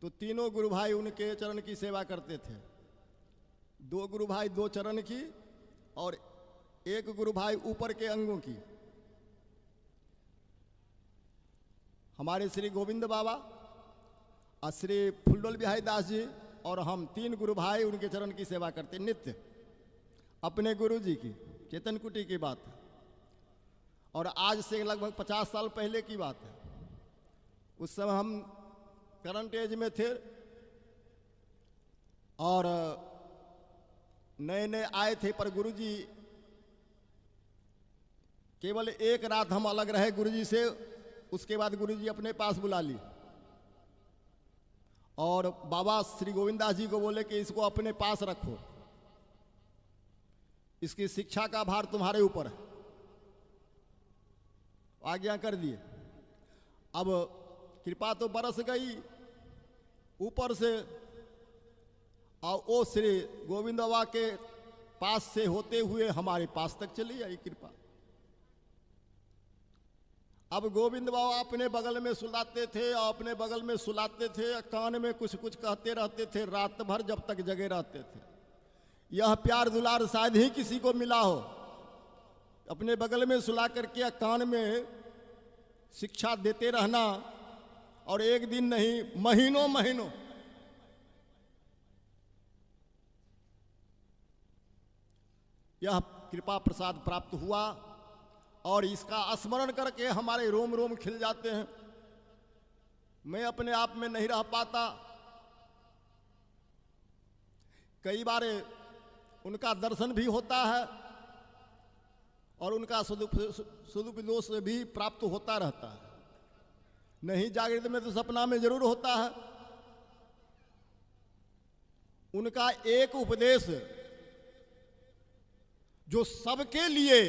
तो तीनों गुरु भाई उनके चरण की सेवा करते थे। दो गुरु भाई दो चरण की और एक गुरु भाई ऊपर के अंगों की। हमारे श्री गोविंद बाबा और श्री फुल्लोल बिहारी दास जी और हम तीन गुरु भाई उनके चरण की सेवा करते नित्य। अपने गुरु जी की चेतन कुटी की बात है और आज से लगभग 50 साल पहले की बात है। उस समय हम करंट एज में थे और नए नए आए थे, पर गुरुजी केवल एक रात हम अलग रहे गुरुजी से। उसके बाद गुरुजी अपने पास बुला ली और बाबा श्री गोविंदास जी को बोले कि इसको अपने पास रखो, इसकी शिक्षा का भार तुम्हारे ऊपर है। आज्ञा कर दिए। अब कृपा तो बरस गई ऊपर से और वो श्री गोविंद बाबा के पास से होते हुए हमारे पास तक चली आई कृपा। अब गोविंद बाबा अपने बगल में सुलाते थे और अपने बगल में सुलाते थे, कान में कुछ कुछ कहते रहते थे रात भर जब तक जगे रहते थे। यह प्यार दुलार शायद ही किसी को मिला हो। अपने बगल में सुला करके कान में शिक्षा देते रहना और एक दिन नहीं महीनों महीनों। यह कृपा प्रसाद प्राप्त हुआ और इसका स्मरण करके हमारे रोम रोम खिल जाते हैं। मैं अपने आप में नहीं रह पाता। कई बार उनका दर्शन भी होता है और उनका सदुपदेश भी प्राप्त होता रहता है। नहीं जागृत में तो सपना में जरूर होता है। उनका एक उपदेश जो सबके लिए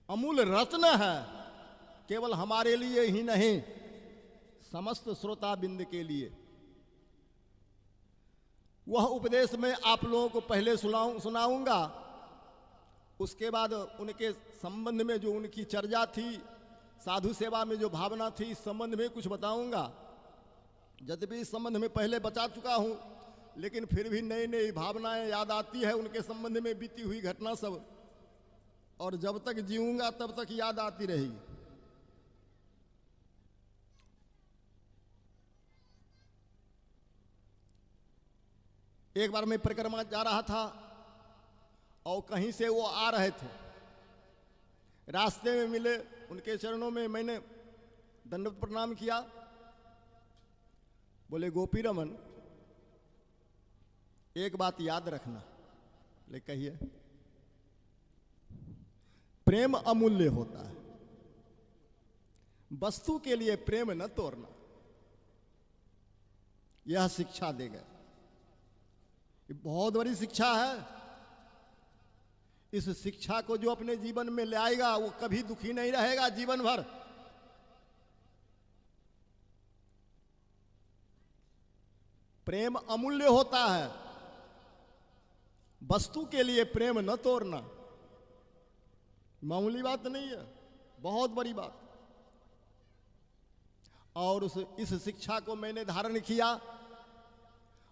अमूल रत्न है, केवल हमारे लिए ही नहीं समस्त श्रोता बिंद के लिए, वह उपदेश मैं आप लोगों को पहले सुनाऊंगा। उसके बाद उनके संबंध में जो उनकी चर्चा थी, साधु सेवा में जो भावना थी, इस संबंध में कुछ बताऊंगा। यद्यपि इस संबंध में पहले बता चुका हूं, लेकिन फिर भी नई नई भावनाएं याद आती है उनके संबंध में बीती हुई घटना सब, और जब तक जीऊंगा तब तक याद आती रहेगी। एक बार मैं परिक्रमा जा रहा था और कहीं से वो आ रहे थे, रास्ते में मिले, उनके चरणों में मैंने दंडवत प्रणाम किया। बोले गोपी रमन, एक बात याद रखना। ले कहिए। प्रेम अमूल्य होता है, वस्तु के लिए प्रेम न तोड़ना। यह शिक्षा दे गए। ये बहुत बड़ी शिक्षा है। इस शिक्षा को जो अपने जीवन में ले आएगा वो कभी दुखी नहीं रहेगा जीवन भर। प्रेम अमूल्य होता है, वस्तु के लिए प्रेम न तोड़ना। मामूली बात नहीं है, बहुत बड़ी बात। और इस शिक्षा को मैंने धारण किया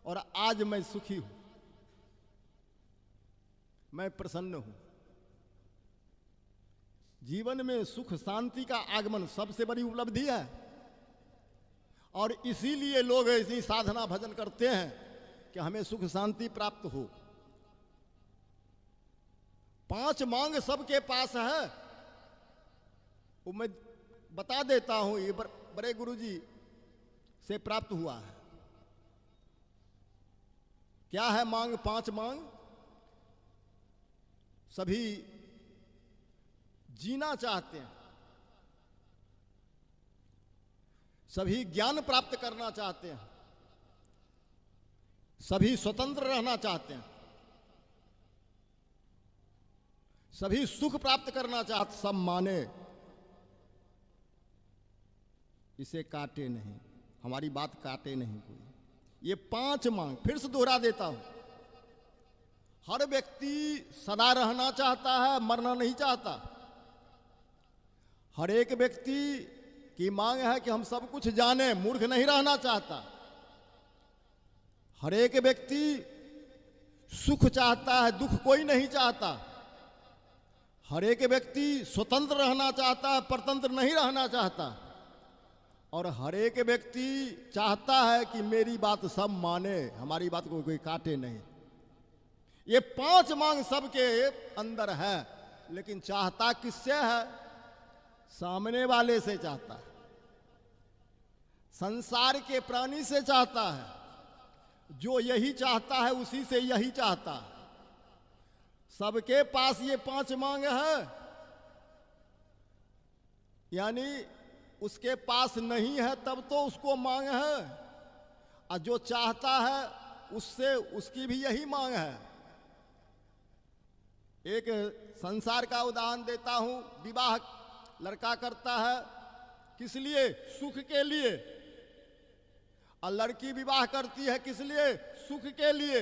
और आज मैं सुखी हूं, मैं प्रसन्न हूं। जीवन में सुख शांति का आगमन सबसे बड़ी उपलब्धि है और इसीलिए लोग ऐसी साधना भजन करते हैं कि हमें सुख शांति प्राप्त हो। 5 मांग सबके पास है, वो मैं बता देता हूं। ये बड़े गुरुजी से प्राप्त हुआ है। क्या है मांग? 5 मांग। सभी जीना चाहते हैं, सभी ज्ञान प्राप्त करना चाहते हैं, सभी स्वतंत्र रहना चाहते हैं, सभी सुख प्राप्त करना चाहते। सब माने, इसे काटे नहीं, हमारी बात काटे नहीं कोई। ये 5 मांग फिर से दोहरा देता हूं। हर व्यक्ति सदा रहना चाहता है, मरना नहीं चाहता। हर एक व्यक्ति की मांग है कि हम सब कुछ जाने, मूर्ख नहीं रहना चाहता। हर एक व्यक्ति सुख चाहता है, दुख कोई नहीं चाहता। हर एक व्यक्ति स्वतंत्र रहना चाहता है, परतंत्र नहीं रहना चाहता। और हर एक व्यक्ति चाहता है कि मेरी बात सब माने, हमारी बात को कोई काटे नहीं। ये 5 मांग सबके अंदर है, लेकिन चाहता किससे है? सामने वाले से चाहता है, संसार के प्राणी से चाहता है। जो यही चाहता है उसी से यही चाहता है। सबके पास ये 5 मांग है, यानी उसके पास नहीं है तब तो उसको मांग है, और जो चाहता है उससे उसकी भी यही मांग है। एक संसार का उदाहरण देता हूं। विवाह लड़का करता है किस लिए? सुख के लिए। और लड़की विवाह करती है किस लिए? सुख के लिए।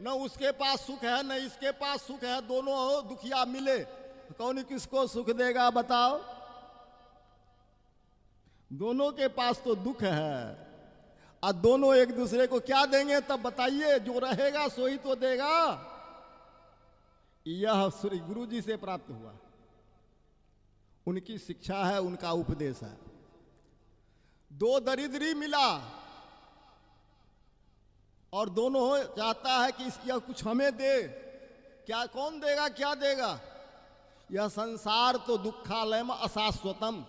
न उसके पास सुख है न इसके पास सुख है, दोनों दुखिया मिले, कौन किसको सुख देगा बताओ? दोनों के पास तो दुख है, और दोनों एक दूसरे को क्या देंगे तब बताइए? जो रहेगा सो ही तो देगा। यह श्री गुरु जी से प्राप्त हुआ, उनकी शिक्षा है, उनका उपदेश है। 2 दरिद्री मिला और दोनों चाहता है कि यह कुछ हमें दे। क्या कौन देगा? क्या देगा? यह संसार तो दुखालय में अशाश्वतम,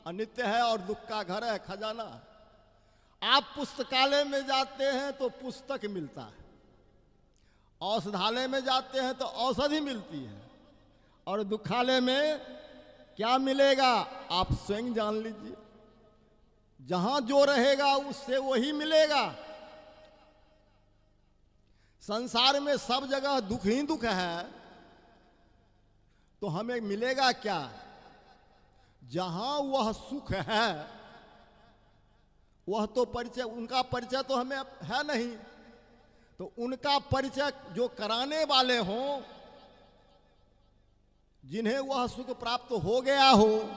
अनित्य है और दुख का घर है, खजाना। आप पुस्तकालय में जाते हैं तो पुस्तक मिलता है, औषधालय में जाते हैं तो औषधि मिलती है, और दुखालय में क्या मिलेगा आप स्वयं जान लीजिए। जहां जो रहेगा उससे वही मिलेगा। संसार में सब जगह दुख ही दुख है, तो हमें मिलेगा क्या? जहां वह सुख है वह तो परिचय, उनका परिचय तो हमें है नहीं, तो उनका परिचय जो कराने वाले हों, जिन्हें वह सुख प्राप्त हो गया हो,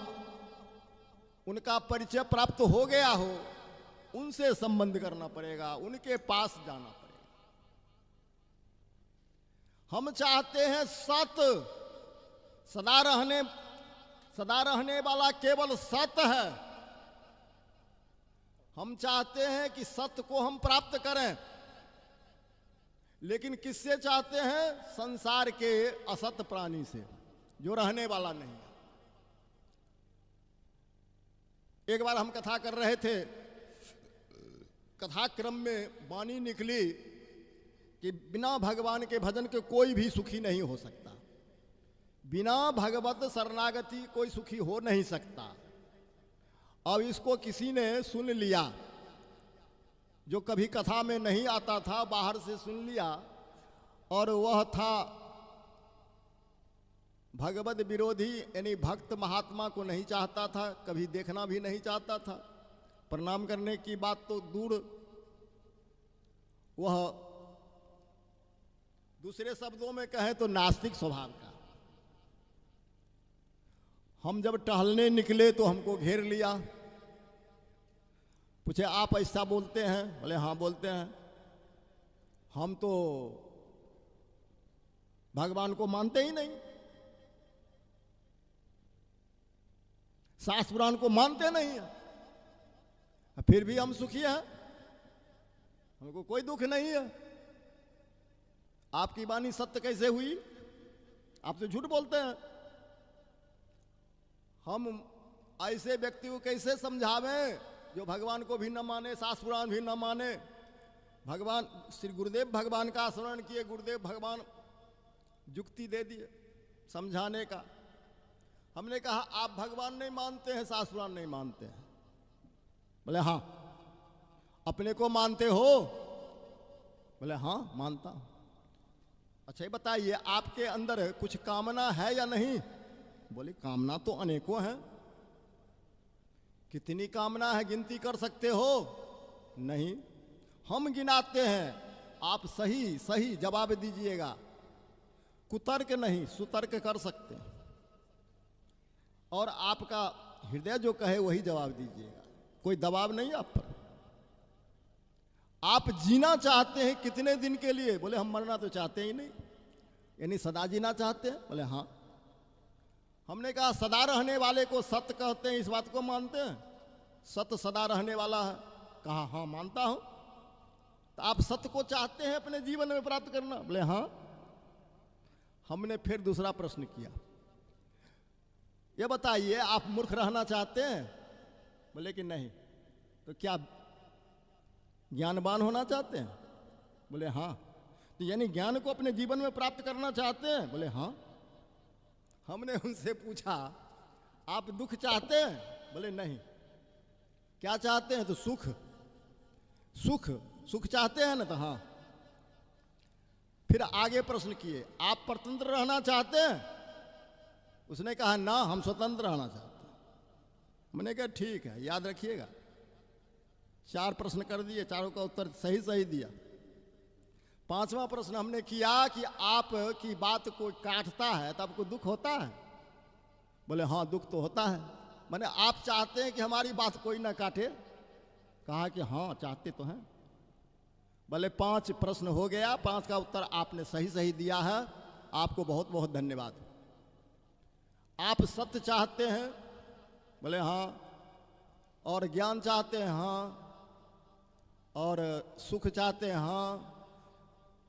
उनका परिचय प्राप्त हो गया हो, उनसे संबंध करना पड़ेगा, उनके पास जाना पड़ेगा। हम चाहते हैं सदा रहने वाला केवल सत्य है। हम चाहते हैं कि सत्य को हम प्राप्त करें, लेकिन किससे चाहते हैं? संसार के असत्य प्राणी से, जो रहने वाला नहीं है। एक बार हम कथा कर रहे थे, कथा क्रम में वाणी निकली कि बिना भगवान के भजन के कोई भी सुखी नहीं हो सकता, बिना भगवत शरणागति कोई सुखी हो नहीं सकता। अब इसको किसी ने सुन लिया, जो कभी कथा में नहीं आता था, बाहर से सुन लिया, और वह था भगवत विरोधी, यानी भक्त महात्मा को नहीं चाहता था, कभी देखना भी नहीं चाहता था। प्रणाम करने की बात तो दूर, वह दूसरे शब्दों में कहें तो नास्तिक स्वभाव का। हम जब टहलने निकले तो हमको घेर लिया, पूछे आप ऐसा बोलते हैं? बोले हाँ बोलते हैं। हम तो भगवान को मानते ही नहीं, शास्त्र पुराण को मानते नहीं है, फिर भी हम सुखी हैं, हमको कोई दुख नहीं है। आपकी वाणी सत्य कैसे हुई? आप तो झूठ बोलते हैं। हम ऐसे व्यक्ति को कैसे समझावें जो भगवान को भी न माने, शास्त्र पुराण भी न माने? भगवान श्री गुरुदेव भगवान का स्मरण किए, गुरुदेव भगवान युक्ति दे दिए समझाने का। हमने कहा आप भगवान नहीं मानते हैं, शास्त्र पुराण नहीं मानते हैं। बोले हाँ। अपने को मानते हो? बोले हाँ मानता हूं। अच्छा ये बताइए आपके अंदर कुछ कामना है या नहीं? बोले कामना तो अनेकों हैं। कितनी कामना है गिनती कर सकते हो? नहीं, हम गिनाते हैं, आप सही सही जवाब दीजिएगा। कुतर्क नहीं, सुतर्क कर सकते हैं। और आपका हृदय जो कहे वही जवाब दीजिएगा, कोई दबाव नहीं आप पर। आप जीना चाहते हैं कितने दिन के लिए? बोले हम मरना तो चाहते ही नहीं। यानी सदा जीना चाहते हैं? बोले हाँ। हमने कहा सदा रहने वाले को सत्य कहते हैं, इस बात को मानते हैं? सत्य सदा रहने वाला है। कहा हाँ मानता हूं। तो आप सत्य को चाहते हैं अपने जीवन में प्राप्त करना? बोले हाँ। हमने फिर दूसरा प्रश्न किया, ये बताइए आप मूर्ख रहना चाहते हैं? बोले कि नहीं। तो क्या ज्ञानवान होना चाहते हैं? बोले हाँ। तो यानी ज्ञान को अपने जीवन में प्राप्त करना चाहते हैं? बोले हाँ। हमने उनसे पूछा आप दुख चाहते हैं? बोले नहीं। क्या चाहते हैं? तो सुख। सुख सुख चाहते हैं ना? तो हाँ। फिर आगे प्रश्न किए आप स्वतंत्र रहना चाहते हैं? उसने कहा ना हम स्वतंत्र रहना चाहते हैं। मैंने कहा ठीक है, याद रखिएगा। 4 प्रश्न कर दिए, चारों का उत्तर सही सही दिया। 5वां प्रश्न हमने किया कि आप की बात कोई काटता है तो आपको दुख होता है? बोले हाँ दुख तो होता है। मैंने आप चाहते हैं कि हमारी बात कोई ना काटे? कहा कि हाँ चाहते तो हैं। बोले 5 प्रश्न हो गया, 5 का उत्तर आपने सही सही दिया है, आपको बहुत बहुत धन्यवाद। आप सत्य चाहते हैं? बोले हाँ। और ज्ञान चाहते हैं? हाँ। और सुख चाहते हैं? हाँ।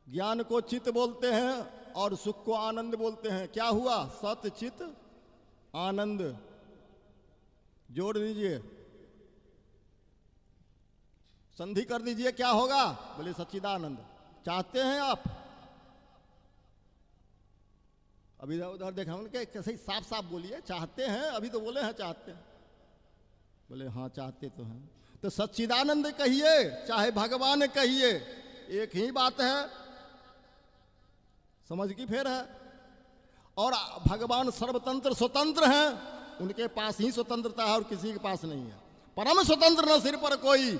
ज्ञान को चित्त बोलते हैं और सुख को आनंद बोलते हैं। क्या हुआ? सत्य चित्त आनंद। जोड़ दीजिए, संधि कर दीजिए, क्या होगा? बोले सच्चिदानंद। चाहते हैं आप? अभी उधर देखा उनके कैसे साफ साफ बोलिए, चाहते हैं? अभी तो बोले हैं चाहते हैं। बोले हाँ चाहते तो हैं। तो सच्चिदानंद कहिए चाहे भगवान कहिए, एक ही बात है। समझ की फेर है। और भगवान सर्वतंत्र स्वतंत्र हैं, उनके पास ही स्वतंत्रता है और किसी के पास नहीं है। परम स्वतंत्र न सिर पर कोई,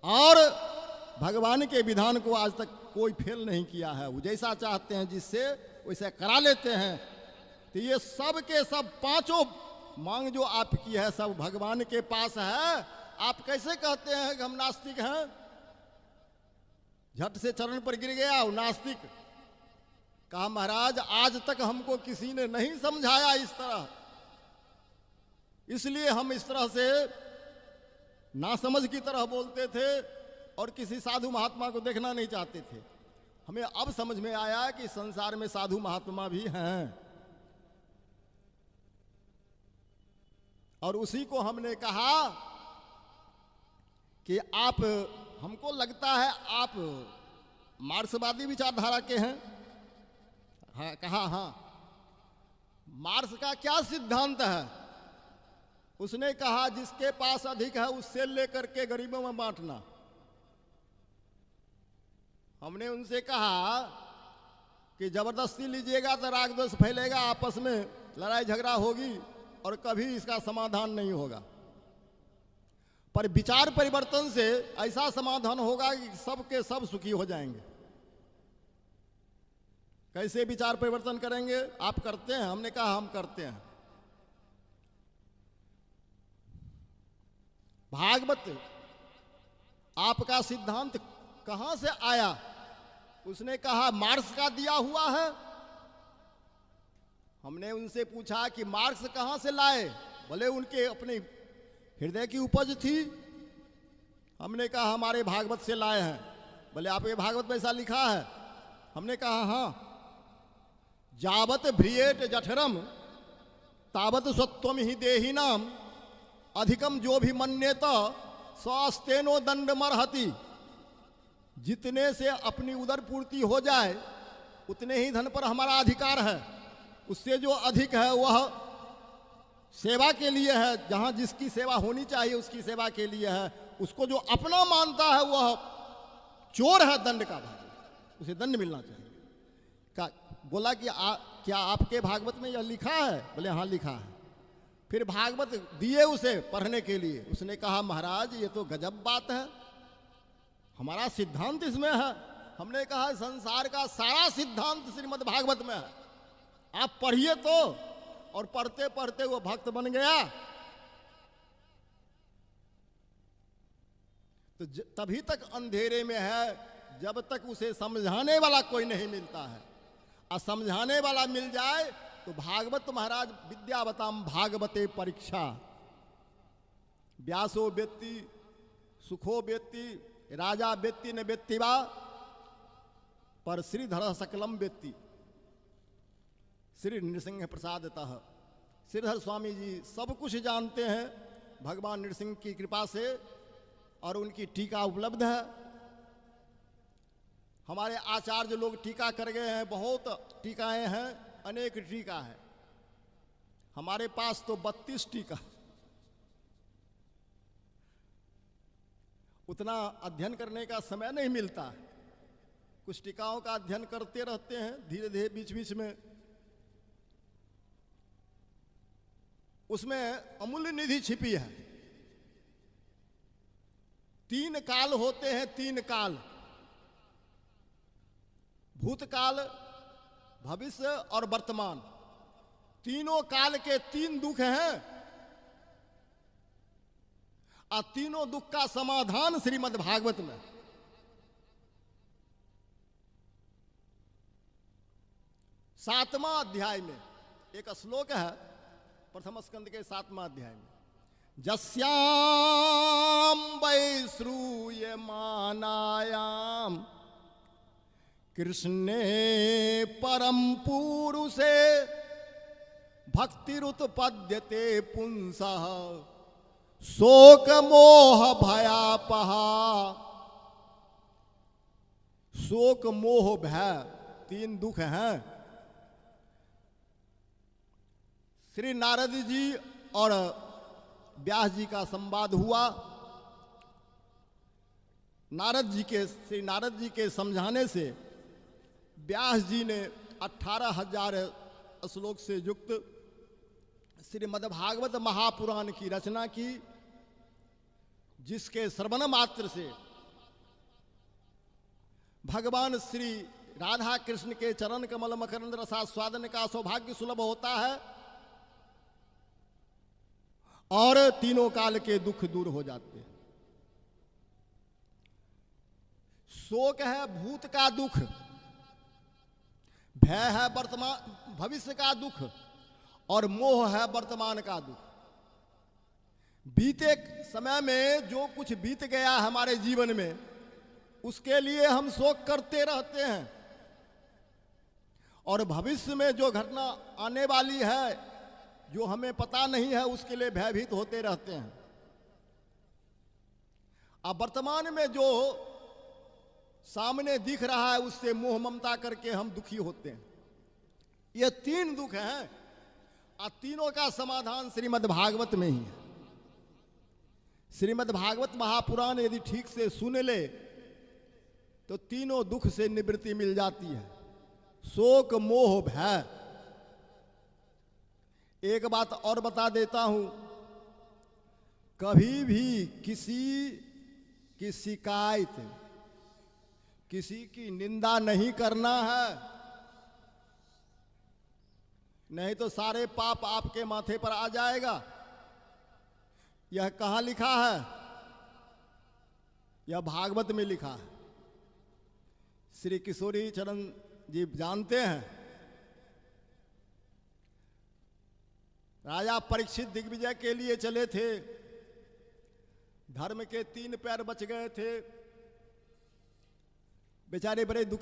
और भगवान के विधान को आज तक कोई फेल नहीं किया है। वो जैसा चाहते हैं जिससे वैसे करा लेते हैं। तो ये सब के सब 5 मांग जो आपकी है सब भगवान के पास है। आप कैसे कहते हैं कि हम नास्तिक हैं? झट से चरण पर गिर गया वो नास्तिक। कहा महाराज आज तक हमको किसी ने नहीं समझाया इस तरह, इसलिए हम इस तरह से नासमझ की तरह बोलते थे और किसी साधु महात्मा को देखना नहीं चाहते थे। हमें अब समझ में आया कि संसार में साधु महात्मा भी हैं। और उसी को हमने कहा कि आप, हमको लगता है आप मार्क्सवादी विचारधारा के हैं। हाँ, कहा हाँ। मार्क्स का क्या सिद्धांत है? उसने कहा जिसके पास अधिक है उससे लेकर के गरीबों में बांटना। हमने उनसे कहा कि जबरदस्ती लीजिएगा तो राग द्वेष फैलेगा, आपस में लड़ाई झगड़ा होगी और कभी इसका समाधान नहीं होगा। पर विचार परिवर्तन से ऐसा समाधान होगा कि सब के सब सुखी हो जाएंगे। कैसे विचार परिवर्तन करेंगे? आप करते हैं? हमने कहा हम करते हैं। भागवत आपका सिद्धांत कहां से आया? उसने कहा मार्क्स का दिया हुआ है। हमने उनसे पूछा कि मार्क्स कहां से लाए? बोले उनके अपने हृदय की उपज थी। हमने कहा हमारे भागवत से लाए हैं। बोले आपके भागवत में ऐसा लिखा है? हमने कहा हाँ। जावत भ्रियेट जठरम तावत सत्वम ही देहिनाम अधिकम जो भी मन्येत स्वास्तेनो दंड मरहति। जितने से अपनी उदर पूर्ति हो जाए उतने ही धन पर हमारा अधिकार है। उससे जो अधिक है वह सेवा के लिए है, जहां जिसकी सेवा होनी चाहिए उसकी सेवा के लिए है। उसको जो अपना मानता है वह चोर है, दंड का भागी, उसे दंड मिलना चाहिए। बोला कि क्या आपके भागवत में यह लिखा है? बोले हाँ लिखा है। फिर भागवत दिए उसे पढ़ने के लिए। उसने कहा महाराज ये तो गजब बात है, हमारा सिद्धांत इसमें है। हमने कहा संसार का सारा सिद्धांत श्रीमद् भागवत में है, आप पढ़िए तो। और पढ़ते पढ़ते वो भक्त बन गया, तो तभी तक अंधेरे में है जब तक उसे समझाने वाला कोई नहीं मिलता है। और समझाने वाला मिल जाए तो भागवत महाराज विद्यावताम भागवते परीक्षा, व्यासो वेत्ति सुखो वेत्ति राजा वेत्ति न वेत्ति वा पर श्रीधर सकलम वेत्ति। श्री नृसिंह प्रसादतः श्रीधर स्वामी जी सब कुछ जानते हैं भगवान नृसिंह की कृपा से, और उनकी टीका उपलब्ध है। हमारे आचार्य लोग टीका कर गए हैं, बहुत टीकाएं हैं, अनेक टीका है। हमारे पास तो 32 टीका, उतना अध्ययन करने का समय नहीं मिलता। कुछ टीकाओं का अध्ययन करते रहते हैं धीरे धीरे बीच बीच में, उसमें अमूल्य निधि छिपी है। 3 काल होते हैं, 3 काल, भूतकाल भविष्य और वर्तमान। तीनों काल के 3 दुख हैं, और तीनों दुख का समाधान श्रीमद् भागवत में। सातवां अध्याय में एक श्लोक है, प्रथम स्कंद के 7वां अध्याय में, जस्याम वै श्रूयमानायाम कृष्णे परम पुरुषे भक्तिरुत्पद्यते पुंसः शोक मोह भयापहा। शोक मोह भय 3 दुख हैं। श्री नारद जी और व्यास जी का संवाद हुआ। श्री नारद जी के समझाने से व्यास जी ने 18,000 श्लोक से युक्त श्रीमद्भागवत महापुराण की रचना की, जिसके श्रवण मात्र से भगवान श्री राधा कृष्ण के चरण कमल मकरंद रसास्वादन का सौभाग्य सुलभ होता है, और तीनों काल के दुख दूर हो जाते हैं। शोक है भूत का दुख, भय है वर्तमान भविष्य का दुख, और मोह है वर्तमान का दुख। बीते समय में जो कुछ बीत गया हमारे जीवन में, उसके लिए हम शोक करते रहते हैं, और भविष्य में जो घटना आने वाली है जो हमें पता नहीं है, उसके लिए भयभीत होते रहते हैं। अब वर्तमान में जो सामने दिख रहा है उससे मोह ममता करके हम दुखी होते हैं। ये 3 दुख हैं, और तीनों का समाधान श्रीमद् भागवत में ही है। श्रीमद् भागवत महापुराण यदि ठीक से सुन ले तो तीनों दुख से निवृत्ति मिल जाती है, शोक मोह भय। एक बात और बता देता हूं, कभी भी किसी की शिकायत, किसी की निंदा नहीं करना है, नहीं तो सारे पाप आपके माथे पर आ जाएगा। यह कहाँ लिखा है? यह भागवत में लिखा है। श्री किशोरी चरण जी जानते हैं, राजा परीक्षित दिग्विजय के लिए चले थे, धर्म के 3 पैर बच गए थे, बेचारे बड़े दुख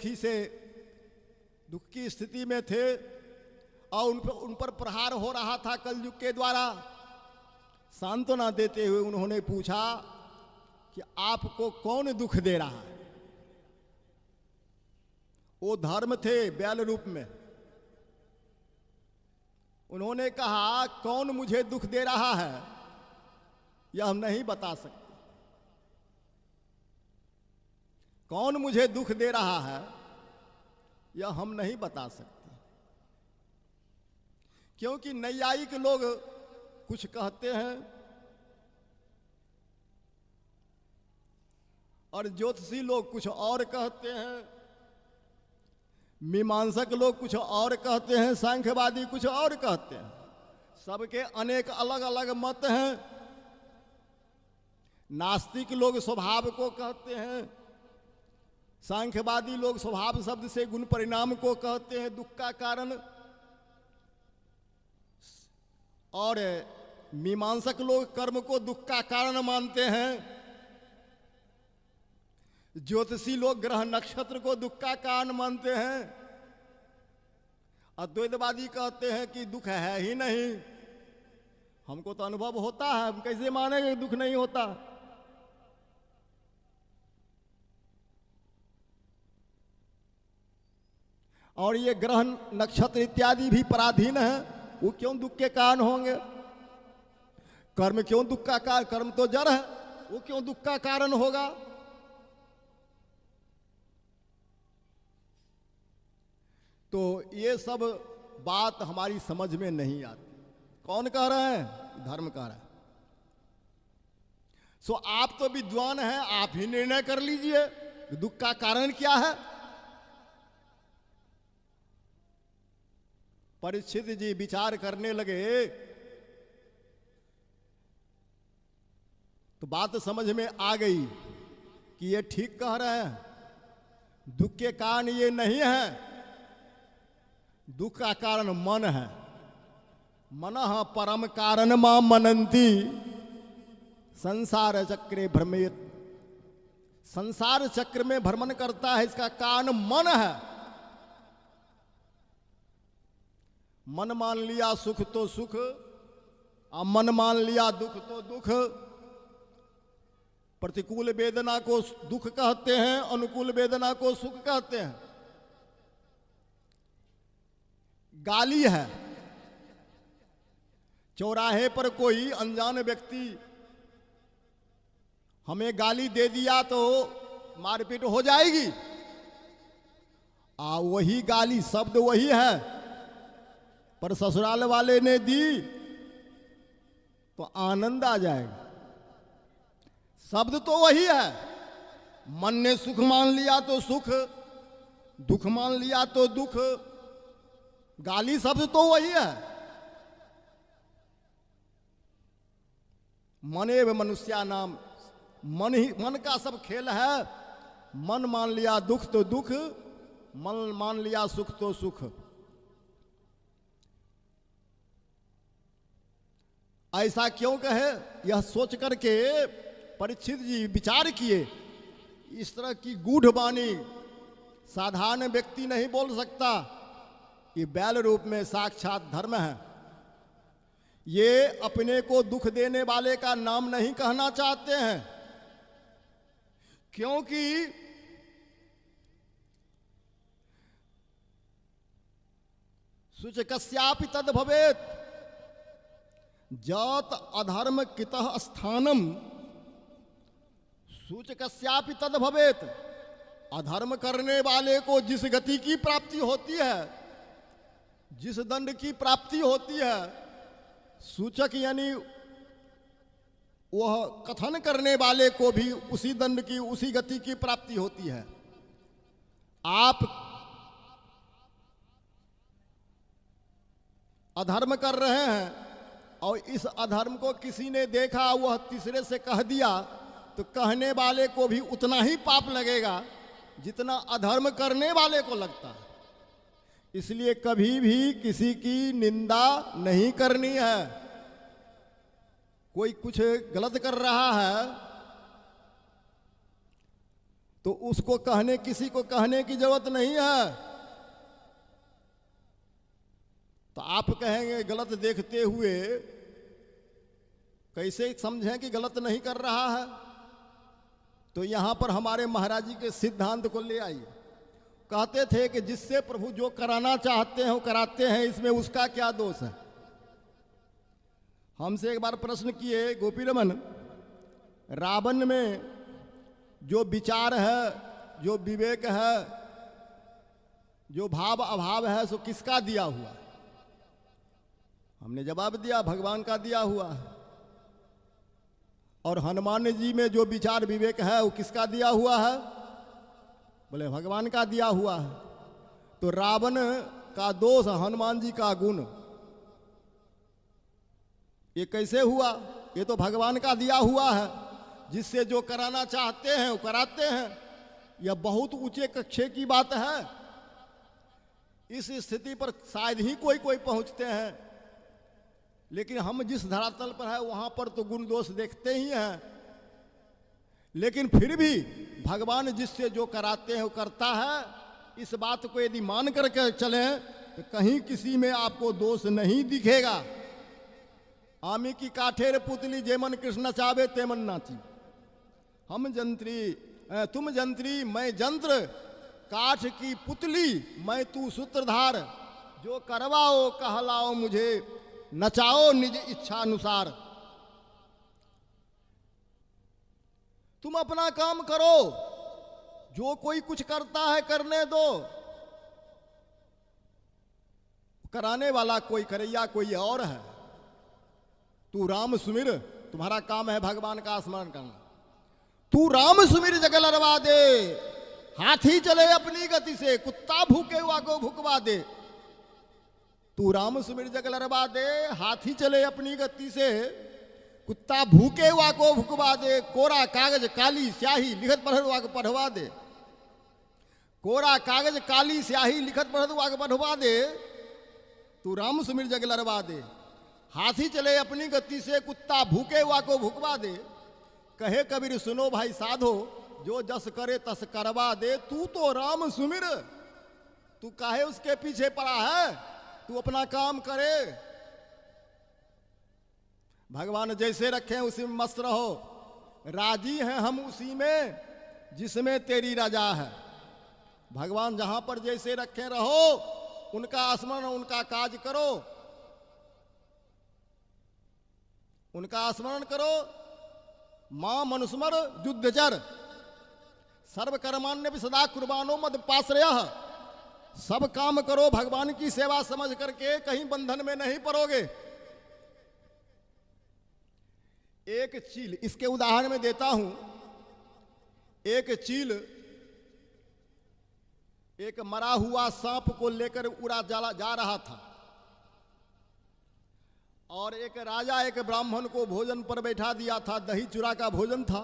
की स्थिति में थे, और उन पर प्रहार हो रहा था कलयुग के द्वारा। सांत्वना देते हुए उन्होंने पूछा कि आपको कौन दुख दे रहा है? वो धर्म थे बैल रूप में। उन्होंने कहा, कौन मुझे दुख दे रहा है यह हम नहीं बता सकते। कौन मुझे दुख दे रहा है यह हम नहीं बता सकते, क्योंकि नैयायिक लोग कुछ कहते हैं और ज्योतिषी लोग कुछ और कहते हैं, मीमांसक लोग कुछ और कहते हैं, सांख्यवादी कुछ और कहते हैं। सबके अनेक अलग अलग मत हैं। नास्तिक लोग स्वभाव को कहते हैं, सांख्यवादी लोग स्वभाव शब्द से गुण परिणाम को कहते हैं दुख का कारण, और मीमांसक लोग कर्म को दुख का कारण मानते हैं। ज्योतिषी लोग ग्रह नक्षत्र को दुख का कारण मानते हैं। अद्वैतवादी कहते हैं कि दुख है ही नहीं, हमको तो अनुभव होता है, हम कैसे मानेंगे दुख नहीं होता। और ये ग्रह नक्षत्र इत्यादि भी पराधीन है, वो क्यों दुख के कारण होंगे? कर्म क्यों दुख का कारण? कर्म तो जड़ है, वो क्यों दुख का कारण होगा? तो ये सब बात हमारी समझ में नहीं आती। कौन कह रहे हैं? धर्म कह रहा है। सो आप तो विद्वान हैं, आप ही निर्णय कर लीजिए दुख का कारण क्या है। परीक्षित जी विचार करने लगे तो बात समझ में आ गई कि ये ठीक कह रहे हैं, दुख के कारण ये नहीं है, दुख का कारण मन है। मनः परम कारण मां मनंती संसार चक्रे भ्रमेत। संसार चक्र में भ्रमण करता है, इसका कारण मन है। मन मान लिया सुख तो सुख, और मन मान लिया दुख तो दुख। प्रतिकूल वेदना को दुख कहते हैं, अनुकूल वेदना को सुख कहते हैं। गाली है, चौराहे पर कोई अनजान व्यक्ति हमें गाली दे दिया तो मारपीट हो जाएगी। वही गाली, शब्द वही है, पर ससुराल वाले ने दी तो आनंद आ जाएगा। शब्द तो वही है, मन ने सुख मान लिया तो सुख, दुख मान लिया तो दुख। गाली शब्द तो वही है। मनेव मनुष्या नाम, मन का सब खेल है। मन मान लिया दुख तो दुख, मन मान लिया सुख तो सुख। ऐसा क्यों कहे? यह सोच करके परीक्षित जी विचार किए। इस तरह की गूढ़ वाणी साधारण व्यक्ति नहीं बोल सकता। ये बैल रूप में साक्षात धर्म है। ये अपने को दुख देने वाले का नाम नहीं कहना चाहते हैं, क्योंकि सूचकस्यापि तद भवेत जात अधर्म कितः स्थानम। सूचकस्यापि तद भवेत। अधर्म करने वाले को जिस गति की प्राप्ति होती है, जिस दंड की प्राप्ति होती है, सूचक यानी वह कथन करने वाले को भी उसी दंड की, उसी गति की प्राप्ति होती है। आप अधर्म कर रहे हैं और इस अधर्म को किसी ने देखा, वह तीसरे से कह दिया, तो कहने वाले को भी उतना ही पाप लगेगा जितना अधर्म करने वाले को लगता है। इसलिए कभी भी किसी की निंदा नहीं करनी है। कोई कुछ गलत कर रहा है तो उसको कहने, किसी को कहने की जरूरत नहीं है। तो आप कहेंगे गलत देखते हुए कैसे समझें कि गलत नहीं कर रहा है? तो यहां पर हमारे महाराज जी के सिद्धांत को ले आइए। कहते थे कि जिससे प्रभु जो कराना चाहते हैं वो कराते हैं, इसमें उसका क्या दोष है? हमसे एक बार प्रश्न किए गोपी रमन, रावण में जो विचार है, जो विवेक है, जो भाव अभाव है, सो किसका दिया हुआ? हमने जवाब दिया भगवान का दिया हुआ है। और हनुमान जी में जो विचार विवेक है वो किसका दिया हुआ है? बोले भगवान का दिया हुआ है। तो रावण का दोष, हनुमान जी का गुण। ये कैसे हुआ? ये तो भगवान का दिया हुआ है, जिससे जो कराना चाहते हैं वो कराते हैं। यह बहुत ऊंचे कक्षे की बात है। इस स्थिति पर शायद ही कोई कोई पहुंचते हैं, लेकिन हम जिस धरातल पर है वहां पर तो गुण दोष देखते ही हैं। लेकिन फिर भी भगवान जिससे जो कराते हैं वो करता है। इस बात को यदि मान करके चलें तो कहीं किसी में आपको दोष नहीं दिखेगा। आमी की काठेर पुतली जेमन कृष्ण चावे तेमन नाची। हम जंत्री तुम जंत्री मैं जंत्र, काठ की पुतली मैं तू सूत्रधार। जो करवाओ कहलाओ मुझे, नचाओ निज इच्छा अनुसार। तुम अपना काम करो, जो कोई कुछ करता है करने दो। कराने वाला कोई करैया कोई और है। तू राम सुमिर, तुम्हारा काम है भगवान का स्मरण करना। तू राम सुमिर जगल अरवा दे, हाथी चले अपनी गति से, कुत्ता भूखे हुआ को भुकवा दे। तू राम सुमिर जगल अरवा दे, हाथी चले अपनी गति से, कुत्ता भूखे हुआ को भुकवा दे। कोरा कागज काली स्याही लिखत पढ़वा को पढ़वा दे। कोरा कागज काली स्याही लिखत पढ़वा को पढ़वा दे। तू राम सुमिर जगल अरवा दे, हाथी चले अपनी गति से, कुत्ता भूखे हुआ को भुकवा दे। कहे कबीर सुनो भाई साधो, जो जस करे तस करवा दे। तू तो राम सुमिर, तू काहे उसके पीछे पड़ा है? तू अपना काम करे। भगवान जैसे रखे उसी में मस्त रहो। राजी हैं हम उसी में जिसमें तेरी रजा है। भगवान जहां पर जैसे रखे रहो, उनका स्मरण उनका काज करो, उनका स्मरण करो। मां मनुस्मर युद्धचर, सर्व कर्मान्य भी सदा कुर्बानो मद पाश्रय। सब काम करो भगवान की सेवा समझ करके, कहीं बंधन में नहीं पड़ोगे। एक चील, इसके उदाहरण में देता हूं। एक चील एक मरा हुआ सांप को लेकर उड़ा जा रहा था, और एक राजा एक ब्राह्मण को भोजन पर बैठा दिया था। दही चूड़ा का भोजन था।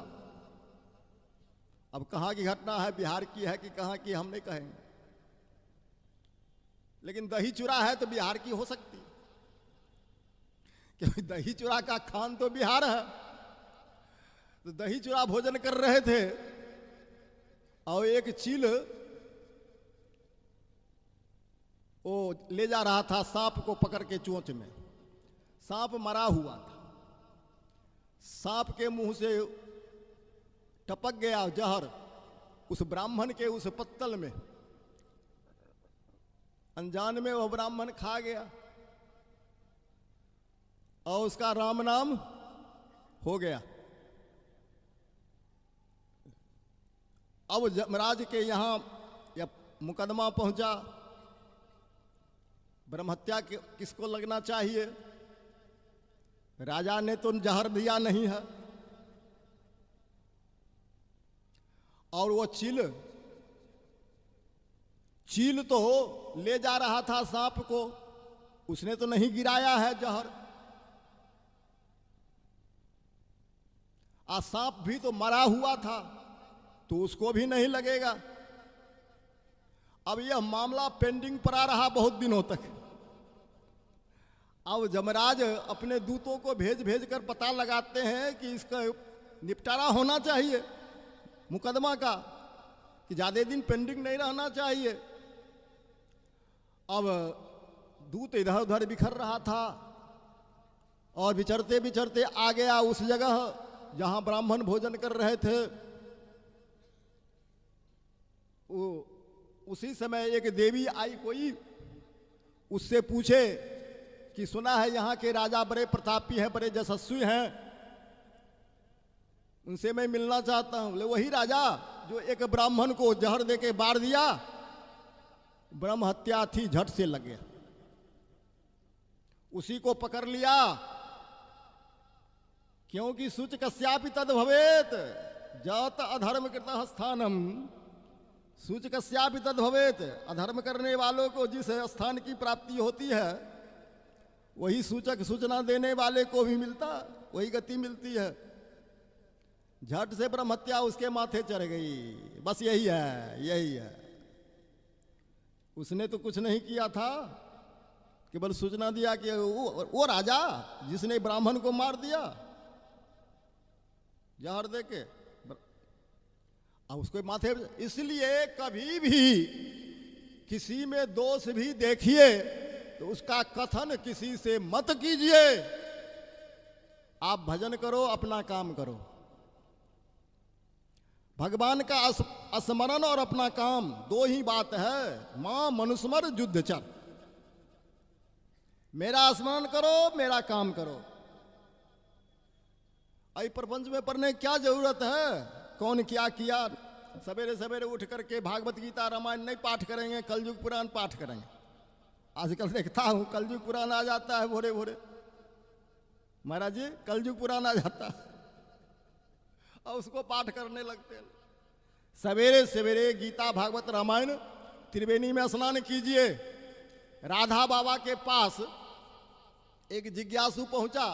अब कहाँ की घटना है, बिहार की है कि कहाँ की हम नहीं कहेंगे, लेकिन दही चूड़ा है तो बिहार की हो सकती, क्योंकि दही चूड़ा का खान तो बिहार है। तो दही चूड़ा भोजन कर रहे थे, और एक चील वो ले जा रहा था सांप को पकड़ के चोंच में। सांप मरा हुआ था। सांप के मुंह से टपक गया जहर उस ब्राह्मण के उस पत्तल में। अनजान में वह ब्राह्मण खा गया, और उसका राम नाम हो गया। अब यमराज के यहाँ यह मुकदमा पहुंचा। ब्रह्महत्या किसको लगना चाहिए? राजा ने तो जहर दिया नहीं है, और वो चील तो ले जा रहा था सांप को, उसने तो नहीं गिराया है जहर। सांप भी तो मरा हुआ था, तो उसको भी नहीं लगेगा। अब यह मामला पेंडिंग पड़ा रहा बहुत दिनों तक। अब यमराज अपने दूतों को भेज भेज कर पता लगाते हैं कि इसका निपटारा होना चाहिए मुकदमा का, कि ज़्यादा दिन पेंडिंग नहीं रहना चाहिए। अब दूत इधर उधर बिखर रहा था, और विचरते विचरते आ गया उस जगह जहां ब्राह्मण भोजन कर रहे थे। उसी समय एक देवी आई कोई, उससे पूछे कि सुना है यहाँ के राजा बड़े प्रतापी हैं, बड़े यशस्वी हैं, उनसे मैं मिलना चाहता हूँ। बोले वही राजा जो एक ब्राह्मण को जहर देके मार दिया। ब्रह्म हत्या थी, झट से लग गया, उसी को पकड़ लिया। क्योंकि सूच कस्यापि तद भवेत जात अधर्म कृतः स्थानम। सूच कस्यापि तद भवेत, अधर्म करने वालों को जिस स्थान की प्राप्ति होती है वही सूचक सूचना देने वाले को भी मिलता, वही गति मिलती है। झट से ब्रह्म हत्या उसके माथे चढ़ गई। बस यही है, यही है। उसने तो कुछ नहीं किया था, केवल सूचना दिया कि वो राजा जिसने ब्राह्मण को मार दिया जहर दे के, अब उसको माथे। इसलिए कभी भी किसी में दोष भी देखिए तो उसका कथन किसी से मत कीजिए। आप भजन करो, अपना काम करो। भगवान का स्मरण और अपना काम दो ही बात है। मां मनुस्मर युद्ध चर, मेरा स्मरण करो, मेरा काम करो। आई प्रपंच में पढ़ने क्या जरूरत है, कौन क्या किया। सवेरे सवेरे उठ करके भागवत गीता रामायण नहीं पाठ करेंगे, कलयुग पुराण पाठ करेंगे। आजकल देखता हूं कलयुग पुराण आ जाता है भोरे भोरे। महाराज जी कलयुग पुराण आ जाता है और उसको पाठ करने लगते हैं। सवेरे सवेरे गीता भागवत रामायण त्रिवेणी में स्नान कीजिए। राधा बाबा के पास एक जिज्ञासु पहुंचा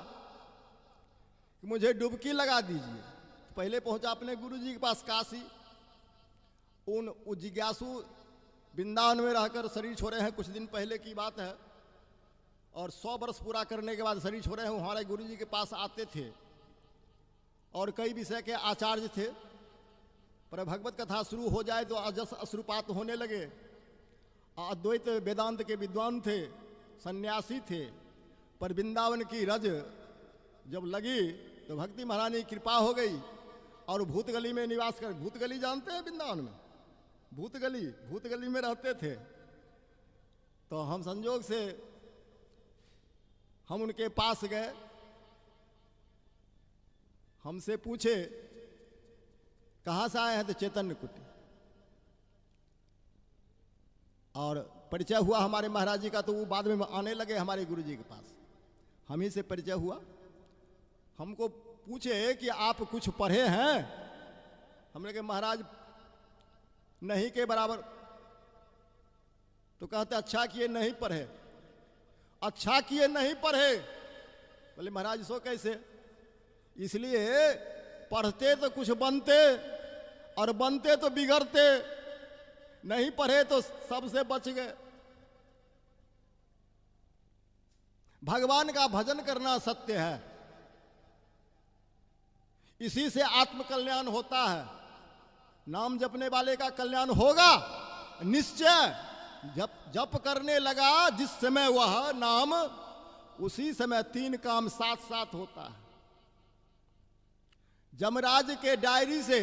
कि मुझे डुबकी लगा दीजिए। पहले पहुंचा अपने गुरुजी के पास काशी। उन जिज्ञासु वृंदावन में रहकर शरीर छोड़े हैं, कुछ दिन पहले की बात है। और 100 वर्ष पूरा करने के बाद शरीर छोड़े हैं। हमारे गुरुजी के पास आते थे और कई विषय के आचार्य थे। पर भगवत कथा शुरू हो जाए तो अजस अश्रुपात होने लगे। अद्वैत वेदांत के विद्वान थे, सन्यासी थे। पर वृंदावन की रज जब लगी तो भक्ति महारानी की कृपा हो गई और भूतगली में निवास कर। भूतगली जानते हैं वृंदावन में? भूतगली में रहते थे। तो हम संजोग से हम उनके पास गए। हमसे पूछे कहाँ से आए हैं? तो चैतन्य कुटी। और परिचय हुआ हमारे महाराज जी का। तो वो बाद में आने लगे हमारे गुरु जी के पास। हम ही से परिचय हुआ। हमको पूछे कि आप कुछ पढ़े हैं? हमने कहा महाराज नहीं के बराबर। तो कहते अच्छा किए नहीं पढ़े। अच्छा किए नहीं पढ़े। बोले महाराज सो कैसे? इसलिए पढ़ते तो कुछ बनते और बनते तो बिगड़ते। नहीं पढ़े तो सबसे बच गए। भगवान का भजन करना सत्य है। इसी से आत्म कल्याण होता है। नाम जपने वाले का कल्याण होगा निश्चय। जप करने लगा जिस समय वह नाम, उसी समय 3 काम साथ साथ होता है। जमराज के डायरी से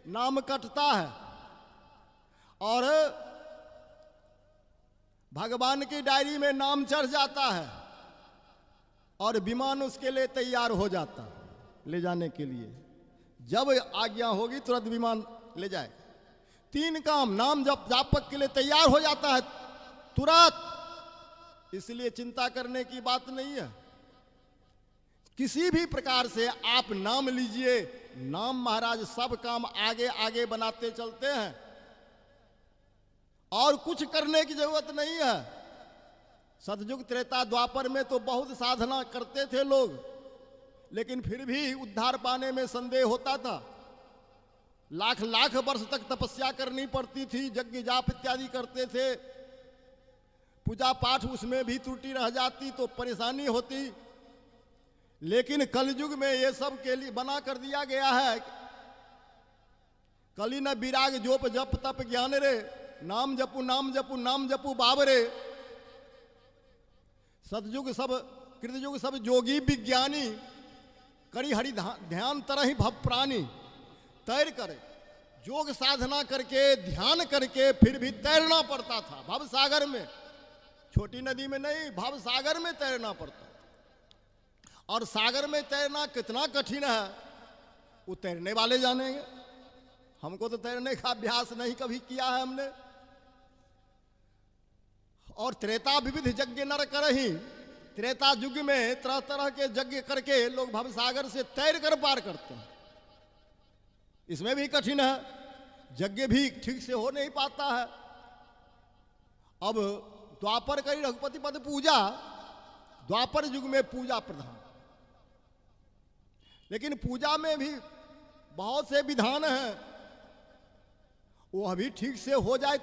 नाम कटता है और भगवान की डायरी में नाम चढ़ जाता है और विमान उसके लिए तैयार हो जाता है ले जाने के लिए। जब आज्ञा होगी तुरंत विमान ले जाए। 3 काम नाम जब जापक के लिए तैयार हो जाता है तुरंत। इसलिए चिंता करने की बात नहीं है। किसी भी प्रकार से आप नाम लीजिए। नाम महाराज सब काम आगे आगे बनाते चलते हैं और कुछ करने की जरूरत नहीं है। सतयुग त्रेता द्वापर में तो बहुत साधना करते थे लोग, लेकिन फिर भी उद्धार पाने में संदेह होता था। लाख लाख वर्ष तक तपस्या करनी पड़ती थी, यज्ञ जाप इत्यादि करते थे। पूजा पाठ उसमें भी त्रुटि रह जाती तो परेशानी होती। लेकिन कलयुग में ये सब के लिए बना कर दिया गया है। कली न विराग जोप जप तप ज्ञान रे, नाम जपू नाम जपू नाम जपू बाबरे। सतयुग सब कृतयुग सब जोगी विज्ञानी, करी हरि ध्यान तरह ही भव प्राणी। तैर करे योग साधना करके ध्यान करके फिर भी तैरना पड़ता था भव सागर में। छोटी नदी में नहीं, भव सागर में तैरना पड़ता। और सागर में तैरना कितना कठिन है वो तैरने वाले जानेंगे। हमको तो तैरने का अभ्यास नहीं कभी किया है हमने। और त्रेता विविध यज्ञ नर करहि। त्रेता युग में तरह तरह के यज्ञ करके लोग भवसागर से तैर कर पार करते हैं। इसमें भी कठिन है, यज्ञ भी ठीक से हो नहीं पाता है। अब द्वापर करी रघुपति पद पूजा, द्वापर युग में पूजा प्रधान। लेकिन पूजा में भी बहुत से विधान हैं, वो अभी ठीक से हो जाए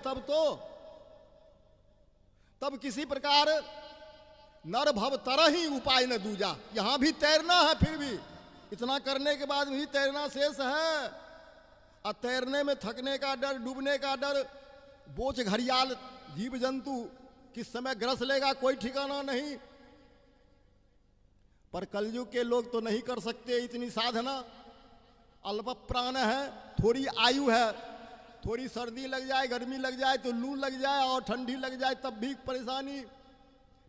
तब किसी प्रकार नर भव तरह ही उपाय न दूजा। यहां भी तैरना है, फिर भी इतना करने के बाद भी तैरना शेष है। और तैरने में थकने का डर, डूबने का डर, बोझ घड़ियाल जीव जंतु किस समय ग्रस लेगा कोई ठिकाना नहीं। पर कलयुग के लोग तो नहीं कर सकते इतनी साधना। अल्प प्राण है, थोड़ी आयु है, थोड़ी सर्दी लग जाए, गर्मी लग जाए तो लू लग जाए और ठंडी लग जाए तब भी परेशानी।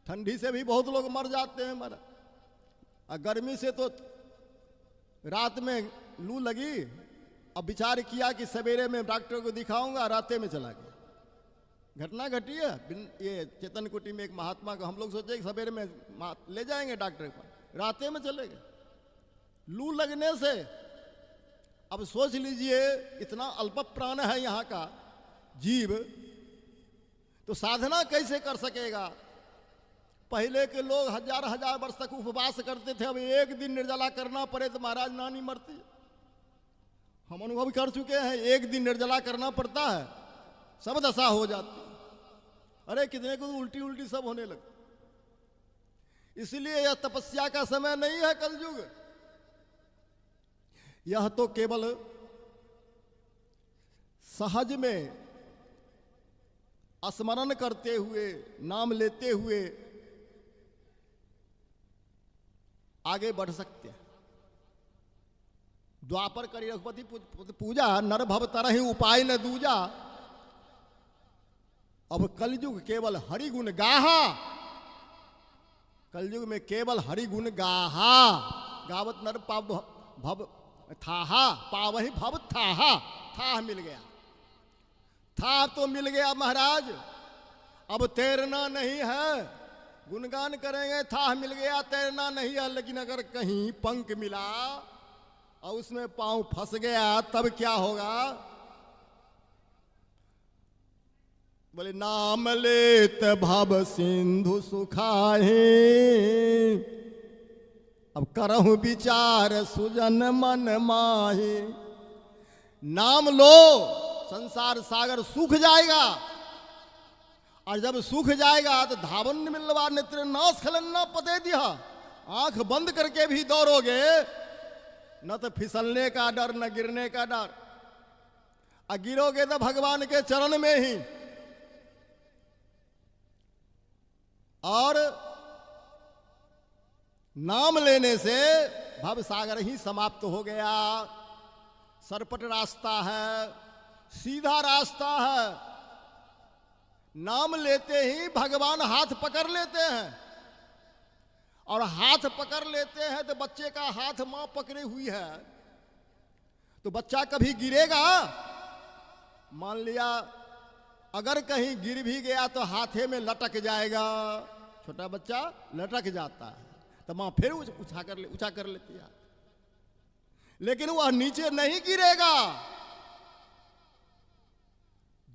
ठंडी से भी बहुत लोग मर जाते हैं और गर्मी से तो रात में लू लगी। अब विचार किया कि सवेरे में डॉक्टर को दिखाऊंगा, राते में चला गया। घटना घटी है ये चेतन कुटी में एक महात्मा को हम लोग सोचे कि सवेरे में ले जाएंगे डॉक्टर को, राते में चले गए लू लगने से। अब सोच लीजिए इतना अल्प प्राण है यहाँ का जीव, तो साधना कैसे कर सकेगा। पहले के लोग हजार हजार वर्ष तक उपवास करते थे, अब एक दिन निर्जला करना पड़े तो महाराज नानी मरती। हम अनुभव कर चुके हैं, एक दिन निर्जला करना पड़ता है सब दशा हो जाती। अरे कितने को तो उल्टी उल्टी सब होने लगे। इसलिए यह तपस्या का समय नहीं है कलयुग। यह तो केवल सहज में स्मरण करते हुए, नाम लेते हुए आगे बढ़ सकते हैं। द्वापर करी रघुपति पूजा, नर भव तरह ही उपाय न दूजा। अब कलयुग केवल हरि गुण गाहा। कलयुग में केवल हरि गुण गाहा। गावत नर पाव भव थाहा, पावही भव थाहा। था मिल गया, था तो मिल गया महाराज। अब तैरना नहीं है, गुणगान करेंगे, था मिल गया, तैरना नहीं है। लेकिन अगर कहीं पंख मिला और उसमें पांव फंस गया तब क्या होगा। बोले नाम लेत भव सिंधु सुखाहे, अब करहु विचार सुजन मन माहे। नाम लो, संसार सागर सूख जाएगा। और जब सूख जाएगा तो धावन मिलवा नेत्र नाश खलन्ना पते दिया। आंख बंद करके भी दौड़ोगे, न तो फिसलने का डर न गिरने का डर। और गिरोगे तो भगवान के चरण में ही। और नाम लेने से भव सागर ही समाप्त हो गया। सरपट रास्ता है, सीधा रास्ता है। नाम लेते ही भगवान हाथ पकड़ लेते हैं। और हाथ पकड़ लेते हैं तो बच्चे का हाथ मां पकड़े हुई है, तो बच्चा कभी गिरेगा। मान लिया अगर कहीं गिर भी गया तो हाथे में लटक जाएगा। छोटा बच्चा लटक जाता है तो मां फिर ऊंचा कर लेती है, लेकिन वह नीचे नहीं गिरेगा।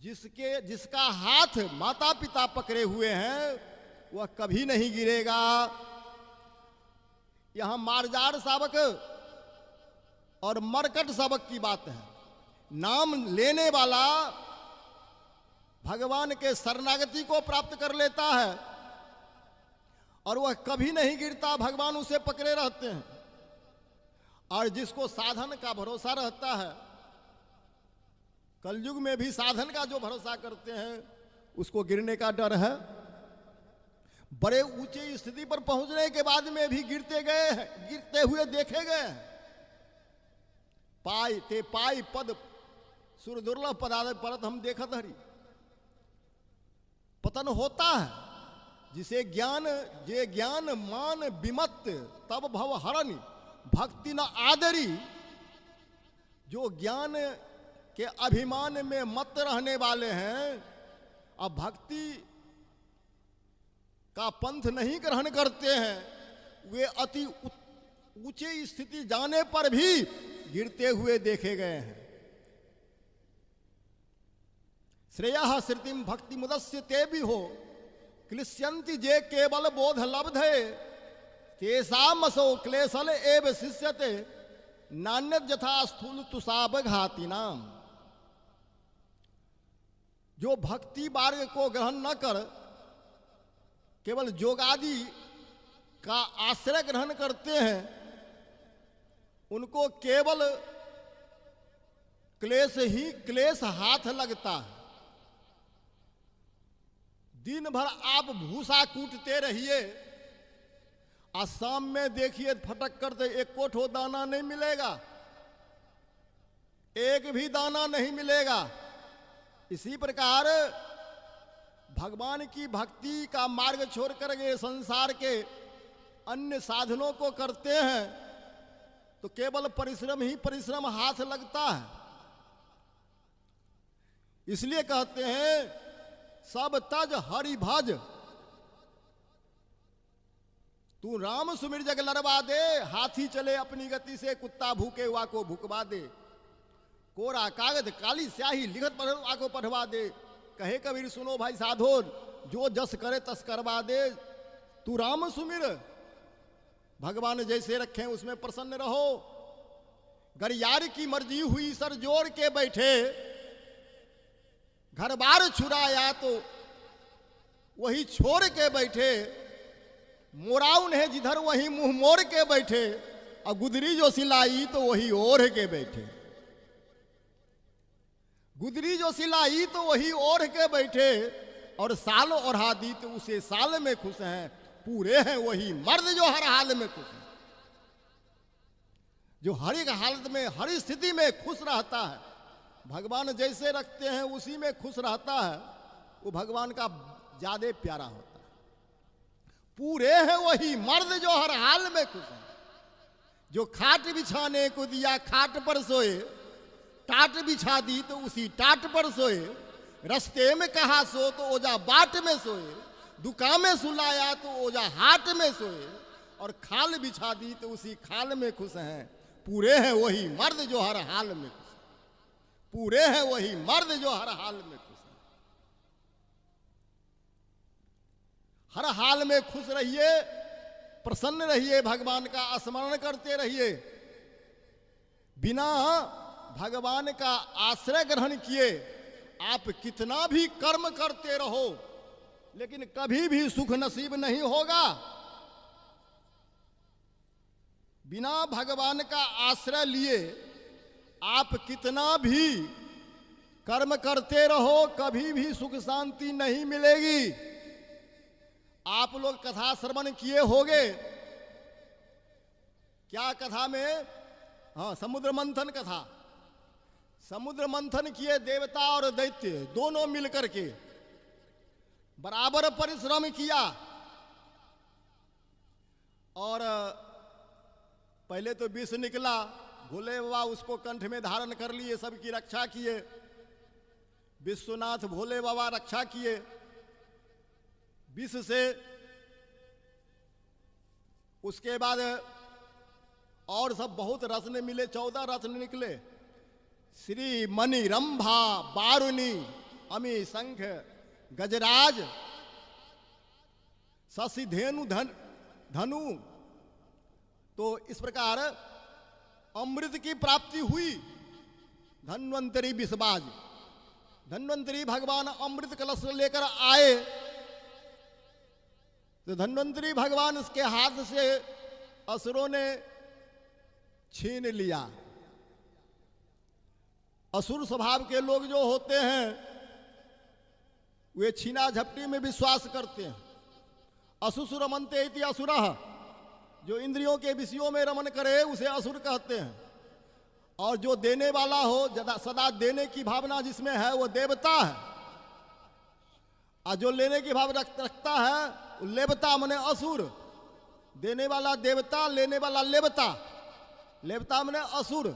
जिसका हाथ माता पिता पकड़े हुए हैं वह कभी नहीं गिरेगा। यहां मारजार शावक और मरकट शावक की बात है। नाम लेने वाला भगवान के शरणागति को प्राप्त कर लेता है और वह कभी नहीं गिरता, भगवान उसे पकड़े रहते हैं। और जिसको साधन का भरोसा रहता है, कलयुग में भी साधन का जो भरोसा करते हैं उसको गिरने का डर है। बड़े ऊंचे स्थिति पर पहुंचने के बाद में भी गिरते हुए देखे गए हैं। पाई ते पाई पद सुर दुर्लभ पदार्थ परत हम देखत हरी। पतन होता है जिसे ज्ञान मान विमत तब भव हरनि भक्ति न आदरी। जो ज्ञान के अभिमान में मत रहने वाले हैं, अब भक्ति का पंथ नहीं ग्रहण करते हैं, वे अति ऊंचे स्थिति जाने पर भी गिरते हुए देखे गए हैं। श्रेयः श्रुतिम भक्ति मुदस्य ते भी हो क्लिश्यंति जे केवल बोध लब्धे तेषामसौ क्लेशल एव शिष्यते नान्यत यथा स्थूल तुषाब घाती नाम। जो भक्ति मार्ग को ग्रहण न कर केवल जोगादि का आश्रय ग्रहण करते हैं, उनको केवल क्लेश ही क्लेश हाथ लगता है। दिन भर आप भूसा कूटते रहिए और शाम में देखिए फटक करते एक कोठो दाना नहीं मिलेगा, एक भी दाना नहीं मिलेगा। इसी प्रकार भगवान की भक्ति का मार्ग छोड़कर के संसार के अन्य साधनों को करते हैं तो केवल परिश्रम ही परिश्रम हाथ लगता है। इसलिए कहते हैं सब तज हरि भज, तू राम सुमिर जग लड़वा दे, हाथी चले अपनी गति से, कुत्ता भूखे हुआ को भुकवा दे, कोरा कागज काली स्याही लिखत पढ़वा को पढ़वा दे। कहे कबीर सुनो भाई साधो, जो जस करे तस करवा दे, तू राम सुमिर, भगवान जैसे रखें उसमें प्रसन्न रहो। गरियार की मर्जी हुई सर जोड़ के बैठे, घर बार छुराया तो वही छोड़ के बैठे, मोराऊ ने जिधर वही मुंह मोड़ के बैठे, और गुदरी जो सिलाई तो वही ओढ़ के बैठे। गुदरी जो सिलाई तो वही ओढ़ के बैठे, और साल ओढ़ा दी तो उसे साल में खुश हैं। पूरे हैं वही मर्द जो हर हाल में खुश हैं, जो हर एक हालत में हर स्थिति में खुश रहता है। भगवान जैसे रखते हैं उसी में खुश रहता है, वो भगवान का ज्यादा प्यारा होता है। पूरे हैं वही मर्द जो हर हाल में खुश हैं, जो खाट बिछाने को दिया खाट पर सोए, टाट बिछा दी तो उसी टाट पर सोए, रस्ते में कहा सो तो ओजा बाट में सोए, दुकान में सुलाया तो ओजा हाट में सोए, और खाल बिछा दी तो उसी खाल में खुश हैं। पूरे हैं वही मर्द जो हर हाल में खुश हैं, पूरे हैं वही मर्द जो हर हाल में खुश हैं। हर हाल में खुश रहिए, प्रसन्न रहिए, भगवान का स्मरण करते रहिए। बिना भगवान का आश्रय ग्रहण किए आप कितना भी कर्म करते रहो, लेकिन कभी भी सुख नसीब नहीं होगा। बिना भगवान का आश्रय लिए आप कितना भी कर्म करते रहो, कभी भी सुख शांति नहीं मिलेगी। आप लोग कथा श्रवण किए होंगे, क्या कथा में, हाँ, समुद्र मंथन कथा। समुद्र मंथन किए देवता और दैत्य दोनों मिलकर के, बराबर परिश्रम किया, और पहले तो विष निकला, भोले बाबा उसको कंठ में धारण कर लिए, सबकी रक्षा किए। विश्वनाथ भोले बाबा रक्षा किए विष से। उसके बाद और सब बहुत रत्न मिले, 14 रत्न निकले। श्री मणि रंभा बारुणी अमी शंख गजराज शशि धेनु धनु। तो इस प्रकार अमृत की प्राप्ति हुई। धन्वंतरी विषबाज, धन्वंतरी भगवान अमृत कलश लेकर आए, तो धन्वंतरी भगवान उसके हाथ से असुरों ने छीन लिया। असुर स्वभाव के लोग जो होते हैं वे छीना झपटी में विश्वास करते हैं। असुसु रमन्ते इति असुरः, जो इंद्रियों के विषयों में रमन करे उसे असुर कहते हैं। और जो देने वाला हो, सदा देने की भावना जिसमें है वो देवता है, और जो लेने की भाव रखता है वो लेवता मने असुर। देने वाला देवता, लेने वाला लेवता, लेवता मने असुर।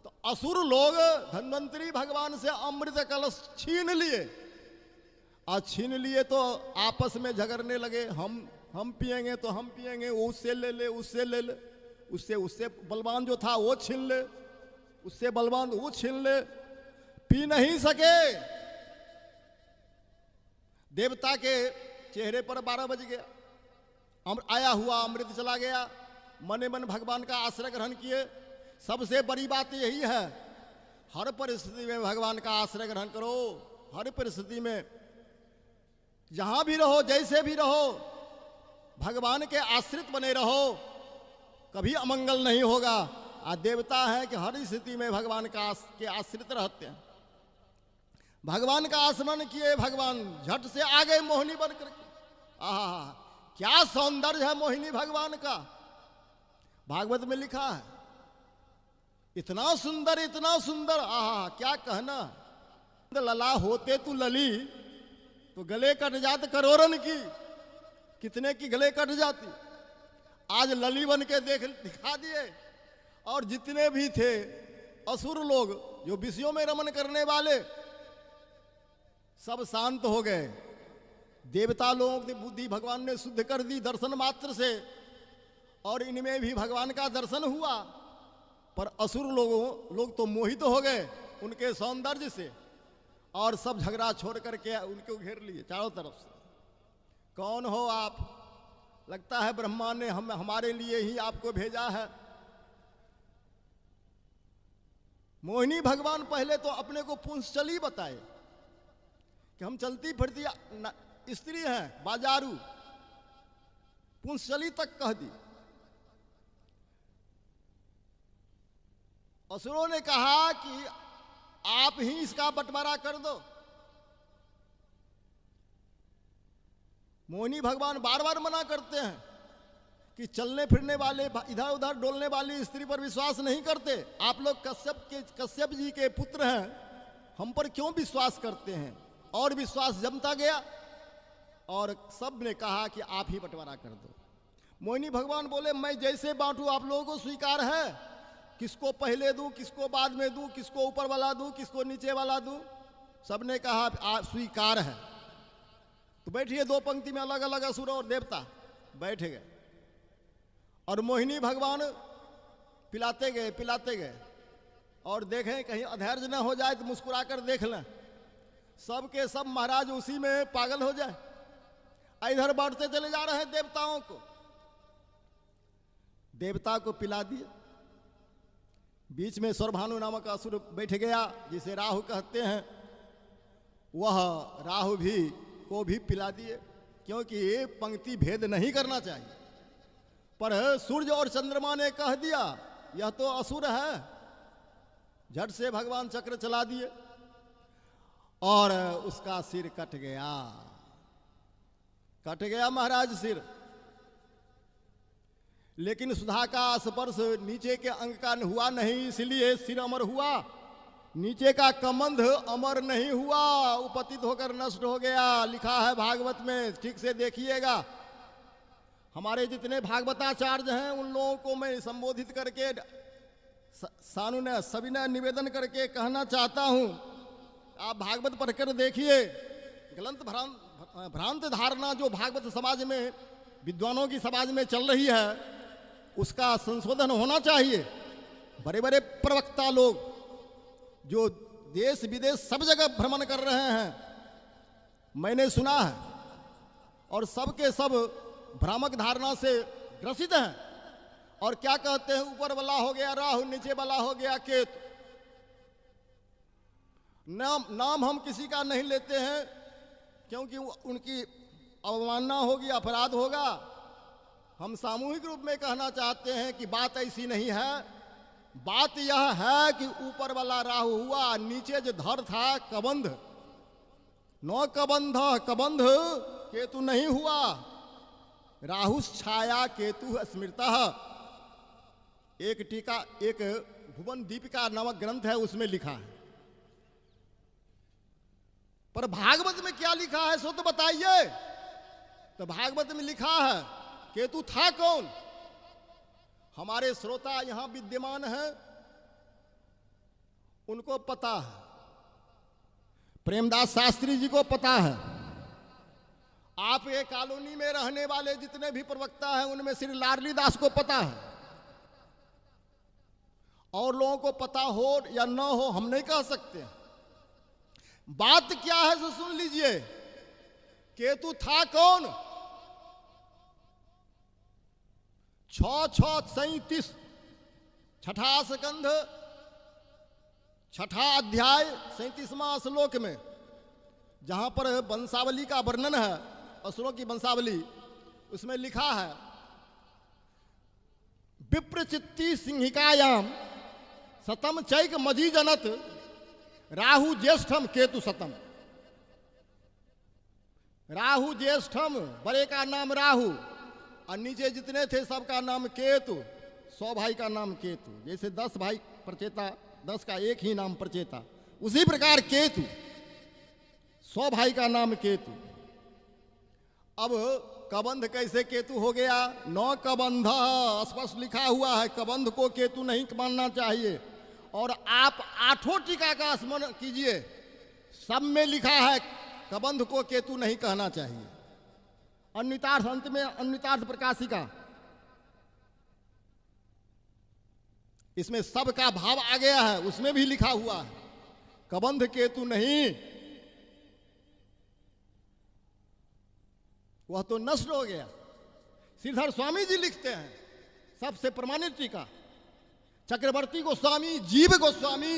तो असुर लोग धन्वंतरी भगवान से अमृत कलश छीन लिए, और छीन लिए तो आपस में झगड़ने लगे। हम पिएंगे तो हम पिएंगे, वो उससे ले ले, उससे ले ले, उससे बलवान जो था वो छीन ले, उससे बलवान वो छीन ले, पी नहीं सके। देवता के चेहरे पर 12 बज गया, आया हुआ अमृत चला गया, मने मन भगवान का आश्रय ग्रहण किए। सबसे बड़ी बात यही है, हर परिस्थिति में भगवान का आश्रय ग्रहण करो। हर परिस्थिति में जहां भी रहो, जैसे भी रहो, भगवान के आश्रित बने रहो, कभी अमंगल नहीं होगा। देवता है कि हर स्थिति में भगवान के आश्रित रहते हैं। भगवान का आस्मरण किए, भगवान झट से आ गए मोहिनी बन करके। आहा, क्या सौंदर्य है मोहिनी भगवान का। भागवत में लिखा है, इतना सुंदर, इतना सुंदर, आहा क्या कहना। लला होते तू लली तो गले कट जाते करोड़न की, कितने की गले कट जाती। आज लली बन के दिखा दिए। और जितने भी थे असुर लोग जो विषयों में रमन करने वाले, सब शांत हो गए। देवता लोगों की बुद्धि भगवान ने शुद्ध कर दी दर्शन मात्र से, और इनमें भी भगवान का दर्शन हुआ। पर असुर लोग तो मोहित हो गए उनके सौंदर्य से, और सब झगड़ा छोड़ करके उनको घेर लिए चारों तरफ से। कौन हो आप? लगता है ब्रह्मा ने हमारे लिए ही आपको भेजा है। मोहिनी भगवान पहले तो अपने को पुंसचली बताए कि हम चलती फिरती स्त्री हैं, बाजारू, पुंसचली तक कह दी। असुरों ने कहा कि आप ही इसका बंटवारा कर दो। मोहिनी भगवान बार बार मना करते हैं कि चलने फिरने वाले, इधर उधर डोलने वाली स्त्री पर विश्वास नहीं करते। आप लोग कश्यप जी के पुत्र हैं, हम पर क्यों विश्वास करते हैं? और विश्वास जमता गया, और सब ने कहा कि आप ही बंटवारा कर दो। मोहिनी भगवान बोले, मैं जैसे बांटूं आप लोगों को स्वीकार है। किसको पहले दूं, किसको बाद में दूं, किसको ऊपर वाला दूं, किसको नीचे वाला दूं? सबने कहा स्वीकार है। तो बैठिए, दो पंक्ति में अलग अलग असुर और देवता बैठ गए, और मोहिनी भगवान पिलाते गए, और देखें कहीं अधैर्य न हो जाए तो मुस्कुरा कर देख लें। सब के सब महाराज उसी में पागल हो जाए। इधर बांटते चले जा रहे हैं देवताओं को। देवता को पिला दिए। बीच में स्वरभानु नामक असुर बैठ गया, जिसे राहु कहते हैं। वह राहु को भी पिला दिए, क्योंकि ये पंक्ति भेद नहीं करना चाहिए। पर सूर्य और चंद्रमा ने कह दिया यह तो असुर है। झट से भगवान चक्र चला दिए, और उसका सिर कट गया महाराज सिर। लेकिन सुधा का स्पर्श नीचे के अंग का हुआ नहीं, इसलिए सिर अमर हुआ। नीचे का कमंध अमर नहीं हुआ, उपतित होकर नष्ट हो गया। लिखा है भागवत में, ठीक से देखिएगा। हमारे जितने भागवताचार्य हैं उन लोगों को मैं संबोधित करके सविनय निवेदन करके कहना चाहता हूं, आप भागवत पढ़कर देखिए। गलत भ्रांत धारणा जो भागवत समाज में, विद्वानों की समाज में चल रही है, उसका संशोधन होना चाहिए। बड़े बड़े प्रवक्ता लोग जो देश विदेश सब जगह भ्रमण कर रहे हैं, मैंने सुना है, और सबके सब भ्रामक धारणा से ग्रसित हैं। और क्या कहते हैं, ऊपर वाला हो गया राहु, नीचे वाला हो गया केतु। नाम हम किसी का नहीं लेते हैं, क्योंकि उनकी अवमानना होगी, अपराध होगा। हम सामूहिक रूप में कहना चाहते हैं कि बात ऐसी नहीं है। बात यह है कि ऊपर वाला राहु हुआ, नीचे जो धर था कबंध, नौ कबंध केतु नहीं हुआ। राहु छाया केतु स्मृतः। एक टीका, एक भुवन दीपिका नामक ग्रंथ है, उसमें लिखा है। पर भागवत में क्या लिखा है सो तो बताइए। तो भागवत में लिखा है केतु था कौन? हमारे श्रोता यहां विद्यमान हैं, उनको पता है। प्रेमदास शास्त्री जी को पता है। आप ये कॉलोनी में रहने वाले जितने भी प्रवक्ता हैं, उनमें श्री लाडली दास को पता है। और लोगों को पता हो या न हो हम नहीं कह सकते। बात क्या है तो सुन लीजिए। केतु था कौन? 6:37 छठा स्कंध छठा अध्याय 37वां श्लोक में जहां पर वंशावली का वर्णन है, असुरों की वंशावली, उसमें लिखा है विप्रचित्ती सिंहिकायाम सतम चैक मजी जनत राहु ज्येष्ठम केतु सतम। राहु ज्येष्ठम, बड़े का नाम राहु और नीचे जितने थे सबका नाम केतु। 100 भाई का नाम केतु, जैसे 10 भाई प्रचेता, 10 का एक ही नाम प्रचेता, उसी प्रकार केतु 100 भाई का नाम केतु। अब कबंध कैसे केतु हो गया? 9 कबंध स्पष्ट लिखा हुआ है, कबंध को केतु नहीं मानना चाहिए। और आप 8 टीका का स्मरण कीजिए, सब में लिखा है कबंध को केतु नहीं कहना चाहिए। अन्यतार्थ, अंत में अन्यतार्थ प्रकाशिका, इसमें सब का भाव आ गया है, उसमें भी लिखा हुआ है कबंध केतु नहीं, वह तो नष्ट हो गया। श्रीधर स्वामी जी लिखते हैं, सबसे प्रमाणित टीका, चक्रवर्ती गोस्वामी, जीव गोस्वामी,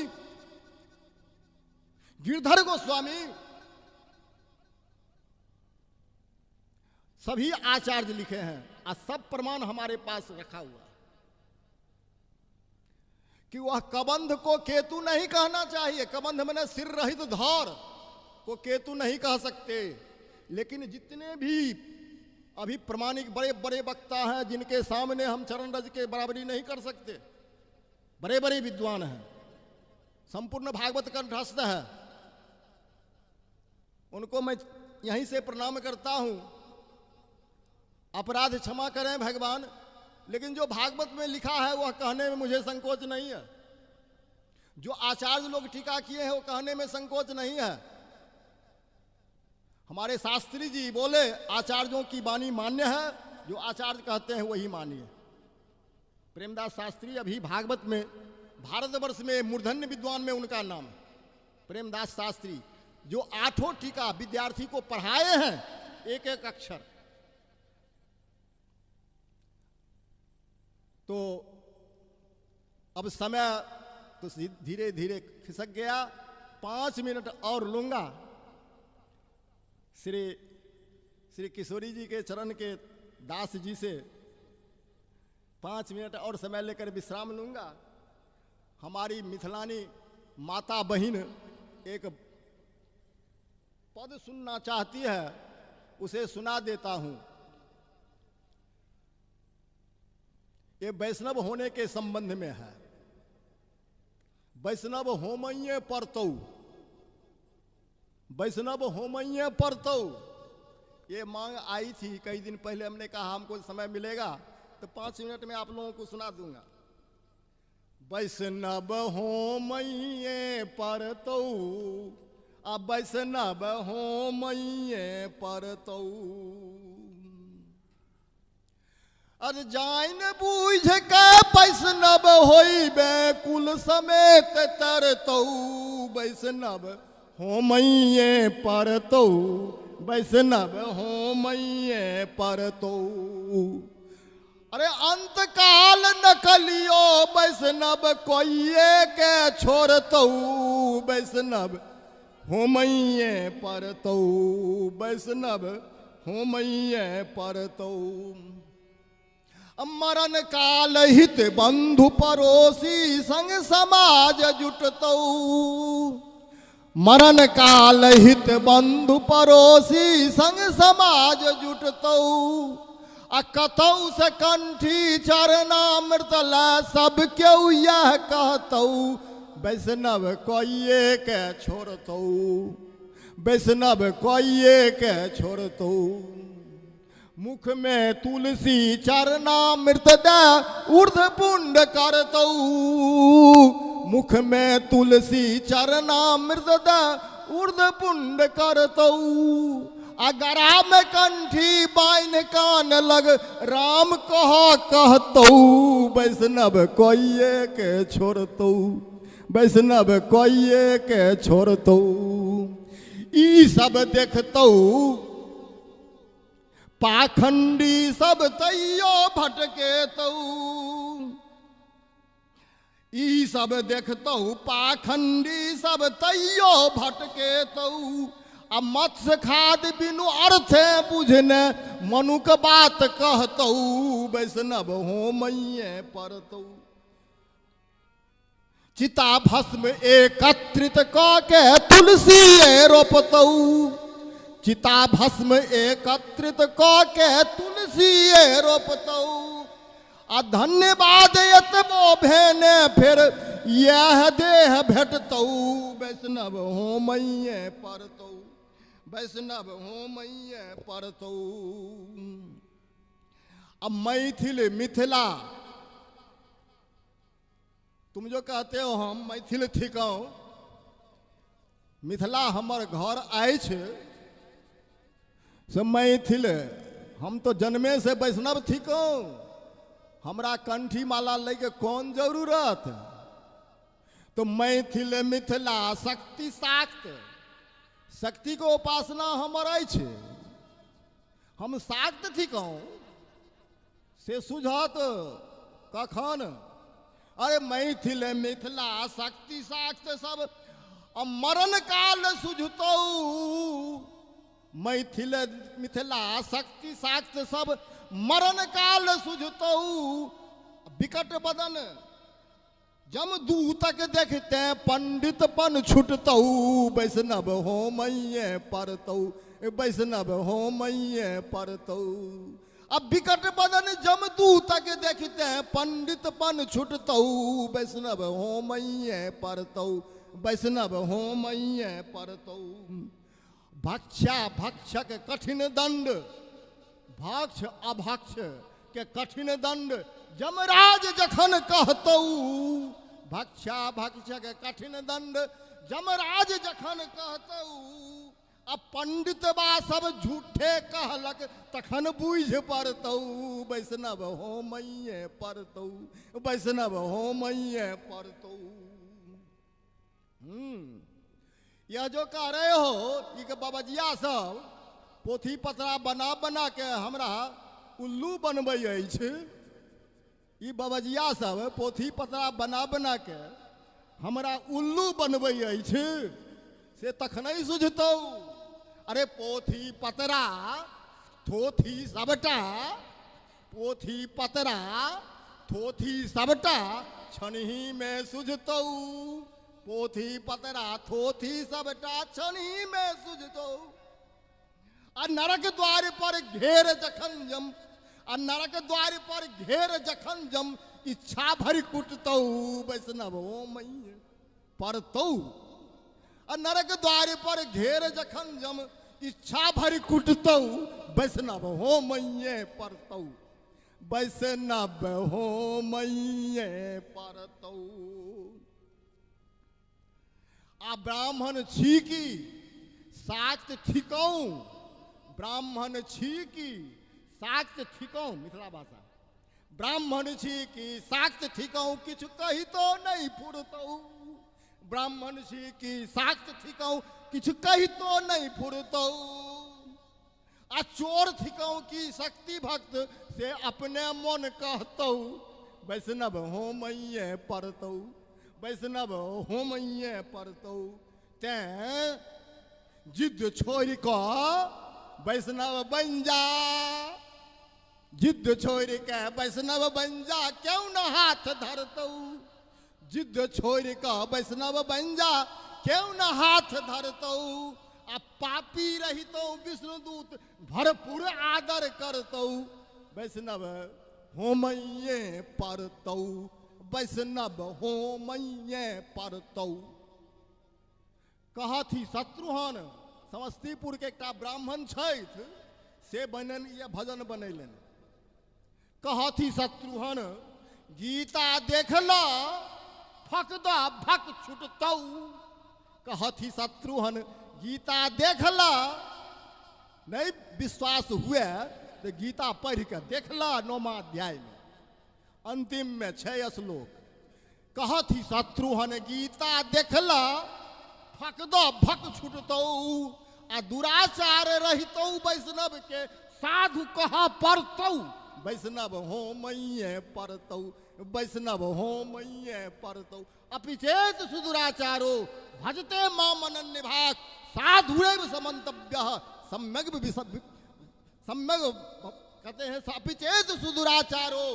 गिरधर गोस्वामी, सभी आचार्य लिखे हैं और सब प्रमाण हमारे पास रखा हुआ है कि वह कबंध को केतु नहीं कहना चाहिए। कबंध मैंने सिर रहित धौर को केतु नहीं कह सकते। लेकिन जितने भी अभी प्रमाणिक बड़े बड़े वक्ता हैं जिनके सामने हम चरण रज के बराबरी नहीं कर सकते, बड़े बड़े विद्वान हैं, संपूर्ण भागवत कंठस्थ है, उनको मैं यहीं से प्रणाम करता हूं। अपराध क्षमा करें भगवान, लेकिन जो भागवत में लिखा है वह कहने में मुझे संकोच नहीं है। जो आचार्य लोग टीका किए हैं वो कहने में संकोच नहीं है। हमारे शास्त्री जी बोले आचार्यों की वाणी मान्य है, जो आचार्य कहते हैं वही मानिए। प्रेमदास शास्त्री अभी भागवत में भारतवर्ष में मूर्धन्य विद्वान में उनका नाम प्रेमदास शास्त्री, जो 8 टीका विद्यार्थी को पढ़ाए हैं एक एक अक्षर। तो अब समय तो धीरे धीरे खिसक गया, 5 मिनट और लूंगा। श्री किशोरी जी के चरण के दास जी से 5 मिनट और समय लेकर विश्राम लूंगा। हमारी मिथिलानी माता बहिन एक पद सुनना चाहती है, उसे सुना देता हूं। ये वैष्णव होने के संबंध में है। वैष्णव होमये परतौ, वैष्णव होमये परतौ, ये मांग आई थी कई दिन पहले। हमने कहा हमको समय मिलेगा तो 5 मिनट में आप लोगों को सुना दूंगा। वैष्णव होमये परतौ, अब वैष्णव होमये परतौ, अर जाइन बूझ के वैष्णव होइबे कुल समेत तरतौ, वैष्णव होमये परतौ, वैष्णव होमये परतौ। अरे अंत काल न कलियो वैष्णव कोइये के छोड़तौ, वैष्णव होमये परतौ, वैष्णव होमये परतौ। मरण काल हित बंधु पड़ोसी संग समाज जुटतौ, मरण काल हित बंधु पड़ोसी संग समाज जुटतौ। कतौ से कंठी चरणामृत ला सब क्यों यह कहतौ, वैष्णव कोइये के छोड़तौ, वैष्णव कोइये के छोड़तौ। मुख में तुलसी चरणामृत दे ऊर्ध पुंड करतौ, मुख में तुलसी चरणामृत दे ऊर्ध पुंड करतौ। अगरा में कंठी बाइन कान लग राम कह कहतौ, वैष्णव कोइये के छोड़तौ, वैष्णव कोइये के छोड़तौ। ई सब देखतौ पाखंडी सब तैयो भटके तऊ, ई सब देखतौ पाखंडी सब तैयो भटके तऊ। अब मत्स्य खाद बिनु अर्थे बुझने मनुक बात कहतौ, वैष्णव हो मैये परतौ। चिता भस्म एकत्रित क के तुलसी रोपतौ, चिता भस्म एकत्रित क के तुलसी रोपतौ। आ धन्यवाद एतबो भेने फिर यह देह भेटतौ, वैष्णव हो मैये परतौ, वैष्णव हो मैये परतौ। अब मैथिल मिथिला, तुम जो कहते हो हम मैथिल थिकौ, मिथिला हमर घर आइछ से मैथिल, हम तो जन्मे से वैष्णव थिकौ, हमरा कंठी माला लेके कौन जरूरत। तो मैथिल मिथिला शक्ति शाक्त, शक्ति को उपासना हमर अछि, हम शाक्त थिकौ से सुझत कखन। अरे मैथिल मिथिला शक्ति शाक्त सब मरण काल सुझतौ, मैथिल मिथिला शक्ति शाक्त सब मरण काल सुझतौ। विकट बदन जमदूतक देखते पंडितपन छुटतौ, वैष्णव हो मैये परतौ, वैष्णव हो मैये परतौ। अब विकट बदन जमदूतक देखते पंडितपन छुटतौ, वैष्णव हो मैये परतौ, वैष्णव हो मैये परतौ। भक्षा भक्षक कठिन दंड, भक्ष अभक्ष के कठिन दंड जमराज जखन कहतौ, भक्षा भक्षक कठिन दंड जमराज जखन कहतौ। अब पंडित बा सब झूठे कहलक तखन बुझ परतौ, वैष्णव हो मैये परतौ, वैष्णव हो मैये परतौ। यह जो कह रहे हो कि बाबजिया सब पोथी पतरा बना बना के हमरा उल्लू बनबै अछि, ई बाबजिया सब पोथी पतरा बना बना के हमरा उल्लू बनबै अछि, से तखनहि सुझतौ। अरे पोथी पतरा थोथी सबटा, पोथी पतरा थोथी सबटा छनही में सुझतौ, पोथी पतरा थोथी सबटा छनही में सुझतौ। आ नरक द्वार पर घेर जखन जम, आ नरक द्वार पर घेर जखन जम, इच्छा भरि कुटतौ, वैष्णव हो मैये परतौ। आ नरक द्वार पर घेर जखन जम, इच्छा भरि कुटतौ, वैष्णव हो मैये परतौ, वैष्णव हो मैये परतौ। आ ब्राह्मण छी की शाक्त थिकौ, ब्राह्मण छी की शाक्त थिकौ, मिथिला भाषा। ब्राह्मण छी की शाक्त थिकौ, किछु कहितो नहीं फुरतौ, ब्राह्मण छी की शाक्त थिकौ, किछु कहितो नहीं फुरतौ। आ चोर थिकौ की शक्ति भक्त से अपने मन कहतौ, वैष्णव हो मैये परतौ, वैष्णव हो मैये परतौ। तें जिद छोड़ कऽ वैष्णव बन जा, जिद छोड़ के वैष्णव बन जा, क्यों न हाथ धरतौ, जिद छोड़ के वैष्णव बन जा, क्यों न हाथ धरतौ। आ पापी रहितौ विष्णुदूत भरपूर आदर करतौ, वैष्णव हो मैये परतौ, वैष्णव हो मैये परतौ। कहथि शत्रुघ्न, समस्तीपुर के एकटा ब्राह्मण छथि, से बनन ये भजन बनैलन। कहथि शत्रुघ्न गीता देखला फकदा भक छुटतौ, कहथि शत्रुघ्न गीता देखला, नहीं विश्वास हुए तो गीता पढ़ के देखला 9वां अध्याय में, अंतिम में 6 श्लोक। कहथि शत्रुघ्न गीता देखला फकदा भक छुटतौ, आ दुराचार रहितौ वैष्णव के साधु कहा परतौ, वैष्णव हो मैये परतौ, वैष्णव हो मैये परतौ। अपिचेत सुदुराचारो भजते माम अनन्य भाग, साधुरेव समन्तव्यः सम्यक सम्यक कहते हैं। अपिचेत सुदुराचारो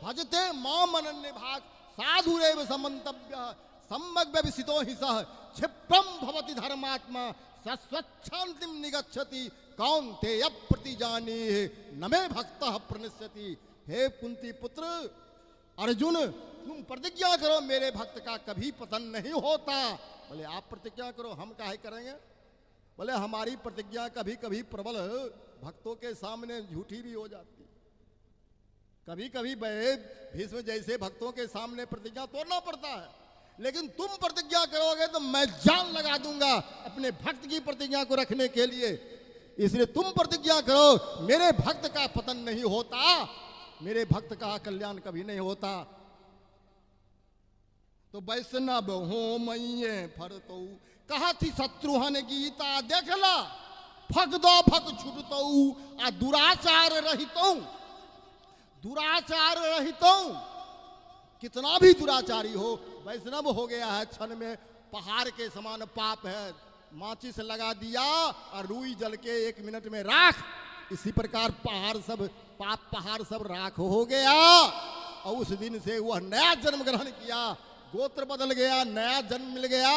भजते माम अनन्य भाग, साधुरेव समन्तव्यः सम्यक व्यवसितो हि सः क्षिप्रम भवति धर्मात्मा सस्वच्छांतिम निगच्छति कौन्तेय प्रतिजानी न मे भक्तः प्रणश्यति। हे कुंती पुत्र अर्जुन, तुम प्रतिज्ञा करो मेरे भक्त का कभी पतन नहीं होता। बोले आप प्रतिज्ञा करो, हम काहे करेंगे? बोले हमारी प्रतिज्ञा कभी कभी प्रबल भक्तों के सामने झूठी भी हो जाती। कभी कभी भीष्म जैसे भक्तों के सामने प्रतिज्ञा तोड़ना पड़ता है, लेकिन तुम प्रतिज्ञा करोगे तो मैं जान लगा दूंगा अपने भक्त की प्रतिज्ञा को रखने के लिए। इसलिए तुम प्रतिज्ञा करो मेरे भक्त का पतन नहीं होता, मेरे भक्त का कल्याण कभी नहीं होता। तो वैष्णव हो मैये फरतौ, कहा थी शत्रुहन गीता देखला, फक दो फक छुटतौ आ दुराचार रहितौ। दुराचार रहितौ, कितना भी दुराचारी हो, वैष्णव हो गया है क्षण में पहाड़ के समान पाप है। माचिस लगा दिया और रुई जल के 1 मिनट में राख, इसी प्रकार पहाड़ सब पाप पहाड़ सब राख हो गया। और उस दिन से वह नया जन्म ग्रहण किया, गोत्र बदल गया, नया जन्म मिल गया।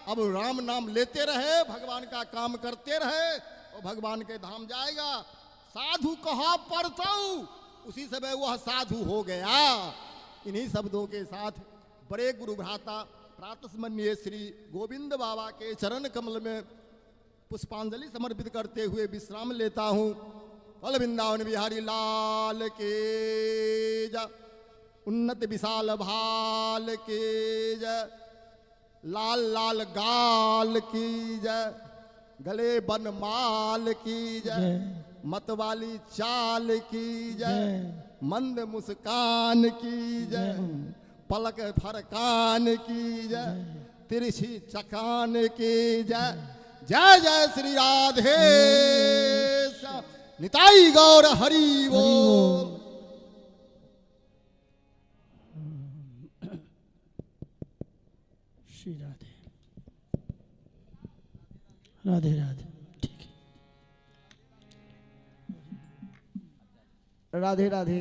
अब राम नाम लेते रहे, भगवान का काम करते रहे और भगवान के धाम जाएगा। साधु कहा परतौ, उसी समय वह साधु हो गया। इन्हीं शब्दों के साथ बड़े गुरु भ्राता प्रातस्मरणीय श्री गोविंद बाबा के चरण कमल में पुष्पांजलि समर्पित करते हुए विश्राम लेता हूँ। बोल वृंदावन बिहारी लाल के जय, उन्नत विशाल भाल के जय, लाल लाल गाल की जय, गले बनमाल की जय, मतवाली चाल की जय, मंद मुस्कान की जय, पलक फरकान की जय, तिरछी चकान की जय। जय जय श्री राधे निताई गौर हरि बोल। श्री राधे राधे राधे। ठीक है, राधे राधे।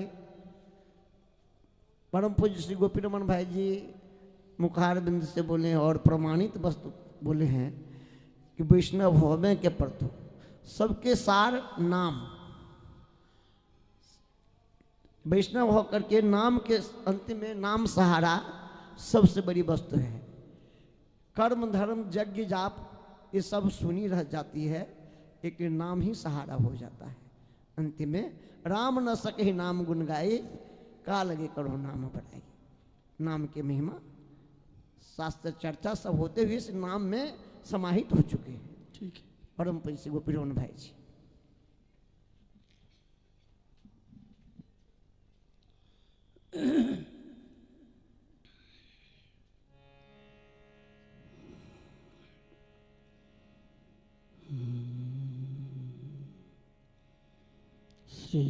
परम पूज्य श्री गोपी रमन भाई जी मुखार बिंद से बोले और प्रमाणित वस्तु बोले हैं कि वैष्णव होवे के परतु सबके सार नाम। वैष्णव होकर के नाम के अंतिम में नाम सहारा सबसे बड़ी वस्तु है। कर्म धर्म यज्ञ जाप ये सब सुनी रह जाती है, एक नाम ही सहारा हो जाता है। अंतिम में राम न सके नाम गुण गाए, का लगे करो नाम बढ़ाई। नाम के महिमा शास्त्र चर्चा सब होते हुए इस नाम में समाहित हो चुके हैं। ठीक है। परम पूज्य गोपी रमन भाई जी। श्री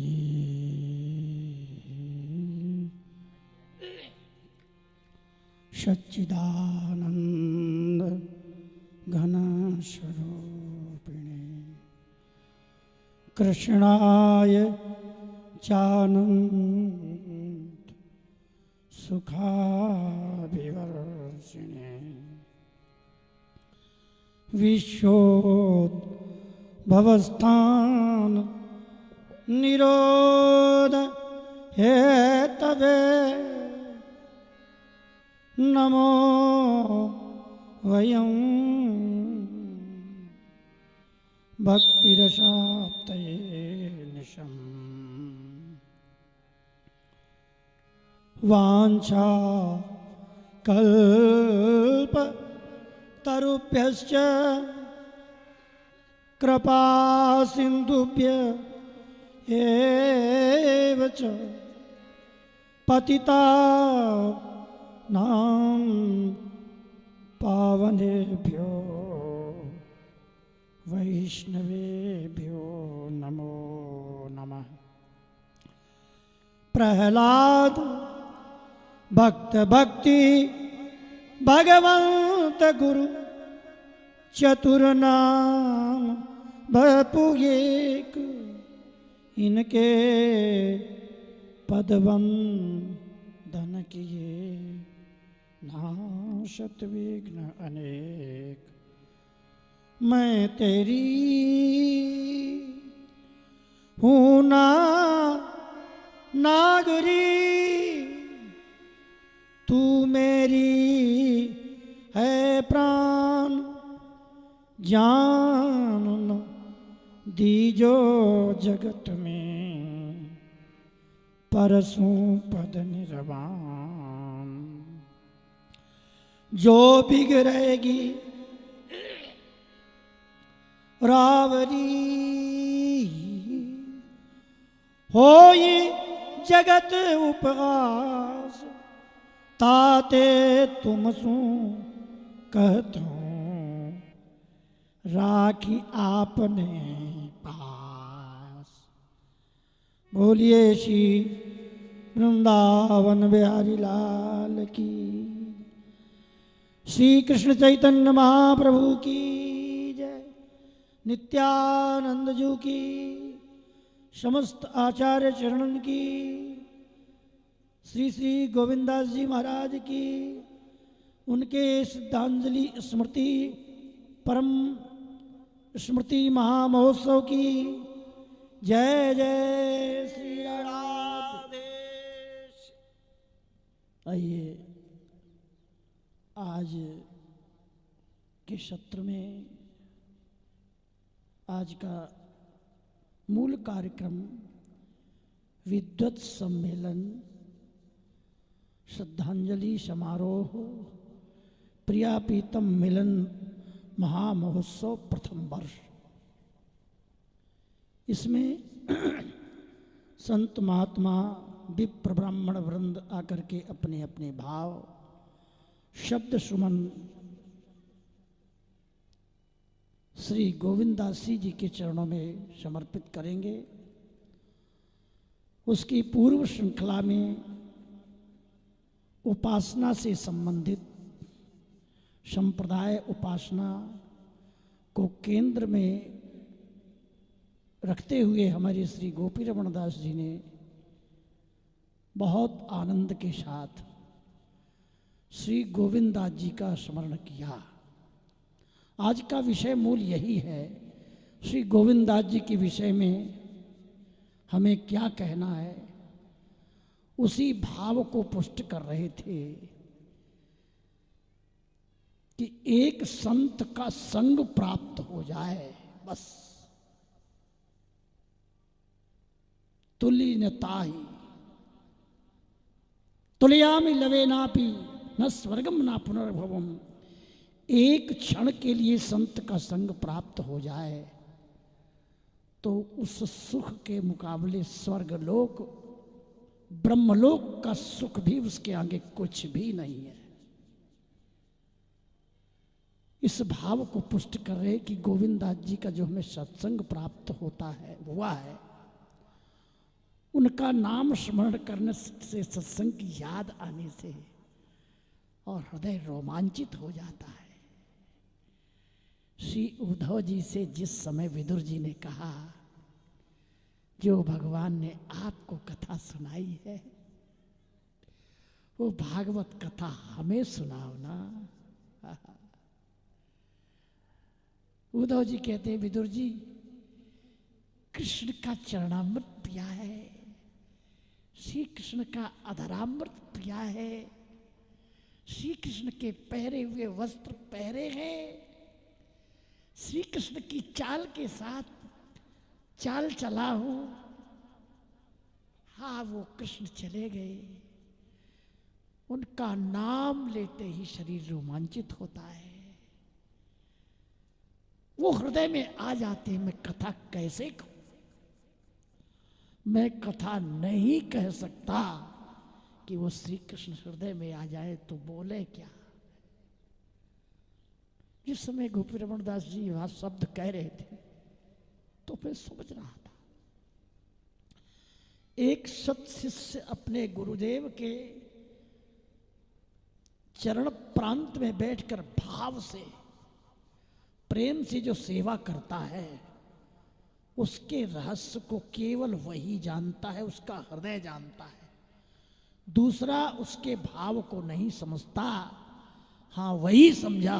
सच्चिदानंद घन स्वरूपिणे कृष्णाय चानंद सुखाभिवर्षिणे विश्वोद्भवस्थान निरोध हेतवे नमो वयं भक्तिरसाप्तये निशम् वाञ्छा कल्प तरुभ्यश्च कृपा सिन्धुभ्य एव च पतिता नाम पावनेभ्यो वैष्णवेभ्यो नमो नमः। प्रहलाद भक्त भक्ति भगवंत गुरु चतुर नाम बपु एक इनके पदवंदन किए नाशत विघ्न अनेक। मैं तेरी हूँ ना नागरी तू मेरी है प्राण जान न दीजो जगत में परसों पद निर्वाण। जो बिगड़ेगी रावरी होई जगत उपहास ताते तुम सु कहता राखी आपने पास। बोलिए श्री वृंदावन बिहारी लाल की, श्री कृष्ण चैतन्य महाप्रभु की जय, नित्यानंद जू की, समस्त आचार्य चरणन की, श्री श्री गोविंदास जी महाराज की, उनके श्रद्धांजलि स्मृति परम स्मृति महामहोत्सव की जय जय श्री राधेश। आइए आज के सत्र में आज का मूल कार्यक्रम विद्वत सम्मेलन श्रद्धांजलि समारोह प्रिया प्रीतम मिलन महामहोत्सव प्रथम वर्ष। इसमें संत महात्मा विप्र ब्राह्मण वृंद आकर के अपने अपने भाव शब्द सुमन श्री गोविंदास जी के चरणों में समर्पित करेंगे। उसकी पूर्व श्रृंखला में उपासना से संबंधित संप्रदाय उपासना को केंद्र में रखते हुए हमारे श्री गोपी रमण दास जी ने बहुत आनंद के साथ श्री गोविंदास जी का स्मरण किया। आज का विषय मूल यही है, श्री गोविंदास जी के विषय में हमें क्या कहना है, उसी भाव को पुष्ट कर रहे थे कि एक संत का संग प्राप्त हो जाए बस। तुल्यताहि तुलयामि लवे नापि न स्वर्गम ना पुनर्भवम। एक क्षण के लिए संत का संग प्राप्त हो जाए तो उस सुख के मुकाबले स्वर्गलोक ब्रह्मलोक का सुख भी उसके आगे कुछ भी नहीं है। इस भाव को पुष्ट कर रहे कि गोविंदास जी का जो हमें सत्संग प्राप्त होता है हुआ है, उनका नाम स्मरण करने से, सत्संग की याद आने से और हृदय रोमांचित हो जाता है। श्री उद्धव जी से जिस समय विदुर जी ने कहा, जो भगवान ने आपको कथा सुनाई है वो भागवत कथा हमें सुनाओ ना। उद्धव जी कहते हैं, विदुर जी कृष्ण का चरणामृत पिया है, श्री कृष्ण का अधरामृत पिया है, श्री कृष्ण के पहरे हुए वस्त्र पहरे हैं, श्री कृष्ण की चाल के साथ चाल चला हूं। हाँ, वो कृष्ण चले गए, उनका नाम लेते ही शरीर रोमांचित होता है, वो हृदय में आ जाते हैं। मैं कथा कैसे कहूं? मैं कथा नहीं कह सकता कि वो श्री कृष्ण हृदय में आ जाए तो बोले क्या। जिस समय गोपी रमण दास जी वहां शब्द कह रहे थे तो मैं समझ रहा था एक सत शिष्य अपने गुरुदेव के चरण प्रांत में बैठकर भाव से प्रेम से जो सेवा करता है, उसके रहस्य को केवल वही जानता है, उसका हृदय जानता है। दूसरा उसके भाव को नहीं समझता। हाँ, वही समझा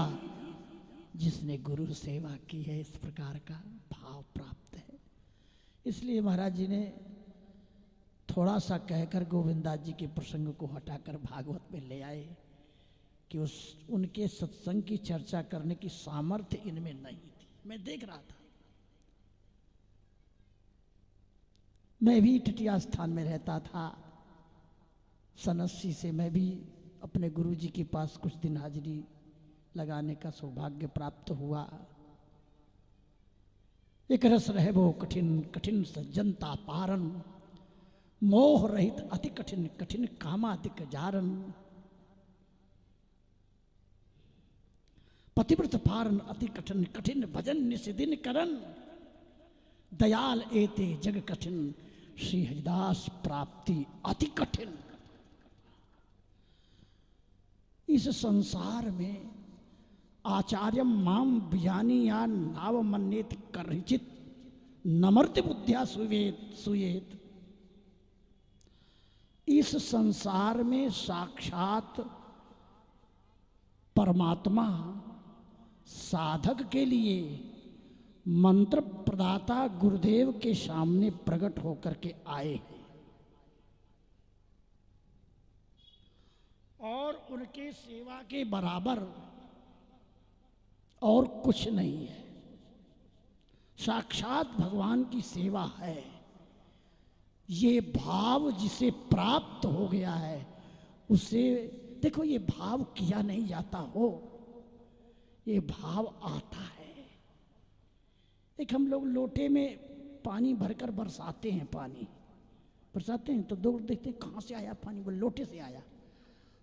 जिसने गुरु सेवा की है। इस प्रकार का भाव प्राप्त है। इसलिए महाराज जी ने थोड़ा सा कहकर गोविंदास जी के प्रसंग को हटाकर भागवत में ले आए कि उनके सत्संग की चर्चा करने की सामर्थ्य इनमें नहीं थी। मैं देख रहा था, मैं भी टिटिया स्थान में रहता था। सन 80 से मैं भी अपने गुरु जी के पास कुछ दिन हाजिरी लगाने का सौभाग्य प्राप्त हुआ। एक रस रहे वो कठिन कठिन सज्जनता पारन, मोह रहित अति कठिन कठिन कामादिक जारन, पतिव्रत पारन अति कठिन कठिन भजन निषिदिन करन, दयाल एते जग कठिन श्री हरिदास प्राप्ति अति कठिन। इस संसार में आचार्यम माम बिजानी या नाव मन्येत करचित नमर्ति बुद्धिया सुयेत। इस संसार में साक्षात परमात्मा साधक के लिए मंत्र प्रदाता गुरुदेव के सामने प्रकट होकर के आए हैं और उनके सेवा के बराबर और कुछ नहीं है। साक्षात भगवान की सेवा है। ये भाव जिसे प्राप्त हो गया है उसे देखो, ये भाव किया नहीं जाता हो, ये भाव आता है। एक हम लोग लोटे में पानी भरकर बरसाते हैं, पानी बरसाते हैं तो दौड़ देखते हैं कहाँ से आया पानी, वो लोटे से आया।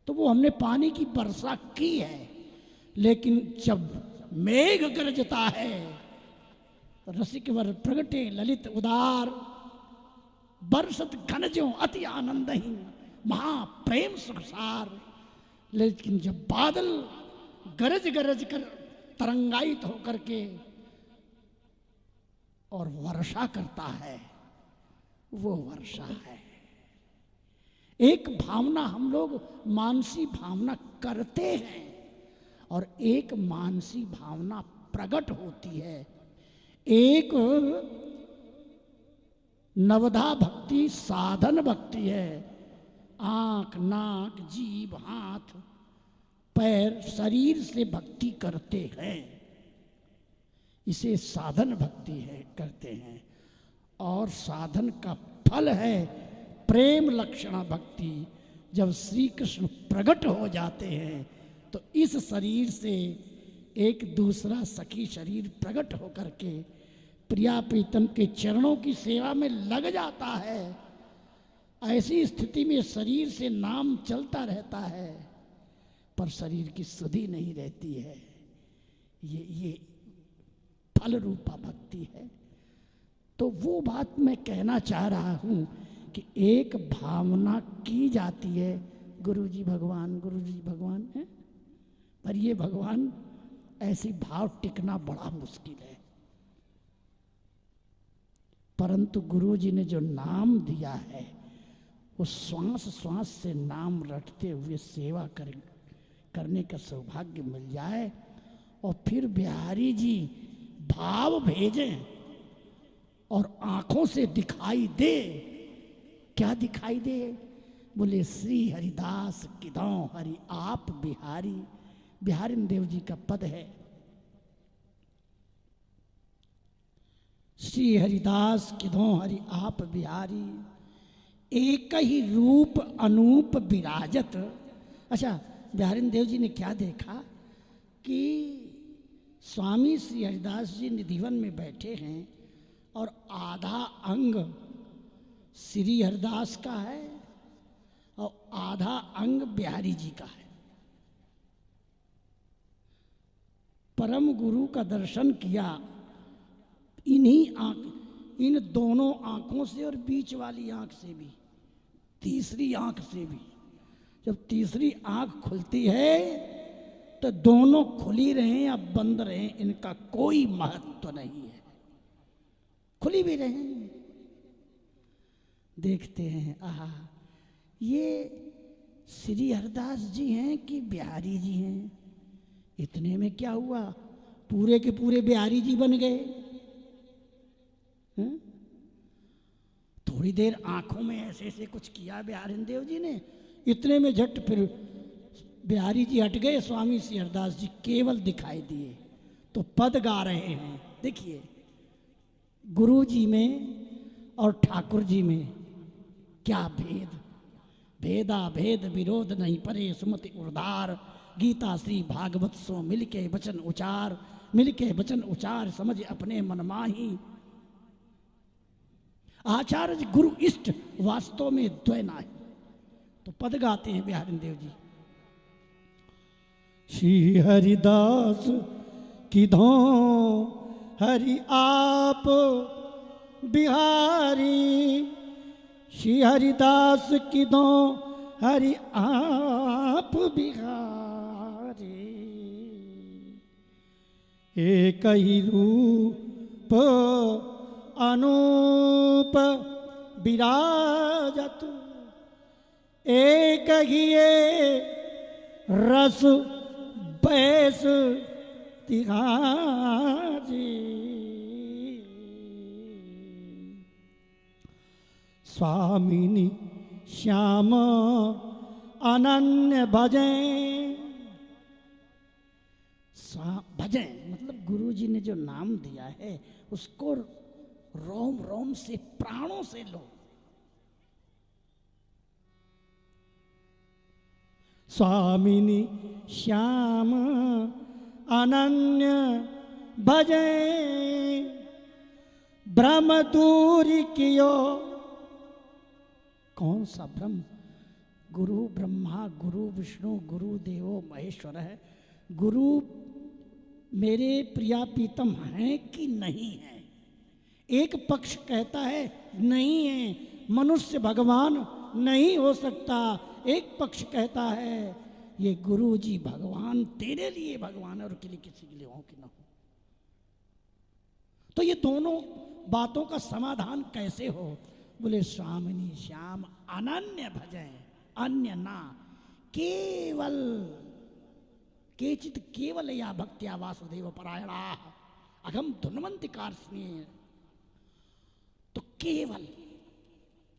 तो वो हमने पानी की वर्षा की है, लेकिन जब मेघ गरजता है, रसिक वर प्रगटे ललित उदार, बरसत घनजों अति आनंदहीन, महाप्रेम सुखसार। लेकिन जब बादल गरज गरज कर तरंगायित होकर के और वर्षा करता है, वो वर्षा है। एक भावना हम लोग मानसी भावना करते हैं और एक मानसी भावना प्रकट होती है। एक नवधा भक्ति साधन भक्ति है। आंख, नाक, जीभ, हाथ, पैर, शरीर से भक्ति करते हैं, इसे साधन भक्ति है करते हैं। और साधन का फल है प्रेम लक्षणा भक्ति। जब श्री कृष्ण प्रकट हो जाते हैं तो इस शरीर से एक दूसरा सखी शरीर प्रकट होकर के प्रिया प्रीतम के चरणों की सेवा में लग जाता है। ऐसी स्थिति में शरीर से नाम चलता रहता है पर शरीर की सुधि नहीं रहती है। ये फल रूपा भक्ति है। तो वो बात मैं कहना चाह रहा हूं कि एक भावना की जाती है, गुरुजी भगवान है, पर ये भगवान ऐसी भाव टिकना बड़ा मुश्किल है। परंतु गुरुजी ने जो नाम दिया है वो श्वास श्वास से नाम रटते हुए सेवा करने का सौभाग्य मिल जाए और फिर बिहारी जी भाव भेजें और आंखों से दिखाई दे। क्या दिखाई दे? बोले श्री हरिदास किदों हरि आप बिहारी। बिहारी देव जी का पद है। श्री हरिदास किदों हरि आप बिहारी, एक ही रूप अनूप विराजत। अच्छा, बिहारी देव जी ने क्या देखा कि स्वामी श्री हरिदास जी निधिवन में बैठे हैं और आधा अंग श्री हरिदास का है और आधा अंग बिहारी जी का है। परम गुरु का दर्शन किया, इन्हीं इन दोनों आंखों से और बीच वाली आंख से भी, तीसरी आंख से भी। जब तीसरी आंख खुलती है तो दोनों खुली रहें या बंद रहें इनका कोई महत्व नहीं है, खुली भी रहें। देखते हैं, आहा, ये श्री हरदास जी हैं कि बिहारी जी हैं? इतने में क्या हुआ, पूरे के पूरे बिहारी जी बन गए। हैं? थोड़ी देर आंखों में ऐसे ऐसे कुछ किया बिहारी देव जी ने, इतने में झट फिर बिहारी जी हट गए, स्वामी श्री हरदास जी केवल दिखाई दिए। तो पद गा रहे हैं। देखिए, गुरु जी में और ठाकुर जी में क्या भेद, भेदा भेद विरोध नहीं परे सुमति उर्धार, गीता श्री भागवत सो मिलके वचन उचार, मिलके वचन उचार समझ अपने मन माही। आचार्य गुरु इष्ट वास्तव में द्वय नाही। तो पद गाते हैं बिहारी देव जी। श्री हरिदास किधो हरि आप बिहारी, श्री हरिदास किधो हरि आप बिहारी, एक ही रूप अनूप विराजत, एक ही ये रस बैस तिहारी, स्वामिनी श्याम अनन्य भजें। भजें मतलब गुरु जी ने जो नाम दिया है उसको रोम रोम से, प्राणों से लो। स्वामिनी श्याम अनन्य भजें, भ्रम दूर कियो। कौन सा भ्रम? गुरु ब्रह्मा, गुरु विष्णु, गुरु देवो महेश्वर है। गुरु मेरे प्रिया प्रीतम हैं कि नहीं है? एक पक्ष कहता है नहीं है, मनुष्य भगवान नहीं हो सकता। एक पक्ष कहता है ये गुरु जी भगवान, तेरे लिए भगवान है और के लिए किसी के लिए हो कि ना हो। तो ये दोनों बातों का समाधान कैसे हो? बोले स्वामिनी श्याम अनन्य भजें, अन्य ना, केवल केचित केवल या भक्त्या वासुदेव परायणा अघम धुन्वंति कार्ष्णीय। तो केवल,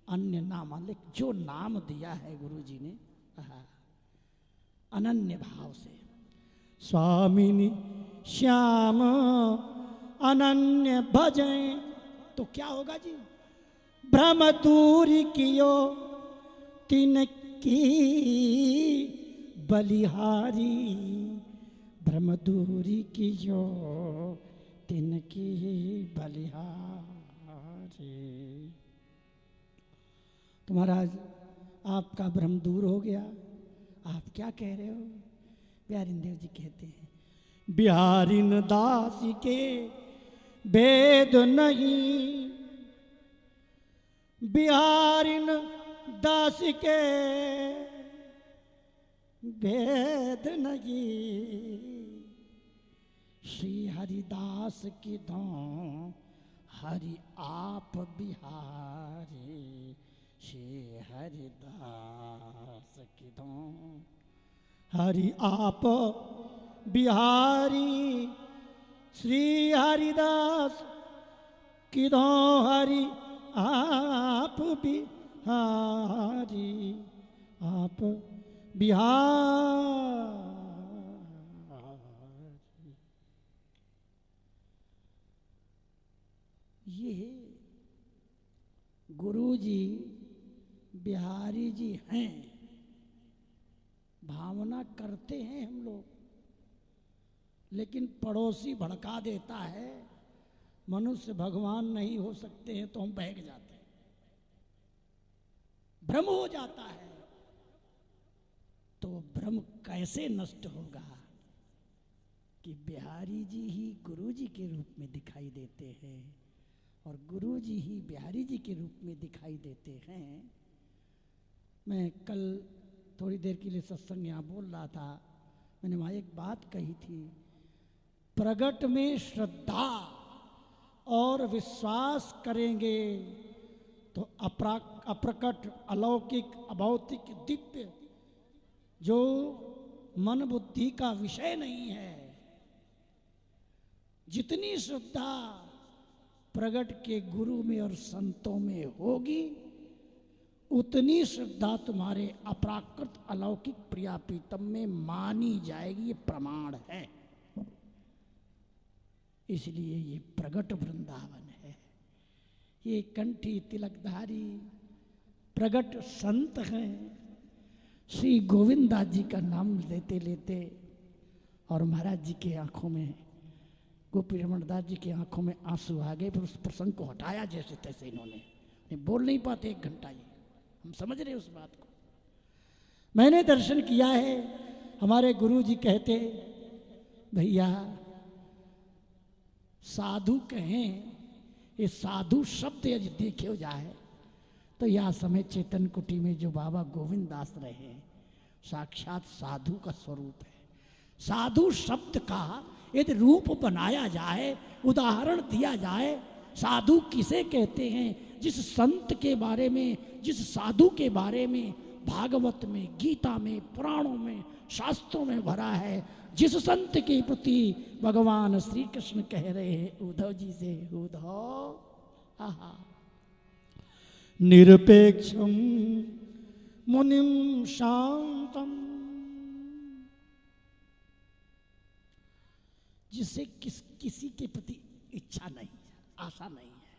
अन्य नाम, लेकिन जो नाम दिया है गुरु जी ने अनन्य भाव से, स्वामिनी श्याम अनन्य भजें, तो क्या होगा जी? भ्रम दूर कियो तिनकी बलिहारी, भ्रम दूरी कियो तिनकी बलिहारी। तो महाराज आपका भ्रम दूर हो गया। आप क्या कह रहे हो? बिहारी देव जी कहते हैं, बिहारिन दास के भेद नहीं, बिहारिन दास के भेद नहीं, श्री हरिदास की धो हरि आप बिहारी, श्री हरिदास की धो हरि आप बिहारी, श्री हरिदास की धो हरि आप बिहारी, आप बिहारी। ये गुरु जी बिहारी जी हैं, भावना करते हैं हम लोग, लेकिन पड़ोसी भड़का देता है मनुष्य भगवान नहीं हो सकते हैं तो हम बहक जाते हैं, भ्रम हो जाता है। तो भ्रम कैसे नष्ट होगा कि बिहारी जी ही गुरु जी के रूप में दिखाई देते हैं और गुरु जी ही बिहारी जी के रूप में दिखाई देते हैं। मैं कल थोड़ी देर के लिए सत्संग यहाँ बोल रहा था, मैंने वहाँ एक बात कही थी, प्रगट में श्रद्धा और विश्वास करेंगे तो अप्रकट अलौकिक अभौतिक दिव्य जो मन बुद्धि का विषय नहीं है, जितनी श्रद्धा प्रगट के गुरु में और संतों में होगी उतनी श्रद्धा तुम्हारे अपराकृत अलौकिक प्रिया प्रीतम में मानी जाएगी। ये प्रमाण है। इसलिए ये प्रगट वृंदावन है। ये कंठी तिलकधारी प्रगट संत हैं। श्री गोविंदास जी का नाम लेते लेते और महाराज जी के आंखों में, गोपी रमन दास जी की आंखों में आंसू आ गए। फिर उस प्रसंग को हटाया जैसे तैसे इन्होंने बोल नहीं पाते 1 घंटा। ये हम समझ रहे उस बात को। मैंने दर्शन किया है। हमारे गुरु जी कहते, भैया साधु कहें, ये साधु शब्द यदि देखे जाए तो यह समय चेतन कुटी में जो बाबा गोविंद दास रहे साक्षात साधु का स्वरूप है। साधु शब्द का यदि रूप बनाया जाए, उदाहरण दिया जाए, साधु किसे कहते हैं? जिस संत के बारे में, जिस साधु के बारे में भागवत में, गीता में, पुराणों में, शास्त्रों में भरा है, जिस संत के प्रति भगवान श्री कृष्ण कह रहे हैं उद्धव जी से, उद्धव आहा निरपेक्षम मुनिम शांतम, जिसे किसी के प्रति इच्छा नहीं, आशा नहीं है,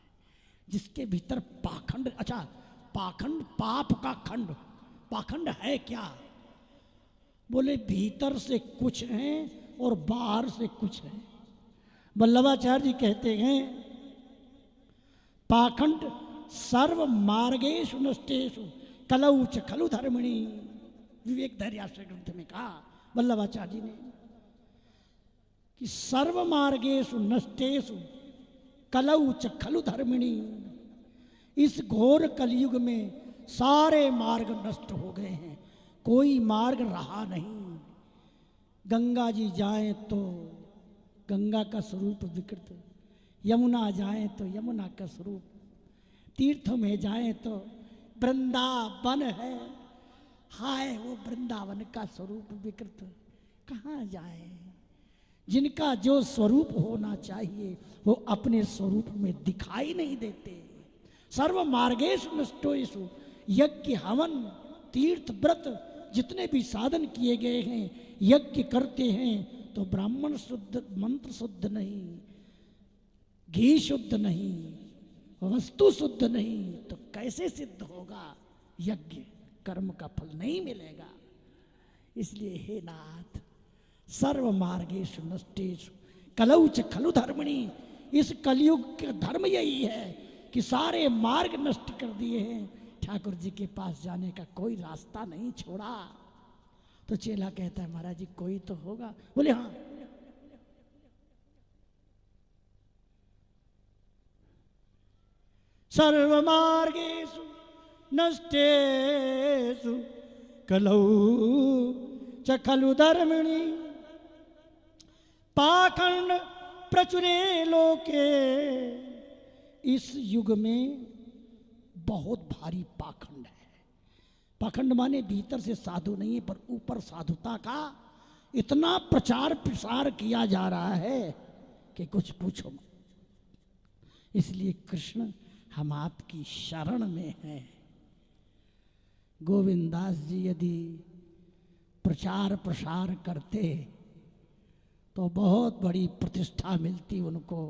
जिसके भीतर पाखंड, अच्छा पाखंड पाप का खंड, पाखंड है क्या? बोले भीतर से कुछ है और बाहर से कुछ है। वल्लभाचार्य जी कहते हैं पाखंड सर्व मार्गेषु नष्टेषु कलौ च खलु धर्मिणी, विवेक धैर्याश्रय ग्रंथ में कहा वल्लभाचार्य जी ने कि सर्व मार्गेषु नष्टेषु कलौ च खलु धर्मिणी। इस घोर कलयुग में सारे मार्ग नष्ट हो गए हैं, कोई मार्ग रहा नहीं। गंगा जी जाएं तो गंगा का स्वरूप विकृत, यमुना जाएं तो यमुना का स्वरूप, तीर्थों में जाएं तो वृंदावन है, हाय वो वृंदावन का स्वरूप विकृत, कहाँ जाएं? जिनका जो स्वरूप होना चाहिए वो अपने स्वरूप में दिखाई नहीं देते। सर्व मार्गेषु नष्टेषु, यज्ञ हवन तीर्थ व्रत जितने भी साधन किए गए हैं, यज्ञ करते हैं तो ब्राह्मण शुद्ध, मंत्र शुद्ध नहीं, घी शुद्ध नहीं, वस्तु शुद्ध नहीं, तो कैसे सिद्ध होगा यज्ञ? कर्म का फल नहीं मिलेगा। इसलिए हे नाथ, सर्व मार्गेषु नष्टेषु कलौ च खलु धर्मिणी, इस कलयुग का धर्म यही है कि सारे मार्ग नष्ट कर दिए हैं, ठाकुर जी के पास जाने का कोई रास्ता नहीं छोड़ा। तो चेला कहता है महाराज जी कोई तो होगा। बोले हाँ, सर्व मार्गेषु नष्टेषु कलौ च खलु धर्मिणी, पाखंड प्रचुरे लोके। इस युग में बहुत भारी पाखंड है। पाखंड माने भीतर से साधु नहीं है, पर ऊपर साधुता का इतना प्रचार प्रसार किया जा रहा है कि कुछ पूछो मत। इसलिए कृष्ण हम आपकी शरण में हैं। गोविंदास जी यदि प्रचार प्रसार करते तो बहुत बड़ी प्रतिष्ठा मिलती उनको,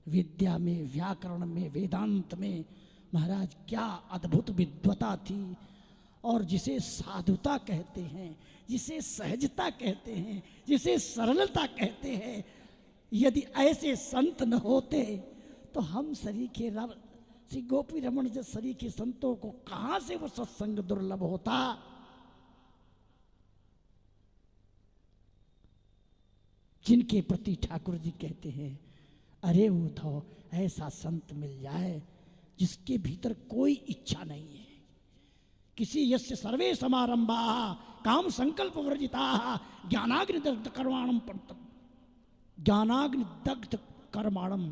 विद्या में, व्याकरण में, वेदांत में। महाराज क्या अद्भुत विद्वता थी। और जिसे साधुता कहते हैं, जिसे सहजता कहते हैं, जिसे सरलता कहते हैं, यदि ऐसे संत न होते तो हम सरीखे श्री गोपी रमन जैसे सरीखे संतों को कहां से वो सत्संग दुर्लभ होता। जिनके प्रति ठाकुर जी कहते हैं अरे उद्धव, ऐसा संत मिल जाए जिसके भीतर कोई इच्छा नहीं है। किसी यस्य सर्वे समारंभा काम संकल्प वर्जिता ज्ञानाग्नि दग्ध कर्माणम ज्ञानाग्नि दग्ध कर्माणम,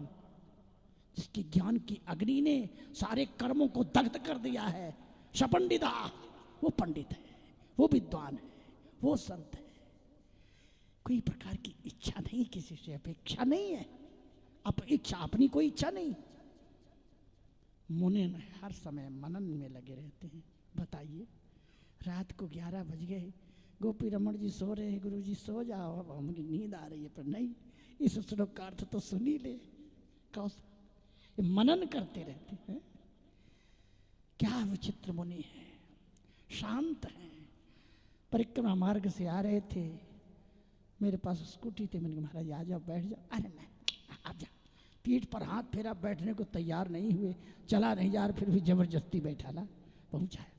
जिसकी ज्ञान की अग्नि ने सारे कर्मों को दग्ध कर दिया है। सपंडिता, वो पंडित है, वो विद्वान है, वो संत है। कोई प्रकार की इच्छा नहीं, किसी से अपेक्षा नहीं है, इच्छा अपनी कोई इच्छा नहीं। मुनि हर समय मनन में लगे रहते हैं। बताइए, रात को 11 बज गए, गोपी रमन जी सो रहे हैं, गुरु जी सो जाओ, अब हमें नींद आ रही है, पर नहीं, इस श्लोक का अर्थ तो सुन ही ले। कौशल मनन करते रहते हैं। क्या विचित्र मुनि है, शांत हैं। परिक्रमा मार्ग से आ रहे थे, मेरे पास स्कूटी थी, मैंने कहा महाराज आ जाओ, बैठ जाओ। अरे नहीं, आ जा। पीठ पर हाथ फेरा, बैठने को तैयार नहीं हुए, चला नहीं जा रहा, फिर भी जबरदस्ती बैठा ला, पहुंचाया।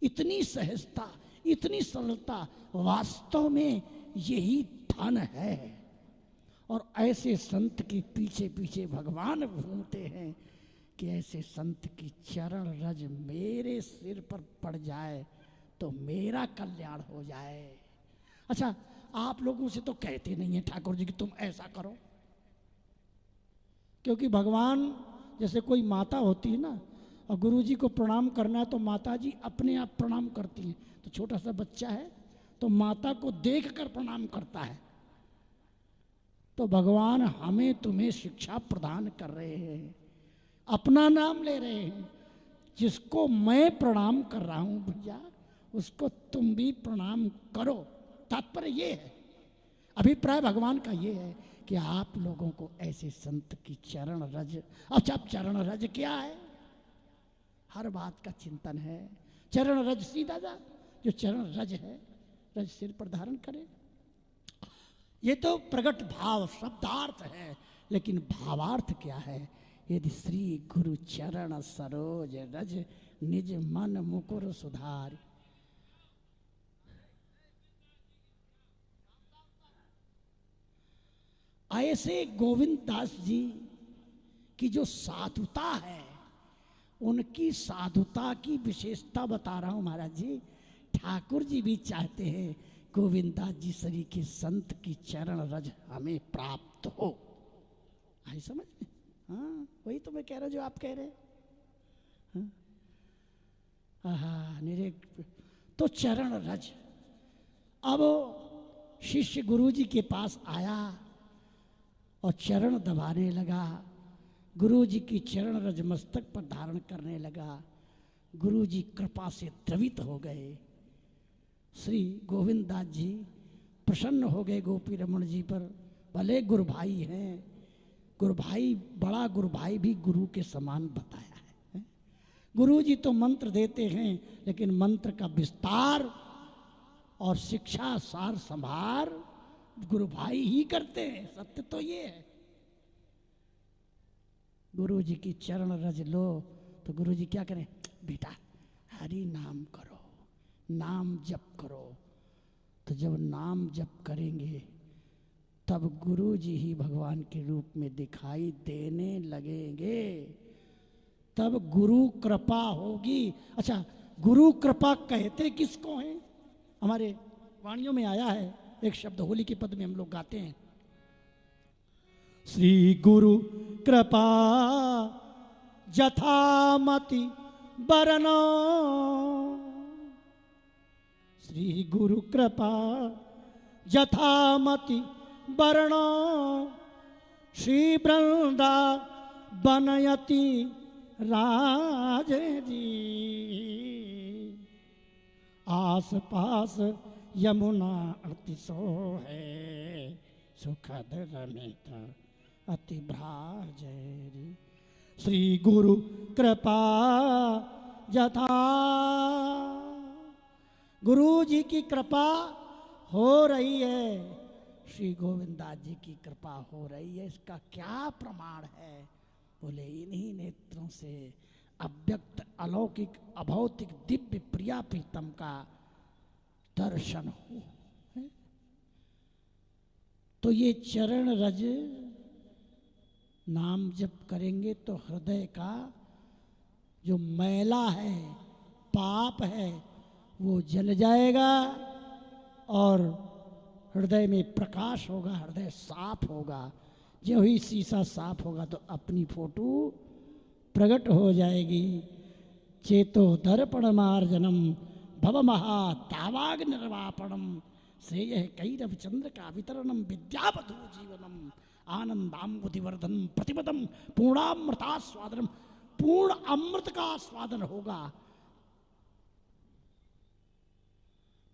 इतनी सहजता, इतनी सरलता, वास्तव में यही धन है। और ऐसे संत के पीछे पीछे भगवान घूमते हैं कि ऐसे संत की चरण रज मेरे सिर पर पड़ जाए तो मेरा कल्याण हो जाए। अच्छा, आप लोगों से तो कहते नहीं है ठाकुर जी कि तुम ऐसा करो, क्योंकि भगवान जैसे कोई माता होती है ना, और गुरु जी को प्रणाम करना है तो माता जी अपने आप प्रणाम करती हैं। तो छोटा सा बच्चा है तो माता को देखकर प्रणाम करता है। तो भगवान हमें तुम्हें शिक्षा प्रदान कर रहे हैं, अपना नाम ले रहे हैं। जिसको मैं प्रणाम कर रहा हूं भैया, उसको तुम भी प्रणाम करो। तात्पर्य ये है, अभिप्राय भगवान का ये है कि आप लोगों को ऐसे संत की चरण रज। अच्छा, चरण रज क्या है? हर बात का चिंतन है। चरण रज सीधा जा, जो चरण रज है, रज सिर पर धारण करे। ये तो प्रकट भाव शब्दार्थ है, लेकिन भावार्थ क्या है? यदि श्री गुरु चरण सरोज रज निज मन मुकुर सुधार। ऐसे गोविंद दास जी की जो साधुता है, उनकी साधुता की विशेषता बता रहा हूं महाराज जी। ठाकुर जी भी चाहते हैं गोविंद दास जी सरी के संत की चरण रज हमें प्राप्त हो। आई समझ में? हाँ, वही तो मैं कह रहा हूं जो आप कह रहे हैं। हाँ, तो चरण रज। अब शिष्य गुरु जी के पास आया और चरण दबाने लगा, गुरु जी की चरण रज मस्तक पर धारण करने लगा। गुरु जी कृपा से द्रवित हो गए। श्री गोविंद दास जी प्रसन्न हो गए गोपी रमन जी पर। भले गुरु भाई हैं, गुरु भाई, बड़ा गुरु भाई भी गुरु के समान बताया है। गुरु जी तो मंत्र देते हैं, लेकिन मंत्र का विस्तार और शिक्षा सार संभार गुरु भाई ही करते हैं। सत्य तो ये है। गुरु जी की चरण रज लो तो गुरु जी क्या करें? बेटा हरि नाम करो, नाम जप करो। तो जब नाम जप करेंगे तब गुरु जी ही भगवान के रूप में दिखाई देने लगेंगे, तब गुरु कृपा होगी। अच्छा, गुरु कृपा कहते किसको हैं? हमारे वाणियों में आया है एक शब्द, होली के पद में हम लोग गाते हैं, श्री गुरु कृपा जथामति बरनो। श्री गुरु कृपा जथामति बरनो, श्री वृंदा बनयति राज जी। आस पास यमुना अति सो है, सुखद रमित अति भ्राजरी। श्री गुरु कृपा जथा। गुरु जी की कृपा हो रही है, श्री गोविंद दास जी की कृपा हो रही है। इसका क्या प्रमाण है? बोले इन्हीं नेत्रों से अव्यक्त अलौकिक अभौतिक दिव्य प्रिया प्रीतम का दर्शन हो। तो ये चरण रज नाम जप करेंगे तो हृदय का जो मैला है, पाप है, वो जल जाएगा और हृदय में प्रकाश होगा, हृदय साफ होगा। जो ही शीशा साफ होगा तो अपनी फोटो प्रकट हो जाएगी। चेतो दर्पण मार्जनम भव महा तावाग निर्वापणम श्रेय कैरव चंद्र का वितरणम विद्यावधु जीवनम आनंदाम्बुधिवर्धन प्रतिपदम पूर्णामृतास्वादनम। पूर्ण अमृत का आस्वादन होगा।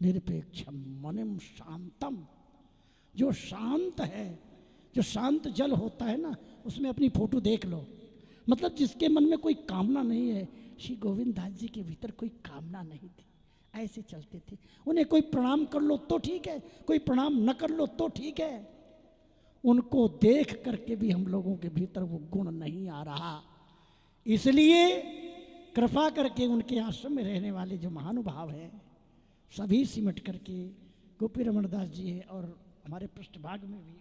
निरपेक्षम मनिम शांतम, जो शांत है, जो शांत जल होता है ना, उसमें अपनी फोटो देख लो। मतलब जिसके मन में कोई कामना नहीं है, श्री गोविंद दास जी के भीतर कोई कामना नहीं थी, ऐसे चलते थे। उन्हें कोई प्रणाम कर लो तो ठीक है, कोई प्रणाम न कर लो तो ठीक है। उनको देख करके भी हम लोगों के भीतर वो गुण नहीं आ रहा। इसलिए कृपा करके उनके आश्रम में रहने वाले जो महानुभाव हैं, सभी सिमट करके गोपी रमन दास जी है और हमारे पृष्ठभाग में भी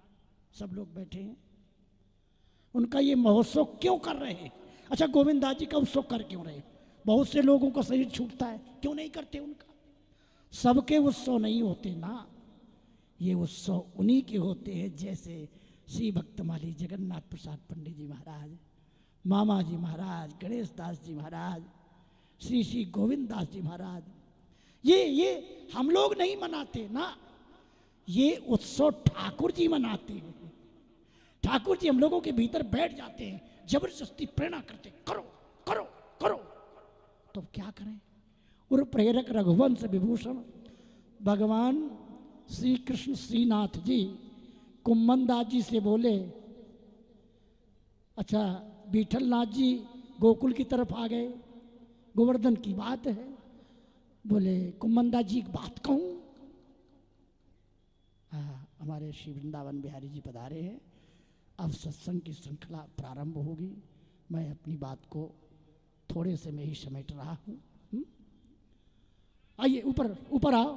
सब लोग बैठे हैं, उनका ये महोत्सव क्यों कर रहे हैं? अच्छा, गोविंद दास जी का उत्सव कर क्यों रहे? बहुत से लोगों का शरीर छूटता है, क्यों नहीं करते उनका? सबके उत्सव नहीं होते ना, ये उत्सव उन्हीं के होते हैं। जैसे श्री भक्तमाली जगन्नाथ प्रसाद पंडित जी महाराज, मामा जी महाराज, गणेश दास जी महाराज, श्री श्री गोविंद दास जी महाराज, ये हम लोग नहीं मनाते ना, ये उत्सव ठाकुर जी मनाते हैं। ठाकुर जी हम लोगों के भीतर बैठ जाते हैं, जबरदस्ती प्रेरणा करते, करो करो करो। तो क्या करें? और प्रेरक रघुवंश विभूषण भगवान श्री कृष्ण श्रीनाथ जी कुम्मन दास जी से बोले, अच्छा बीठलनाथ जी गोकुल की तरफ आ गए, गोवर्धन की बात है। बोले कुम्मन दास जी एक बात कहूं? हमारे श्री वृंदावन बिहारी जी पधारे हैं, अब सत्संग की श्रृंखला प्रारंभ होगी। मैं अपनी बात को थोड़े से में ही समेट रहा हूँ। आइए ऊपर ऊपर आओ।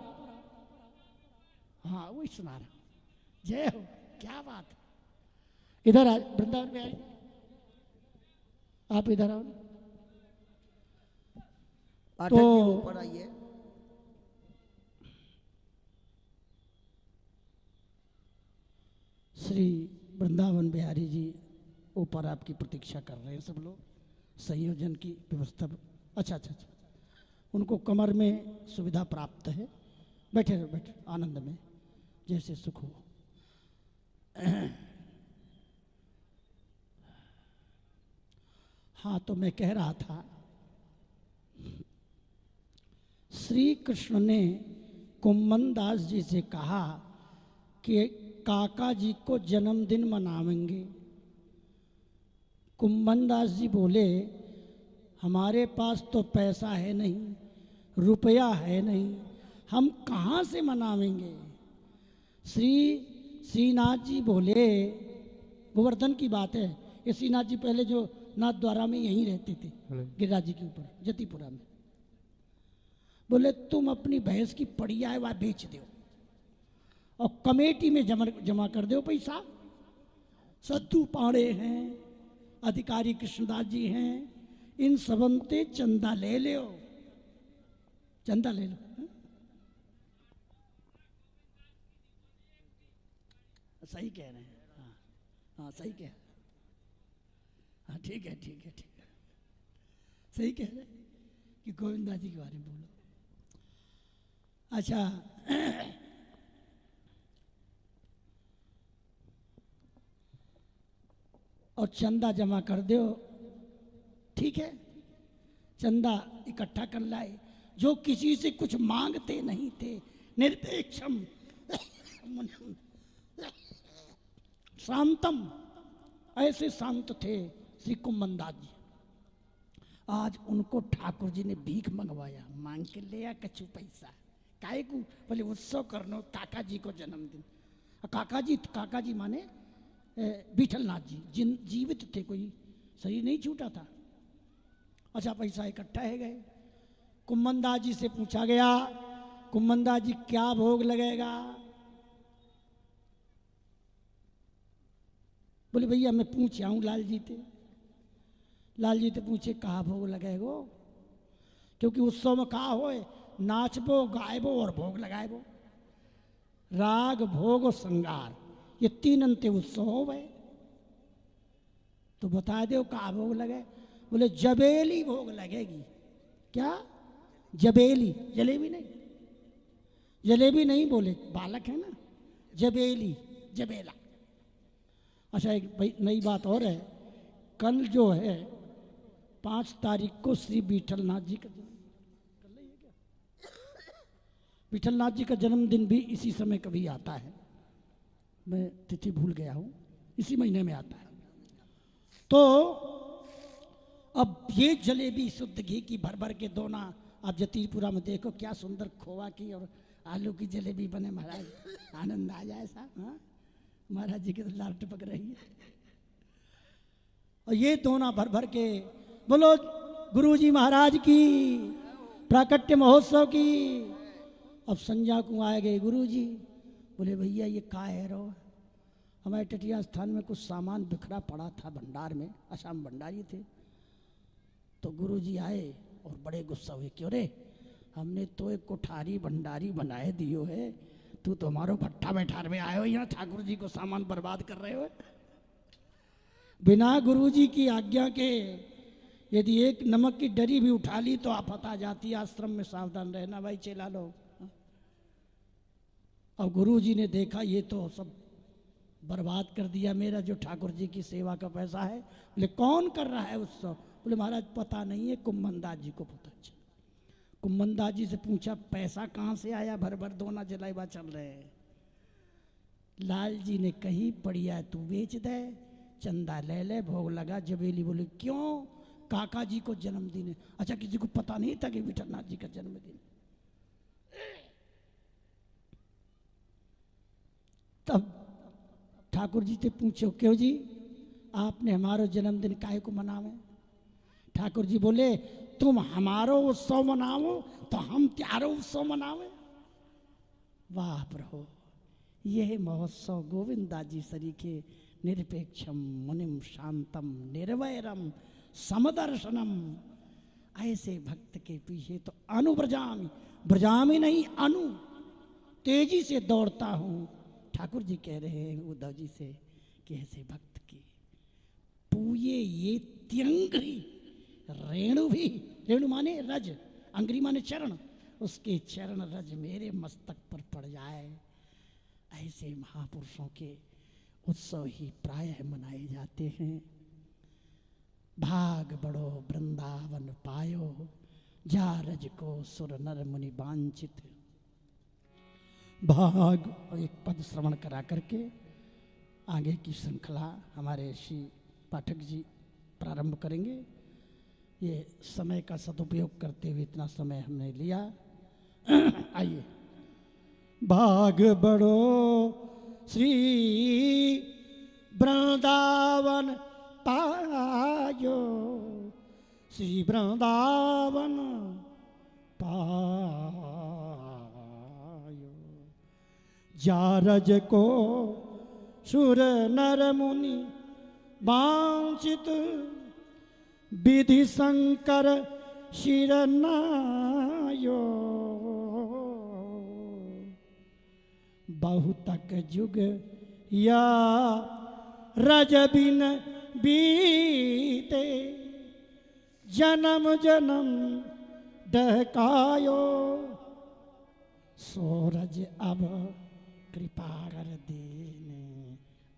हाँ वही सुना रहा। जय हो, क्या बात। इधर आ वृंदावन बिहारी, आप इधर आओ। पाठक जी ऊपर आइए। श्री वृंदावन बिहारी जी ऊपर आपकी प्रतीक्षा कर रहे हैं। सब लोग संयोजन की व्यवस्था। अच्छा अच्छा अच्छा, उनको कमर में सुविधा प्राप्त है। बैठे रहो, बैठे आनंद में, जैसे सुख हो। हाँ, तो मैं कह रहा था, श्री कृष्ण ने कुम्मन दास जी से कहा कि काका जी को जन्मदिन मनावेंगे। कुम्मन दास जी बोले, हमारे पास तो पैसा है नहीं, रुपया है नहीं, हम कहाँ से मनावेंगे? श्रीनाथ जी बोले, गोवर्धन की बात है, ये श्रीनाथ जी पहले जो नाथ द्वारा में यहीं रहते थे, गिरिराज जी के ऊपर जतिपुरा में। बोले तुम अपनी भैंस की पड़िया है वह बेच दो और कमेटी में जमा कर दो पैसा। सद्दू पाड़े हैं, अधिकारी कृष्णदास जी हैं, इन सबंते चंदा ले लो, चंदा ले लो। सही कह रहे हैं। हाँ हाँ सही कह, हाँ ठीक है ठीक है ठीक है, सही कह रहे हैं कि गोविंदा जी के बारे में बोलो। अच्छा, और चंदा जमा कर दो, ठीक है, चंदा इकट्ठा कर लाए। जो किसी से कुछ मांगते नहीं थे, निरपेक्षम शांतम, ऐसे शांत थे श्री कुम्मन दास जी। आज उनको ठाकुर जी ने भीख मंगवाया, मांग के ले आ कछु पैसा, काहे को? बोले उत्सव करनो काका जी को जन्मदिन। काका जी माने बीठलनाथ जी, जिन जीवित थे, कोई शरीर नहीं छूटा था। अच्छा, पैसा इकट्ठा है गए। कुम्मन दास जी से पूछा गया, कुम्मन दास जी क्या भोग लगेगा? बोले भैया मैं पूछ आऊँ लाल जी ते पूछे कहाँ भोग लगेगो, क्योंकि उत्सव में कहा हो नाचबो गायबो और भोग लगाएबो, राग भोग और श्रृंगार ये तीन अंत्य उत्सव हो गए। तो बता दो कहाँ भोग लगे। बोले जबेली भोग लगेगी। क्या? जबेली, जलेबी नहीं बोले, बालक है ना, जबेली, जबेला। अच्छा एक भाई नई बात और है, कल जो है 5 तारीख को श्री विठलनाथ जी का जन्म, कल ही है क्या? विठलनाथ जी का जन्मदिन भी इसी समय कभी आता है, मैं तिथि भूल गया हूँ, इसी महीने में आता है। तो अब ये जलेबी शुद्ध घी की भर भर के दोना, आप जतीपुरा में देखो क्या सुंदर खोवा की और आलू की जलेबी बने महाराज, आनंद आ जाए साहब। हाँ महाराज जी की तो लार टपक रही है। और ये दोना भर भर के बोलो गुरुजी महाराज की प्राकट्य महोत्सव की। अब संध्या को आए गए गुरुजी, बोले भैया ये का है रो, हमारे टटिया स्थान में कुछ सामान बिखरा पड़ा था भंडार में, असम भंडारी थे। तो गुरुजी आए और बड़े गुस्सा हुए, क्यों रे हमने तो एक कोठारी भंडारी बनाए दियो है, तू तो हमारो भट्ठा बैठार में आए हो, यहाँ ठाकुर जी को सामान बर्बाद कर रहे हो। बिना गुरुजी की आज्ञा के यदि एक नमक की डरी भी उठा ली तो आफत आ जाती है। आश्रम में सावधान रहना भाई चेला लोग। और गुरुजी ने देखा ये तो सब बर्बाद कर दिया मेरा जो ठाकुर जी की सेवा का पैसा है। बोले कौन कर रहा है उत्सव? बोले महाराज पता नहीं है, कुम्भनदास जी को पता चला। कुम्भनदास जी से पूछा पैसा कहाँ से आया, भर भर दोना जलाइबा चल रहे हैं। लाल जी ने कही पड़िया तू बेच दे, चंदा ले ले, भोग लगा। जबेली बोले क्यों? काका जी को जन्मदिन है। अच्छा किसी को पता नहीं था कि विठलनाथ जी का जन्मदिन। तब ठाकुर जी से पूछो क्यों जी आपने हमारो जन्मदिन काहे को मनावे? ठाकुर जी बोले तुम हमारो उत्सव मनाओ तो हम त्यारो उत्सव मनावे। वाह प्रभु, यह महोत्सव गोविंदा जी सरीखे निरपेक्षम मुनिम शांतम निर्वैरम समदर्शनम। ऐसे भक्त के पीछे तो अनुब्रजामी, ब्रजामी नहीं अनु, तेजी से दौड़ता हूँ। ठाकुर जी कह रहे हैं उद्धव जी से कि ऐसे भक्त की पूये ये त्यंग्री रेणु भी, रेणु माने रज, अंग्री माने चरण, उसके चरण रज मेरे मस्तक पर पड़ जाए। ऐसे महापुरुषों के उत्सव ही प्रायः मनाए जाते हैं। भाग बड़ो वृंदावन पायो, जा रज को सुर नर मुनि वांछित। भाग और एक पद श्रवण करा करके आगे की श्रृंखला हमारे श्री पाठक जी प्रारंभ करेंगे। ये समय का सदुपयोग करते हुए इतना समय हमने लिया। आइए। भाग बड़ो श्री वृंदावन पायो, श्री वृंदावन पायो, जा रज को सुर नर मुनि वांछित, विधि शंकर शिर नायो। बहुतक जुग या रज बिन बीते, जन्म जन्म डहकायो। सूरज अब कृपा कर देने,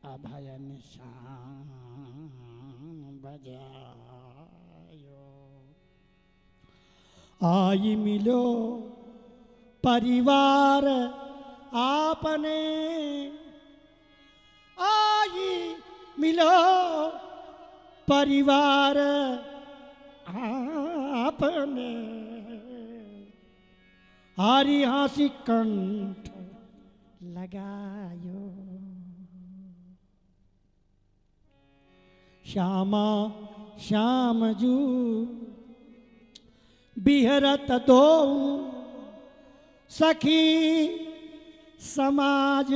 अभयन शाम बजायो। आई मिलो परिवार आपने, आई मिलो परिवार आपने। हरि हासी कंठ लगायो। श्यामा श्याम जू बिहरत दो, सखी समाज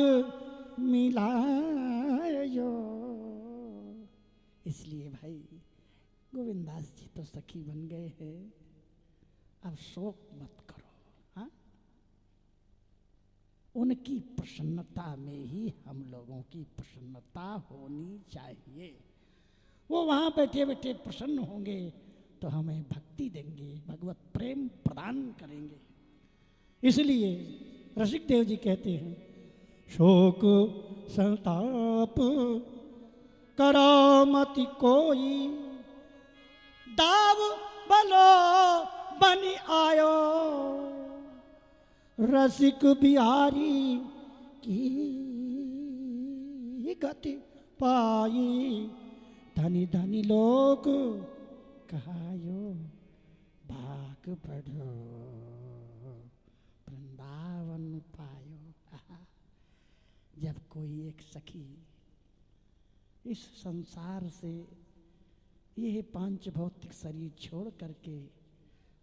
मिलायो। इसलिए भाई गोविंदास जी तो सखी बन गए हैं, अब शोक मत करो। हाँ, उनकी प्रसन्नता में ही हम लोगों की प्रसन्नता होनी चाहिए। वो वहाँ बैठे बैठे प्रसन्न होंगे तो हमें भक्ति देंगे, भगवत प्रेम प्रदान करेंगे। इसलिए रसिक देव जी कहते हैं, शोक संताप करामति कोई, दाव बलो बनि आयो, रसिक बिहारी की गति पाई, धनी धनी लोग कहायो, भाग बढ़ो वृंदावन पायो। आहा, जब कोई एक सखी इस संसार से यह पांच भौतिक शरीर छोड़ करके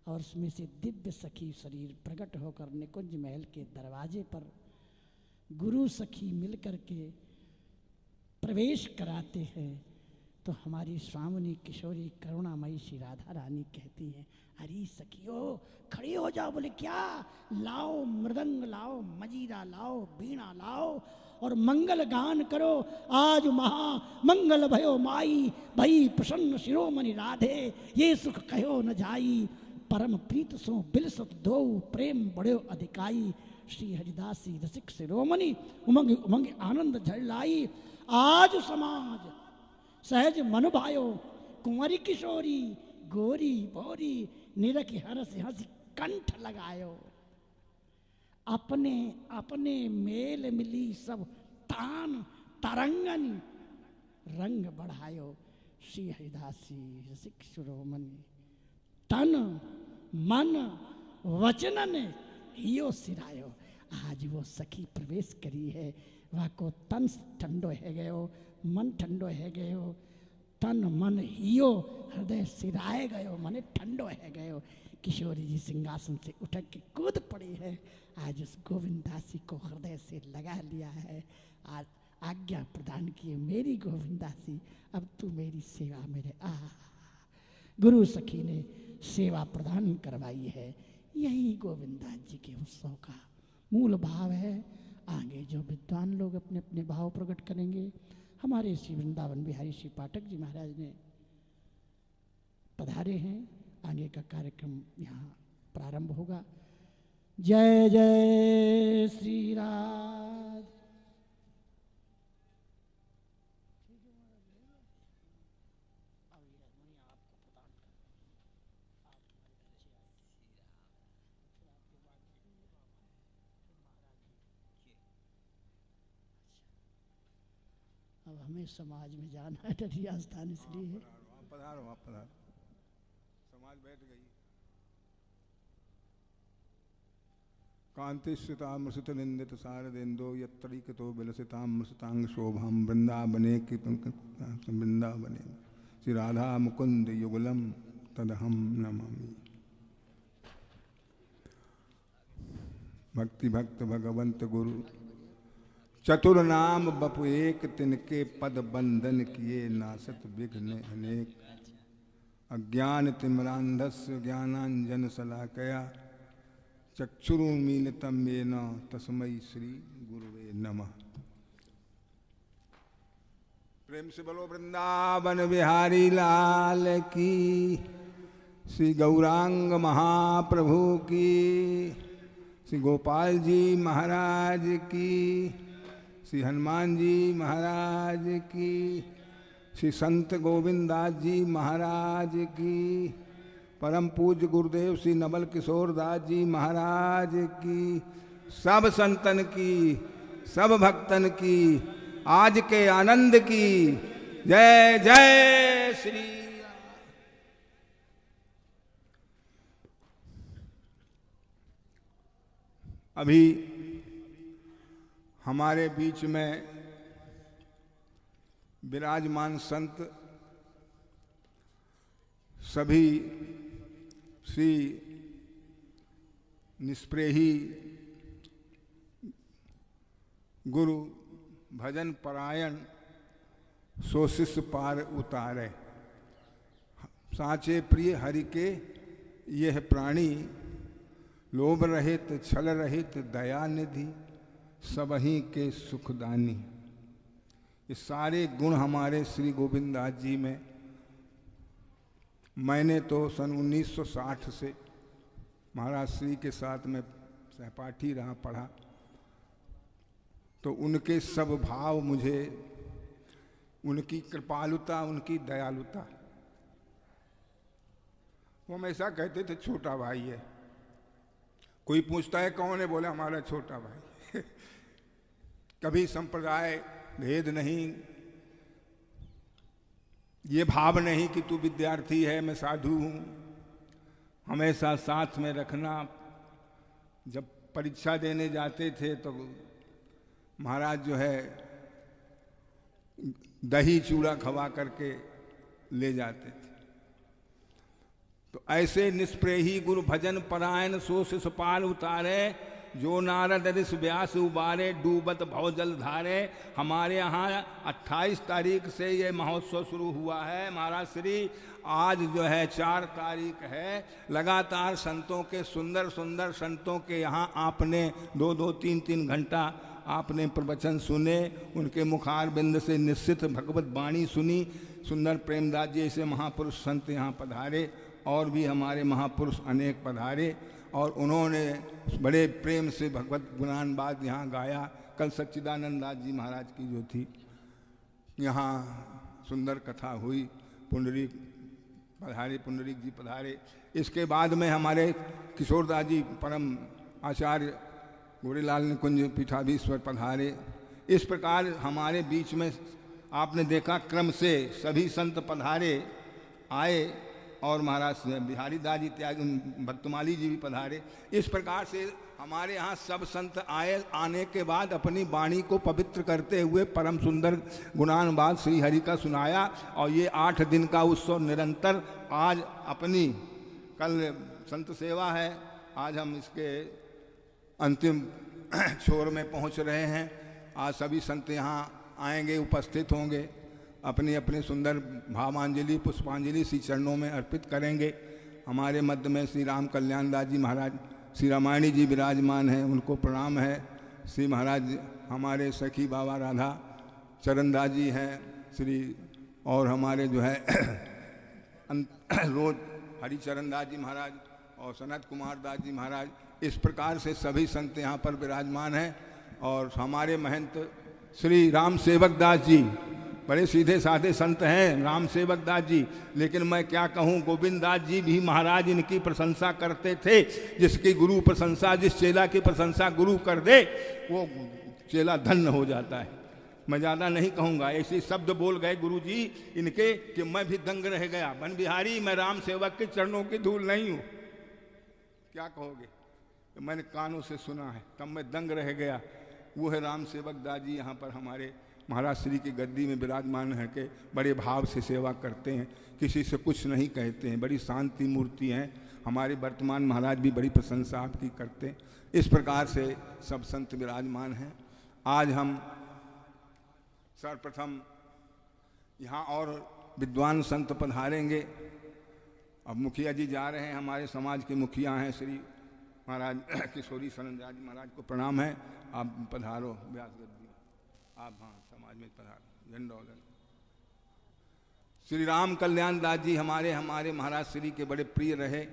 और उसमें से दिव्य सखी शरीर प्रकट होकर निकुंज महल के दरवाजे पर गुरु सखी मिलकर के प्रवेश कराते हैं, तो हमारी स्वामिनी किशोरी करुणामयी श्री राधा रानी कहती हैं, अरे सखियो खड़ी हो जाओ। बोले क्या? लाओ मृदंग लाओ, मजीरा लाओ, बीणा लाओ और मंगल गान करो। आज महा मंगल भयो माई, भई प्रसन्न शिरोमणि राधे, ये सुख कहो न जाई, परम प्रीत सो बिलसत दो, प्रेम बढ़ो अधिकाई, श्री हरिदासी रसिक शिरोमणि, उमंग उमंग आनंद झरलाई। आज समाज सहज मन भायो, कुंवरी किशोरी गोरी बोरी, निरखि हरस हंसी कंठ लगायो, अपने अपने मेल मिली सब तान तरंगनी, रंग बढ़ायो, श्री हरिदासी रसिक शिरोमणि, तन मन वचनन हियो सिरायो। आज वो सखी प्रवेश करी है, वह को तन ठंडो है गयो, मन ठंडो है गयो, तन मन हियो हृदय सिराए गयो, मन ठंडो है गयो। किशोरी जी सिंहासन से उठ के कूद पड़ी है, आज उस गोविंदासी को हृदय से लगा लिया है। आज आज्ञा प्रदान किए, मेरी गोविंदासी अब तू मेरी सेवा मेरे। गुरु सखी ने सेवा प्रदान करवाई है। यही गोविंदास जी के उत्सव का मूल भाव है। आगे जो विद्वान लोग अपने अपने भाव प्रकट करेंगे, हमारे श्री वृंदावन बिहारी श्री पाठक जी महाराज ने पधारे हैं। आगे का कार्यक्रम यहाँ प्रारंभ होगा। जय जय श्री राधे। अब हमें समाज में जाना है, डरिया स्थान इसलिए है। पधारो आप पधारो, समाज बैठ गई। कांतिस्थितामृषित निंदित शारदेन्दो यत्तरीकतो विलसितामृषितांग शोभाम वृंदावने की वृंदावने श्री राधा मुकुंद युगलम तदहम नमामि। भक्ति भक्त भगवंत गुरु चतुर नाम बपु एक, तिनके पद बंधन किए नासत विघ्न अनेक। अज्ञान तिम्रांधस्य ज्ञानांजन शलाकया चक्षुरुन्मीलितं येन तस्मै श्री गुरुवे नमः। प्रेम से बोलो वृंदावन बिहारी लाल की, श्री गौरांग महाप्रभु की, श्री गोपाल जी महाराज की, श्री हनुमान जी महाराज की, श्री संत गोविंदास जी महाराज की, परम पूज्य गुरुदेव श्री नवल किशोर दास जी महाराज की, सब संतन की, सब भक्तन की, आज के आनंद की जय जय श्री राम। अभी हमारे बीच में विराजमान संत सभी श्री निष्प्रेही गुरु भजन परायण सो शिष्य पार उतारे। साचे प्रिय हरि के यह प्राणी, लोभ रहित छल रहित दया निधि, सबही के सुखदानी। ये सारे गुण हमारे श्री गोविंद दास जी में। मैंने तो सन 1960 से महाराज श्री के साथ में सहपाठी रहा, पढ़ा, तो उनके सब भाव मुझे, उनकी कृपालुता, उनकी दयालुता, वो हमेशा कहते थे छोटा भाई है। कोई पूछता है कौन है, बोले हमारा छोटा भाई। कभी संप्रदाय भेद नहीं, ये भाव नहीं कि तू विद्यार्थी है मैं साधु हूं, हमेशा साथ में रखना। जब परीक्षा देने जाते थे तो महाराज जो है दही चूड़ा खवा करके ले जाते थे। तो ऐसे निष्प्रेही गुरु भजन परायण सो शिष पाल उतारे, जो नारद ऋषि व्यास उबारे, डूबत भवजल धारे। हमारे यहाँ 28 तारीख से ये महोत्सव शुरू हुआ है महाराज श्री। आज जो है 4 तारीख है। लगातार संतों के सुंदर सुंदर संतों के यहाँ आपने 2-2, 3-3 घंटा आपने प्रवचन सुने, उनके मुखार बिंद से निश्चित भगवत वाणी सुनी। सुंदर प्रेमदास जी ऐसे महापुरुष संत यहाँ पधारे, और भी हमारे महापुरुष अनेक पधारे, और उन्होंने बड़े प्रेम से भगवत गुणानुवाद यहाँ गाया। कल सच्चिदानंद दास जी महाराज की जो थी यहाँ सुंदर कथा हुई, पुंडरीक पधारे, पुंडरीक जी पधारे। इसके बाद में हमारे किशोरदास जी परम आचार्य गोरीलाल निकुंज पीठाधीश्वर पधारे। इस प्रकार हमारे बीच में आपने देखा क्रम से सभी संत पधारे आए, और महाराज बिहारी दास जी त्यागी भक्तमाली जी भी पधारे। इस प्रकार से हमारे यहाँ सब संत आए। आने के बाद अपनी वाणी को पवित्र करते हुए परम सुंदर गुणानुवाद श्री हरि का सुनाया। और ये 8 दिन का उत्सव निरंतर, आज अपनी कल संत सेवा है, आज हम इसके अंतिम छोर में पहुँच रहे हैं। आज सभी संत यहाँ आएंगे, उपस्थित होंगे, अपनी अपनी सुंदर भावांजलि पुष्पांजलि श्री चरणों में अर्पित करेंगे। हमारे मध्य में श्री राम कल्याण दास जी महाराज, श्री रामायणी जी विराजमान हैं, उनको प्रणाम है। श्री महाराज हमारे सखी बाबा राधा चरण दास जी हैं श्री, और हमारे जो है रोज हरिचरण दास जी महाराज और सनत कुमार दास जी महाराज। इस प्रकार से सभी संत यहाँ पर विराजमान हैं। और हमारे महंत श्री राम सेवक दास जी बड़े सीधे साधे संत हैं, राम सेवक दास जी। लेकिन मैं क्या कहूँ, गोविंद दास जी भी महाराज इनकी प्रशंसा करते थे। जिसकी गुरु प्रशंसा, जिस चेला की प्रशंसा गुरु कर दे, वो चेला धन्य हो जाता है। मैं ज़्यादा नहीं कहूँगा, ऐसे शब्द बोल गए गुरु जी इनके कि मैं भी दंग रह गया। बन बिहारी, मैं राम सेवक के चरणों की धूल नहीं हूँ। क्या कहोगे? तो मैंने कानों से सुना है, तब मैं दंग रह गया। वो है राम सेवक दास जी, यहाँ पर हमारे महाराज श्री की गद्दी में विराजमान है के बड़े भाव से सेवा करते हैं, किसी से कुछ नहीं कहते हैं, बड़ी शांति मूर्ति हैं। हमारे वर्तमान महाराज भी बड़ी प्रशंसा आपकी करते हैं। इस प्रकार से सब संत विराजमान हैं। आज हम सर्वप्रथम यहाँ और विद्वान संत पधारेंगे। अब मुखिया जी जा रहे हैं, हमारे समाज के मुखिया हैं श्री महाराज किशोरी सरनराज महाराज को प्रणाम है। आप पधारो व्यास गद्दी, आप हाँ समाज में पधारो, झंडा उधर। श्री राम कल्याण दास जी हमारे महाराज श्री के बड़े प्रिय रहे,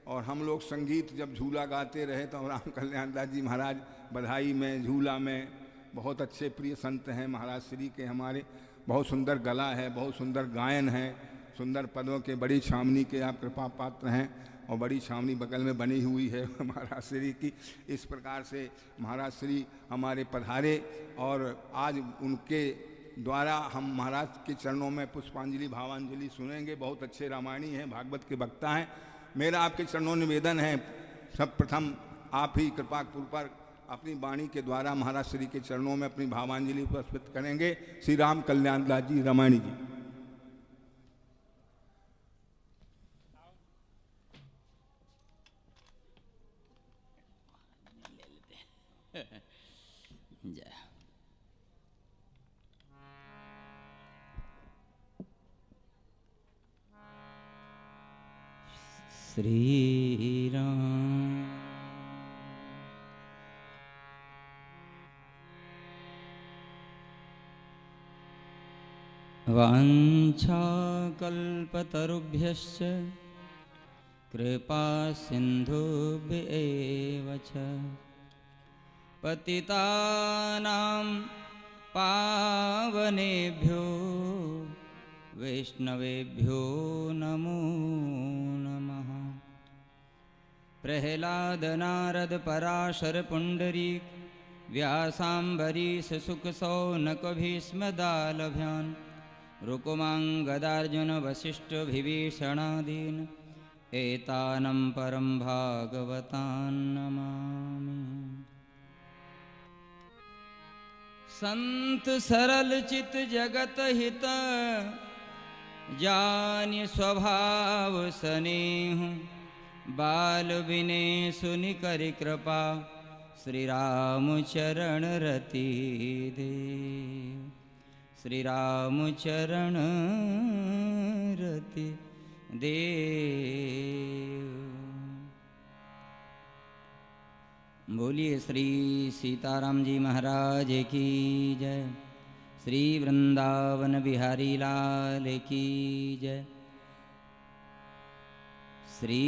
और हम लोग संगीत जब झूला गाते रहे तो राम कल्याण दास जी महाराज बधाई में, झूला में बहुत अच्छे प्रिय संत हैं महाराज श्री के। हमारे बहुत सुंदर गला है, बहुत सुंदर गायन है, सुंदर पदों के, बड़ी छावनी के आप कृपा पात्र हैं, और बड़ी छावनी बगल में बनी हुई है महाराज श्री की। इस प्रकार से महाराज श्री हमारे पधारे, और आज उनके द्वारा हम महाराज के चरणों में पुष्पांजलि भावांजलि सुनेंगे। बहुत अच्छे रामायणी हैं, भागवत के वक्ता हैं। मेरा आपके चरणों निवेदन है, सब प्रथम आप ही कृपा पूर्वक अपनी वाणी के द्वारा महाराज श्री के चरणों में अपनी भावांजलि प्रस्तुत करेंगे। श्री राम कल्याण दास जी रामायणी जी। जय श्री राम। वाञ्छाकल्पतरुभ्यश्च कृपा सिन्धुभ्य एव च पतितानां पावनेभ्यो वैष्णवेभ्यो नमो नमः। प्रह्लाद नारद पराशर पुंडरीक व्यासाम्बरीश सुख सौनक भीष्म दालभ्यान् रुकुमाङ्गदार्जुन वसिष्ठ विभीषणादीन् एतानं परं भागवतान् नमामि। संत सरल चित जगत हित जानि स्वभाव स्नेह बाल विने सुनि कर कृपा श्री राम चरण रति दे। श्री राम चरण रति देव। बोलिए श्री सीताराम जी महाराज की जय। श्री वृंदावन बिहारी लाल की जय। श्री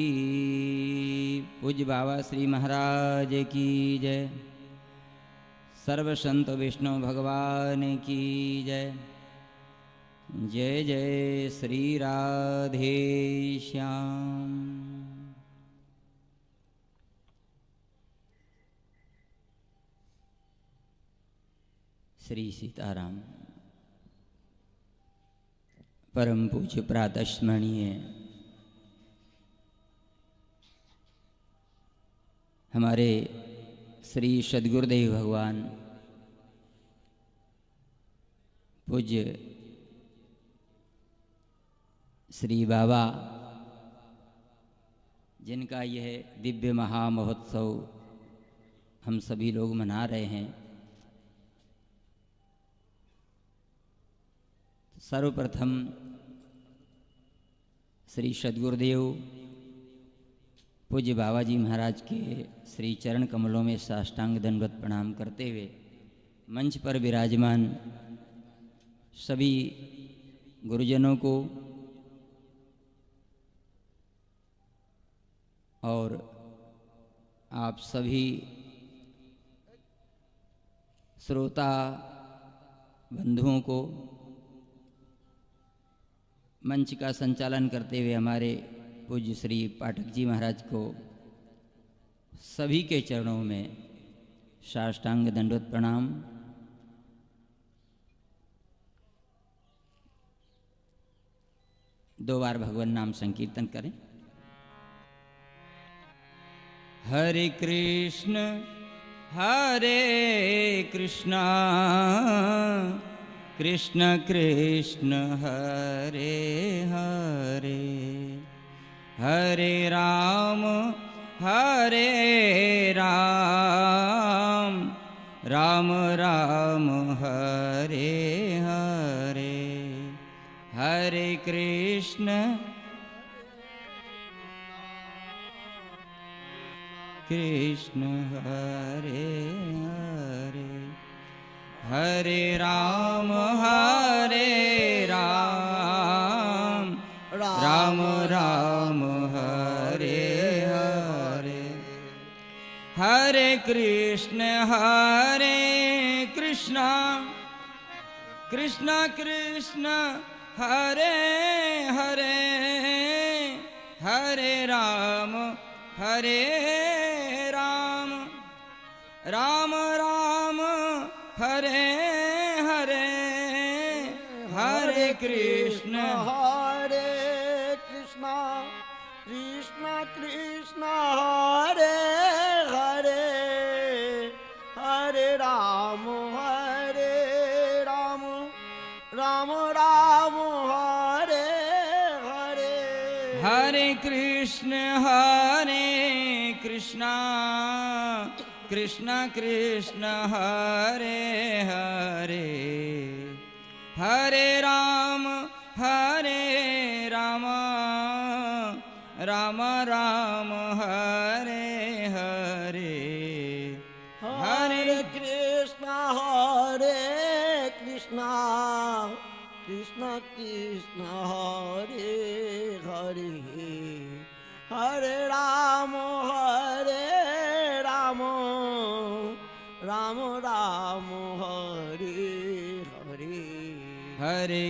पूज्य बाबा श्री महाराज की जय। सर्व संत विष्णु भगवान की जय। जय जय श्री राधे श्याम। श्री सीताराम। परम पूज्य प्रातस्मरणीय हमारे श्री सद्गुरुदेव भगवान पूज्य श्री बाबा, जिनका यह दिव्य महामहोत्सव हम सभी लोग मना रहे हैं, सर्वप्रथम श्री सद्गुरुदेव पूज्य बाबा जी महाराज के श्री चरण कमलों में साष्टांग दंडवत प्रणाम करते हुए मंच पर विराजमान सभी गुरुजनों को और आप सभी श्रोता बंधुओं को, मंच का संचालन करते हुए हमारे पूज्य श्री पाठक जी महाराज को सभी के चरणों में साष्टांग दंडवत प्रणाम। दो बार भगवान नाम संकीर्तन करें। हरे कृष्ण कृष्ण कृष्ण हरे हरे, हरे राम राम राम हरे हरे, हरे कृष्ण कृष्ण हरे हरे, हरे राम राम राम हरे हरे, हरे कृष्ण कृष्ण कृष्ण हरे हरे, हरे राम राम राम हरे हरे, हरे कृष्ण कृष्ण कृष्ण हरे हरे, हरे राम राम राम हरे हरे, हरे कृष्ण कृष्ण कृष्ण हरे हरे, हरे राम राम राम हरे हरे हरे कृष्णा कृष्ण कृष्ण हरे हरे हरे राम राम राम हरे हरे हरे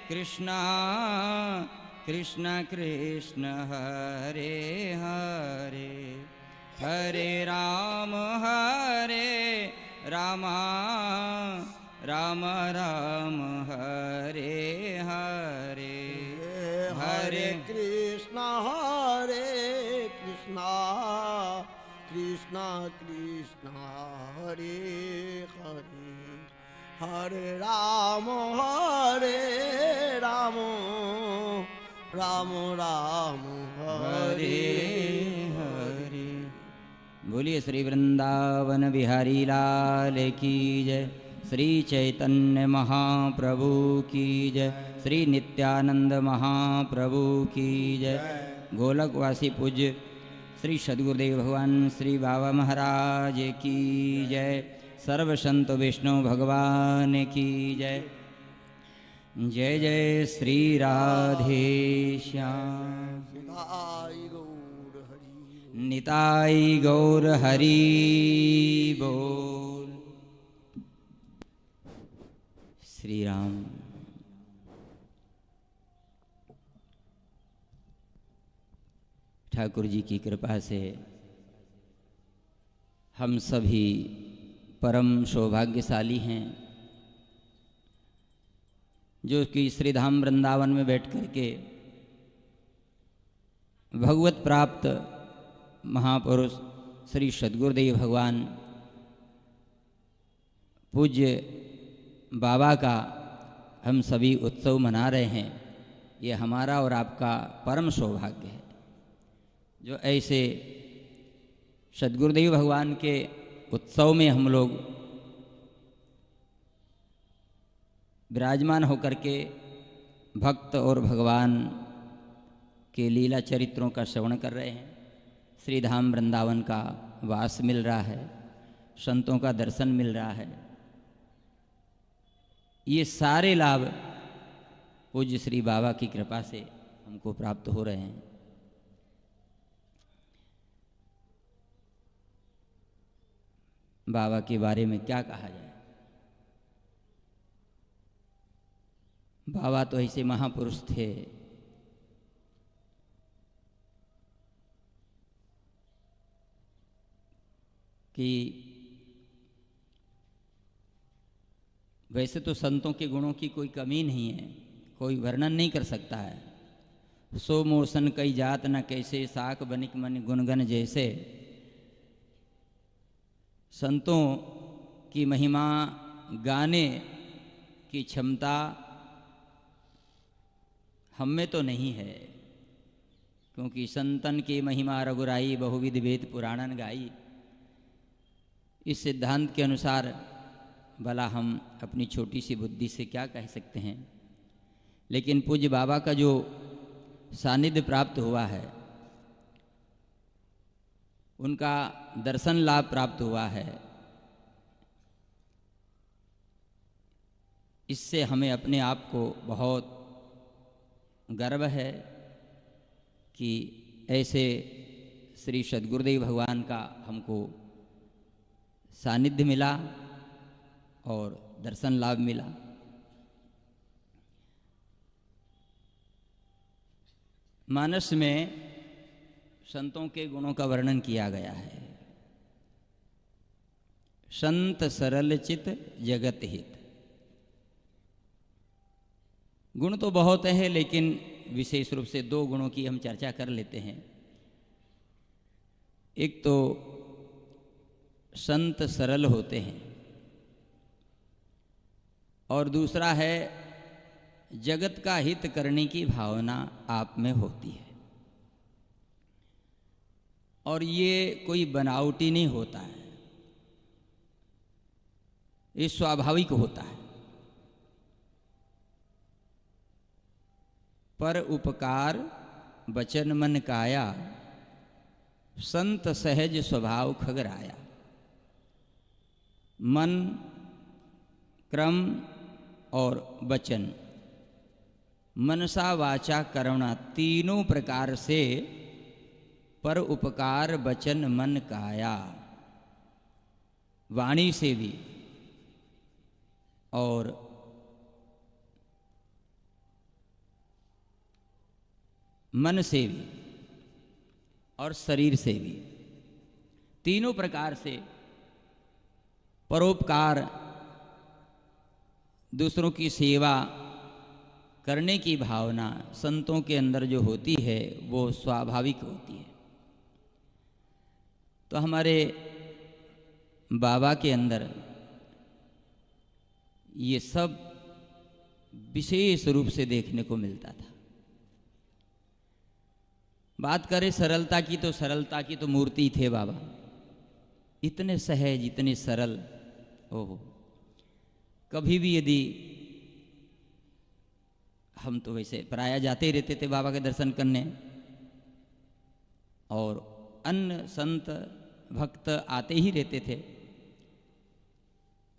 कृष्ण कृष्ण कृष्ण हरे हरे हरे राम राम राम हरे हरे हरे कृष्ण कृष्ण कृष्ण हरे हरे हरे राम राम राम हरे हरे। बोलिए श्री वृंदावन बिहारी लाल की जय, श्री चैतन्य महाप्रभु की जय, श्री नित्यानंद महाप्रभु की जय। गोलकवासी पूज्य श्री सद्गुरुदेव भगवान श्री बाबा महाराज की जय। सर्व संत विष्णु भगवान की जय। जय जय श्री राधे श्याम। निताई गौर हरि बोल। श्री राम। ठाकुर जी की कृपा से हम सभी परम सौभाग्यशाली हैं जो कि श्रीधाम वृंदावन में बैठ कर के भगवत प्राप्त महापुरुष श्री सद्गुरुदेव भगवान पूज्य बाबा का हम सभी उत्सव मना रहे हैं। ये हमारा और आपका परम सौभाग्य है जो ऐसे सद्गुरुदेव भगवान के उत्सव में हम लोग विराजमान होकर के भक्त और भगवान के लीला चरित्रों का श्रवण कर रहे हैं। श्रीधाम वृंदावन का वास मिल रहा है, संतों का दर्शन मिल रहा है। ये सारे लाभ पूज्य श्री बाबा की कृपा से हमको प्राप्त हो रहे हैं। बाबा के बारे में क्या कहा जाए। बाबा तो ऐसे महापुरुष थे कि वैसे तो संतों के गुणों की कोई कमी नहीं है, कोई वर्णन नहीं कर सकता है। सो मोसन कई जात न कैसे, साख बनिक मन गुणगन जैसे। संतों की महिमा गाने की क्षमता हम में तो नहीं है, क्योंकि संतन की महिमा रघुराई, बहुविध वेद पुराणन गाई। इस सिद्धांत के अनुसार भला हम अपनी छोटी सी बुद्धि से क्या कह सकते हैं। लेकिन पूज्य बाबा का जो सानिध्य प्राप्त हुआ है, उनका दर्शन लाभ प्राप्त हुआ है, इससे हमें अपने आप को बहुत गर्व है कि ऐसे श्री सद्गुरुदेव भगवान का हमको सानिध्य मिला और दर्शन लाभ मिला। मानस में संतों के गुणों का वर्णन किया गया है। संत सरल चित जगत हित। गुण तो बहुत है, लेकिन विशेष रूप से दो गुणों की हम चर्चा कर लेते हैं। एक तो संत सरल होते हैं और दूसरा है जगत का हित करने की भावना आप में होती है। और ये कोई बनावटी नहीं होता है, ये स्वाभाविक होता है। पर उपकार बचन मन काया, संत सहज स्वभाव खगराया। मन, क्रम और वचन, मनसा वाचा कर्मणा, तीनों प्रकार से पर उपकार वचन मन काया, वाणी से भी और मन से भी और शरीर से भी, तीनों प्रकार से परोपकार, दूसरों की सेवा करने की भावना संतों के अंदर जो होती है वो स्वाभाविक होती है। तो हमारे बाबा के अंदर ये सब विशेष रूप से देखने को मिलता था। बात करें सरलता की, तो सरलता की तो मूर्ति थे बाबा, इतने सहज, इतने सरल। ओहो, कभी भी यदि हम तो वैसे प्रायः जाते ही रहते थे बाबा के दर्शन करने, और अन्य संत भक्त आते ही रहते थे।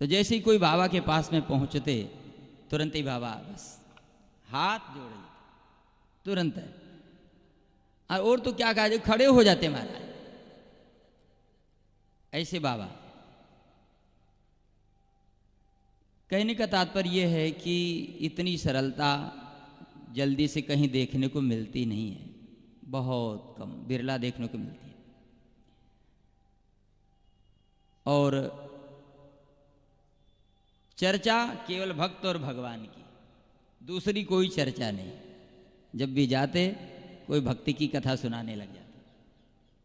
तो जैसे ही कोई बाबा के पास में पहुंचते, तुरंत ही बाबा बस हाथ जोड़ लेते, तुरंत है। और तो क्या कहा, खड़े हो जाते महाराज, ऐसे बाबा। कहने का तात्पर्य यह है कि इतनी सरलता जल्दी से कहीं देखने को मिलती नहीं है, बहुत कम, बिरला देखने को मिलती है। और चर्चा केवल भक्त और भगवान की, दूसरी कोई चर्चा नहीं। जब भी जाते कोई भक्ति की कथा सुनाने लग जाते,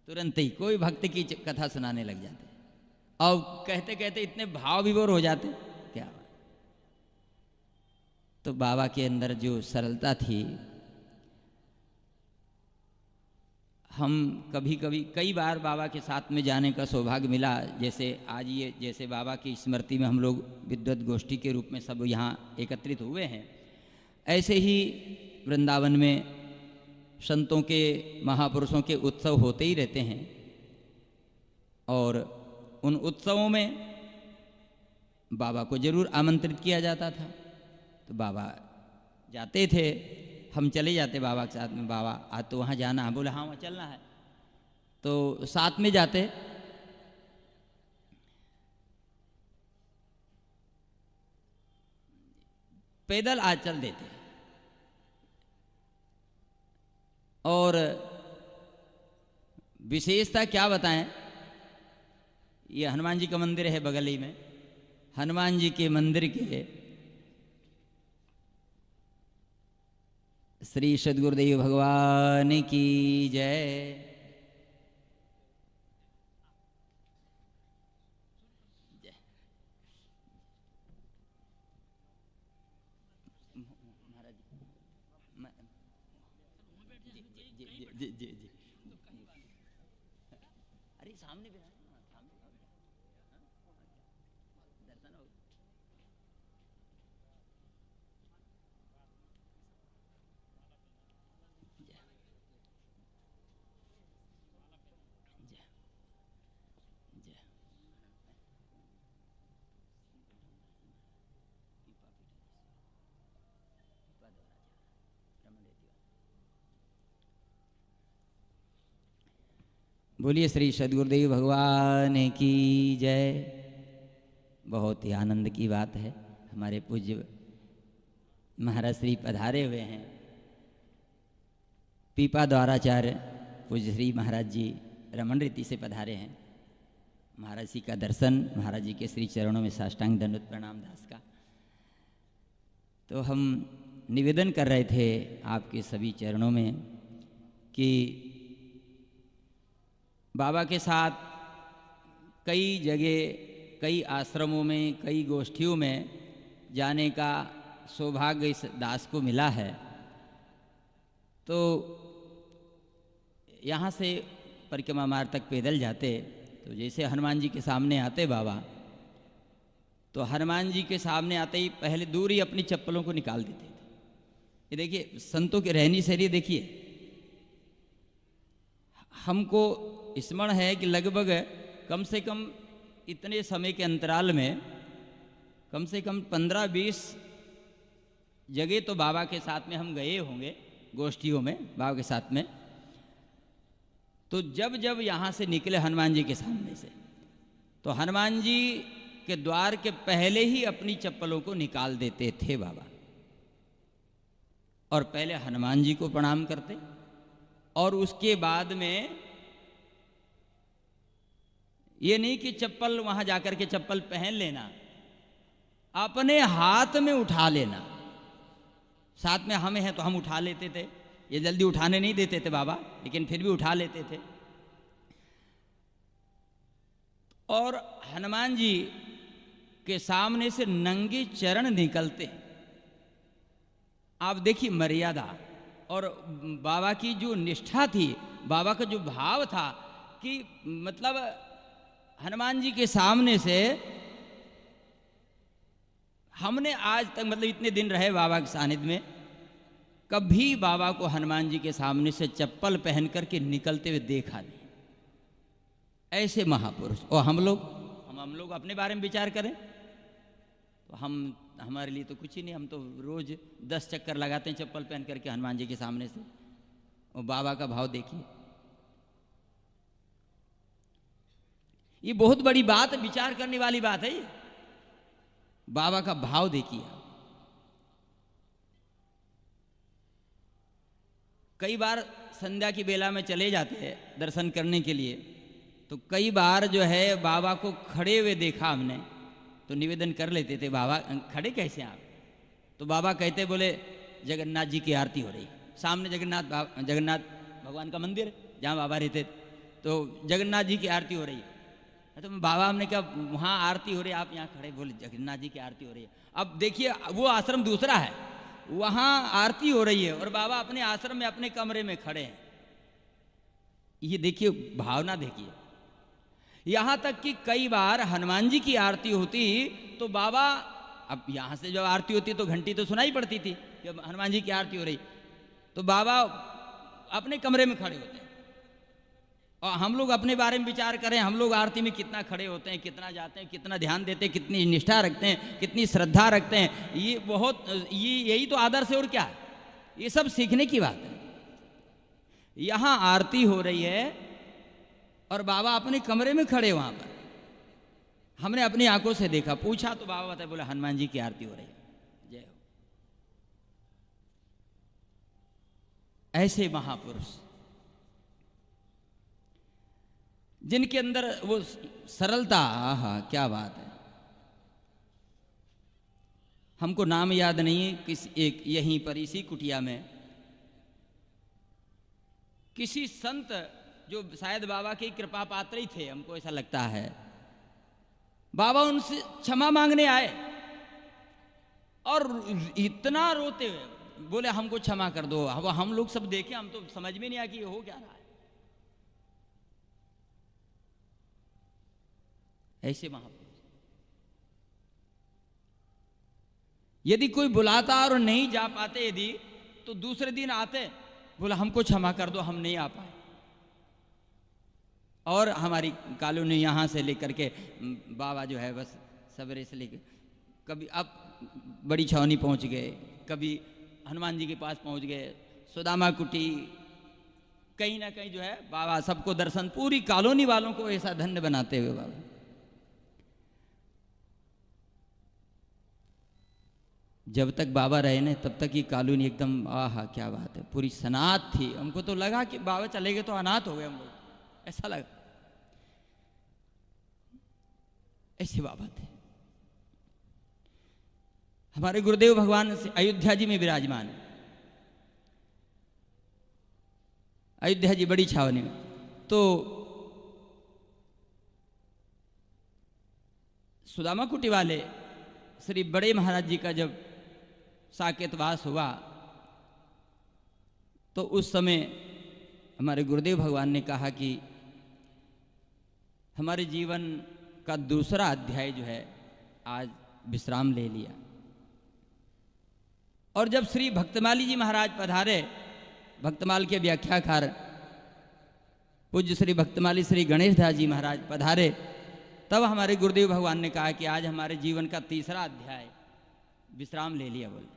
तुरंत ही कोई भक्ति की कथा सुनाने लग जाते, और कहते कहते इतने भाव विभोर हो जाते, क्या। तो बाबा के अंदर जो सरलता थी, हम कभी कभी कई बार बाबा के साथ में जाने का सौभाग्य मिला। जैसे आज ये, जैसे बाबा की स्मृति में हम लोग विद्वत गोष्ठी के रूप में सब यहाँ एकत्रित हुए हैं, ऐसे ही वृंदावन में संतों के, महापुरुषों के उत्सव होते ही रहते हैं। और उन उत्सवों में बाबा को जरूर आमंत्रित किया जाता था, तो बाबा जाते थे, हम चले जाते बाबा के साथ में। बाबा आज तो वहाँ जाना है, बोले हाँ वहाँ चलना है, तो साथ में जाते। पैदल आज चल देते। और विशेषता क्या बताएं, ये हनुमान जी का मंदिर है बगल ही में। हनुमान जी के मंदिर के श्री सद्गुरुदेव भगवान की जय। जी जी जी, अरे सामने भी दर्शन हो। बोलिए श्री सद्गुरुदेव भगवान की जय। बहुत ही आनंद की बात है, हमारे पूज्य महाराज श्री पधारे हुए हैं। पीपा द्वाराचार्य पूज्य श्री महाराज जी रमन रीति से पधारे हैं। महाराज जी का दर्शन, महाराज जी के श्री चरणों में साष्टांग दंडवत प्रणाम दास का। तो हम निवेदन कर रहे थे आपके सभी चरणों में कि बाबा के साथ कई जगह, कई आश्रमों में, कई गोष्ठियों में जाने का सौभाग्य इस दास को मिला है। तो यहाँ से परिक्रमा मार्ग तक पैदल जाते, तो जैसे हनुमान जी के सामने आते बाबा, तो हनुमान जी के सामने आते ही पहले दूर ही अपनी चप्पलों को निकाल देते थे। ये देखिए संतों की रहनी शैली देखिए, हमको स्मरण है कि लगभग कम से कम इतने समय के अंतराल में कम से कम 15-20 जगह तो बाबा के साथ में हम गए होंगे, गोष्ठियों में बाबा के साथ में। तो जब जब यहाँ से निकले हनुमान जी के सामने से, तो हनुमान जी के द्वार के पहले ही अपनी चप्पलों को निकाल देते थे बाबा, और पहले हनुमान जी को प्रणाम करते, और उसके बाद में ये नहीं कि चप्पल वहां जाकर के चप्पल पहन लेना, अपने हाथ में उठा लेना। साथ में हमें है तो हम उठा लेते थे, ये जल्दी उठाने नहीं देते थे बाबा, लेकिन फिर भी उठा लेते थे। और हनुमान जी के सामने से नंगे चरण निकलते। आप देखिए मर्यादा और बाबा की जो निष्ठा थी, बाबा का जो भाव था कि मतलब हनुमान जी के सामने से हमने आज तक मतलब इतने दिन रहे बाबा के सानिध्य में, कभी बाबा को हनुमान जी के सामने से चप्पल पहन करके निकलते हुए देखा नहीं। ऐसे महापुरुष। और हम लोग अपने बारे में विचार करें तो हमारे लिए तो कुछ ही नहीं, हम तो रोज 10 चक्कर लगाते हैं चप्पल पहन करके हनुमान जी के सामने से। और बाबा का भाव देखिए, ये बहुत बड़ी बात, विचार करने वाली बात है ये। बाबा का भाव देखिए। कई बार संध्या की बेला में चले जाते हैं दर्शन करने के लिए, तो कई बार जो है बाबा को खड़े हुए देखा हमने, तो निवेदन कर लेते थे बाबा खड़े कैसे आप? तो बाबा कहते बोले जगन्नाथ जी की आरती हो रही, सामने जगन्नाथ भगवान का मंदिर जहाँ बाबा रहते, तो जगन्नाथ जी की आरती हो रही है। तो बाबा हमने कहा वहाँ आरती हो रही है, आप यहाँ खड़े, बोले जगन्नाथ जी की आरती हो रही है। अब देखिए वो आश्रम दूसरा है, वहाँ आरती हो रही है और बाबा अपने आश्रम में अपने कमरे में खड़े हैं। ये देखिए भावना देखिए। यहाँ तक कि कई बार हनुमान जी की आरती होती तो बाबा, अब यहाँ से जब आरती होती तो घंटी तो सुनाई पड़ती थी कि हनुमान जी की आरती हो रही, तो बाबा अपने कमरे में खड़े होते हैं। और हम लोग अपने बारे में विचार करें, हम लोग आरती में कितना खड़े होते हैं, कितना जाते हैं, कितना ध्यान देते हैं, कितनी निष्ठा रखते हैं, कितनी श्रद्धा रखते हैं। ये बहुत यही तो आदर्श है और क्या है, ये सब सीखने की बात है। यहाँ आरती हो रही है और बाबा अपने कमरे में खड़े वहाँ पर, हमने अपनी आंखों से देखा। पूछा तो बाबा बताए, बोले हनुमान जी की आरती हो रही है, जय हो। ऐसे महापुरुष जिनके अंदर वो सरलता, हाँ क्या बात है। हमको नाम याद नहीं है, एक यहीं पर इसी कुटिया में किसी संत जो शायद बाबा के कृपा पात्र ही थे, हमको ऐसा लगता है, बाबा उनसे क्षमा मांगने आए और इतना रोते हुए बोले हमको क्षमा कर दो। हम लोग सब देखे, हम तो समझ में नहीं आया कि ये हो क्या रहा है। ऐसे महापुरुष यदि कोई बुलाता और नहीं जा पाते यदि, तो दूसरे दिन आते, बोला हमको क्षमा कर दो, हम नहीं आ पाए। और हमारी कॉलोनी यहाँ से लेकर के बाबा जो है बस सवेरे से लेकर कभी अब बड़ी छावनी पहुँच गए, कभी हनुमान जी के पास पहुँच गए, सुदामा कुटी, कहीं ना कहीं जो है बाबा सबको दर्शन, पूरी कॉलोनी वालों को ऐसा धन्य बनाते हुए बाबा। जब तक बाबा रहे ना तब तक ये कॉलोनी एकदम आहा क्या बात है, पूरी सनात थी। हमको तो लगा कि बाबा चले गए तो अनाथ हो गए हम लोग, ऐसा लगा। ऐसे बाबा थे हमारे गुरुदेव भगवान से अयोध्या जी में विराजमान है। अयोध्या जी बड़ी छावनी में, तो सुदामा कुटी वाले श्री बड़े महाराज जी का जब साकेतवास हुआ, तो उस समय हमारे गुरुदेव भगवान ने कहा कि हमारे जीवन का दूसरा अध्याय जो है आज विश्राम ले लिया। और जब श्री भक्तमाली जी महाराज पधारे, भक्तमाल के व्याख्याकार पूज्य श्री भक्तमाली श्री गणेश दास जी महाराज पधारे, तब हमारे गुरुदेव भगवान ने कहा कि आज हमारे जीवन का तीसरा अध्याय विश्राम ले लिया बोले।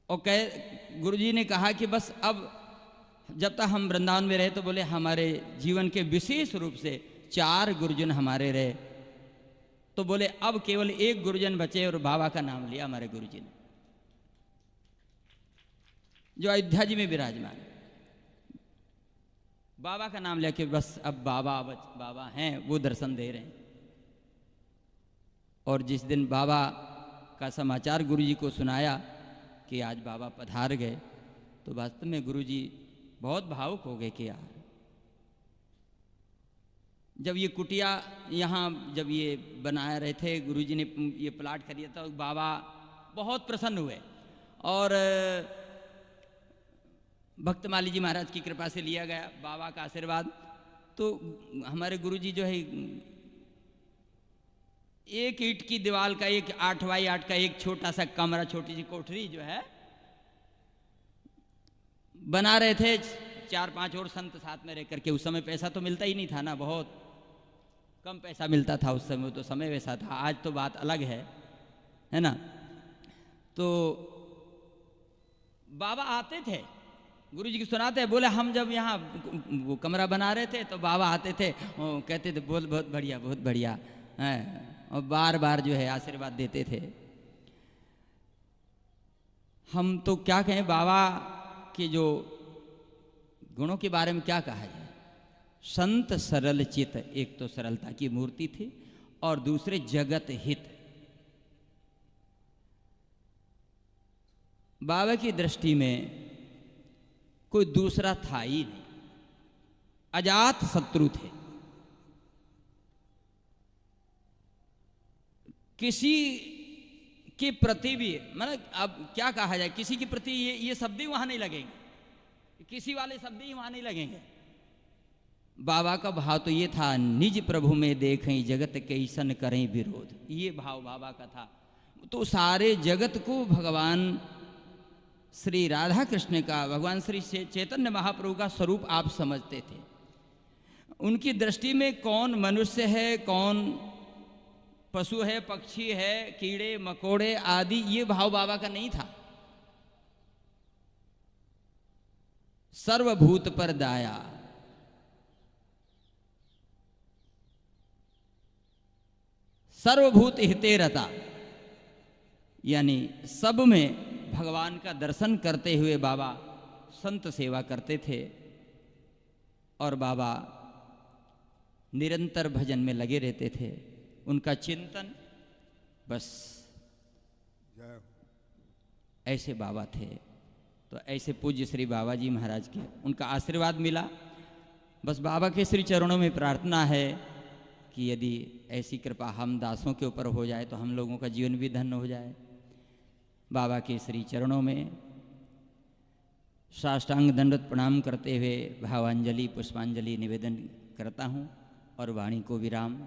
और गुरुजी ने कहा कि बस अब जब तक हम वृंदावन में रहे तो बोले हमारे जीवन के विशेष रूप से 4 गुरुजन हमारे रहे, तो बोले अब केवल एक गुरुजन बचे और बाबा का नाम लिया हमारे गुरुजी ने, जो अयोध्या जी में विराजमान, बाबा का नाम लिया कि बस अब बाबा हैं, वो दर्शन दे रहे हैं। और जिस दिन बाबा का समाचार गुरुजी को सुनाया कि आज बाबा पधार गए, तो वास्तव में गुरुजी बहुत भावुक हो गए कि यार, जब ये कुटिया यहाँ जब ये बनाया रहे थे, गुरुजी ने ये प्लाट खरीदा था, बाबा बहुत प्रसन्न हुए और भक्तमाली जी महाराज की कृपा से लिया गया बाबा का आशीर्वाद। तो हमारे गुरुजी जो है एक ईंट की दीवार का, एक 8 बाई 8 का एक छोटा सा कमरा, छोटी सी कोठरी जो है बना रहे थे। 4-5 और संत साथ में रह करके, उस समय पैसा तो मिलता ही नहीं था ना, बहुत कम पैसा मिलता था उस समय, तो समय वैसा था, आज तो बात अलग है ना। तो बाबा आते थे, गुरुजी की सुनाते हैं, बोले हम जब यहाँ वो कमरा बना रहे थे तो बाबा आते थे, कहते थे बोल बहुत बढ़िया बहुत बढ़िया है, और बार बार जो है आशीर्वाद देते थे। हम तो क्या कहें, बाबा के जो गुणों के बारे में क्या कहा जाए। संत सरल चित, एक तो सरलता की मूर्ति थी और दूसरे जगत हित। बाबा की दृष्टि में कोई दूसरा था ही नहीं, अजात शत्रु थे। किसी के प्रति भी, मतलब अब क्या कहा जाए, किसी के प्रति ये शब्द ही वहां नहीं लगेंगे, किसी वाले शब्द ही वहां नहीं लगेंगे। बाबा का भाव तो ये था, निज प्रभु में देखें जगत कैसन करें विरोध, ये भाव बाबा का था। तो सारे जगत को भगवान श्री राधा कृष्ण का, भगवान श्री चैतन्य महाप्रभु का स्वरूप आप समझते थे। उनकी दृष्टि में कौन मनुष्य है, कौन पशु है, पक्षी है, कीड़े मकोड़े आदि, ये भाव बाबा का नहीं था। सर्वभूत पर दाया, सर्वभूत हिते रता, यानी सब में भगवान का दर्शन करते हुए बाबा संत सेवा करते थे। और बाबा निरंतर भजन में लगे रहते थे। उनका चिंतन बस ऐसे बाबा थे। तो ऐसे पूज्य श्री बाबा जी महाराज के, उनका आशीर्वाद मिला। बस बाबा के श्री चरणों में प्रार्थना है कि यदि ऐसी कृपा हम दासों के ऊपर हो जाए तो हम लोगों का जीवन भी धन्य हो जाए। बाबा के श्री चरणों में साष्टांग दंडवत प्रणाम करते हुए भावांजलि पुष्पांजलि निवेदन करता हूँ और वाणी को विराम।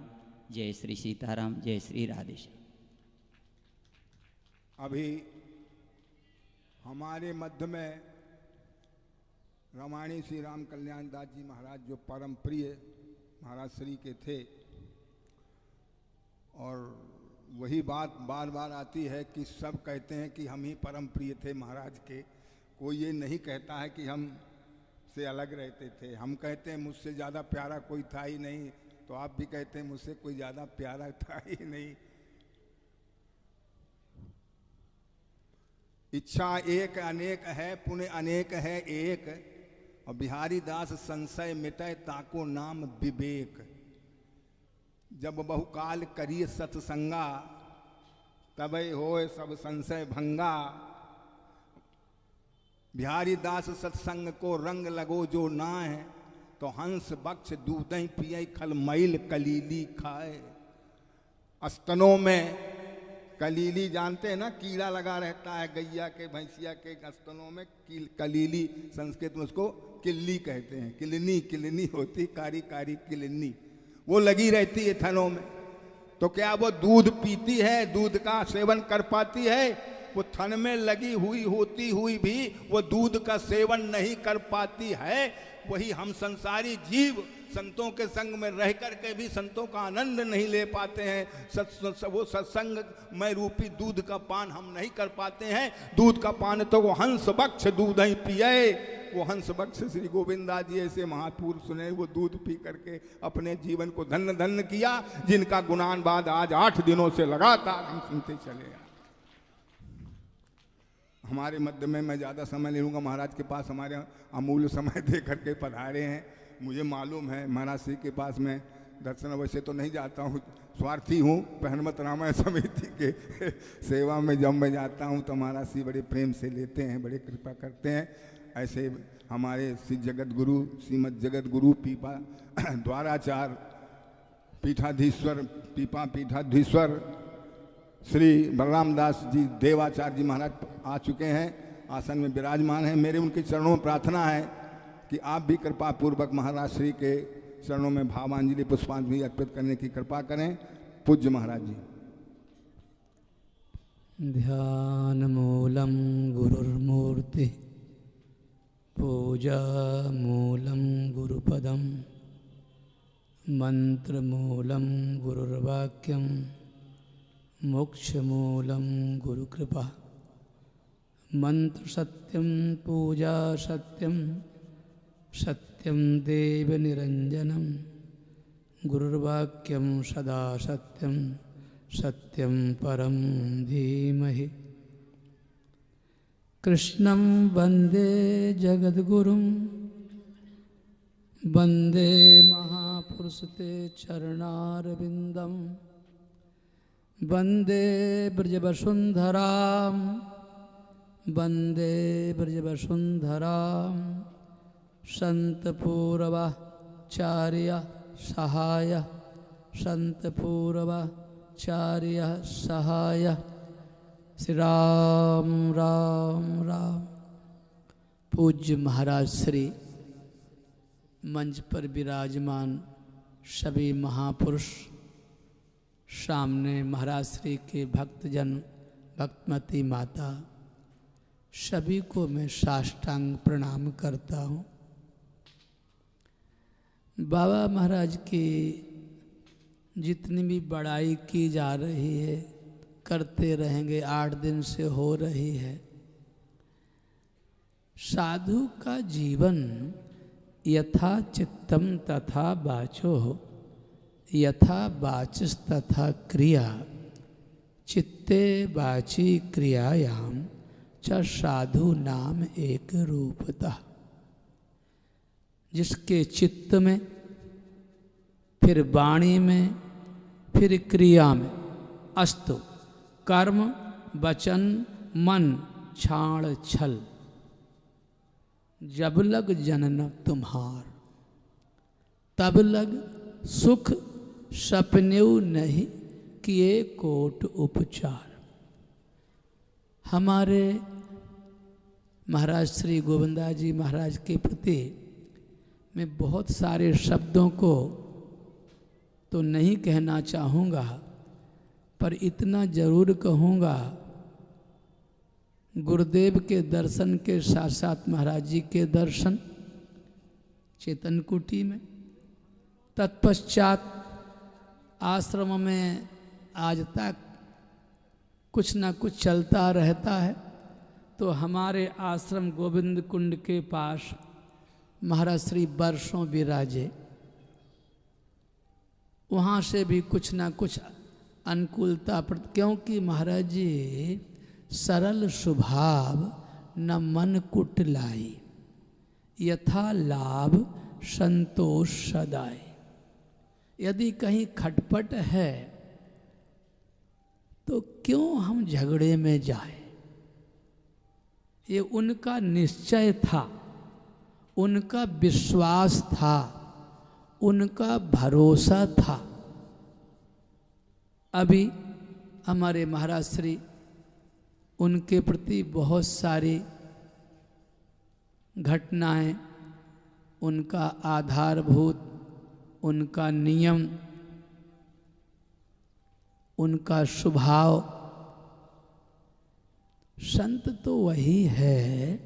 जय श्री सीताराम, जय श्री राधेश्याम। अभी हमारे मध्य में रामायणी श्री राम कल्याण दास जी महाराज, जो परम प्रिय महाराज श्री के थे, और वही बात बार बार आती है कि सब कहते हैं कि हम ही परम प्रिय थे महाराज के। कोई ये नहीं कहता है कि हम से अलग रहते थे। हम कहते हैं मुझसे ज़्यादा प्यारा कोई था ही नहीं, तो आप भी कहते हैं मुझसे कोई ज़्यादा प्यारा था ही नहीं। इच्छा एक अनेक है, पुण्य अनेक है एक, और बिहारी दास संशय मिटय ताको नाम विवेक। जब बहुकाल करिए सत्संगा, तबै होए सब संशय भंगा। बिहारी दास सत्संग को रंग लगो जो ना है, तो हंस बक्ष दूधई पिए खल मैल कलीली खाए। स्तनों में कलीली, जानते हैं ना, कीड़ा लगा रहता है गैया के भैंसिया के स्तनों में, कलीली, संस्कृत में उसको किल्ली कहते हैं। किलनी, किलनी होती, कारी कारी किलनी, वो लगी रहती है थनों में। तो क्या वो दूध पीती है, दूध का सेवन कर पाती है, वो थन में लगी हुई होती हुई भी वो दूध का सेवन नहीं कर पाती है। वही हम संसारी जीव संतों के संग में रह कर के भी संतों का आनंद नहीं ले पाते हैं। वो सत्संग में रूपी दूध का पान हम नहीं कर पाते हैं। दूध का पान तो वो हंस बख्श दूध ही पिए। वो हंस बख्श श्री गोविंदा जी ऐसे महापुरुष ने वो दूध पी करके अपने जीवन को धन्य धन्य किया, जिनका गुणानवाद आज 8 दिनों से लगातार हम सुनते चले आए। हमारे मध्य में मैं ज़्यादा समय ले लूँगा, महाराज के पास हमारे अमूल्य समय दे करके पधारे हैं। मुझे मालूम है महाराज श्री के पास मैं दर्शन अवश्य तो नहीं जाता हूँ, स्वार्थी हूँ। हनुमत रामायण समिति के सेवा में जब मैं जाता हूँ तो महाराज श्री बड़े प्रेम से लेते हैं, बड़े कृपा करते हैं। ऐसे हमारे श्री जगत गुरु श्रीमद जगत गुरु पीपा द्वाराचार्य पीठाधीश्वर श्री बलराम दास जी देवाचार्य जी महाराज आ चुके हैं, आसन में विराजमान हैं। मेरे उनके चरणों में प्रार्थना है कि आप भी कृपा पूर्वक महाराज श्री के चरणों में भावांजलि पुष्पांजलि अर्पित करने की कृपा करें। पूज्य महाराज जी। ध्यान मूलम गुरुर्मूर्ति पूजा मूलम गुरुपदम मंत्र मूलम गुरुर्वाक्यम मोक्ष मूलम गुरुकृपा। मंत्र सत्यम पूजा सत्यम सत्यम देव निरंजनम गुरुर्वाक्यम सदा सत्यम सत्यम परम धीमहि। कृष्णं वंदे जगद्गुरुं वंदे महापुरुषते चरणारविंदम वंदे ब्रजवसुंधरां वंदे ब्रजवसुंधरां संतपूर्वाचार्य सहाय संतपूर्वाचार्य सहाय। श्री राम राम राम। पूज्य महाराज श्री मंच पर विराजमान सभी महापुरुष, सामने महाराज श्री के भक्तजन भक्तमती माता, सभी को मैं साष्टांग प्रणाम करता हूँ। बाबा महाराज की जितनी भी बड़ाई की जा रही है, करते रहेंगे, 8 दिन से हो रही है। साधु का जीवन यथा चित्तम तथा वाचो यथा वाचिस तथा क्रिया चित्ते वाची क्रियायाम च साधु नाम एक रूपता। जिसके चित्त में, फिर वाणी में, फिर क्रिया में, अस्तु कर्म वचन मन छाण छल, जब लग जनन तुम्हार तब लग सुख सपनेऊ नहीं किए कोट उपचार। हमारे महाराज श्री गोविंदा जी महाराज के प्रति मैं बहुत सारे शब्दों को तो नहीं कहना चाहूँगा, पर इतना जरूर कहूँगा, गुरुदेव के दर्शन के साथ साथ महाराज जी के दर्शन चेतन कुटी में, तत्पश्चात आश्रम में आज तक कुछ न कुछ चलता रहता है। तो हमारे आश्रम गोविंद कुंड के पास महाराज श्री वर्षों विराजे, वहाँ से भी कुछ न कुछ अनुकूलता, क्योंकि महाराज जी सरल स्वभाव न मन कुट लाई, यथा लाभ संतोष सदाई। यदि कहीं खटपट है तो क्यों हम झगड़े में जाए। ये उनका निश्चय था, उनका विश्वास था, उनका भरोसा था। अभी हमारे महाराज श्री उनके प्रति बहुत सारी घटनाएं, उनका आधारभूत, उनका नियम, उनका स्वभाव, संत तो वही है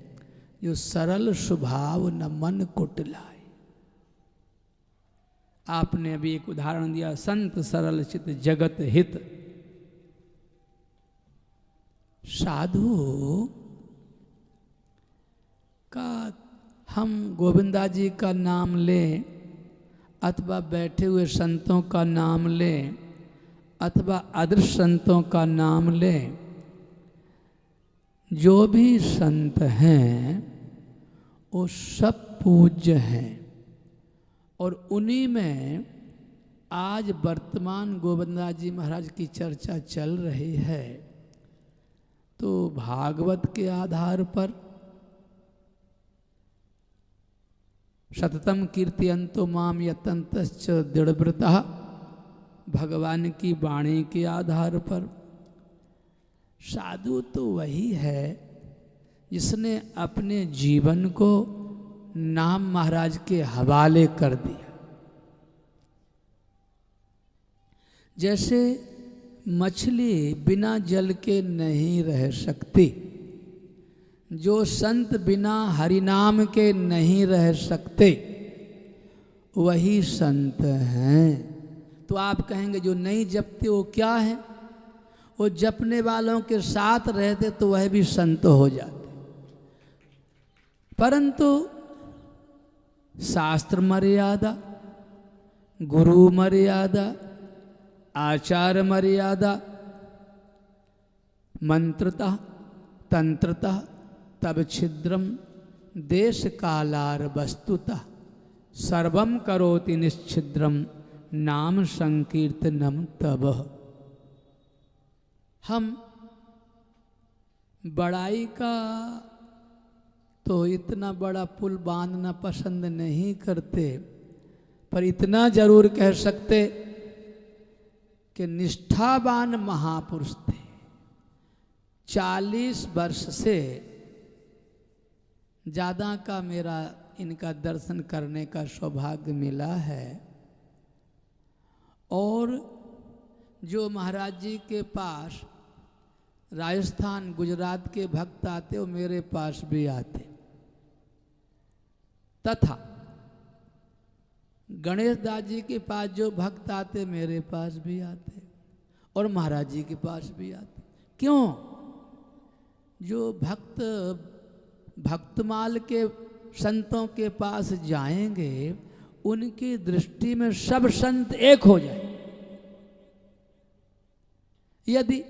जो सरल स्वभाव न मन कुटिलाए। आपने अभी एक उदाहरण दिया, संत सरल चित जगत हित। साधु का हम गोविंदा जी का नाम लें अथवा बैठे हुए संतों का नाम लें अथवा अदृश्य संतों का नाम लें, जो भी संत हैं वो सब पूज्य हैं। और उन्हीं में आज वर्तमान गोविंदा जी महाराज की चर्चा चल रही है। तो भागवत के आधार पर सततम कीर्तयन्तो माम यतन्तश्च दृढ़व्रतः, भगवान की वाणी के आधार पर साधु तो वही है जिसने अपने जीवन को नाम महाराज के हवाले कर दिया। जैसे मछली बिना जल के नहीं रह सकती, जो संत बिना हरिनाम के नहीं रह सकते, वही संत हैं। तो आप कहेंगे जो नहीं जपते वो क्या है? वो जपने वालों के साथ रहते तो वह भी संत हो जाते। परंतु शास्त्र मर्यादा, गुरु मर्यादा, आचार मर्यादा, मंत्रतः तंत्रतः तब छिद्रम देश कालार वस्तुतः सर्वम करोति निश्छिद्रम नाम संकीर्तनम तब। हम बड़ाई का तो इतना बड़ा पुल बांधना पसंद नहीं करते, पर इतना जरूर कह सकते कि निष्ठावान महापुरुष थे। 40 वर्ष से ज़्यादा का मेरा इनका दर्शन करने का सौभाग्य मिला है। और जो महाराज जी के पास राजस्थान गुजरात के भक्त आते वो मेरे पास भी आते, तथा गणेश दास जी के पास जो भक्त आते मेरे पास भी आते और महाराज जी के पास भी आते। क्यों? जो भक्त भक्तमाल के संतों के पास जाएंगे उनकी दृष्टि में सब संत एक हो जाए। यदि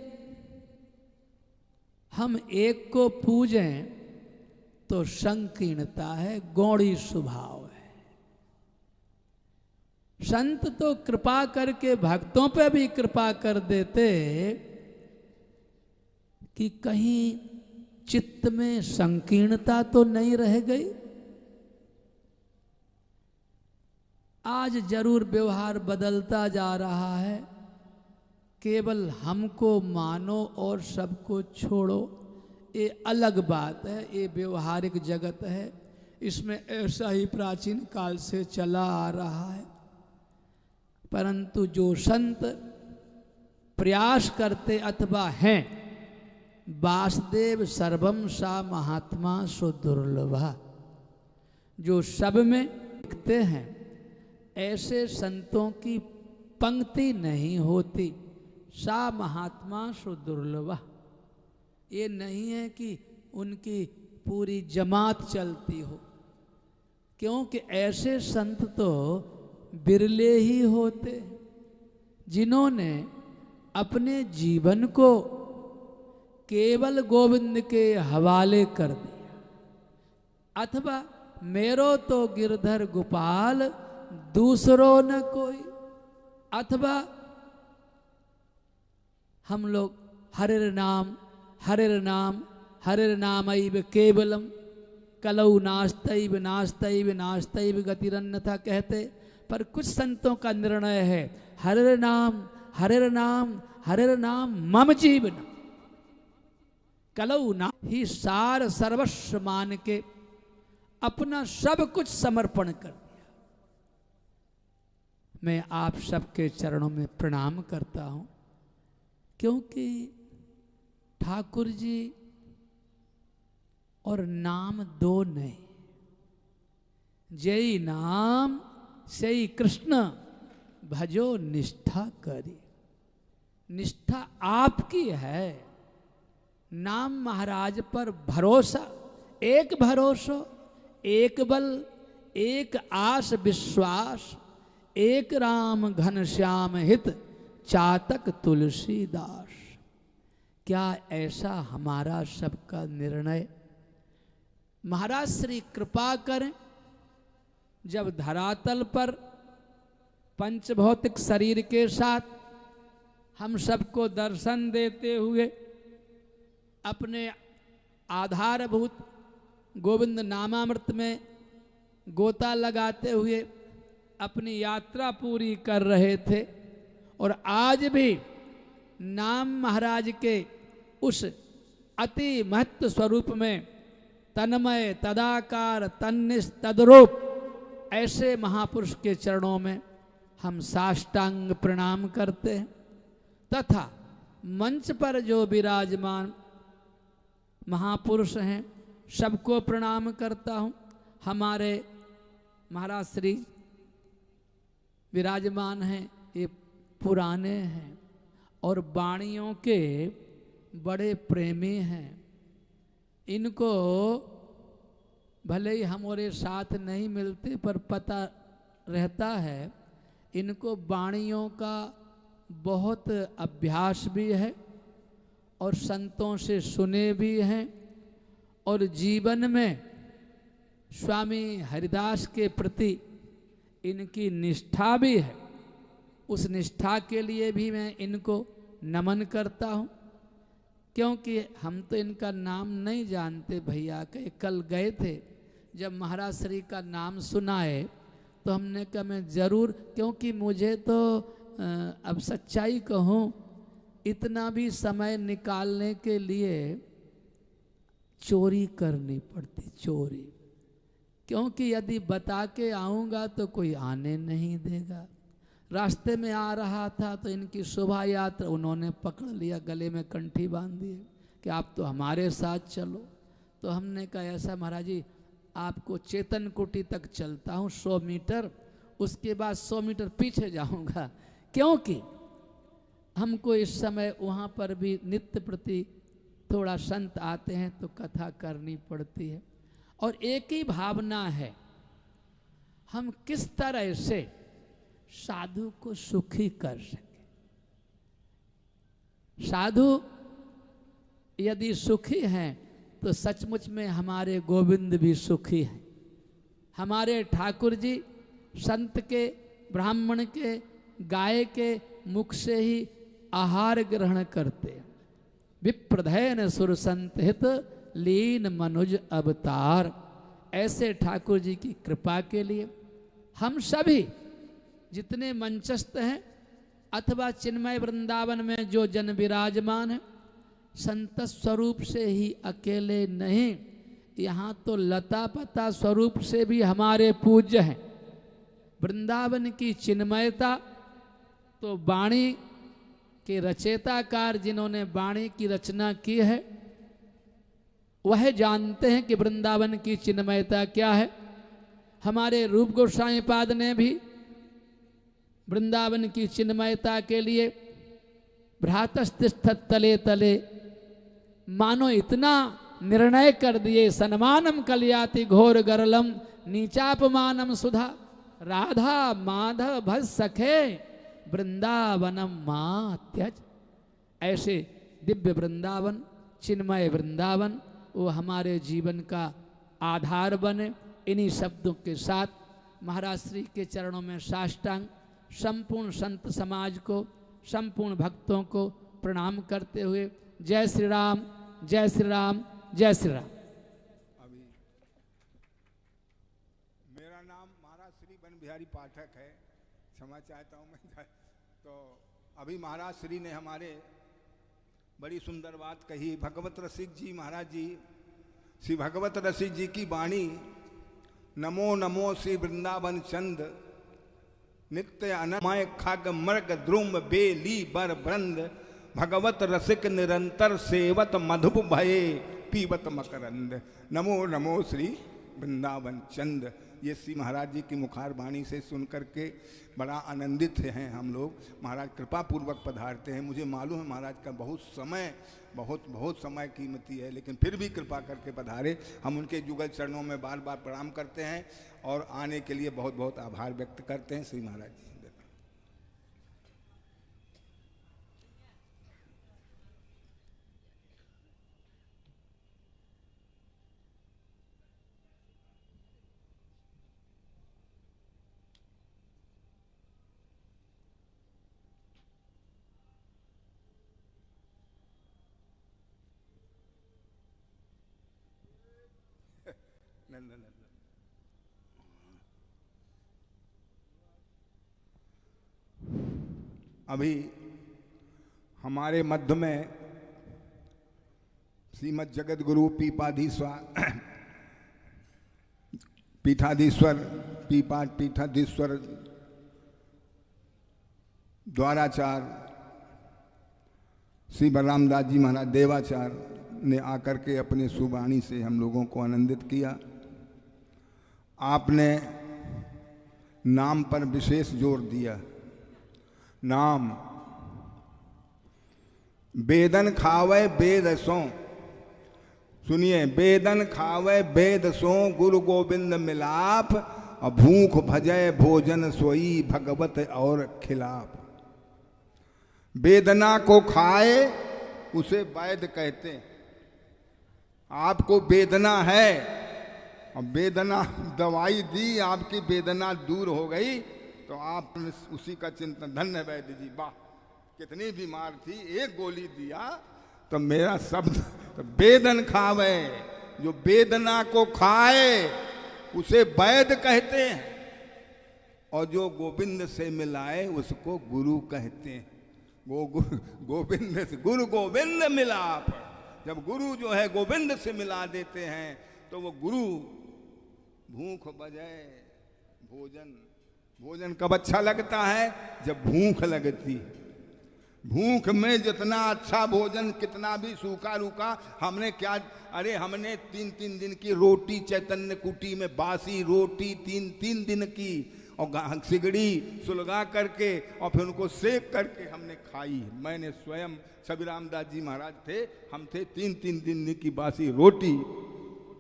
हम एक को पूजें तो संकीर्णता है, गौड़ी स्वभाव है। संत तो कृपा करके भक्तों पे भी कृपा कर देते कि कहीं चित्त में संकीर्णता तो नहीं रह गई। आज जरूर व्यवहार बदलता जा रहा है, केवल हमको मानो और सबको छोड़ो, ये अलग बात है, ये व्यवहारिक जगत है। इसमें ऐसा ही प्राचीन काल से चला आ रहा है। परंतु जो संत प्रयास करते अथवा हैं, वासुदेव सर्वम सा महात्मा सो दुर्लभा, जो सब में दिखते हैं, ऐसे संतों की पंक्ति नहीं होती। सा महात्मा सो दुर्लभा, ये नहीं है कि उनकी पूरी जमात चलती हो, क्योंकि ऐसे संत तो बिरले ही होते जिन्होंने अपने जीवन को केवल गोविंद के हवाले कर दिया। अथवा मेरो तो गिरधर गोपाल दूसरो न कोई, अथवा हम लोग हरिर नाम हरिर नाम हरिर नामैव केवलम कलौ नास्तैव नास्तैव नास्तैव गतिरन्यथा कहते। पर कुछ संतों का निर्णय है हरिर नाम हरिर नाम हरिर नाम मम जीवन, कलौ ना ही सार सर्वस्व मान के अपना सब कुछ समर्पण कर दिया। मैं आप सबके चरणों में प्रणाम करता हूं, क्योंकि ठाकुर जी और नाम दो नहीं। जय नाम सही कृष्ण भजो निष्ठा करी। निष्ठा आपकी है, नाम महाराज पर भरोसा, एक भरोसा, एक बल, एक आस विश्वास, एक राम घनश्याम हित चातक तुलसीदास। क्या ऐसा हमारा सबका निर्णय? महाराज श्री कृपा करें, जब धरातल पर पंचभौतिक शरीर के साथ हम सबको दर्शन देते हुए अपने आधारभूत गोविंद नामामृत में गोता लगाते हुए अपनी यात्रा पूरी कर रहे थे, और आज भी नाम महाराज के उस अति महत्व स्वरूप में तन्मय तदाकार तन्निष्ठ तद्रूप ऐसे महापुरुष के चरणों में हम साष्टांग प्रणाम करते हैं, तथा मंच पर जो विराजमान महापुरुष हैं सबको प्रणाम करता हूँ। हमारे महाराज श्री विराजमान हैं, ये पुराने हैं और वाणियों के बड़े प्रेमी हैं। इनको भले ही हमारे साथ नहीं मिलते पर पता रहता है, इनको वाणियों का बहुत अभ्यास भी है और संतों से सुने भी हैं, और जीवन में स्वामी हरिदास के प्रति इनकी निष्ठा भी है। उस निष्ठा के लिए भी मैं इनको नमन करता हूँ, क्योंकि हम तो इनका नाम नहीं जानते भैया। कल गए थे, जब महाराज श्री का नाम सुनाए तो हमने कहा मैं ज़रूर, क्योंकि मुझे तो अब सच्चाई कहूँ इतना भी समय निकालने के लिए चोरी करनी पड़ती, चोरी, क्योंकि यदि बता के आऊँगा तो कोई आने नहीं देगा। रास्ते में आ रहा था तो इनकी शोभा यात्रा उन्होंने पकड़ लिया, गले में कंठी बांध दिए कि आप तो हमारे साथ चलो। तो हमने कहा ऐसा महाराज जी, आपको चेतन कुटी तक चलता हूँ 100 मीटर, उसके बाद 100 मीटर पीछे जाऊँगा, क्योंकि हमको इस समय वहाँ पर भी नित्य प्रति थोड़ा संत आते हैं तो कथा करनी पड़ती है। और एक ही भावना है, हम किस तरह से साधु को सुखी कर सके। साधु यदि सुखी हैं तो सचमुच में हमारे गोविंद भी सुखी हैं। हमारे ठाकुर जी संत के, ब्राह्मण के, गाय के मुख से ही आहार ग्रहण करते हैं। विप्रधैन सुर संत हित लीन मनुज अवतार। ऐसे ठाकुर जी की कृपा के लिए हम सभी जितने मंचस्थ हैं अथवा चिन्मय वृंदावन में जो जन विराजमान है, संत स्वरूप से ही अकेले नहीं, यहाँ तो लता पता स्वरूप से भी हमारे पूज्य हैं। वृंदावन की चिन्मयता तो वाणी के रचयिताकार जिन्होंने वाणी की रचना की है वह जानते हैं कि वृंदावन की चिन्मयता क्या है। हमारे रूप गोस्वामी पाद ने भी वृंदावन की चिन्मयता के लिए भ्रातस्तिष्ठत् तले तले मानो इतना निर्णय कर दिए, सन्मानम कलयाति घोर गरलम नीचापमानम सुधा राधा माधव भज सखे वृंदावनम मां त्यज। ऐसे दिव्य वृंदावन, चिन्मय वृंदावन वो हमारे जीवन का आधार बने। इन्हीं शब्दों के साथ महाराज श्री के चरणों में साष्टांग संपूर्ण संत समाज को, संपूर्ण भक्तों को प्रणाम करते हुए जय श्री राम, जय श्री राम, जय श्री राम। अभी मेरा नाम महाराज श्री वन बिहारी पाठक है, क्षमा चाहता हूँ मैं। तो अभी महाराज श्री ने हमारे बड़ी सुंदर बात कही। भगवत रसिक जी महाराज जी, श्री भगवत रसिक जी की वाणी, नमो नमो श्री वृंदावन चंद नित्य अनमय खग मृग द्रुम बेली बर ब्रंद भगवत रसिक निरंतर सेवत मधुप भये पीबत मकरंद, नमो नमो श्री वृंदावन चंद। ये श्री महाराज जी की मुखार वाणी से सुन करके बड़ा आनंदित हैं हम लोग। महाराज कृपा पूर्वक पधारते हैं। मुझे मालूम है महाराज का बहुत समय कीमती है, लेकिन फिर भी कृपा करके पधारे। हम उनके जुगल चरणों में बार बार प्रणाम करते हैं और आने के लिए बहुत बहुत आभार व्यक्त करते हैं श्री महाराज जी। अभी हमारे मध्य में श्रीमद जगत गुरु पीठाधीश्वर द्वाराचार श्री बलराम दास जी महाराज देवाचार ने आकर के अपने सुबाणी से हम लोगों को आनंदित किया। आपने नाम पर विशेष जोर दिया। नाम बेदन खावे बेद सो, सुनिए, बेदन खावे बेद सो गुरु गोविंद मिलाप, और भूख भजय भोजन सोई भगवत और खिलाफ। वेदना को खाए उसे वैद कहते हैं। आपको वेदना है और वेदना दवाई दी, आपकी वेदना दूर हो गई, तो आपने उसी का चिंतन, धन्य वैद्य जी, वाह, कितनी बीमार थी, एक गोली दिया तो मेरा शब्द, तो वेदन खावे, जो वेदना को खाए उसे वैद कहते हैं, और जो गोविंद से मिलाए उसको गुरु कहते हैं। गोविंद से गुरु गोविंद मिलाप, जब गुरु जो है गोविंद से मिला देते हैं तो वो गुरु। भूख बजाए भोजन कब अच्छा लगता है? जब भूख लगती है। भूख में जितना अच्छा भोजन, कितना भी सूखा रूखा, हमने क्या, अरे हमने 3 दिन की रोटी चैतन्य कुटी में, बासी रोटी 3 दिन की, और सिगड़ी सुलगा करके और फिर उनको सेक करके हमने खाई। मैंने स्वयं, छबिराम दास जी महाराज थे, हम थे, 3 दिन की बासी रोटी,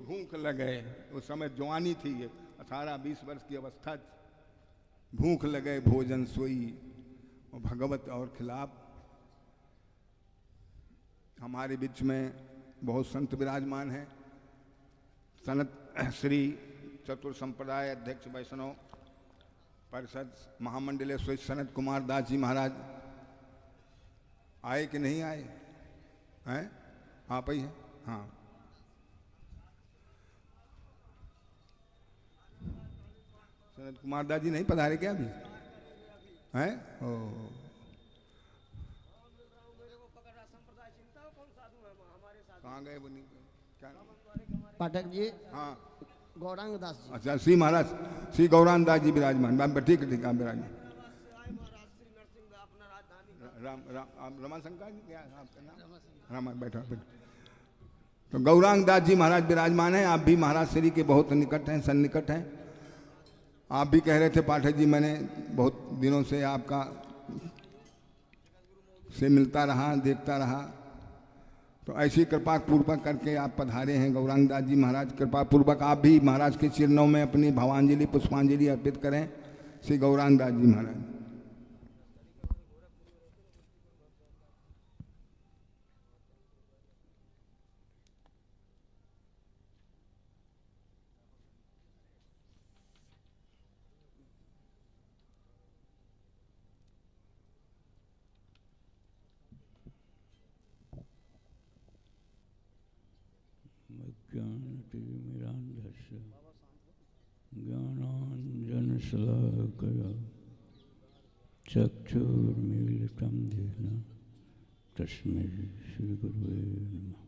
भूख लगे। उस समय जवानी थी, 18-20 वर्ष की अवस्था थी। भूख लगे भोजन सोई और भगवत और खिलाफ। हमारे बीच में बहुत संत विराजमान हैं। सनत श्री चतुर संप्रदाय अध्यक्ष वैष्णव परिषद महामंडलेश्वर सनत कुमार दास जी महाराज आए कि नहीं आए? हैं? आप ही हैं? हाँ। सनत कुमार दास जी नहीं पधारे क्या अभी? हैं? ओ, कहाँ गए वो? नहीं क्या? पाठक जी, हाँ, गौरांग दास जी। अच्छा, श्री महाराज श्री गौरांग दास जी विराजमान। ठीक है, आप विराजमान। रमाशंकर जी, क्या आपका नाम? रामा, बैठो। तो गौरांग दास जी महाराज विराजमान हैं। आप भी महाराज श्री के बहुत निकट हैं, सन्निकट हैं। आप भी कह रहे थे पाठक जी, मैंने बहुत दिनों से आपका से मिलता रहा, देखता रहा, तो ऐसी कृपा पूर्वक करके आप पधारे हैं गौरांग दास जी महाराज। कृपा पूर्वक आप भी महाराज के चरणों में अपनी भावांजलि पुष्पांजलि अर्पित करें। श्री गौरांग दास जी महाराज। ज्ञानाञ्जनशलाकया चक्षुर्मीलितं येन तस्मै श्रीगुरुवे नमः।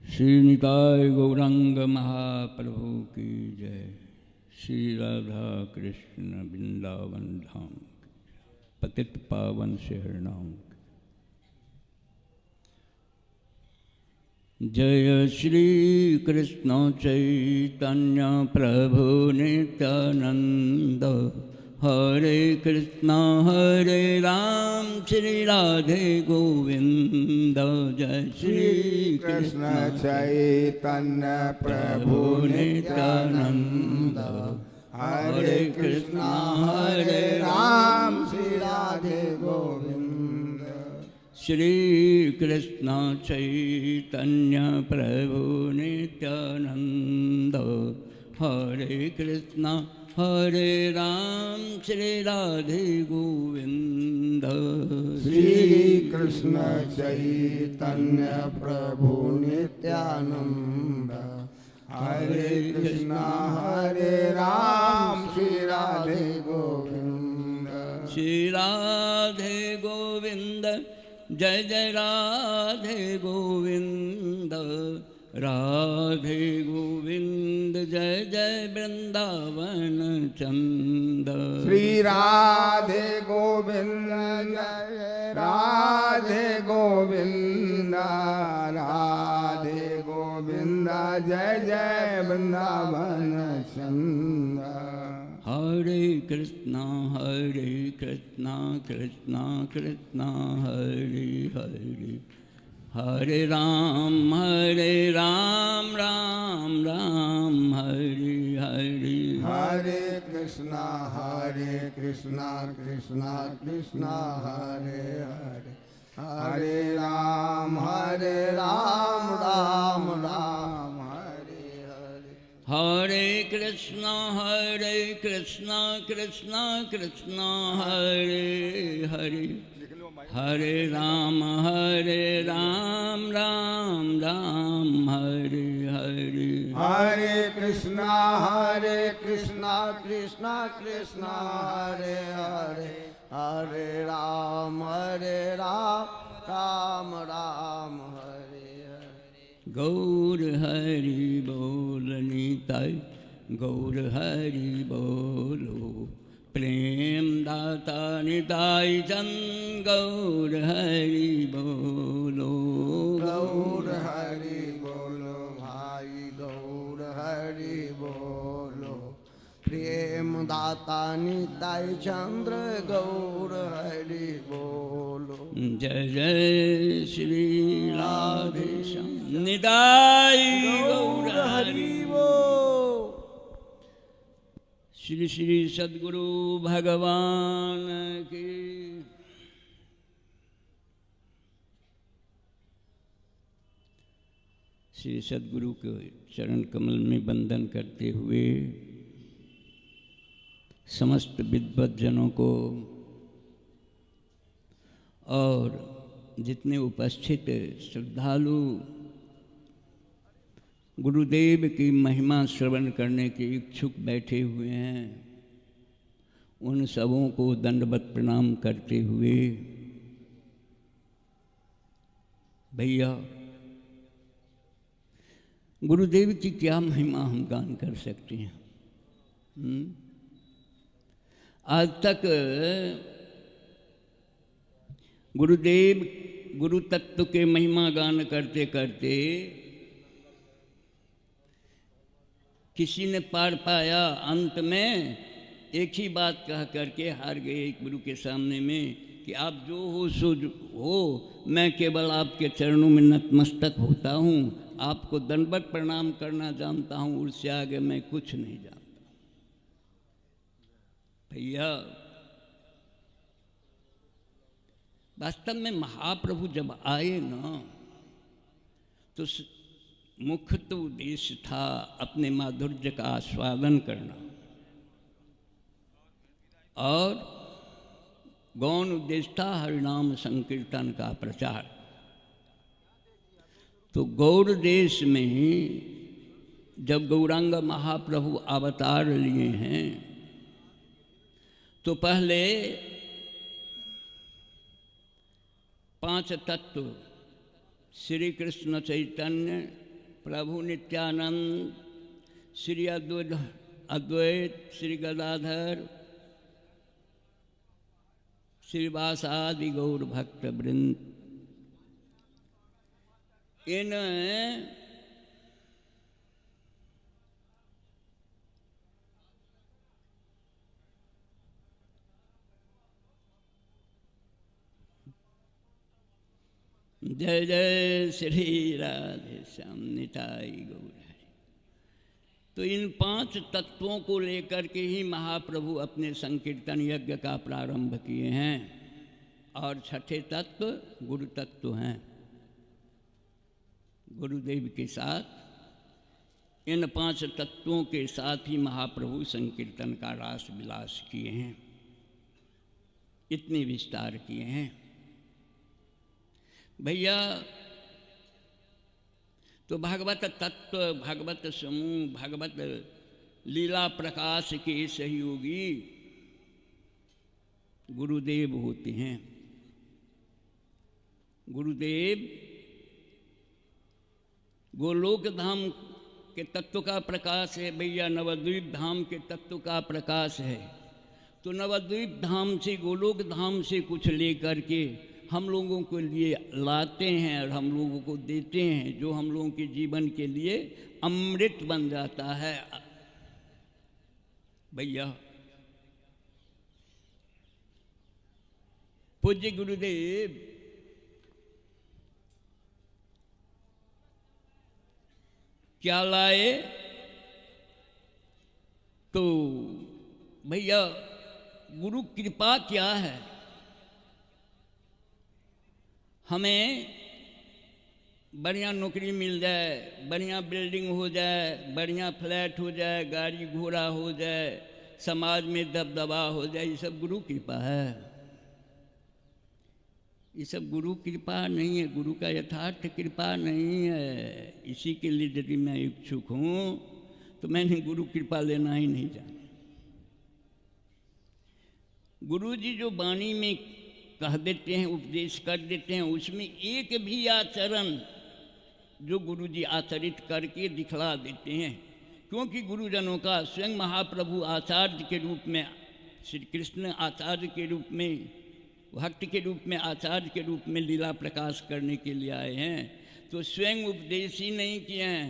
श्री निताय गौरांग महाप्रभु की जय। श्री राधा कृष्ण वृंदावन धाम की जय। पतित पावन शरणम। जय श्री कृष्ण चैतन्य प्रभु नित्यानंद, हरे कृष्णा हरे राम श्री राधे गोविंद। जय श्री कृष्ण चैतन्य प्रभु नित्यानंद, हरे कृष्णा हरे राम श्री राधे गोविंद। श्री कृष्ण चैतन्य प्रभु नित्यानंद, हरे कृष्णा हरे राम श्री राधे गोविंद। श्री कृष्ण चैतन्य प्रभु नित्यानंद, हरे कृष्णा हरे राम श्री राधे गोविंद। श्री राधे गोविंद जय जय राधे गोविंद, राधे गोविंद जय जय वृंदावन चंद। श्री राधे गोविंद जय राधे गोविंद, राधे गोविंद जय जय वृंदावन चंद। हरे कृष्णा कृष्णा कृष्णा हरे हरे, हरे राम राम राम हरे हरे। हरे कृष्णा कृष्णा कृष्णा हरे हरे, हरे राम राम राम हरे हरे। हरे कृष्णा कृष्णा कृष्णा हरे हरे, हरे राम राम राम हरे हरे। हरे कृष्णा कृष्णा कृष्णा हरे हरे, हरे राम राम राम हरे हरे। गौर हरि बोल निताय, गौर हरि बोलो, प्रेम दाता निताय चंद गौर हरि बोलो। गौर हरि बोलो भाई, गौर हरि बोलो, प्रेम दाता निताय चंद्र गौर हरि बोलो। जय जय श्री राधे श्याम निताय गौर हरि बोल। श्री श्री सद्गुरु भगवान की। श्री सद्गुरु के चरण कमल में वंदन करते हुए समस्त विद्वत जनों को और जितने उपस्थित श्रद्धालु गुरुदेव की महिमा श्रवण करने के इच्छुक बैठे हुए हैं, उन सबों को दंडवत प्रणाम करते हुए, भैया गुरुदेव की क्या महिमा हम गान कर सकते हैं। आज तक गुरुदेव गुरु तत्व के महिमा गान करते करते किसी ने पार पाया, अंत में एक ही बात कह करके हार गए एक गुरु के सामने में कि आप जो हो सो हो, मैं केवल आपके चरणों में नतमस्तक होता हूँ, आपको दंडवत प्रणाम करना जानता हूँ, उससे आगे मैं कुछ नहीं जानता। भैया वास्तव में महाप्रभु जब आए ना, तो मुख्य तो उद्देश्य था अपने माधुर्य का आस्वादन करना और गौण उद्देश्य था हरिनाम संकीर्तन का प्रचार। तो गौड़ देश में जब गौरांग महाप्रभु अवतार लिए हैं, तो पहले 5 तत्व श्री कृष्ण चैतन्य प्रभु नित्यानंद, श्री अद्वैत, श्री गदाधर, श्रीवासादि गौर भक्त वृंद, इन जय जय श्री राधे श्याम निताई गौर हरि। तो इन 5 तत्वों को लेकर के ही महाप्रभु अपने संकीर्तन यज्ञ का प्रारंभ किए हैं। और छठे तत्व गुरु तत्व हैं। गुरुदेव के साथ इन 5 तत्वों के साथ ही महाप्रभु संकीर्तन का रास विलास किए हैं, इतने विस्तार किए हैं भैया। तो भागवत तत्व, भागवत समूह, भागवत लीला प्रकाश के सहयोगी गुरुदेव होते हैं। गुरुदेव गोलोक धाम के तत्व का प्रकाश है भैया, नवद्वीप धाम के तत्व का प्रकाश है। तो नवद्वीप धाम से, गोलोक धाम से कुछ लेकर के हम लोगों के लिए लाते हैं और हम लोगों को देते हैं, जो हम लोगों के जीवन के लिए अमृत बन जाता है भैया। पूज्य गुरुदेव क्या लाए? तो भैया गुरु कृपा क्या है? हमें बढ़िया नौकरी मिल जाए, बढ़िया बिल्डिंग हो जाए, बढ़िया फ्लैट हो जाए, गाड़ी घोड़ा हो जाए, समाज में दबदबा हो जाए, ये सब गुरु कृपा है। ये सब गुरु कृपा नहीं है, गुरु का यथार्थ कृपा नहीं है। इसी के लिए यदि मैं इच्छुक हूँ तो मैंने गुरु कृपा लेना ही नहीं जाना। गुरु जी जो वाणी में कह देते हैं, उपदेश कर देते हैं, उसमें एक भी आचरण जो गुरु जी आचरित करके दिखला देते हैं। क्योंकि गुरुजनों का स्वयं महाप्रभु आचार्य के रूप में, श्री कृष्ण आचार्य के रूप में, भक्त के रूप में, आचार्य के रूप में लीला प्रकाश करने के लिए आए हैं। तो स्वयं उपदेश ही नहीं किए हैं,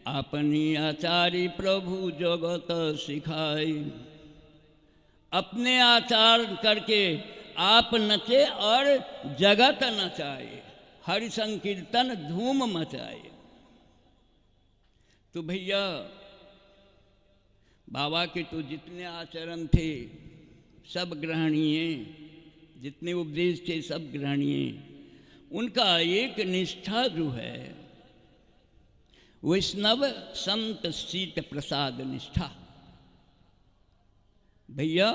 अपनी आचार्य प्रभु जगत सिखाई। अपने आचार करके आप नचे और जगत नचाए, हरि संकीर्तन धूम मचाए। तो भैया बाबा के तो जितने आचरण थे सब ग्रहणीय, जितने उपदेश थे सब ग्रहणीय। उनका एक निष्ठा जो है वैष्णव संत सीत प्रसाद निष्ठा। भैया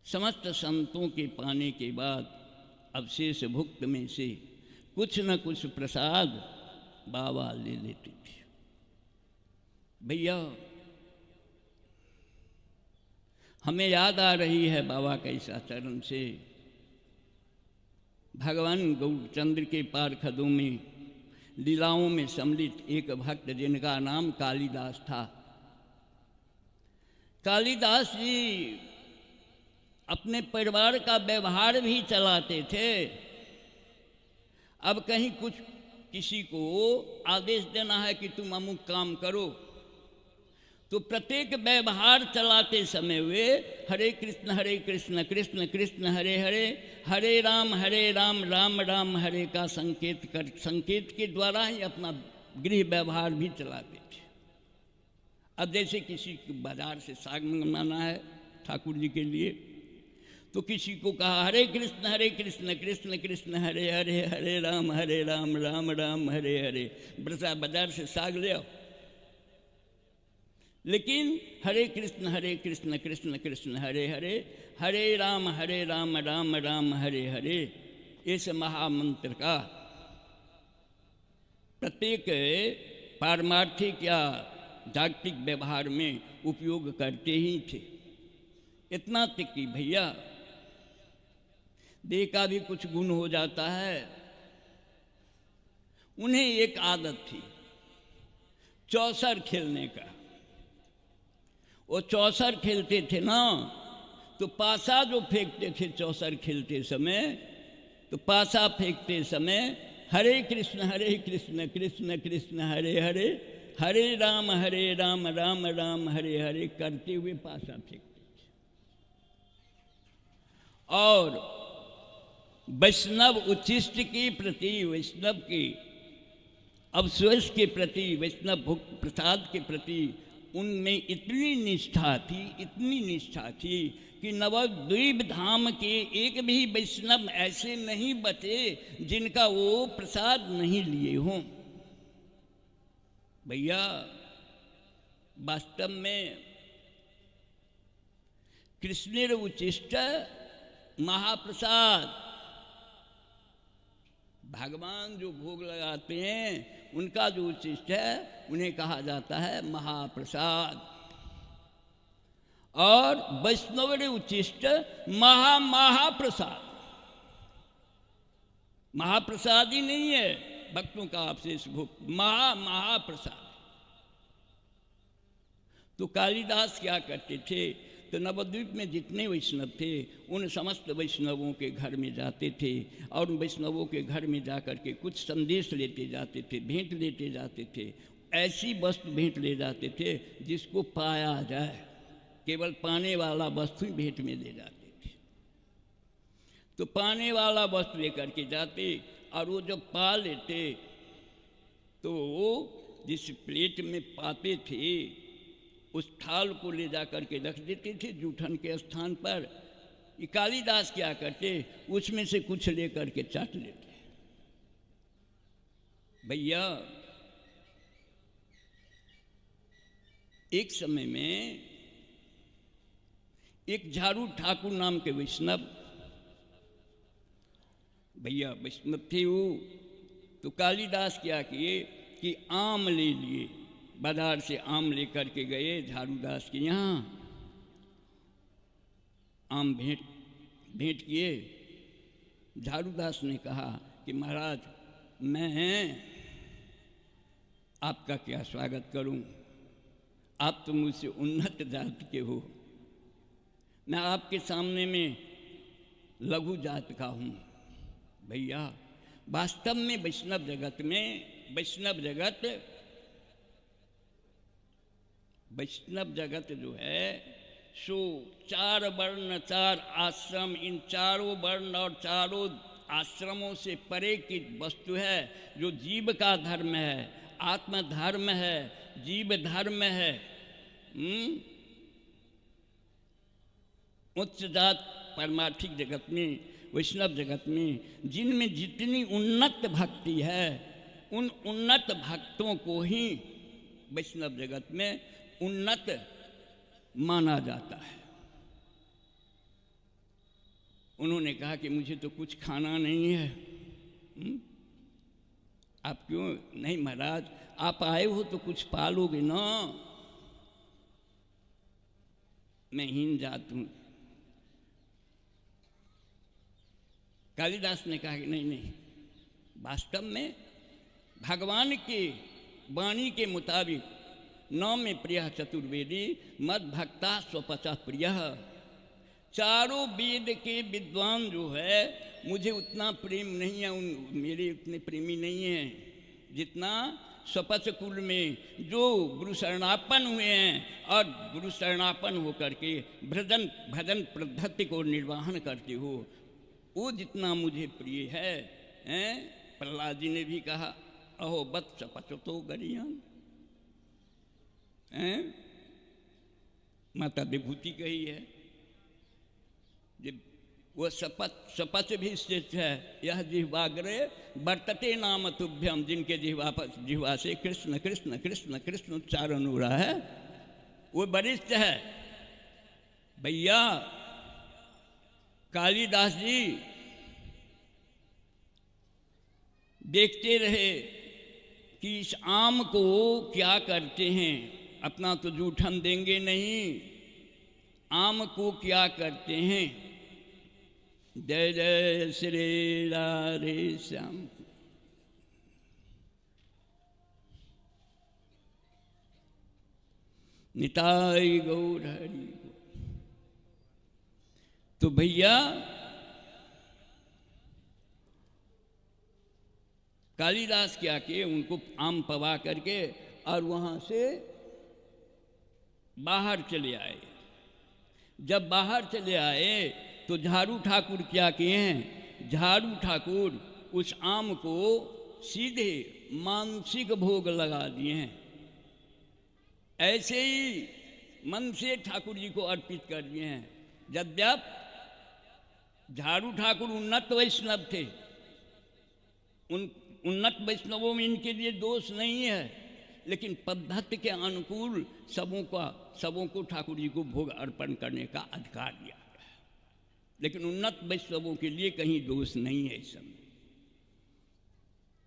समस्त संतों के पाने के बाद अवशेष भुक्त में से कुछ न कुछ प्रसाद बाबा ले लेते थे। भैया हमें याद आ रही है बाबा का इस आचरण से, भगवान गौरचंद्र के पारखदों में लीलाओं में सम्मिलित एक भक्त जिनका नाम कालिदास था। कालिदास जी अपने परिवार का व्यवहार भी चलाते थे। अब कहीं कुछ किसी को आदेश देना है कि तुम अमुक काम करो, तो प्रत्येक व्यवहार चलाते समय वे हरे कृष्ण कृष्ण कृष्ण हरे हरे, हरे राम राम राम हरे का संकेत के द्वारा ही अपना गृह व्यवहार भी चलाते थे। अब जैसे किसी को बाजार से साग मंगाना है ठाकुर जी के लिए, तो किसी को कहा हरे कृष्ण कृष्ण कृष्ण हरे हरे, हरे राम राम राम हरे हरे, बाजार से साग ले आओ। लेकिन हरे कृष्ण कृष्ण कृष्ण हरे हरे, हरे राम राम राम हरे हरे, इस महामंत्र का प्रत्येक पारमार्थिक या जागतिक व्यवहार में उपयोग करते ही थे। इतना तक कि भैया देह का भी कुछ गुण हो जाता है। उन्हें एक आदत थी चौसर खेलने का। वो चौसर खेलते थे ना, तो पासा जो फेंकते थे चौसर खेलते समय, तो पासा फेंकते समय हरे कृष्ण कृष्ण कृष्ण हरे हरे, हरे राम राम राम हरे हरे करते हुए पासा फेंकते थे। और वैष्णव उच्छिष्ट के प्रति, वैष्णव के अवशेष के प्रति, वैष्णव भोग प्रसाद के प्रति उनमें इतनी निष्ठा थी, इतनी निष्ठा थी कि नवद्वीप धाम के एक भी वैष्णव ऐसे नहीं बचे जिनका वो प्रसाद नहीं लिए हों। भैया वास्तव में कृष्णेर उच्छिष्ट महाप्रसाद, भगवान जो भोग लगाते हैं उनका जो उच्छिष्ट है उन्हें कहा जाता है महाप्रसाद। और वैष्णव उच्छिष्ट महाप्रसाद, महाप्रसाद ही नहीं है भक्तों का अवशेष भोग, महाप्रसाद। तो कालिदास क्या करते थे, तो नवद्वीप में जितने वैष्णव थे उन समस्त वैष्णवों के घर में जाते थे और उन वैष्णवों के घर में जाकर के कुछ संदेश लेते जाते थे, भेंट लेते जाते थे। ऐसी वस्तु भेंट ले जाते थे जिसको पाया जाए, केवल पाने वाला वस्तु ही भेंट में ले जाते थे। तो पाने वाला वस्तु लेकर के जाते और वो जब पा लेते तो जिस प्लेट में पाते थे उस थाल को ले जा करके रख देते थे जूठन के स्थान पर। ये कालिदास क्या करते, उसमें से कुछ ले करके चाट लेते। भैया एक समय में एक झाड़ू ठाकुर नाम के वैष्णव, भैया वैष्णव थे वो, तो कालिदास क्या किए कि आम ले लिए, बाजार से आम लेकर के गए झाड़ूदास के यहाँ, आम भेंट किए। झाड़ूदास ने कहा कि महाराज मैं आपका क्या स्वागत करूं, आप तो मुझसे उन्नत जाति के हो, मैं आपके सामने में लघु जात का हूँ। भैया वास्तव में वैष्णव जगत में, वैष्णव जगत जो है सो 4 वर्ण 4 आश्रम, इन चारों वर्ण और चारों आश्रमों से परे की वस्तु है जो जीव का धर्म है, आत्म धर्म है, जीव धर्म है। उच्च जात परमार्थिक जगत में, वैष्णव जगत में जिनमें जितनी उन्नत भक्ति है उन उन्नत भक्तों को ही वैष्णव जगत में उन्नत माना जाता है। उन्होंने कहा कि मुझे तो कुछ खाना नहीं है। आप क्यों नहीं महाराज, आप आए हो तो कुछ पालोगे ना, मैं हीन जात हूं। कालिदास ने कहा कि नहीं, वास्तव में भगवान की वाणी के मुताबिक नौ में प्रिय चतुर्वेदी मद भक्ता स्वपचा प्रिय, चारों वेद के विद्वान जो है मुझे उतना प्रेम नहीं है, मेरे उतने प्रेमी नहीं हैं जितना स्वपच कुल में जो गुरु शरणापन हुए हैं और गुरु शरणापन होकर के भजन पद्धति को निर्वाहन करते हो, वो जितना मुझे प्रिय है। प्रहलाद जी ने भी कहा अहो बत्स पचतो गरियान, माता विभूति कही है। जब वो शपथ भी श्रेष्ठ है, यह जिह्वाग्रे वर्तते नाम तुभ्यम, जिनके जिह्वा से कृष्ण कृष्ण कृष्ण कृष्ण उच्चारण हो रहा है वो वरिष्ठ है। भैया कालिदास जी देखते रहे कि इस आम को क्या करते हैं, अपना तो जूठन देंगे नहीं, आम को क्या करते हैं। जय जय श्री राधे श्याम। निताई गौर हरि। तो भैया कालिदास क्या किए, उनको आम पवा करके और वहाँ से बाहर चले आए। जब बाहर चले आए तो झाड़ू ठाकुर क्या किए हैं, झाड़ू ठाकुर उस आम को सीधे मानसिक भोग लगा दिए हैं। ऐसे ही मन से ठाकुर जी को अर्पित कर दिए हैं। यद्यप झाड़ू ठाकुर उन्नत वैष्णव थे, उन उन्नत वैष्णवों में इनके लिए दोष नहीं है, लेकिन पद्धति के अनुकूल सबों को ठाकुर जी को भोग अर्पण करने का अधिकार दिया गया है। लेकिन उन्नत वैष्णवों के लिए कहीं दोष नहीं है इस समय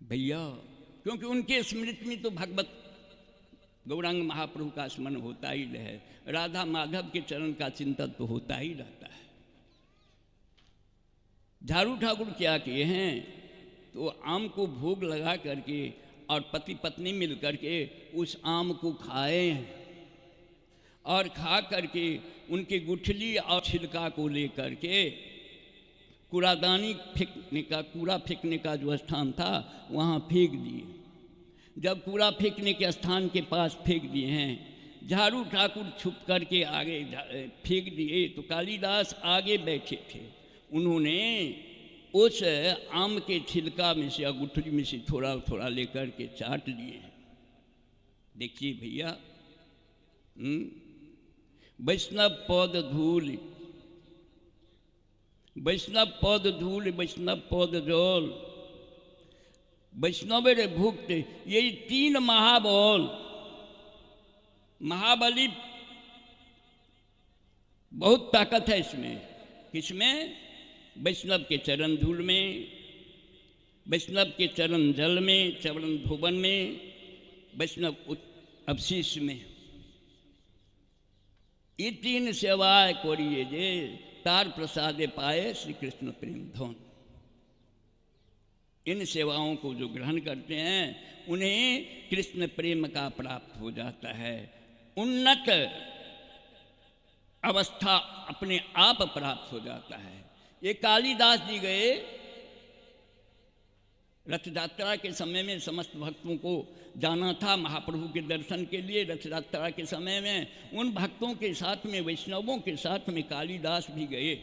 भैया, क्योंकि उनके स्मृति में तो भगवत गौरांग महाप्रभु का स्मरण होता ही रहे, राधा माधव के चरण का चिंतन तो होता ही रहता है। झाड़ू ठाकुर क्या किए हैं, तो आम को भोग लगा करके और पति पत्नी मिल करके उस आम को खाए हैं, और खा करके उनके गुठली और छिलका को लेकर के कूड़ादानी कूड़ा फेंकने का जो स्थान था वहाँ फेंक दिए। जब कूड़ा फेंकने के स्थान के पास फेंक दिए हैं, झाड़ू ठाकुर छुप करके आगे फेंक दिए, तो कालिदास आगे बैठे थे। उन्होंने उस आम के छिलका में से या गुठली में से थोड़ा थोड़ा लेकर के चाट लिए हैं। देखिए भैया, वैष्णव पद धूल, वैष्णव पद धूल, वैष्णव पद जल, वैष्णवेर भुक्त, यही तीन महाबल, महाबली बहुत ताकत है इसमें। किसमें? वैष्णव के चरण धूल में, वैष्णव के चरण जल में, चरण धोबन में, वैष्णव अवशीष में। ये तीन सेवाएं करिए जे तार प्रसादे पाए श्री कृष्ण प्रेम धन। इन सेवाओं को जो ग्रहण करते हैं उन्हें कृष्ण प्रेम का प्राप्त हो जाता है, उन्नत अवस्था अपने आप प्राप्त हो जाता है। ये कालिदास जी गए रथ यात्रा के समय में, समस्त भक्तों को जाना था महाप्रभु के दर्शन के लिए। रथ यात्रा के समय में उन भक्तों के साथ में, वैष्णवों के साथ में कालिदास भी गए।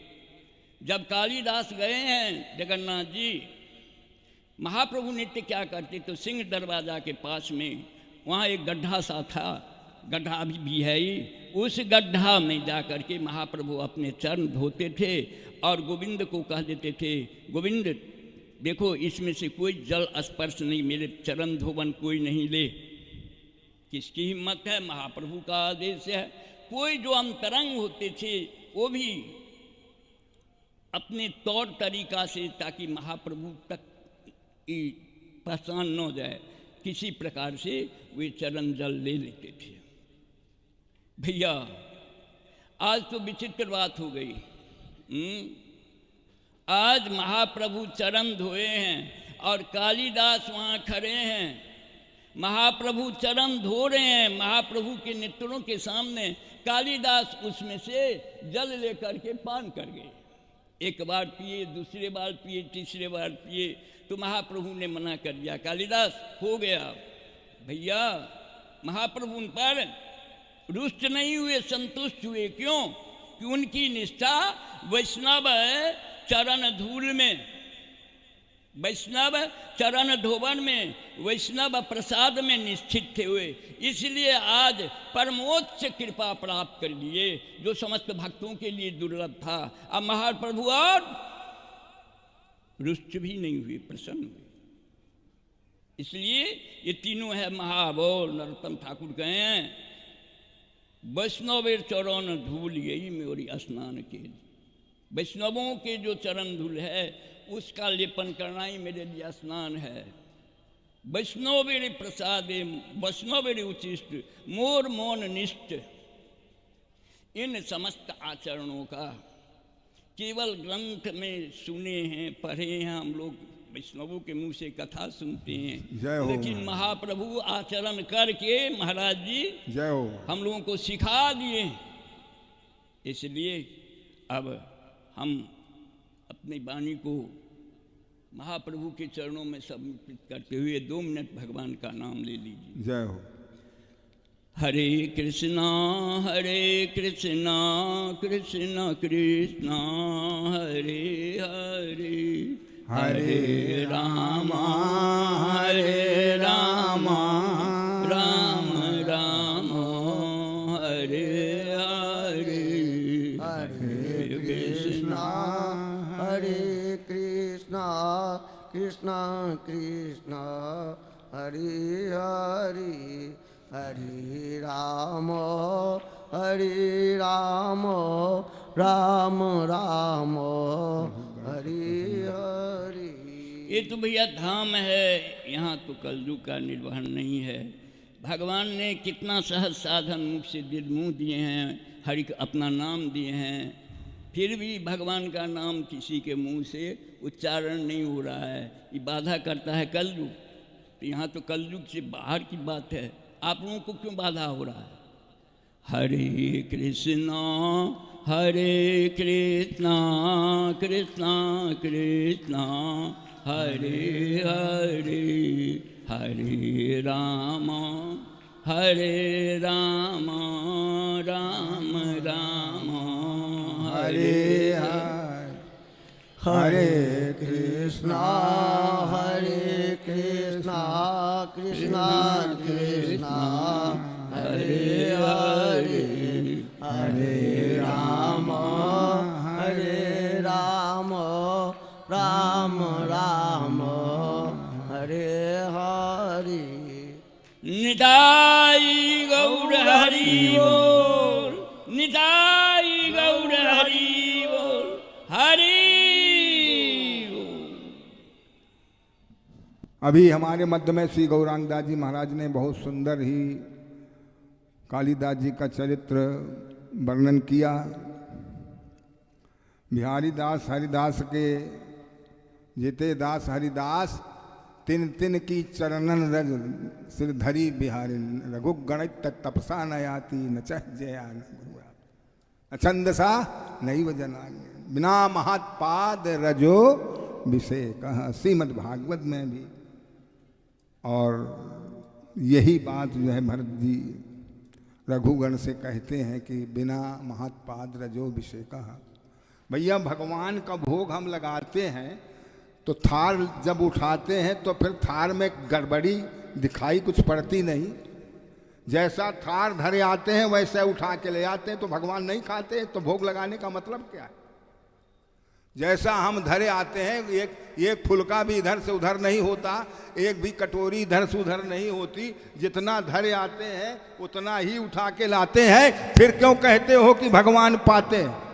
जब कालिदास गए हैं जगन्नाथ जी, महाप्रभु नित्य क्या करते, तो सिंह दरवाजा के पास में वहाँ एक गड्ढा सा था, गड्ढा अभी भी है ही, उस गड्ढा में जा कर के महाप्रभु अपने चरण धोते थे और गोविंद को कह देते थे, गोविंद देखो इसमें से कोई जल स्पर्श नहीं, मेरे चरण धोवन कोई नहीं ले। किसकी हिम्मत है? महाप्रभु का आदेश है। कोई जो अंतरंग होते थे वो भी अपने तौर तरीका से, ताकि महाप्रभु तक पहचान न जाए, किसी प्रकार से वे चरण जल ले लेते थे। भैया आज तो विचित्र बात हो गई। आज महाप्रभु चरण धोए हैं और कालिदास वहाँ खड़े हैं, महाप्रभु चरण धो रहे हैं महाप्रभु के नेत्रों के सामने, कालिदास उसमें से जल लेकर के पान कर गए। एक बार पिए, दूसरे बार पिए, तीसरे बार पिए, तो महाप्रभु ने मना कर दिया, कालिदास हो गया। भैया महाप्रभु उन पर रुष्ट नहीं हुए, संतुष्ट हुए। क्यों? कि उनकी निष्ठा वैष्णव चरण धूल में, वैष्णव चरण धोवन में, वैष्णव प्रसाद में निश्चित थे हुए, इसलिए आज परमोच्च कृपा प्राप्त कर लिए, जो समस्त भक्तों के लिए दुर्लभ था। अब महाप्रभु और रुष्ट भी नहीं हुए, प्रसन्न हुए। इसलिए ये तीनों है महाबोल। नरोत्तम ठाकुर कहे वैष्णवेर चरण धूल यही मेरी स्नान के, वैष्णवों के जो चरण धूल है उसका लेपन करना ही मेरे लिए स्नान है। वैष्णवेर प्रसादे वैष्णवेर उचिष्ट मोर मौन निष्ठ। इन समस्त आचरणों का केवल ग्रंथ में सुने हैं, पढ़े हैं, हम लोग वैष्णवों के मुंह से कथा सुनते हैं, लेकिन महाप्रभु आचरण करके महाराज जी जय हो हम लोगों को सिखा दिए। इसलिए अब हम अपनी वाणी को महाप्रभु के चरणों में समर्पित करते हुए 2 मिनट भगवान का नाम ले लीजिए। जय हो। हरे कृष्णा कृष्णा कृष्णा हरे हरे, हरे रामा राम राम हरे हरे, हरे कृष्णा कृष्णा कृष्णा हरे हरे, हरे राम राम राम हरे हरे। ये तो भैया धाम है, यहाँ तो कलयुग का निर्वहन नहीं है। भगवान ने कितना सहज साधन मुख से मुँह दिए हैं, हरि अपना नाम दिए हैं, फिर भी भगवान का नाम किसी के मुंह से उच्चारण नहीं हो रहा है। ये बाधा करता है कलयुग। तो यहाँ तो कलयुग से बाहर की बात है, आप लोगों को क्यों बाधा हो रहा है? हरे कृष्णा कृष्णा कृष्णा हरे हरे, हरे राम राम राम हरे हरे कृष्णा कृष्णा कृष्णा हरे हरे, हरे राम राम राम हरे हरे। निताई गौर हरि बोल, निताई गौर हरि बोल, हरि बोल। अभी हमारे मध्य में श्री गौरांग दास जी महाराज ने बहुत सुंदर ही कालिदास जी का चरित्र वर्णन किया। बिहारी दास हरिदास के जिते दास हरिदास, तिन तिन की चरणन रज सिर धरी बिहारी, रघु गणित तपसा नयाति न चया न छंदसा नैव जना, बिना महात्पाद रजो विषय कहा, श्रीमद् भागवत में भी। और यही बात जो है भरत जी रघुगण से कहते हैं कि बिना महात्पाद रजो विषय कहा। भैया भगवान का भोग हम लगाते हैं तो थार जब उठाते हैं तो फिर थार में गड़बड़ी दिखाई कुछ पड़ती नहीं। जैसा थार धरे आते हैं वैसे उठा के ले आते हैं, तो भगवान नहीं खाते, तो भोग लगाने का मतलब क्या है? जैसा हम धरे आते हैं, एक फुलका भी इधर से उधर नहीं होता, एक भी कटोरी इधर से उधर नहीं होती, जितना धरे आते हैं उतना ही उठा के लाते हैं। फिर क्यों कहते हो कि भगवान पाते हैं?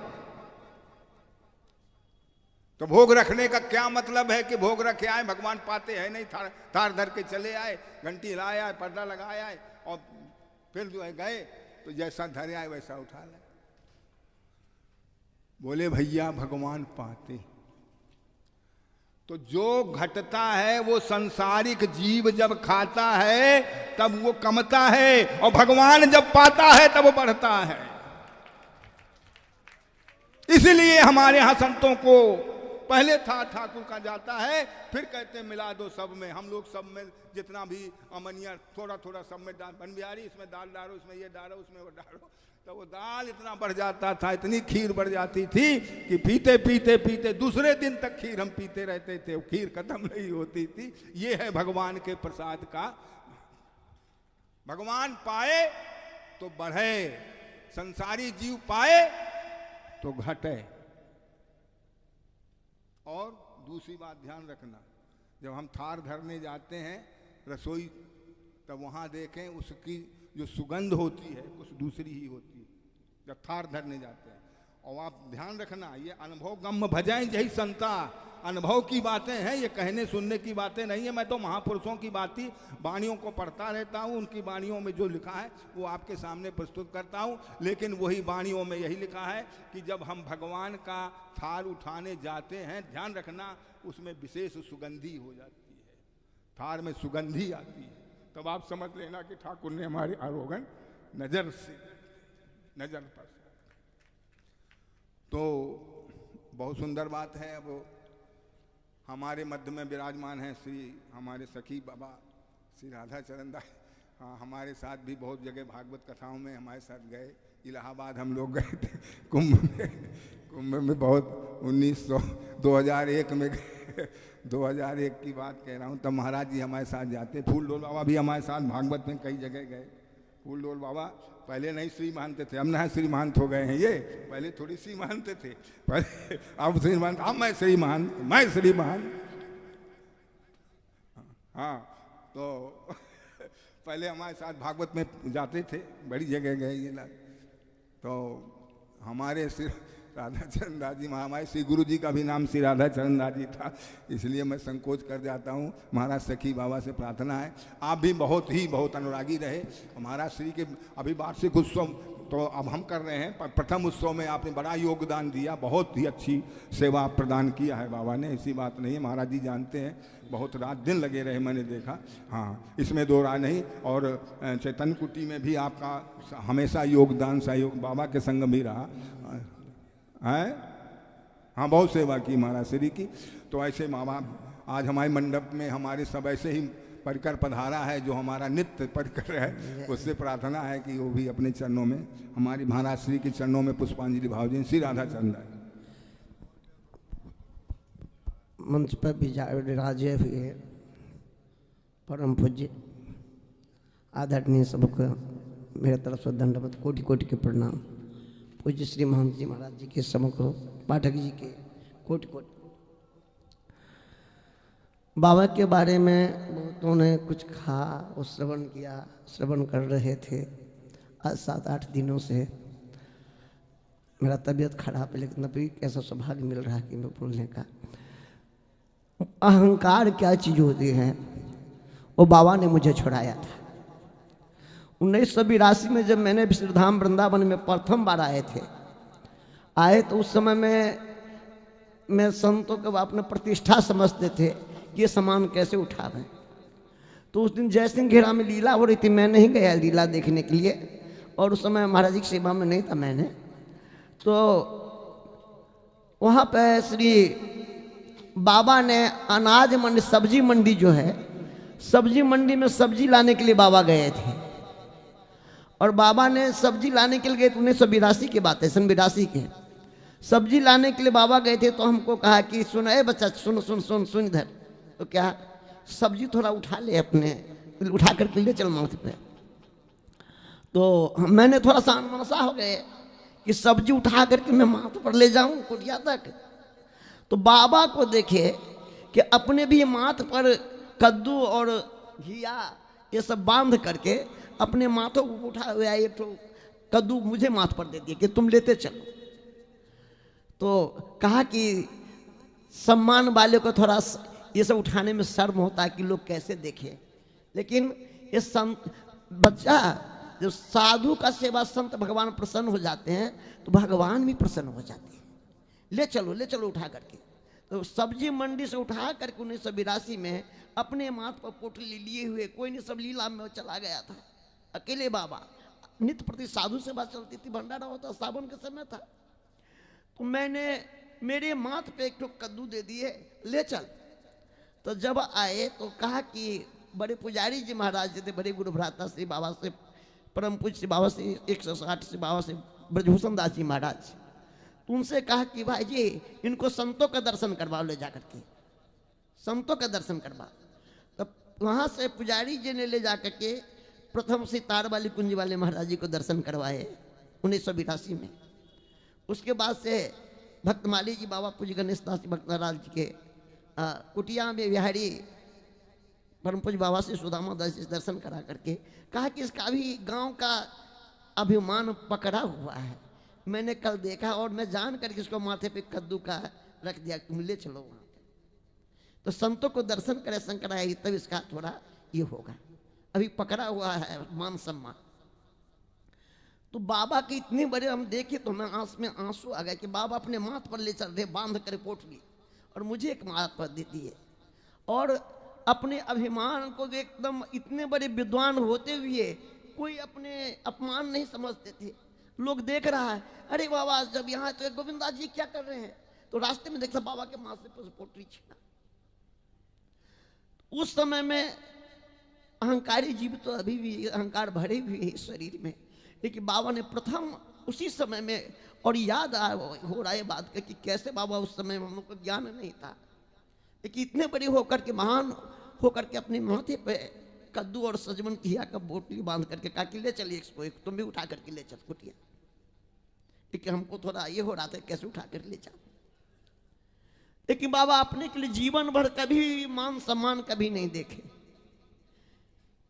तो भोग रखने का क्या मतलब है कि भोग रखे आए भगवान पाते हैं? नहीं, थार धर के चले आए, घंटी लाया, पर्दा लगाया और फिर जो है गए, तो जैसा धरे आए वैसा उठा ले। बोले भैया भगवान पाते। तो जो घटता है वो संसारिक जीव जब खाता है तब वो कमता है, और भगवान जब पाता है तब वो बढ़ता है। इसलिए हमारे यहां संतों को पहले था ठाकुर का जाता है, फिर कहते हैं मिला दो सब में। हम लोग सब में जितना भी अमनिया थोड़ा थोड़ा सब में बन बिहारी, इसमें दाल डालो, इसमें ये डालो, उसमें वो डालो, तो वो दाल इतना बढ़ जाता था, इतनी खीर बढ़ जाती थी कि पीते पीते पीते दूसरे दिन तक खीर हम पीते रहते थे, खीर खत्म नहीं होती थी। ये है भगवान के प्रसाद का। भगवान पाए तो बढ़े, संसारी जीव पाए तो घटे। और दूसरी बात ध्यान रखना, जब हम थार धरने जाते हैं रसोई, तब वहाँ देखें उसकी जो सुगंध होती है कुछ दूसरी ही होती है जब थार धरने जाते हैं। और आप ध्यान रखना, ये अनुभव गम भजाएं यही संता, अनुभव की बातें हैं, ये कहने सुनने की बातें नहीं है। मैं तो महापुरुषों की बात ही वाणियों को पढ़ता रहता हूँ, उनकी वाणियों में जो लिखा है वो आपके सामने प्रस्तुत करता हूँ। लेकिन वही वाणियों में यही लिखा है कि जब हम भगवान का थार उठाने जाते हैं, ध्यान रखना उसमें विशेष सुगंधी हो जाती है, थार में सुगंधी आती है, तब आप समझ लेना कि ठाकुर ने हमारे आरोगण नजर पर। तो बहुत सुंदर बात है। अब हमारे मध्य में विराजमान हैं श्री हमारे सखी बाबा श्री राधा चरण दास। हाँ, हमारे साथ भी बहुत जगह भागवत कथाओं में हमारे साथ गए। इलाहाबाद हम लोग गए थे कुंभ में बहुत 2001 में गए। 2001 की बात कह रहा हूँ, तब महाराज जी हमारे साथ जाते। फूल डोल बाबा भी हमारे साथ भागवत में कई जगह गए। फूल डोल बाबा पहले नहीं श्री मानते थे, अब ना श्री महंत हो गए हैं ये। पहले थोड़ी श्री मानते थे, पहले अब श्री महंत, अब मैं श्री महंत। हाँ, तो पहले हमारे साथ भागवत में जाते थे, बड़ी जगह गए ये लोग। तो हमारे श्री राधा चरण दास जी, हमारे श्री गुरु जी का भी नाम श्री राधा चरण दास जी था, इसलिए मैं संकोच कर जाता हूँ। महाराज सखी बाबा से प्रार्थना है आप भी बहुत अनुरागी रहे। महाराज श्री के अभी वार्षिक उत्सव तो अब हम कर रहे हैं, पर प्रथम उत्सव में आपने बड़ा योगदान दिया, बहुत ही अच्छी सेवा प्रदान किया है बाबा ने, ऐसी बात नहीं है। महाराज जी जानते हैं, बहुत रात दिन लगे रहे, मैंने देखा। हाँ, इसमें दो राय नहीं। और चैतन्य कुटी में भी आपका हमेशा योगदान सहयोग बाबा के संग भी रहा है। हाँ, बहुत सेवा की महाराज श्री की। तो ऐसे बाबा आज हमारे मंडप में हमारे सब ऐसे ही परिकर पधारा है, जो हमारा नित्य परिकर है। उससे प्रार्थना है कि वो भी अपने चरणों में, हमारी महाराज श्री के चरणों में पुष्पांजलि भाव दें। श्री राधा चरण दास। मंच पर विराजे हुए परम पूज्य आदरणीय सबको मेरे तरफ से दंडवत कोटि कोटि के प्रणाम। पूज्य श्री महंत जी महाराज जी के समको, पाठक जी के कोटि कोटि। बाबा के बारे में बहुतों ने कुछ कहा और श्रवण कर रहे थे। आज 7-8 दिनों से मेरा तबीयत खराब है, लेकिन अभी कैसा सौभाग्य मिल रहा है कि मैं बोलने का। अहंकार क्या चीज़ होती है, वो बाबा ने मुझे छुड़ाया था। 1982 में जब मैंने विश्वधाम वृंदावन में प्रथम बार आए तो उस समय में मैं संतों को अपने प्रतिष्ठा समझते थे, ये सामान कैसे उठावें। तो उस दिन जयसिंह घेरा में लीला हो रही थी, मैं नहीं गया लीला देखने के लिए, और उस समय महाराज जी की सेवा में नहीं था मैंने। तो वहाँ पे श्री बाबा ने अनाज मंडी, सब्जी मंडी जो है, सब्जी मंडी में सब्जी लाने के लिए बाबा गए थे। और बाबा ने सब्जी लाने के लिए गए, 1982 की बात है, 1982 के सब्जी लाने के लिए बाबा गए थे। तो हमको कहा कि सुन ए बच्चा, सुन सुन सुन सुन इधर। तो क्या सब्जी थोड़ा उठा ले, अपने उठा कर ले चल माथे पे। तो मैंने थोड़ा सा मनसा हो गए कि सब्जी उठा करके मैं माथे पर ले जाऊं कुटिया तक। तो बाबा को देखे कि अपने भी माथ पर कद्दू और घिया ये सब बांध करके अपने माथों को उठा हुआ ये तो कद्दू मुझे माथ पर दे दिए कि तुम लेते चलो। तो कहा कि सम्मान वाले को थोड़ा ये सब उठाने में शर्म होता है कि लोग कैसे देखें, लेकिन ये संत बच्चा जब साधु का सेवा संत भगवान प्रसन्न हो जाते हैं तो भगवान भी प्रसन्न हो जाते हैं। ले चलो उठा करके। तो सब्जी मंडी से उठा करके 1982 में अपने माथ पर पोटली लिए हुए, कोई नहीं, सब लीला में चला गया था अकेले बाबा। नित्य प्रति साधु सेवा चलती थी, भंडारा होता, सावन के समय था। तो मैंने मेरे माथ पे एक कद्दू दे दिए, ले चल। तो जब आए तो कहा कि बड़े पुजारी जी महाराज जी थे, बड़े गुरु भ्राता श्री बाबा से, परम पूज्य श्री बाबा से 160 से बाबा से ब्रजभूषण दास जी महाराज, तो उनसे कहा कि भाई जी इनको संतों का दर्शन करवाओ, ले जा करके संतों का दर्शन करवा। तब वहाँ से पुजारी जी ने ले जा करके प्रथम सितार वाली कुंज वाले महाराज जी को दर्शन करवाए 1982 में। उसके बाद से भक्तमाली जी बाबा पूज्य गणेश दास जी भक्तनारायण जी के कुटिया में बिहारी परम पूज्य बाबा से सुदामा दास जी दर्शन करा करके कहा कि इसका भी गांव का अभिमान पकड़ा हुआ है। मैंने कल देखा और मैं जान करके इसको माथे पे कद्दू का रख दिया, तुम ले चलो वहाँ पे। तो संतों को दर्शन करे शंकराचार्य, तब इसका थोड़ा ये होगा, अभी पकड़ा हुआ है मान सम्मान। तो बाबा की इतनी बड़े हम देखे तो हमें आंख में आंसू आ गए कि बाबा अपने माथ पर ले चल रहे, बांध कर पोटली, और मुझे एक माथ पर दे दिए। और अपने अभिमान को एकदम, इतने बड़े विद्वान होते हुए कोई अपने अपमान नहीं समझते थे। लोग देख रहा है, अरे बाबा जब यहाँ तो गोविंदा जी क्या कर रहे हैं, तो रास्ते में देखता बाबा के माथे पर पोटली छीना। उस समय में अहंकारी जीव तो अभी भी अहंकार भरे हुए है शरीर में, लेकिन बाबा ने प्रथम उसी समय में, और याद हो रहा है बात का कि कैसे बाबा उस समय में हम लोग को ज्ञान नहीं था, लेकिन इतने बड़े होकर के महान होकर के अपने माथे पे कद्दू और सजमन किया का बोटली बांध करके कहा कि ले चलिए इसको, एक तुम भी उठा करके ले चल कुटिया, क्योंकि हमको थोड़ा ये हो रहा था कैसे उठा कर ले जाओ। लेकिन बाबा अपने के लिए जीवन भर कभी मान सम्मान कभी नहीं देखे।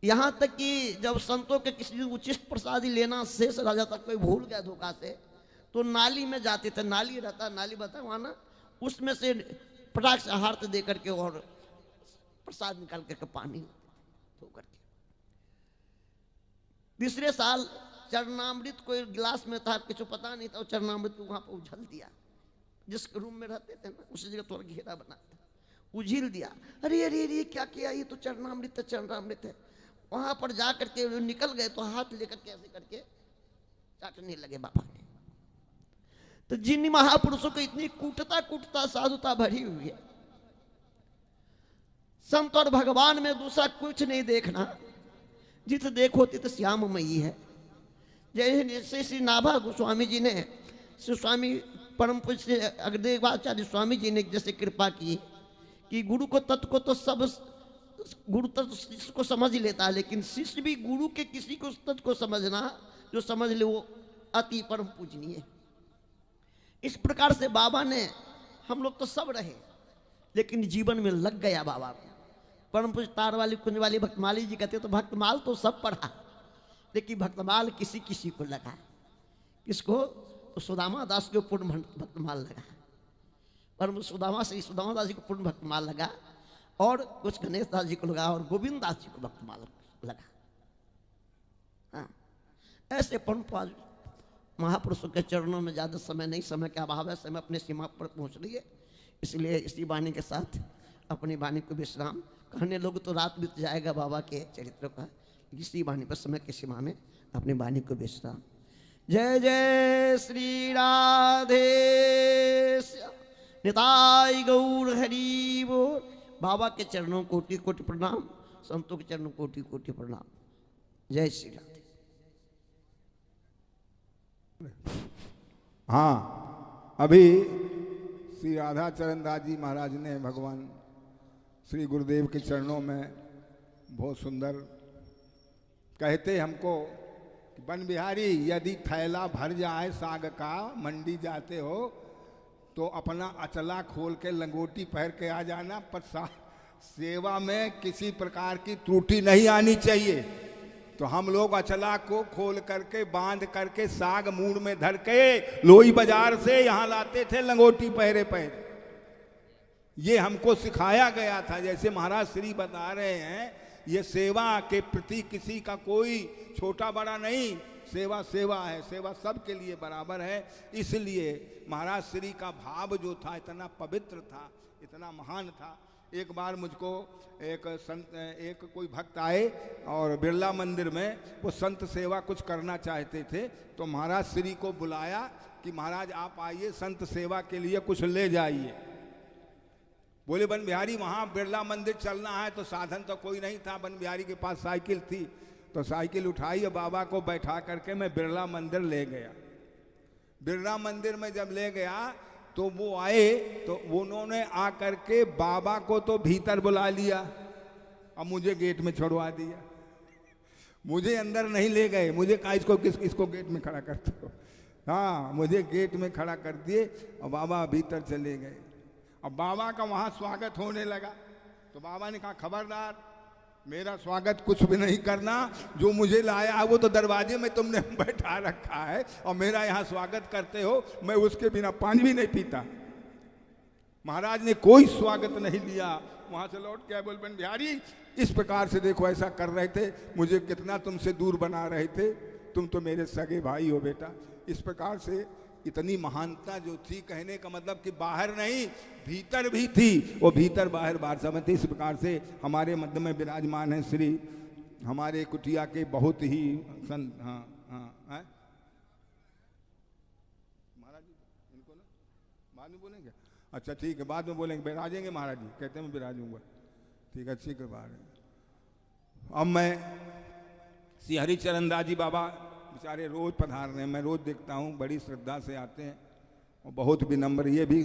यहां तक कि जब संतों के किसी दिन उचिष्ट प्रसादी लेना शेष रह जाता, कोई भूल गया धोखा से, तो नाली में जाते थे, नाली रहता, नाली बता वहां ना, उसमें से पटाख से हाथ दे करके और प्रसाद निकाल करके पानी धो करके। तीसरे साल चरणामृत कोई गिलास में था, कुछ पता नहीं था, चरणामृत को वहां पर उछल दिया, जिस रूम में रहते थे ना उसी जगह थोड़ा घेरा बना था, उझिल दिया। अरे अरे अरे क्या किया, ये तो चरणामृत है, चरणामृत है। वहां पर जा करके निकल गए तो हाथ लेकर के ऐसे करके चाटने लगे बाबा ने। तो जिन महापुरुषों को इतनी कूटता साधुता भरी हुई है, संत और भगवान में दूसरा कुछ नहीं देखना, जित देखो तित श्याममयी है। जैसे श्री नाभा गोस्वामी जी ने, श्री स्वामी परम पूज्य अग्रदेवाचार्य स्वामी जी ने जैसे कृपा की कि गुरु को तत्व को तो सब, गुरु तत्व शिष्य को समझ ही लेता है, लेकिन शिष्य भी गुरु के किसी को तत्व को समझना, जो समझ ले वो अति परम पूजनीय है। इस प्रकार से बाबा ने, हम लोग तो सब रहे लेकिन जीवन में लग गया बाबा को। परम पूज्य तार वाली कुंज वाली भक्तमाली जी कहते तो भक्तमाल तो सब पढ़ा, लेकिन भक्तमाल किसी किसी को लगा। किसको? तो सुदामा दास को पूर्ण भक्तमाल लगा, परम सुदामा दास जी को पूर्ण भक्तमाल लगा, और कुछ गणेश दास जी को लगा, और गोविंद दास जी को भक्तमाल लगा। हाँ, ऐसे परम महापुरुषों के चरणों में ज़्यादा समय नहीं, समय के अभाव है, समय अपने सीमा पर पहुँच रही है, इसलिए इसी वाणी के साथ अपनी वाणी को विश्राम कहने लोग तो रात बीत जाएगा बाबा के चरित्र का, इसी वाणी पर समय की सीमा में अपनी वाणी को विश्राम। जय जय श्री राधे निताई गौर हरि बोल। बाबा के चरणों कोटि कोटि प्रणाम, संतों के चरणों कोटि कोटि प्रणाम। जय श्री राधे। हाँ, अभी श्री राधा चरण दास जी महाराज ने भगवान श्री गुरुदेव के चरणों में बहुत सुंदर कहते हमको कि बन बिहारी यदि थैला भर जाए साग का, मंडी जाते हो तो अपना अचला खोल के लंगोटी पहन के आ जाना, पर सेवा में किसी प्रकार की त्रुटि नहीं आनी चाहिए। तो हम लोग अचला को खोल करके बांध करके साग मूड में धर के लोई बाजार से यहाँ लाते थे लंगोटी पहरे पहरे। ये हमको सिखाया गया था। जैसे महाराज श्री बता रहे हैं, ये सेवा के प्रति किसी का कोई छोटा बड़ा नहीं, सेवा सेवा है, सेवा सबके लिए बराबर है। इसलिए महाराज श्री का भाव जो था इतना पवित्र था, इतना महान था। एक बार मुझको एक कोई भक्त आए और बिरला मंदिर में वो संत सेवा कुछ करना चाहते थे, तो महाराज श्री को बुलाया कि महाराज आप आइए, संत सेवा के लिए कुछ ले जाइए। बोले बन बिहारी वहाँ बिरला मंदिर चलना है, तो साधन तो कोई नहीं था, बन बिहारी के पास साइकिल थी, तो साइकिल उठाई और बाबा को बैठा करके मैं बिरला मंदिर ले गया। बिरला मंदिर में जब ले गया तो वो आए, तो उन्होंने आ करके बाबा को तो भीतर बुला लिया और मुझे गेट में छोड़वा दिया। मुझे अंदर नहीं ले गए, मुझे कहा इसको गेट में खड़ा करते हो। हाँ, मुझे गेट में खड़ा कर दिए और बाबा भीतर चले गए। अब बाबा का वहाँ स्वागत होने लगा, तो बाबा ने कहा खबरदार मेरा स्वागत कुछ भी नहीं करना, जो मुझे लाया है वो तो दरवाजे में तुमने बैठा रखा है और मेरा यहाँ स्वागत करते हो, मैं उसके बिना पानी भी नहीं पीता। महाराज ने कोई स्वागत नहीं लिया, वहाँ से लौट के बोल बन बिहारी इस प्रकार से देखो ऐसा कर रहे थे, मुझे कितना तुमसे दूर बना रहे थे, तुम तो मेरे सगे भाई हो बेटा। इस प्रकार से इतनी महानता जो थी, कहने का मतलब कि बाहर नहीं भीतर भी थी, वो भीतर बाहर बाहर समझते। इस प्रकार से हमारे मध्य में विराजमान है श्री हमारे कुटिया के बहुत ही संत। हाँ हाँ है महाराज जी, इनको ना बाद में बोलेंगे। अच्छा ठीक है, बाद में बोलेंगे बिराजेंगे महाराज जी, कहते हैं मैं बिराजूंगा। ठीक है, अच्छी कृपा है। अब मैं श्री हरिचरण दास जी बाबा बेचारे रोज पधार रहे हैं, मैं रोज देखता हूँ, बड़ी श्रद्धा से आते हैं और बहुत विनम्र। ये भी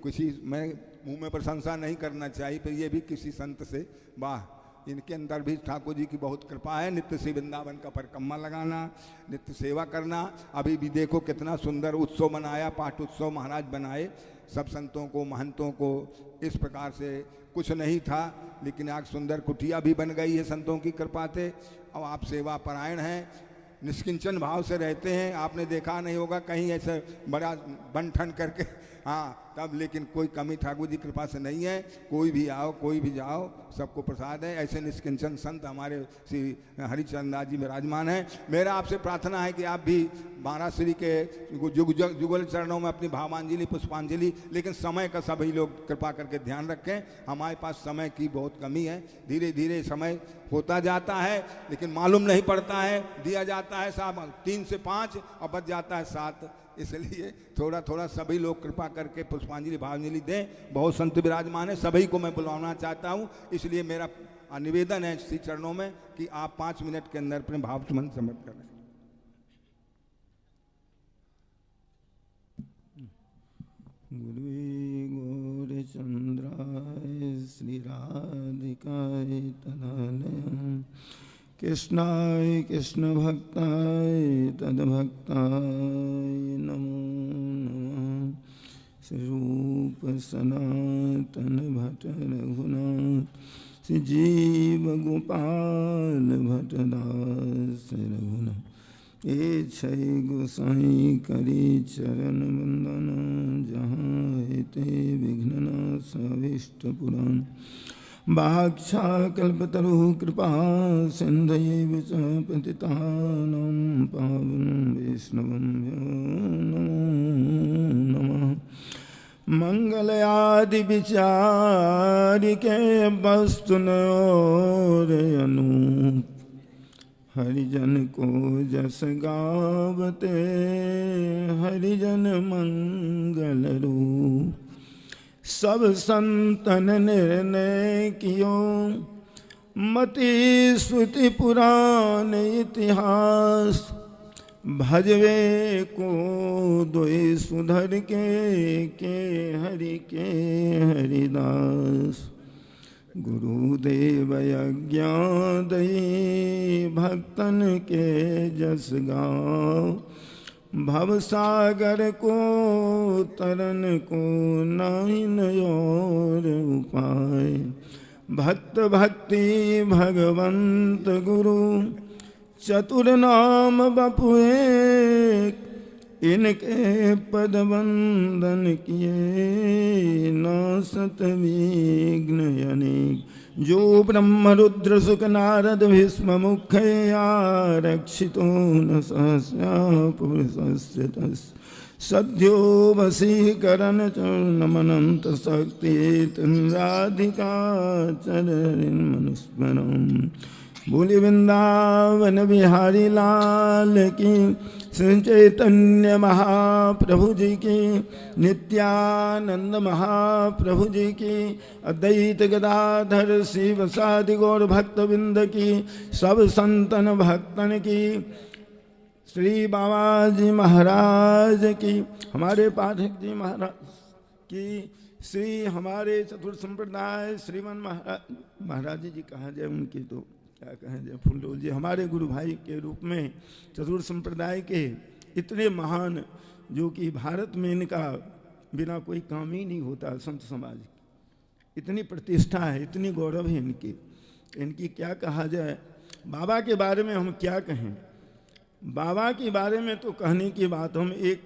किसी, मैं मुंह में प्रशंसा नहीं करना चाहिए, पर ये भी किसी संत से वाह, इनके अंदर भी ठाकुर जी की बहुत कृपा है। नित्य से वृंदावन का परिक्रमा लगाना, नित्य सेवा करना। अभी भी देखो कितना सुंदर उत्सव मनाया, पाठ उत्सव महाराज बनाए, सब संतों को महंतों को। इस प्रकार से कुछ नहीं था, लेकिन आज सुंदर कुटिया भी बन गई है संतों की कृपा से। अब आप सेवा परायण हैं, निष्किंचन भाव से रहते हैं। आपने देखा नहीं होगा कहीं ऐसे बड़ा बन ठन करके, हाँ तब, लेकिन कोई कमी ठाकुर जी कृपा से नहीं है। कोई भी आओ, कोई भी जाओ, सबको प्रसाद है। ऐसे निष्किंचन संत हमारे श्री हरिचरण दास जी विराजमान हैं। मेरा आपसे प्रार्थना है कि आप भी महाराज श्री के जुगल चरणों में अपनी भावांजलि पुष्पांजलि, लेकिन समय का सभी लोग कृपा करके ध्यान रखें। हमारे पास समय की बहुत कमी है, धीरे धीरे समय होता जाता है, लेकिन मालूम नहीं पड़ता है। दिया जाता है साहब 3 से 5 और बच जाता है 7। इसलिए थोड़ा थोड़ा सभी लोग कृपा करके पुष्पांजलि भावांजलि दें। बहुत संत विराजमान है, सभी को मैं बुलाना चाहता हूँ। इसलिए मेरा निवेदन है श्री चरणों में कि आप 5 मिनट के अंदर अपने भाव सुमन समर्पित करें। गुरुवे गौरचंद्राय श्री राधिकाय तदालयम् कृष्णाय कृष्ण भक्ताय तद्भक्ताय नमो नमः। स्वरूप सनातन भट्ट रघुनाथ श्री जीव गोपाल भट्ट दास रघुनाथ। ए छय गोसाई करी चरण वंदन, जहाँ हेते विघ्ननाश अभीष्ट पुराण। वाक्छाकल्पतरुः कृपा सिन्धुः च पतितानां पावनं वैष्णवभ्यो नमो नमः। मंगलयादि विचारिके वस्तुनोरयनु, हरिजन को जस गावते हरिजन मंगल रूप। सब संतन निर्णय कियो, मति श्रुति पुराण इतिहास। भजवे को दोई सुधर के हरि के हरिदास। गुरुदेव यज्ञ दई भक्तन के जस गाओ। भवसागर को तरन को नाइन और उपाय। भक्त भक्ति भगवंत गुरु, चतुर नाम बपु एक। इनके पद वंदन किए, नासत विघ्न अनेक। जो ब्रह्म रुद्र सुख नारद भीष्म मुखे, आरक्षितो न सहस्या पुरुषस्य तस्। सद्यो वशीकरण चरणमनंत शक्ति, राधिका चरण मनुस्मरम्। बोले वृंदावन बिहारी लाल की, श्री चैतन्य महाप्रभु जी की, नित्यानंद महाप्रभु जी की, अद्वैत गदाधर शिव सादि गौर भक्तविंद की, सब संतन भक्तन की, श्री बाबा जी महाराज की, हमारे पाठक जी महाराज की, श्री हमारे चतुर्थ संप्रदाय श्रीमन महाराज जी कहा जाए, उनकी तो क्या कहें जय फुलडोल जी, हमारे गुरु भाई के रूप में चतुर्थ संप्रदाय के इतने महान, जो कि भारत में इनका बिना कोई काम ही नहीं होता। संत समाज की इतनी प्रतिष्ठा है, इतनी गौरव है इनकी क्या कहा जाए। बाबा के बारे में हम क्या कहें। बाबा के बारे में तो कहने की बात, हम एक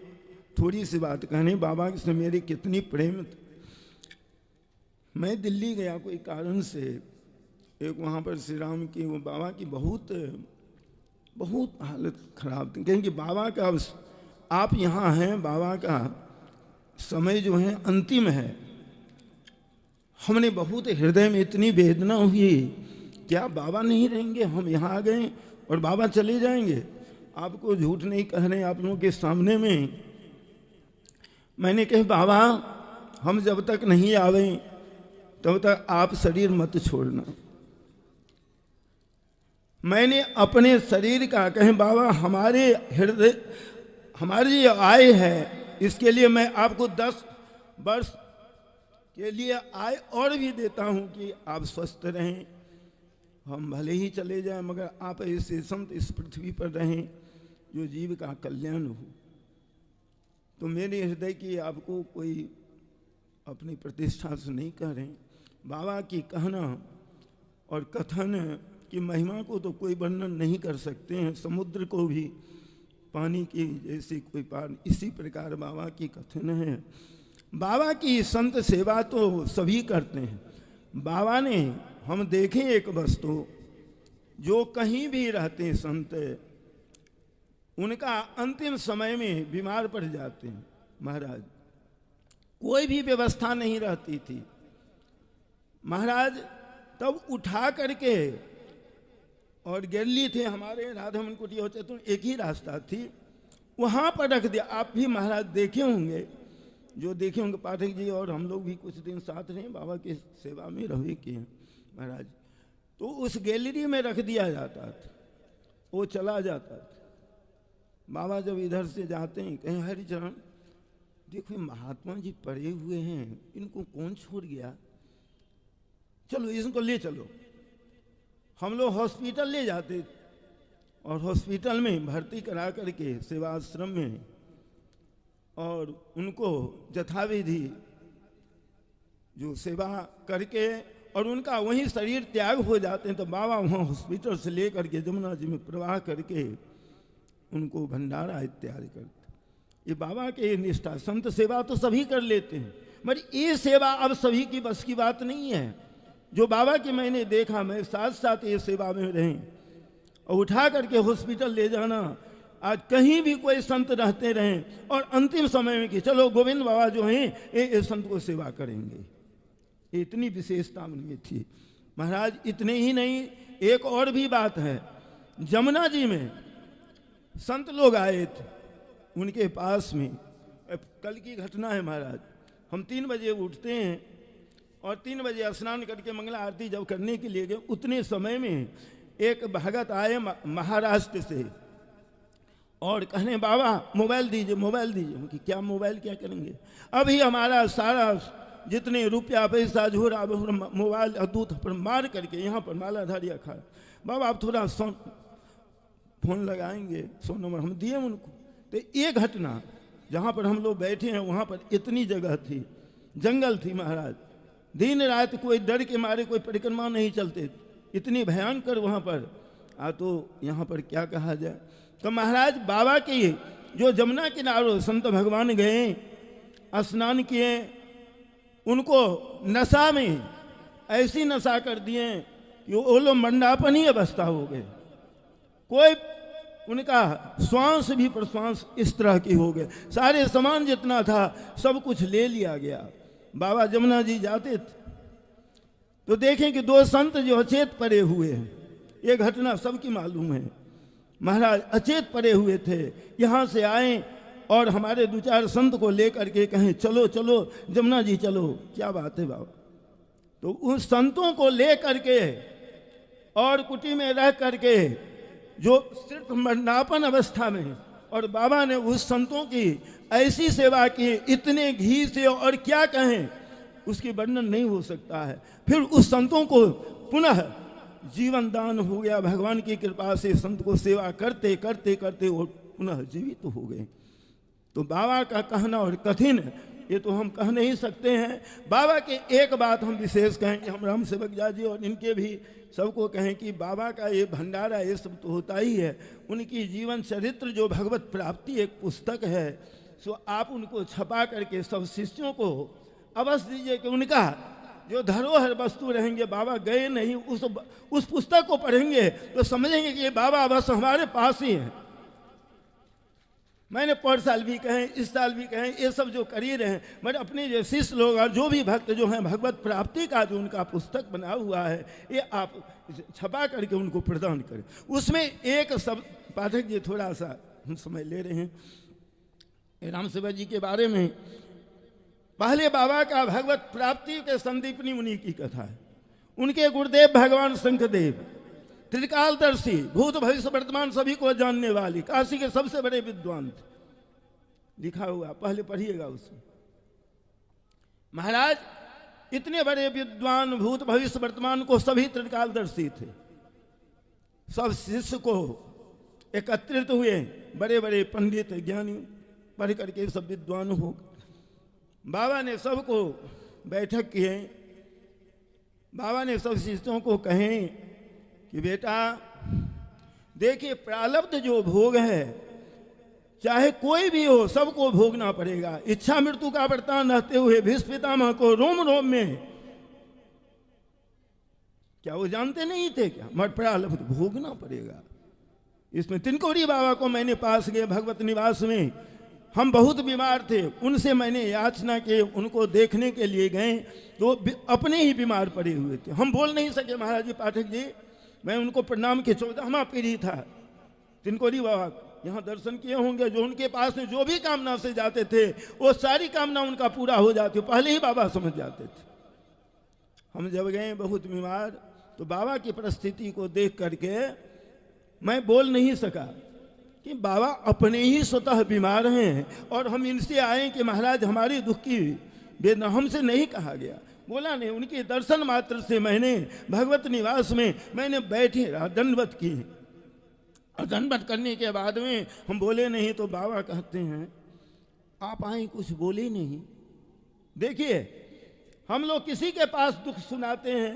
थोड़ी सी बात कहने। बाबा से मेरी कितनी प्रेम। मैं दिल्ली गया कोई कारण से, एक वहाँ पर श्री राम की वो बाबा की बहुत हालत खराब थी। कहेंगे बाबा का, आप यहाँ हैं, बाबा का समय जो है अंतिम है। हमने बहुत हृदय में इतनी वेदना हुई, क्या बाबा नहीं रहेंगे, हम यहाँ आ गए और बाबा चले जाएंगे। आपको झूठ नहीं कह रहे, आप लोगों के सामने में मैंने कहा बाबा हम जब तक नहीं आवें तब तक आप शरीर मत छोड़ना। मैंने अपने शरीर का कहें बाबा हमारे हृदय हमारी ये आय है, इसके लिए मैं आपको 10 वर्ष के लिए आय और भी देता हूं कि आप स्वस्थ रहें। हम भले ही चले जाएं मगर आप ऐसे संत इस पृथ्वी पर रहें जो जीव का कल्याण हो। तो मेरे हृदय की आपको कोई अपनी प्रतिष्ठा से नहीं कह रहे। बाबा की कहना और कथन की महिमा को तो कोई वर्णन नहीं कर सकते हैं। समुद्र को भी पानी की जैसी कोई पार, इसी प्रकार बाबा की कथन है। बाबा की संत सेवा तो सभी करते हैं। बाबा ने हम देखें एक वस्तु, जो कहीं भी रहते हैं संत, उनका अंतिम समय में बीमार पड़ जाते हैं। महाराज कोई भी व्यवस्था नहीं रहती थी। महाराज तब उठा करके, और गिरली थे हमारे राधामन कुटिया होते तो एक ही रास्ता थी, वहाँ पर रख दिया। आप भी महाराज देखे होंगे, जो देखे होंगे पाठक जी, और हम लोग भी कुछ दिन साथ रहे, बाबा की सेवा में रहे किए महाराज। तो उस गैलरी में रख दिया जाता था, वो चला जाता था। बाबा जब इधर से जाते हैं कहीं हरिचरण देखो महात्मा जी पड़े हुए हैं, इनको कौन छोड़ गया, चलो इनको ले चलो। हम लोग हॉस्पिटल ले जाते और हॉस्पिटल में भर्ती करा करके सेवाश्रम में, और उनको यथाविधि जो सेवा करके और उनका वहीं शरीर त्याग हो जाते हैं। तो बाबा वहाँ हॉस्पिटल से ले करके जमुना जी में प्रवाह करके उनको भंडारा इत्यादि करते। ये बाबा के निष्ठा। संत सेवा तो सभी कर लेते हैं, मगर ये सेवा अब सभी की बस की बात नहीं है। जो बाबा की मैंने देखा, मैं साथ साथ ये सेवा में रहें और उठा करके हॉस्पिटल ले जाना। आज कहीं भी कोई संत रहते रहें और अंतिम समय में कि चलो गोविंद बाबा जो हैं ये संत को सेवा करेंगे, इतनी विशेषता उनमें थी महाराज। इतने ही नहीं, एक और भी बात है। जमुना जी में संत लोग आए थे उनके पास में। कल की घटना है महाराज। हम 3 बजे उठते हैं और 3 बजे स्नान करके मंगला आरती जब करने के लिए गए, उतने समय में एक भगत आए महाराष्ट्र से और कहने बाबा मोबाइल दीजिए, मोबाइल दीजिए। कि क्या मोबाइल, क्या करेंगे? अभी हमारा सारा जितने रुपया पैसा झोरा मोबाइल दूध पर मार करके यहाँ पर मालाधारी रखा। बाबा आप थोड़ा फोन लगाएंगे, 100 नंबर हम दिए उनको। तो ये घटना जहाँ पर हम लोग बैठे हैं वहाँ पर इतनी जगह थी, जंगल थी महाराज। दिन रात कोई डर के मारे कोई परिक्रमा नहीं चलते, इतनी भयंकर वहाँ पर। तो यहाँ पर क्या कहा जाए। तो महाराज बाबा के जो जमुना किनारों संत भगवान गए, स्नान किए, उनको नशा में ऐसी नशा कर दिए कि वो लोग मंडापन ही अवस्था हो गए। कोई उनका श्वास भी प्रश्वास इस तरह की हो गए। सारे सामान जितना था सब कुछ ले लिया गया। बाबा जमुना जी जाते थे तो देखें कि 2 संत जो अचेत पड़े हुए हैं। ये घटना सबकी मालूम है। महाराज अचेत पड़े हुए थे, यहाँ से आए और हमारे 2-4 संत को लेकर के कहें चलो चलो जमुना जी चलो। क्या बात है बाबा। तो उन संतों को ले करके और कुटी में रह करके जो सिर्फ मंडापन अवस्था में, और बाबा ने उस संतों की ऐसी सेवा की इतने घी से, और क्या कहें उसकी वर्णन नहीं हो सकता है। फिर उस संतों को पुनः जीवन दान हो गया भगवान की कृपा से। संत को सेवा करते करते करते वो पुनः जीवित हो गए। तो बाबा का कहना और कठिन ये तो हम कह नहीं सकते हैं। बाबा के एक बात हम विशेष कहें कि हम राम सेवक जी और इनके भी सबको कहें कि बाबा का ये भंडारा ये सब तो होता ही है। उनकी जीवन चरित्र जो भगवत प्राप्ति एक पुस्तक है, सो आप उनको छपा करके सब शिष्यों को अवश्य दीजिए कि उनका जो धरोहर वस्तु रहेंगे। बाबा गए नहीं, उस पुस्तक को पढ़ेंगे तो समझेंगे कि ये बाबा बस हमारे पास ही हैं। मैंने पर साल भी कहें, इस साल भी कहें, ये सब जो कर ही रहे हैं, मगर अपने जो शिष्य लोग और जो भी भक्त जो हैं भगवत प्राप्ति का जो उनका पुस्तक बना हुआ है, ये आप छपा करके उनको प्रदान करें। उसमें एक सब पाठक जी थोड़ा सा हम समय ले रहे हैं राम सेवा जी के बारे में। पहले बाबा का भगवत प्राप्ति के संदीपनी मुनि की कथा है। उनके गुरुदेव भगवान शंखदेव त्रिकालदर्शी, भूत भविष्य वर्तमान सभी को जानने वाली, काशी के सबसे बड़े विद्वान थे। लिखा हुआ, पहले पढ़िएगा उसमें। महाराज इतने बड़े विद्वान, भूत भविष्य वर्तमान को सभी त्रिकालदर्शी थे। सब शिष्य को एकत्रित हुए, बड़े बड़े पंडित ज्ञानी पढ़ करके सब विद्वान हो। बाबा ने सबको बैठक किए। बाबा ने सब शिष्यों को कहें कि बेटा देखिए, प्रारब्ध जो भोग है चाहे कोई भी हो सबको भोगना पड़ेगा। इच्छा मृत्यु का वर्तान रहते हुए भीष्म पितामह को रोम रोम में, क्या वो जानते नहीं थे क्या, मर प्रारब्ध भोगना पड़ेगा। इसमें तिनकोरी बाबा को मैंने पास गए भगवत निवास में, हम बहुत बीमार थे, उनसे मैंने याचना की, उनको देखने के लिए गए तो अपने ही बीमार पड़े हुए थे। हम बोल नहीं सके। महाराज जी, पाठक जी, मैं उनको प्रणाम के 14वां पीढ़ी था तिनकोरी बाबा, यहाँ दर्शन किए होंगे। जो उनके पास में जो भी कामना से जाते थे वो सारी कामना उनका पूरा हो जाती, पहले ही बाबा समझ जाते थे। हम जब गए बहुत बीमार, तो बाबा की परिस्थिति को देख करके मैं बोल नहीं सका कि बाबा अपने ही स्वतः बीमार हैं और हम इनसे आए कि महाराज हमारी दुख की वेदना, हमसे नहीं कहा गया, बोला नहीं। उनके दर्शन मात्र से मैंने भगवत निवास में मैंने बैठे रहा, दंडवत की। और दंडवत करने के बाद में हम बोले नहीं, तो बाबा कहते हैं आप आए कुछ बोले नहीं। देखिए, हम लोग किसी के पास दुख सुनाते हैं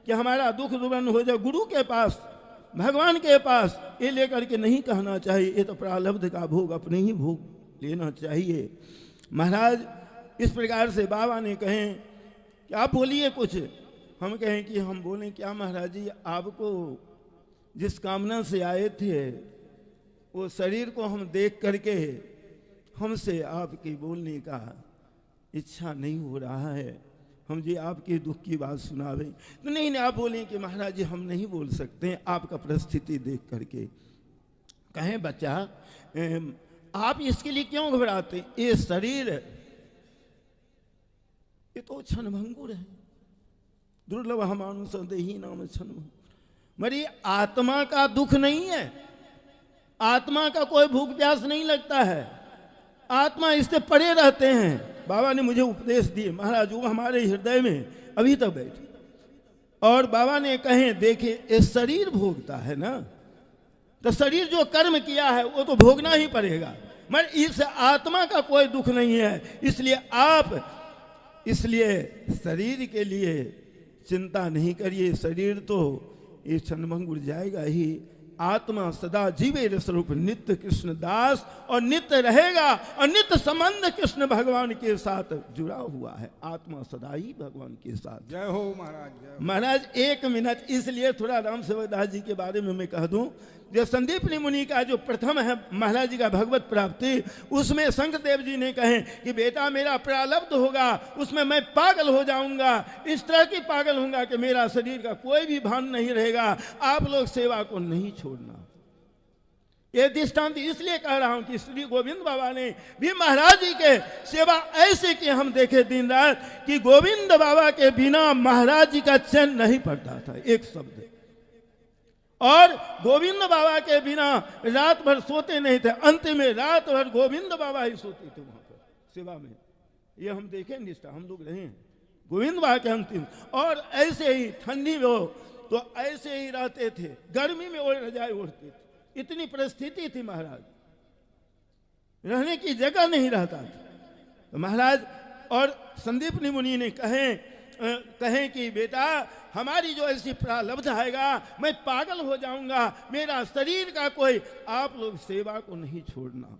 कि हमारा दुख दूर हो जाए, गुरु के पास, भगवान के पास ये लेकर के नहीं कहना चाहिए। ये तो प्रारब्ध का भोग अपने ही भोग लेना चाहिए। महाराज इस प्रकार से बाबा ने कहें कि आप बोलिए कुछ। हम कहें कि हम बोलें क्या महाराज जी, आपको जिस कामना से आए थे वो शरीर को हम देख करके हमसे आपकी बोलने का इच्छा नहीं हो रहा है, हम जी आपके दुख की बात सुनावे। तो नहीं आप बोलें कि महाराज जी हम नहीं बोल सकते आपका परिस्थिति देख करके। कहें बच्चा आप इसके लिए क्यों घबराते, ये शरीर ये तो क्षणभंगुर है, दुर्लभ मानुष देही नाम क्षणभंगुर। मरी आत्मा का दुख नहीं है, आत्मा का कोई भूख प्यास नहीं लगता है, आत्मा इससे परे रहते हैं। बाबा ने मुझे उपदेश दिए महाराज, वो हमारे हृदय में अभी तक बैठे। और बाबा ने कहे देखिए ये शरीर भोगता है ना, तो शरीर जो कर्म किया है वो तो भोगना ही पड़ेगा, मगर इस आत्मा का कोई दुख नहीं है। इसलिए शरीर के लिए चिंता नहीं करिए, शरीर तो ये क्षणभंगुर जाएगा ही। आत्मा सदा जीवेर स्वरूप नित्य कृष्ण दास और नित्य रहेगा, और नित्य संबंध कृष्ण भगवान के साथ जुड़ा हुआ है। आत्मा सदा ही भगवान के साथ। जय हो महाराज। जय हो। महाराज 1 मिनट, इसलिए थोड़ा राम सेवक दास जी के बारे में मैं कह दूं। जो संदीपनी मुनि का जो प्रथम है महाराज जी का भगवत प्राप्ति, उसमें शंकरदेव जी ने कहे कि बेटा मेरा प्रारब्ध होगा, उसमें मैं पागल हो जाऊंगा, इस तरह की पागल होऊंगा कि मेरा शरीर का कोई भी भान नहीं रहेगा। आप लोग सेवा को नहीं छोड़ना। ये दृष्टांत इसलिए कह रहा हूं कि श्री गोविंद बाबा ने भी महाराज जी के सेवा ऐसे कि हम देखे दिन रात कि गोविंद बाबा के बिना महाराज जी का चैन नहीं पड़ता था एक शब्द, और गोविंद बाबा के बिना रात भर सोते नहीं थे। अंत में रात भर गोविंद बाबा ही सोते थे वहां पर सेवा में। ये हम देखें निष्ठा, हम लोग रहे गोविंद बाबा के अंतिम। और ऐसे ही ठंडी में हो तो ऐसे ही रहते थे, गर्मी में ओढ़ रजाई ओढ़ते थे, इतनी परिस्थिति थी महाराज, रहने की जगह नहीं रहता था। तो महाराज और संदीपनी मुनि ने कहे कि बेटा हमारी जो ऐसी प्रारब्ध आएगा मैं पागल हो जाऊंगा, मेरा शरीर का कोई, आप लोग सेवा को नहीं छोड़ना,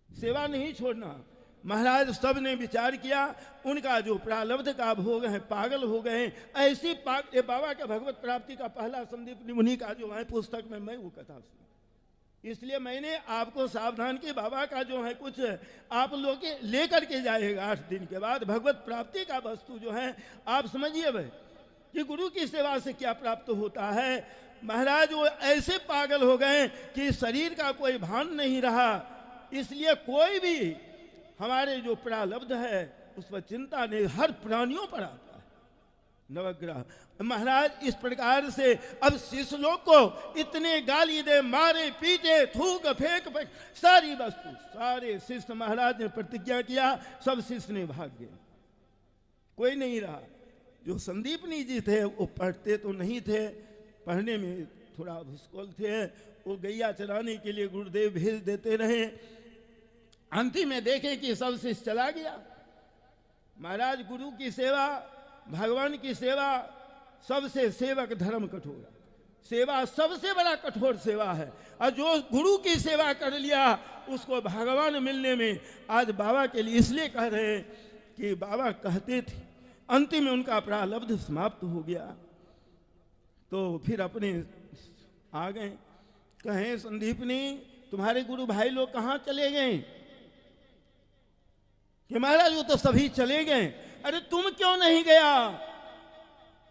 सेवा नहीं छोड़ना। महाराज सब ने विचार किया, उनका जो प्रारब्ध का भोग है पागल हो गए। ऐसी बाबा के भगवत प्राप्ति का पहला संदीपनी मुनि का जो है पुस्तक में मैं वो कथा सुनी, इसलिए मैंने आपको सावधान की बाबा का जो है कुछ आप लोग लेकर के जाएगा 8 दिन के बाद भगवत प्राप्ति का वस्तु जो है आप समझिए भाई कि गुरु की सेवा से क्या प्राप्त होता है। महाराज वो ऐसे पागल हो गए कि शरीर का कोई भान नहीं रहा। इसलिए कोई भी हमारे जो प्रारब्ध है उस पर चिंता नहीं, हर प्राणियों पर आता है नवग्रह। महाराज इस प्रकार से अब शिष्य लोग को इतने गाली दे, मारे पीटे, थूक फेंक सारी वस्तु, सारे शिष्य महाराज ने प्रतिज्ञा किया, सब शिष्य ने भाग गए, कोई नहीं रहा। जो संदीपनी जी थे वो पढ़ते तो नहीं थे, पढ़ने में थोड़ा भूस्कोल थे, वो गैया चराने के लिए गुरुदेव भेज देते रहे। अंतिम में देखे कि सब शिष्य चला गया। महाराज गुरु की सेवा, भगवान की सेवा सबसे सेवक धर्म कठोर, सेवा सबसे बड़ा कठोर सेवा है। और जो गुरु की सेवा कर लिया उसको भगवान मिलने में आज बाबा के लिए इसलिए कह रहे हैं कि बाबा कहते थे अंतिम में उनका प्रारब्ध समाप्त हो गया, तो फिर अपने आ गए। कहें संदीपनी तुम्हारे गुरु भाई लोग कहाँ चले गए? कि महाराज वो तो सभी चले गए। अरे तुम क्यों नहीं गया?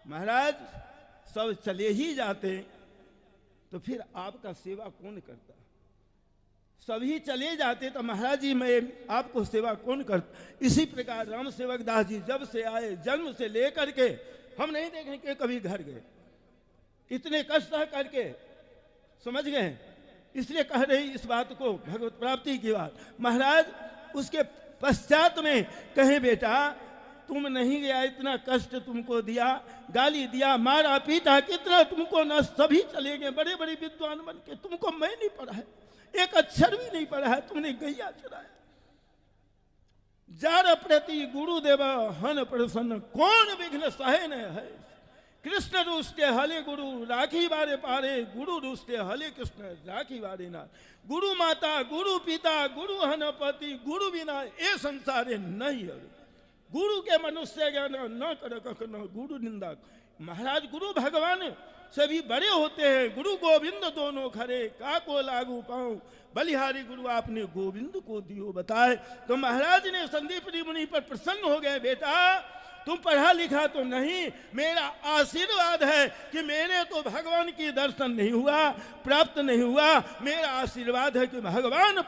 महाराज सब चले ही जाते तो फिर आपका सेवा कौन करता? सभी चले जाते तो महाराज जी मैं आपको सेवा कौन करता? इसी प्रकार राम सेवक दास जी जब से आए, जन्म से लेकर के हम नहीं देखें कि कभी घर गए, इतने कष्ट करके, समझ गए? इसलिए कह रही इस बात को, भगवत प्राप्ति की बात। महाराज उसके पश्चात में कहे बेटा तुम नहीं गया, इतना कष्ट तुमको दिया, गाली दिया, मारा पीटा, कितना तुमको न, सभी चले गए बड़े बड़े विद्वान बन के, तुमको मैं नहीं पढ़ा है, एक अक्षर भी नहीं पढ़ा है, तुमने गैया चराया। जार प्रति गुरुदेव हन प्रसन्न, कौन विघ्न सहे न है। कृष्ण रुष्टे हले गुरु राखी बारे पारे, गुरु रुष्टे हले कृष्ण राखी बारे ना। गुरु माता गुरु पिता गुरु हनपति, गुरु बिना ए संसारे नहीं है। गुरु के मनुष्य ज्ञान न कर कखनो गुरु निंदा। महाराज गुरु भगवान सभी बड़े होते हैं, गुरु गोविंद दोनों खरे, का को लागू पाऊं, बलिहारी गुरु आपने गोविंद को दियो बताए। तो महाराज ने संदीपनी मुनि पर प्रसन्न हो गए, बेटा तुम पढ़ा लिखा तो नहीं, मेरा आशीर्वाद है कि मेरे तो भगवान की दर्शन नहीं हुआ, प्राप्त नहीं हुआ, मेरा आशीर्वाद है कि भगवान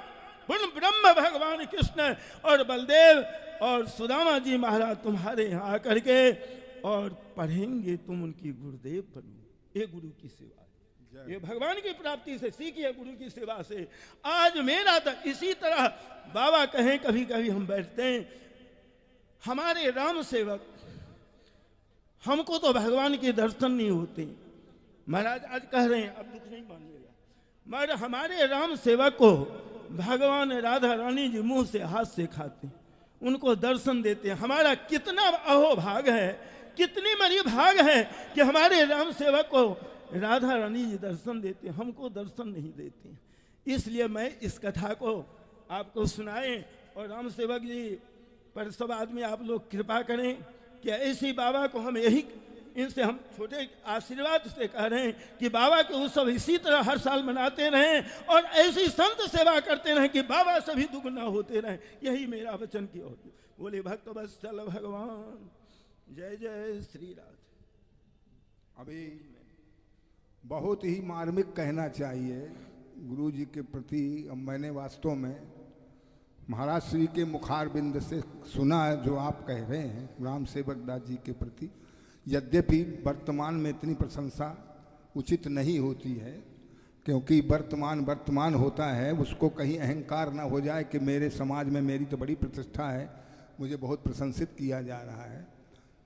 ब्रह्म भगवान कृष्ण और बलदेव और सुदामा जी महाराज तुम्हारे यहाँ आकर के और पढ़ेंगे, तुम उनकी गुरुदेव बनो। ये गुरु की सेवा है, ये भगवान की प्राप्ति से सीखिए, गुरु की सेवा से। आज मेरा तो इसी तरह बाबा कहें, कभी कभी हम बैठते हैं, हमारे राम सेवक, हमको तो भगवान के दर्शन नहीं होते। महाराज आज कह रहे हैं, अब दुख नहीं मानिएगा, मगर हमारे राम सेवक को भगवान राधा रानी जी मुंह से हाथ से खाते हैं, उनको दर्शन देते हैं। हमारा कितना अहोभाग है, कितनी बड़ी भाग है कि हमारे राम सेवक को राधा रानी जी दर्शन देते हैं, हमको दर्शन नहीं देते हैं। इसलिए मैं इस कथा को आपको सुनाए और राम सेवक जी पर सब आदमी आप लोग कृपा करें कि ऐसी बाबा को हम यही, इनसे हम छोटे आशीर्वाद से कह रहे हैं कि बाबा के उत्सव इसी तरह हर साल मनाते रहें और ऐसी संत सेवा करते रहें कि बाबा सभी दुगुना होते रहें। यही मेरा वचन की ओर। बोले भक्त वत्सल भगवान, जय जय श्री राधे। अभी बहुत ही मार्मिक कहना चाहिए गुरु जी के प्रति। अब मैंने वास्तव में महाराज श्री के मुखारबिंद से सुना है जो आप कह रहे हैं राम सेवक दास जी के प्रति। यद्यपि वर्तमान में इतनी प्रशंसा उचित नहीं होती है, क्योंकि वर्तमान होता है, उसको कहीं अहंकार ना हो जाए कि मेरे समाज में मेरी तो बड़ी प्रतिष्ठा है, मुझे बहुत प्रशंसित किया जा रहा है,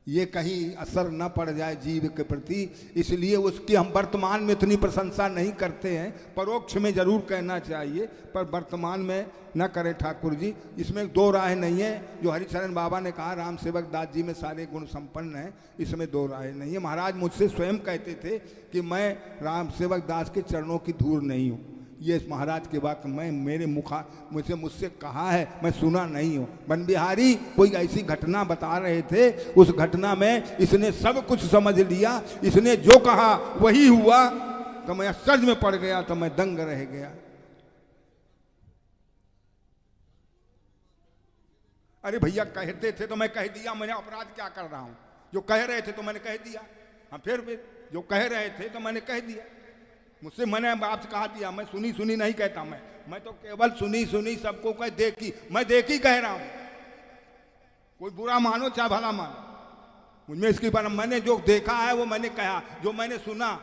ये कहीं असर न पड़ जाए जीव के प्रति, इसलिए उसकी हम वर्तमान में इतनी प्रशंसा नहीं करते हैं। परोक्ष में जरूर कहना चाहिए, पर वर्तमान में न करें ठाकुर जी। इसमें दो राय नहीं है। जो हरिचरण बाबा ने कहा राम सेवक दास जी में सारे गुण संपन्न हैं, इसमें दो राय नहीं है। महाराज मुझसे स्वयं कहते थे कि मैं राम सेवक दास के चरणों की धूल नहीं हूँ। ये महाराज के वाक्य मैं मेरे मुझसे कहा है, मैं सुना नहीं हूँ। बन बिहारी कोई ऐसी घटना बता रहे थे, उस घटना में इसने सब कुछ समझ लिया, इसने जो कहा वही हुआ, तो मैं आश्चर्य में पड़ गया, तो मैं दंग रह गया। अरे भैया कहते थे तो मैं कह दिया, मैंने अपराध क्या कर रहा हूँ? जो कह रहे थे तो मैंने कह दिया। हाँ फिर जो कह रहे थे तो मैंने कह दिया। मुझसे मैंने आपसे कहा दिया, मैं सुनी नहीं कहता, मैं तो केवल सुनी सबको कह देखी, मैं देखी कह रहा हूं। कोई बुरा मानो चाहे भला मानो, मुझमें इसकी पर मैंने जो देखा है वो मैंने कहा, जो मैंने सुना,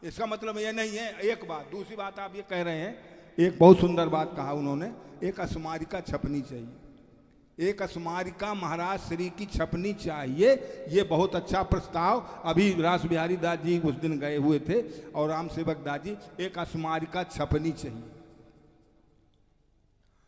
इसका मतलब ये नहीं है। एक बात, दूसरी बात आप ये कह रहे हैं, एक बहुत सुंदर बात कहा उन्होंने, एक स्मारिका छपनी चाहिए, एक स्मारिका महाराज श्री की छपनी चाहिए। ये बहुत अच्छा प्रस्ताव, अभी रास बिहारी दास जी उस दिन गए हुए थे और राम सेवक दास जी, एक स्मारिका छपनी चाहिए।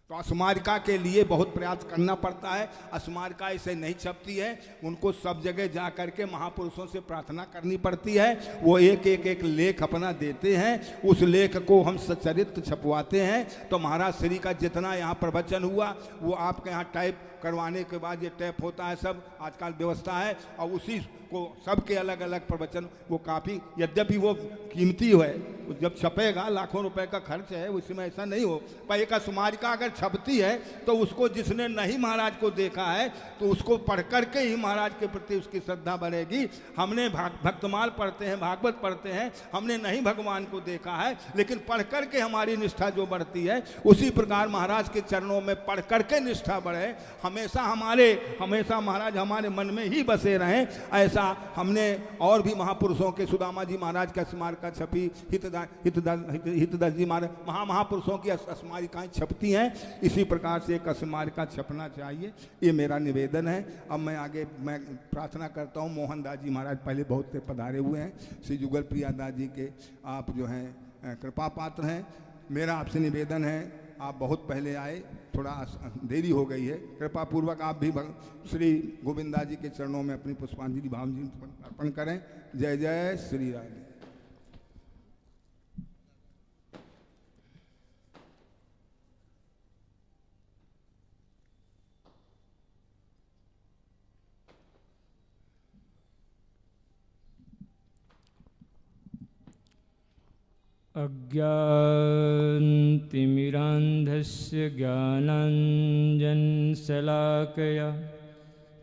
तो स्मारिका के लिए बहुत प्रयास करना पड़ता है। स्मारिका ऐसे नहीं छपती है, उनको सब जगह जा कर के महापुरुषों से प्रार्थना करनी पड़ती है। वो एक लेख अपना देते हैं, उस लेख को हम सचरित्र छपवाते हैं। तो महाराज श्री का जितना यहाँ प्रवचन हुआ वो आपके यहाँ टाइप करवाने के बाद ये टैप होता है, सब आजकल व्यवस्था है, और उसी को सबके अलग अलग प्रवचन, वो काफ़ी, यद्यपि वो कीमती है, जब छपेगा लाखों रुपए का खर्च है, उसमें ऐसा नहीं हो। पर एक स्मारिका अगर छपती है तो उसको जिसने नहीं महाराज को देखा है तो उसको पढ़ करके ही महाराज के प्रति उसकी श्रद्धा बढ़ेगी। हमने भक्तमाल पढ़ते हैं, भागवत पढ़ते हैं, हमने नहीं भगवान को देखा है, लेकिन पढ़ करके हमारी निष्ठा जो बढ़ती है, उसी प्रकार महाराज के चरणों में पढ़ करके निष्ठा बढ़े, हमेशा महाराज हमारे मन में ही बसे रहें। ऐसा हमने और भी महापुरुषों के, सुदामा जी महाराज का स्मारिका छपी, हितदास जी महाराज, महापुरुषों की स्मारिकाएं छपती हैं। इसी प्रकार से एक स्मारिका छपना चाहिए, ये मेरा निवेदन है। अब मैं आगे प्रार्थना करता हूँ। मोहन दास जी महाराज पहले बहुत से पधारे हुए हैं, श्री जुगल प्रिया दास जी के आप जो हैं कृपा पात्र हैं। मेरा आपसे निवेदन है, आप बहुत पहले आए, थोड़ा देरी हो गई है, कृपा पूर्वक आप भी श्री गोविंदा जी के चरणों में अपनी पुष्पांजलि भावजी अर्पण करें। जय जय श्री राम। अज्ञानतिमिरान्धस्य ज्ञानाञ्जनशलाकया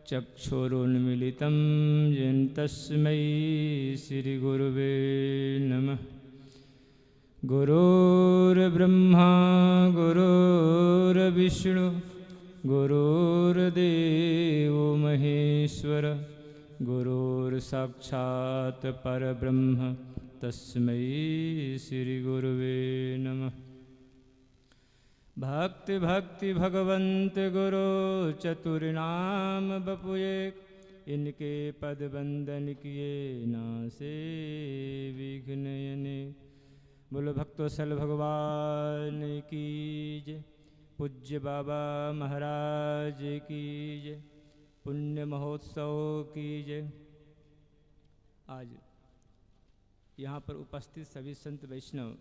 चक्षुरुन्मीलितं येन तस्मै श्रीगुरुवे नमः। गुरुर्ब्रह्मा गुरुर्विष्णु गुरुर्देवो महेश्वर, गुरुर्साक्षात् परब्रह्म तस्मै श्री गुरुवे नमः। भक्ति भक्ति भगवंत गुरु चतुर्नाम बपुए, इनके पद बंदन किए नासे विघ्नयने। बोलो भक्तोसल भगवान की जय, पूज्य बाबा महाराज की जय, पुण्य महोत्सव की जय। आज यहाँ पर उपस्थित सभी संत वैष्णव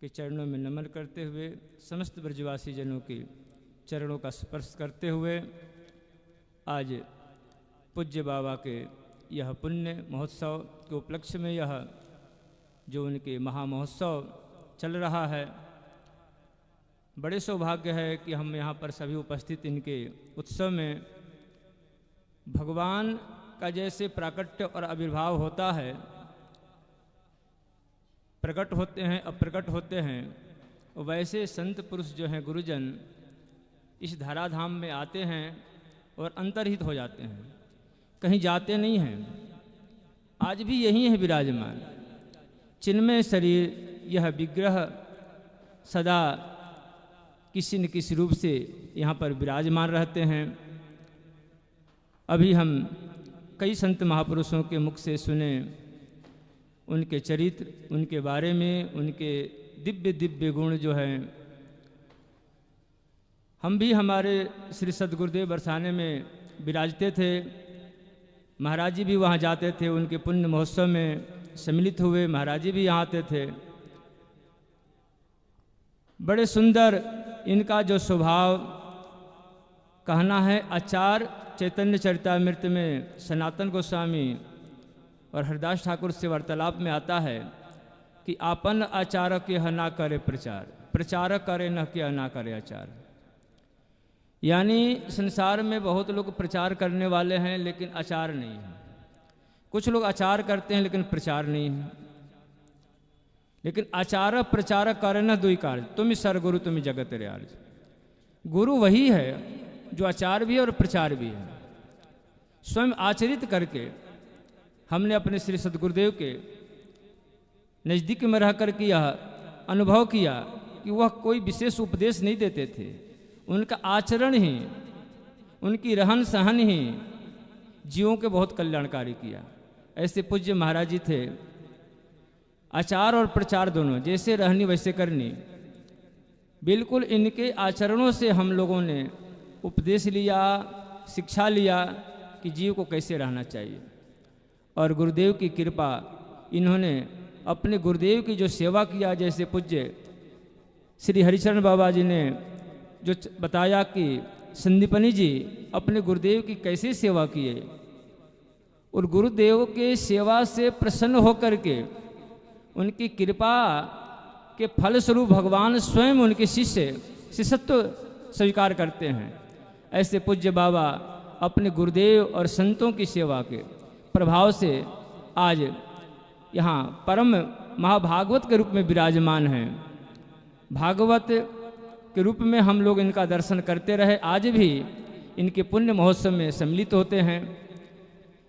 के चरणों में नमन करते हुए, समस्त ब्रजवासी जनों के चरणों का स्पर्श करते हुए, आज पूज्य बाबा के यह पुण्य महोत्सव के उपलक्ष्य में यह जो उनके महामहोत्सव चल रहा है, बड़े सौभाग्य है कि हम यहाँ पर सभी उपस्थित इनके उत्सव में भगवान का जैसे प्राकट्य और आविर्भाव होता है, प्रकट होते हैं अप्रकट होते हैं, वैसे संत पुरुष जो हैं गुरुजन इस धराधाम में आते हैं और अंतर्हित हो जाते हैं, कहीं जाते नहीं हैं। आज भी यही है विराजमान चिन्मय शरीर, यह विग्रह सदा किसी न किसी रूप से यहाँ पर विराजमान रहते हैं। अभी हम कई संत महापुरुषों के मुख से सुने उनके चरित्र, उनके बारे में, उनके दिव्य दिव्य गुण जो हैं। हम भी हमारे श्री सद्गुरुदेव बरसाने में विराजते थे, महाराज जी भी वहाँ जाते थे, उनके पुण्य महोत्सव में सम्मिलित हुए, महाराज जी भी यहाँ आते थे। बड़े सुंदर इनका जो स्वभाव, कहना है आचार चैतन्य चरितामृत में सनातन गोस्वामी और हरदास ठाकुर से वार्तालाप में आता है कि आपन आचार के न करे प्रचार, प्रचार करे न के ना करे आचार। यानी संसार में बहुत लोग प्रचार करने वाले हैं लेकिन आचार नहीं है, कुछ लोग आचार करते हैं लेकिन प्रचार नहीं है। लेकिन आचार प्रचार करे न दुई कार्य, तुम सरगुरु तुम जगत रे आर्य। गुरु वही है जो आचार भी है और प्रचार भी है। स्वयं आचरित करके हमने अपने श्री सद्गुरुदेव के नज़दीक में रह कर के यह अनुभव किया कि वह कोई विशेष उपदेश नहीं देते थे, उनका आचरण ही, उनकी रहन सहन ही जीवों के बहुत कल्याणकारी किया। ऐसे पूज्य महाराज जी थे, आचार और प्रचार दोनों, जैसे रहनी वैसे करनी। बिल्कुल इनके आचरणों से हम लोगों ने उपदेश लिया, शिक्षा लिया कि जीव को कैसे रहना चाहिए। और गुरुदेव की कृपा, इन्होंने अपने गुरुदेव की जो सेवा किया, जैसे पूज्य श्री हरिचरण बाबा जी ने जो बताया कि संदीपनी जी अपने गुरुदेव की कैसे सेवा किए, और गुरुदेव के सेवा से प्रसन्न होकर के उनकी कृपा के फलस्वरूप भगवान स्वयं उनके शिष्यत्व स्वीकार करते हैं। ऐसे पूज्य बाबा अपने गुरुदेव और संतों की सेवा के प्रभाव से आज यहाँ परम महाभागवत के रूप में विराजमान हैं। भागवत के रूप में हम लोग इनका दर्शन करते रहे, आज भी इनके पुण्य महोत्सव में सम्मिलित होते हैं।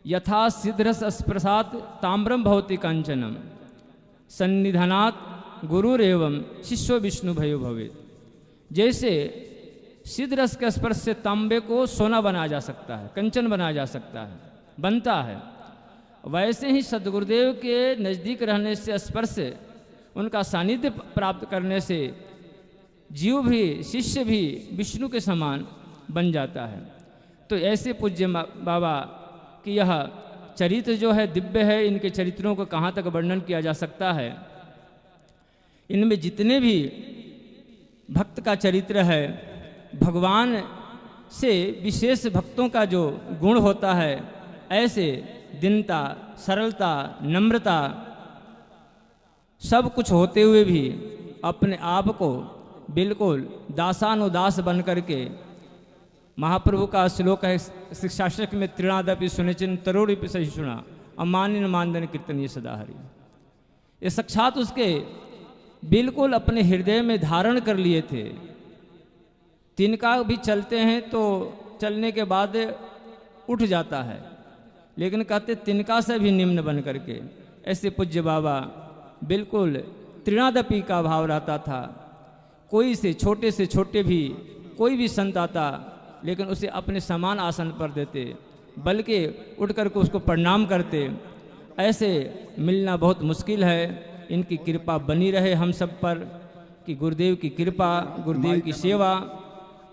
यथा सिद्धरस स्प्रसाद ताम्रम भवति कांचनम सन्निधानात् गुरुरेवं शिष्यो विष्णु भयो भवेत्। जैसे सिद्ध रस के स्पर्श से तांबे को सोना बनाया जा सकता है, कंचन बनाया जा सकता है, बनता है, वैसे ही सद्गुरुदेव के नज़दीक रहने से, स्पर्श से, उनका सानिध्य प्राप्त करने से जीव भी, शिष्य भी विष्णु के समान बन जाता है। तो ऐसे पूज्य बाबा कि यह चरित्र जो है दिव्य है, इनके चरित्रों को कहाँ तक वर्णन किया जा सकता है। इनमें जितने भी भक्त का चरित्र है, भगवान से विशेष भक्तों का जो गुण होता है, ऐसे दीनता, सरलता, नम्रता सब कुछ होते हुए भी अपने आप को बिल्कुल दासानुदास बन करके, महाप्रभु का श्लोक है शिक्षाश्रक में, तृणादपि सुनिचिन तरोड़िपि सहिष्णुना अमान्य मानदन कीर्तनीय सदा हरि। ये साक्षात उसके बिल्कुल अपने हृदय में धारण कर लिए थे। तिनका भी चलते हैं तो चलने के बाद उठ जाता है, लेकिन कहते तिनका से भी निम्न बन करके। ऐसे पूज्य बाबा बिल्कुल तृणादपि का भाव रहता था। कोई से छोटे भी कोई भी संत आता, लेकिन उसे अपने समान आसन पर देते, बल्कि उठ कर के उसको प्रणाम करते। ऐसे मिलना बहुत मुश्किल है। इनकी कृपा बनी रहे हम सब पर, कि गुरुदेव की कृपा, गुरुदेव की सेवा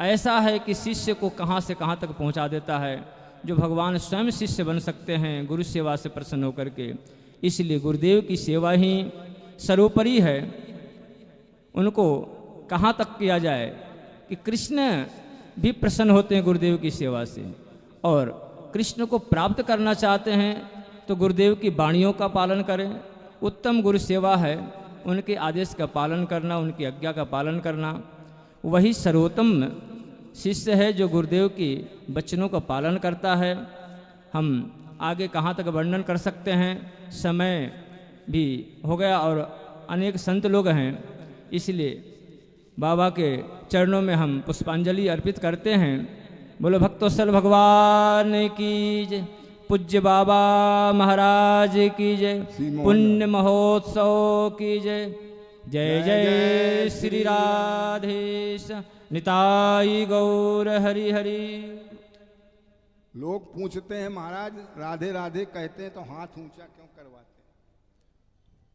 ऐसा है कि शिष्य को कहाँ से कहाँ तक पहुँचा देता है, जो भगवान स्वयं शिष्य बन सकते हैं गुरु सेवा से प्रसन्न होकर के। इसलिए गुरुदेव की सेवा ही सर्वोपरि है। उनको कहाँ तक किया जाए कि कृष्ण भी प्रसन्न होते हैं गुरुदेव की सेवा से, और कृष्ण को प्राप्त करना चाहते हैं तो गुरुदेव की वाणियों का पालन करें। उत्तम गुरु सेवा है उनके आदेश का पालन करना, उनकी आज्ञा का पालन करना। वही सर्वोत्तम शिष्य है जो गुरुदेव की वचनों का पालन करता है। हम आगे कहाँ तक वर्णन कर सकते हैं, समय भी हो गया और अनेक संत लोग हैं, इसलिए बाबा के चरणों में हम पुष्पांजलि अर्पित करते हैं। बोलो भक्तोत्सल भगवान की जय, पूज्य बाबा महाराज की जय, पुण्य महोत्सव की जय। जय जय श्री राधेश निताई गौर हरि हरि। लोग पूछते हैं महाराज राधे राधे कहते हैं तो हाथ ऊंचा क्यों करवाते हैं,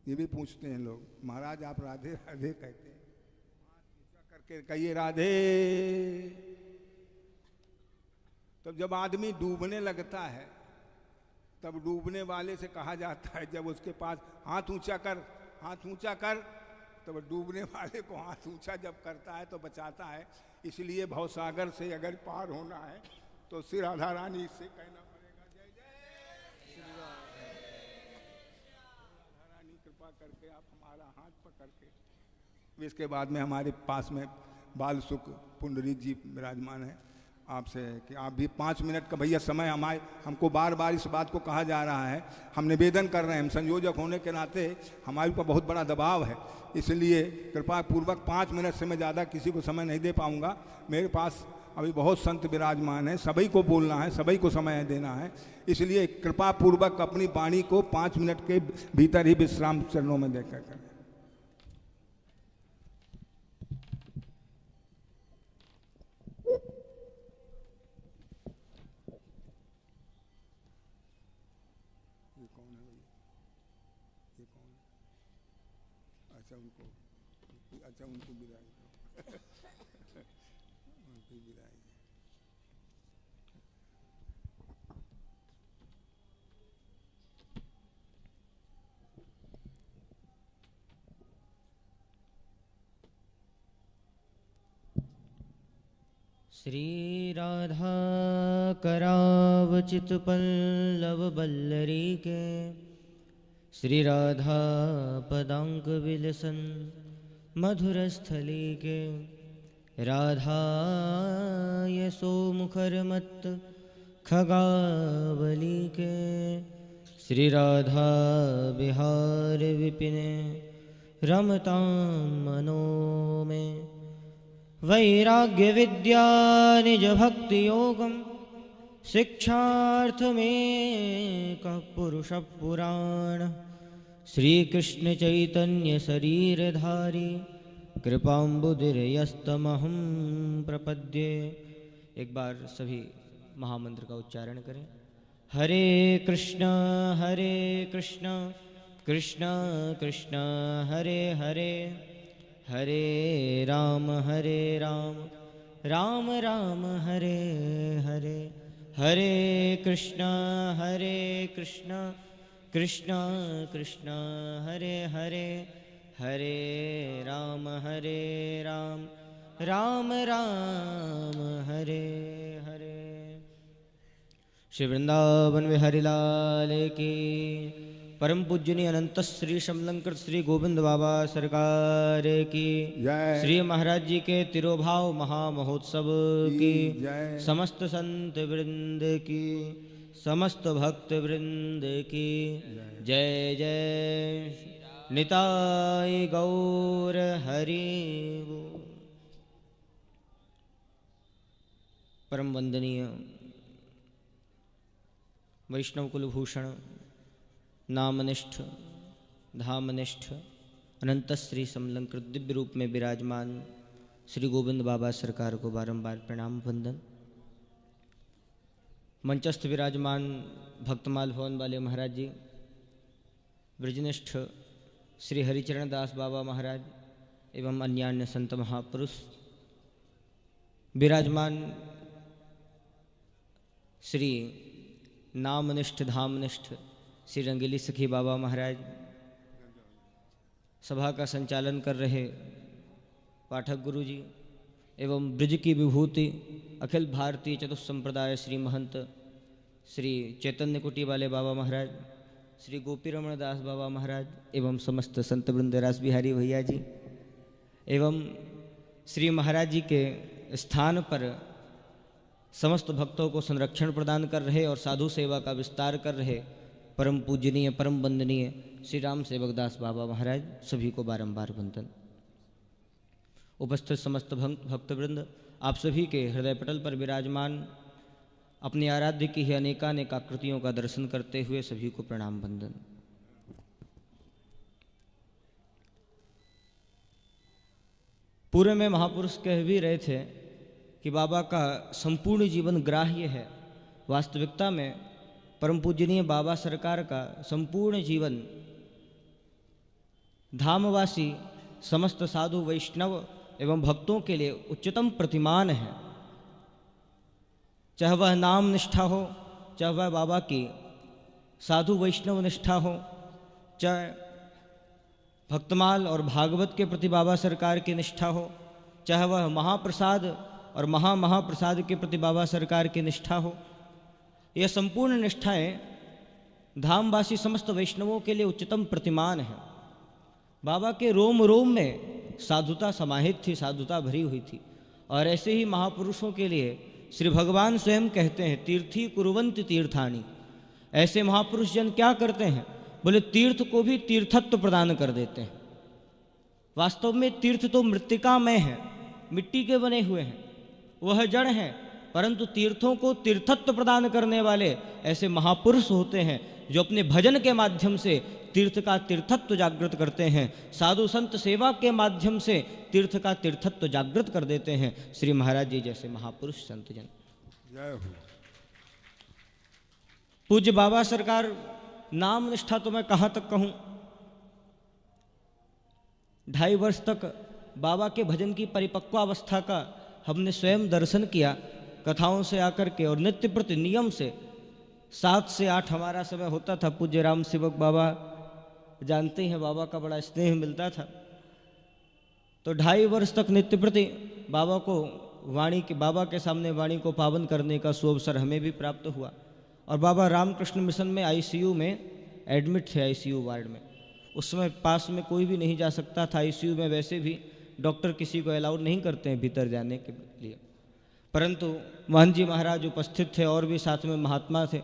ये भी पूछते हैं लोग। महाराज आप राधे राधे कहते हैं, हाथ ऊंचा करके कहिए राधे। तब जब आदमी डूबने लगता है, तब डूबने वाले से कहा जाता है, जब उसके पास हाथ ऊंचा कर, हाथ ऊंचा कर, तब डूबने वाले को हाथ ऊंचा जब करता है तो बचाता है। इसलिए भवसागर से अगर पार होना है तो श्री राधा रानी से कहना पड़ेगा जय जय श्री राधा रानी, कृपा करके आप हमारा हाथ पकड़ के। इसके बाद में हमारे पास में बाल सुख पुंडरीक जी विराजमान है। आपसे कि आप भी 5 मिनट का भैया समय हमारे, हमको बार बार इस बात को कहा जा रहा है, हम निवेदन कर रहे हैं, हम संयोजक होने के नाते हमारे ऊपर बहुत बड़ा दबाव है, इसलिए कृपा पूर्वक 5 मिनट से मैं ज़्यादा किसी को समय नहीं दे पाऊँगा। मेरे पास अभी बहुत संत विराजमान है, सभी को बोलना है, सभी को समय देना है, इसलिए कृपा पूर्वक अपनी वाणी को 5 मिनट के भीतर ही विश्राम चरणों में देकर करें। उनको विदाई उनकी विदाई। श्री राधा करावचित पल्लव बल्लरी के, श्री राधा पदांक विलसन मधुर स्थली के, राधा यशो मुखर मत खगावली के, श्री राधा बिहार विपिने रमतां मनो में, वैराग्य विद्या निज भक्ति योगम, शिक्षार्थ में कह पुरुष पुराण, श्री कृष्ण चैतन्य शरीरधारी, कृपाम्बुदिर्यस्तमहं प्रपद्ये। एक बार सभी महामंत्र का उच्चारण करें। हरे कृष्ण कृष्ण कृष्ण हरे हरे, हरे राम राम राम हरे हरे, हरे कृष्ण कृष्ण कृष्ण हरे हरे, हरे राम राम राम हरे हरे। श्री वृंदावन बिहारी लाल की, परम पूज्यनीय अनंत श्री शमलंकृत श्री गोविंद बाबा सरकार की, श्री महाराज जी के तिरोभाव महामहोत्सव की, समस्त संत वृंद की, समस्त भक्त वृंद की जय जय। निताय गौर हरि बोल। परम वंदनीय वैष्णव कुलभूषण, नामनिष्ठ धामनिष्ठ अनंत श्री समलंकृत दिव्य रूप में विराजमान श्री गोविंद बाबा सरकार को बारंबार प्रणाम वंदन। मंचस्थ विराजमान भक्तमाल भवन वाले महाराज जी, ब्रजनिष्ठ श्री हरिचरण दास बाबा महाराज एवं अन्यान्य संत महापुरुष, विराजमान श्री नामनिष्ठ धामनिष्ठ श्री रंगीली सखी बाबा महाराज, सभा का संचालन कर रहे पाठक गुरु जी एवं ब्रज की विभूति अखिल भारतीय चतुस्संप्रदाय श्री महंत श्री चैतन्य कुटी वाले बाबा महाराज, श्री गोपी रमण दास बाबा महाराज एवं समस्त संत वृंद, रास बिहारी भैया जी एवं श्री महाराज जी के स्थान पर समस्त भक्तों को संरक्षण प्रदान कर रहे और साधु सेवा का विस्तार कर रहे परम पूजनीय परम वंदनीय श्री राम सेवक दास बाबा महाराज, सभी को बारंबार वंदन। उपस्थित समस्त भक्तवृंद, आप सभी के हृदय पटल पर विराजमान अपनी आराध्य की ही अनेकानेक आकृतियों का दर्शन करते हुए सभी को प्रणाम वंदन। पूर्व में महापुरुष कह भी रहे थे कि बाबा का संपूर्ण जीवन ग्राह्य है। वास्तविकता में परम पूजनीय बाबा सरकार का संपूर्ण जीवन धामवासी समस्त साधु वैष्णव एवं भक्तों के लिए उच्चतम प्रतिमान है। चाहे वह नाम निष्ठा हो, चाहे वह बाबा की साधु वैष्णव निष्ठा हो, चाहे भक्तमाल और भागवत के प्रति बाबा सरकार की निष्ठा हो, चाहे वह महाप्रसाद और महाप्रसाद के प्रति बाबा सरकार की निष्ठा हो, यह संपूर्ण निष्ठाएं धामवासी समस्त वैष्णवों के लिए उच्चतम प्रतिमान है। बाबा के रोम रोम में साधुता समाहित थी, साधुता भरी हुई थी। और ऐसे ही महापुरुषों के लिए श्री भगवान स्वयं कहते हैं, तीर्थी कुर्वन्ति तीर्थानि। ऐसे महापुरुष जन क्या करते हैं? बोले तीर्थ को भी तीर्थत्व प्रदान कर देते हैं। वास्तव में तीर्थ तो मृत्तिकामय है, मिट्टी के बने हुए हैं, वह जड़ हैं, परंतु तीर्थों को तीर्थत्व प्रदान करने वाले ऐसे महापुरुष होते हैं जो अपने भजन के माध्यम से तीर्थ का तीर्थत्व जागृत करते हैं, साधु संत सेवा के माध्यम से तीर्थ का तीर्थत्व जागृत कर देते हैं। श्री महाराज जी जैसे महापुरुष संत जन। जय हो। पूज्य बाबा सरकार, नाम निष्ठा तो मैं कहाँ तक कहूँ। 2.5 वर्ष तक बाबा के भजन की परिपक्वावस्था का हमने स्वयं दर्शन किया, कथाओं से आकर के, और नित्य प्रति नियम से 7 से 8 हमारा समय होता था। पूज्य राम सेवक बाबा जानते हैं, बाबा का बड़ा स्नेह मिलता था। तो 2.5 वर्ष तक नित्य प्रति बाबा को बाबा के सामने वाणी को पावन करने का सुअवसर हमें भी प्राप्त हुआ। और बाबा रामकृष्ण मिशन में आईसीयू में एडमिट थे, आईसीयू वार्ड में। उस समय पास में कोई भी नहीं जा सकता था। आईसीयू में वैसे भी डॉक्टर किसी को अलाउड नहीं करते हैं भीतर जाने के लिए, परंतु मोहन जी महाराज उपस्थित थे और भी साथ में महात्मा थे।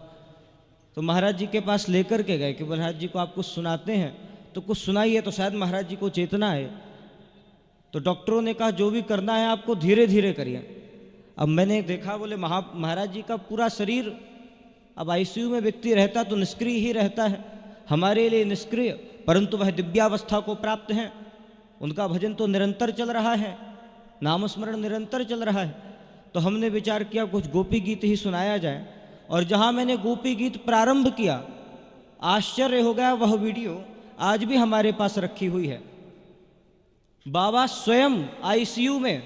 तो महाराज जी के पास लेकर के गए कि महाराज जी को आप कुछ सुनाते हैं तो कुछ सुनाइए, तो शायद महाराज जी को चेतना है। तो डॉक्टरों ने कहा जो भी करना है आपको धीरे धीरे करिए। अब मैंने देखा, बोले महाराज जी का पूरा शरीर, अब आईसीयू में व्यक्ति रहता तो निष्क्रिय ही रहता है, हमारे लिए निष्क्रिय, परंतु वह दिव्यावस्था को प्राप्त हैं। उनका भजन तो निरंतर चल रहा है, नामस्मरण निरंतर चल रहा है। तो हमने विचार किया कुछ गोपी गीत ही सुनाया जाए। और जहाँ मैंने गोपी गीत प्रारंभ किया, आश्चर्य हो गया, वह वीडियो आज भी हमारे पास रखी हुई है। बाबा स्वयं आईसीयू में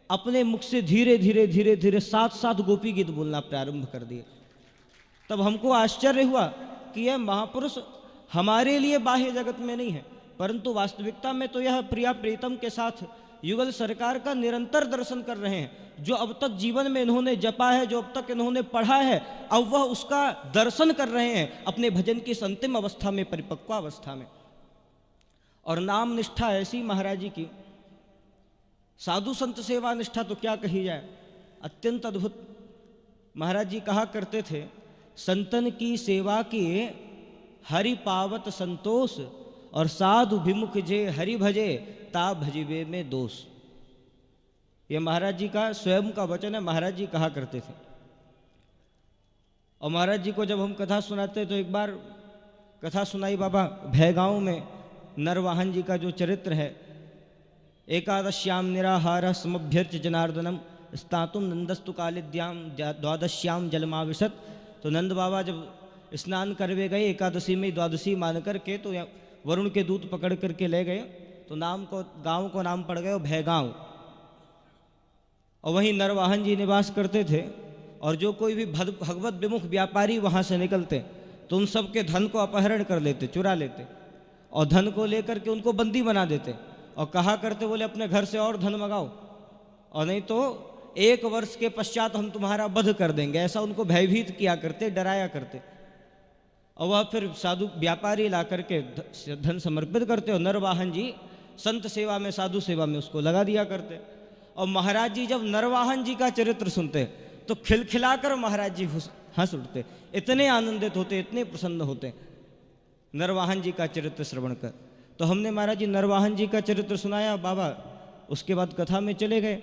अपने मुख से धीरे धीरे धीरे धीरे 7 गोपी गीत बोलना प्रारंभ कर दिए। तब हमको आश्चर्य हुआ कि यह महापुरुष हमारे लिए बाह्य जगत में नहीं है, परंतु वास्तविकता में तो यह प्रिया प्रीतम के साथ युगल सरकार का निरंतर दर्शन कर रहे हैं। जो अब तक जीवन में इन्होंने जपा है, जो अब तक इन्होंने पढ़ा है, अब वह उसका दर्शन कर रहे हैं अपने भजन की अंतिम अवस्था में, परिपक्वावस्था में। और नाम निष्ठा ऐसी महाराज जी की, साधु संत सेवा निष्ठा तो क्या कही जाए, अत्यंत अद्भुत। महाराज जी कहा करते थे, संतन की सेवा की हरि पावत संतोष, और साधु विमुख जे हरि भजे ता भजिबे में दोष। ये महाराज जी का स्वयं का वचन है, महाराज जी कहा करते थे। और महाराज जी को जब हम कथा सुनाते तो एक बार कथा सुनाई बाबा भैगांव में नरवाहन जी का जो चरित्र है, एकादश्याम निराहार समभ्यर्च जनार्दनम स्नातुम नंदस्तु कालिद्याम द्वादश्याम जलमाविशत। तो नंद बाबा जब स्नान करवे गए एकादशी में, द्वादशी मान करके, तो वरुण के दूत पकड़ करके ले गए। तो गांव को नाम पड़ गए भैगांव। और वहीं नरवाहन जी निवास करते थे। और जो कोई भी भगवत विमुख व्यापारी वहाँ से निकलते तो उन सब के धन को अपहरण कर लेते, चुरा लेते, और धन को लेकर के उनको बंदी बना देते। और कहा करते, बोले अपने घर से और धन मंगाओ, और नहीं तो 1 वर्ष के पश्चात हम तुम्हारा वध कर देंगे। ऐसा उनको भयभीत किया करते, डराया करते। और वह फिर साधु व्यापारी ला करके धन समर्पित करते, और नरवाहन जी संत सेवा में, साधु सेवा में उसको लगा दिया करते। और महाराज जी जब नरवाहन जी का चरित्र सुनते तो खिलखिलाकर महाराज जी हंस उठते, इतने आनंदित होते, इतने प्रसन्न होते नरवाहन जी का चरित्र श्रवण कर। तो हमने महाराज जी नरवाहन जी का चरित्र सुनाया बाबा, उसके बाद कथा में चले गए।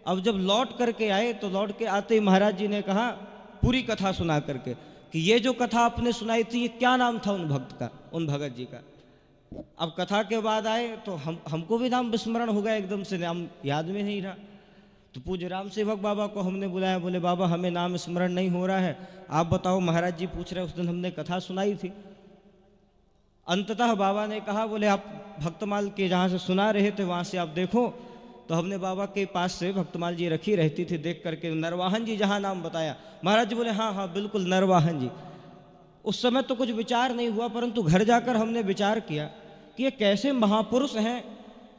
अब जब लौट करके आए तो लौट के आते ही महाराज जी ने कहा पूरी कथा सुना करके कि ये जो कथा आपने सुनाई थी, ये क्या नाम था उन भक्त का, उन भगत जी का। अब कथा के बाद आए तो हमको भी नाम विस्मरण हो गया, एकदम से नाम याद में नहीं रहा। तो पूज्य राम सेवक बाबा को हमने बुलाया, बोले बाबा हमें नाम स्मरण नहीं हो रहा है, आप बताओ। महाराज जी पूछ रहे, उस दिन हमने कथा सुनाई थी। अंततः बाबा ने कहा, बोले आप भक्तमाल के जहाँ से सुना रहे थे वहाँ से आप देखो। तो हमने बाबा के पास से भक्तमाल जी रखी रहती थी, देख करके नरवाहन जी जहाँ नाम बताया, महाराज जी बोले हाँ बिल्कुल नरवाहन जी। उस समय तो कुछ विचार नहीं हुआ, परंतु घर जाकर हमने विचार किया कि ये कैसे महापुरुष हैं,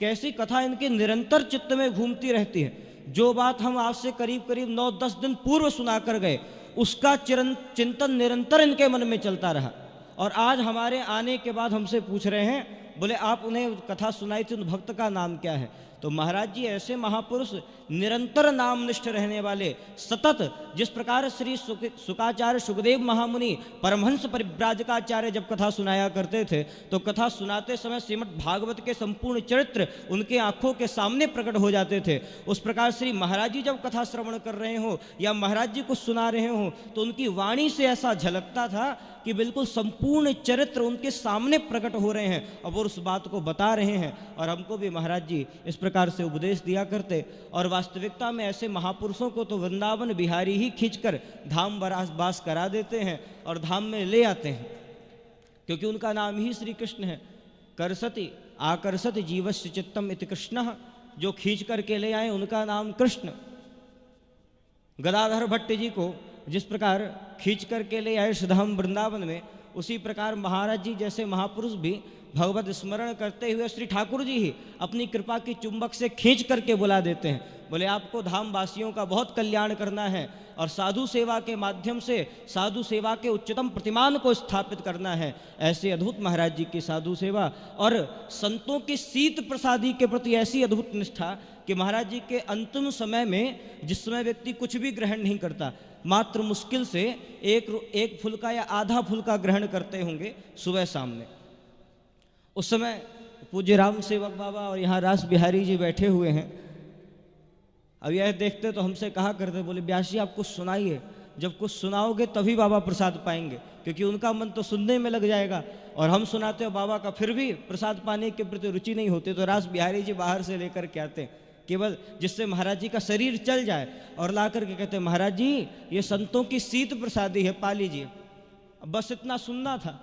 कैसी कथा इनके निरंतर चित्त में घूमती रहती है। जो बात हम आज से करीब करीब 9-10 दिन पूर्व सुना कर गए, उसका चिंतन निरंतर इनके मन में चलता रहा। और आज हमारे आने के बाद हमसे पूछ रहे हैं, बोले आप उन्हें कथा सुनाई थी, उन भक्त का नाम क्या है। तो महाराज जी ऐसे महापुरुष निरंतर नामनिष्ठ रहने वाले, सतत, जिस प्रकार श्री सुकाचार्य सुखदेव महामुनि परमहंस परिव्राजकाचार्य जब कथा सुनाया करते थे तो कथा सुनाते समय श्रीमद् भागवत के संपूर्ण चरित्र उनके आंखों के सामने प्रकट हो जाते थे। उस प्रकार श्री महाराज जी जब कथा श्रवण कर रहे हो या महाराज जी कुछ सुना रहे हो तो उनकी वाणी से ऐसा झलकता था कि बिल्कुल संपूर्ण चरित्र उनके सामने प्रकट हो रहे हैं और वो उस बात को बता रहे हैं। और हमको भी महाराज जी इस प्रकार से उपदेश दिया करते। और वास्तविकता में ऐसे महापुरुषों को तो वृंदावन बिहारी ही खींचकर धाम वास करा देते हैं और धाम में ले आते हैं, क्योंकि उनका नाम ही श्री कृष्ण है। करसति आकर्षति जीवस्य चित्तम इति कृष्ण, जो खींच करके ले आए उनका नाम कृष्ण। गदाधर भट्ट जी को जिस प्रकार खींच करके ले आए श्रीधाम वृंदावन में, उसी प्रकार महाराज जी जैसे महापुरुष भी भगवत स्मरण करते हुए श्री ठाकुर जी ही अपनी कृपा की चुंबक से खींच करके बुला देते हैं। बोले आपको धाम वासियों का बहुत कल्याण करना है और साधु सेवा के माध्यम से साधु सेवा के उच्चतम प्रतिमान को स्थापित करना है। ऐसे अद्भुत महाराज जी की साधु सेवा और संतों की शीत प्रसादी के प्रति ऐसी अद्भुत निष्ठा कि महाराज जी के अंतिम समय में, जिस समय व्यक्ति कुछ भी ग्रहण नहीं करता, मात्र मुश्किल से एक फुल्का या आधा फुल्का ग्रहण करते होंगे सुबह शाम में, उस समय पूज्य राम सेवक बाबा और यहाँ रास बिहारी जी बैठे हुए हैं। अब यह देखते तो हमसे कहा करते, बोले व्यास जी आप कुछ सुनाइए, जब कुछ सुनाओगे तभी बाबा प्रसाद पाएंगे, क्योंकि उनका मन तो सुनने में लग जाएगा और हम सुनाते हो बाबा का फिर भी प्रसाद पाने के प्रति रुचि नहीं होती। तो रास बिहारी जी बाहर से लेकर के आते केवल जिससे महाराज जी का शरीर चल जाए और ला करके कहते महाराज जी ये संतों की शीत प्रसादी है, पा लीजिए। बस इतना सुनना था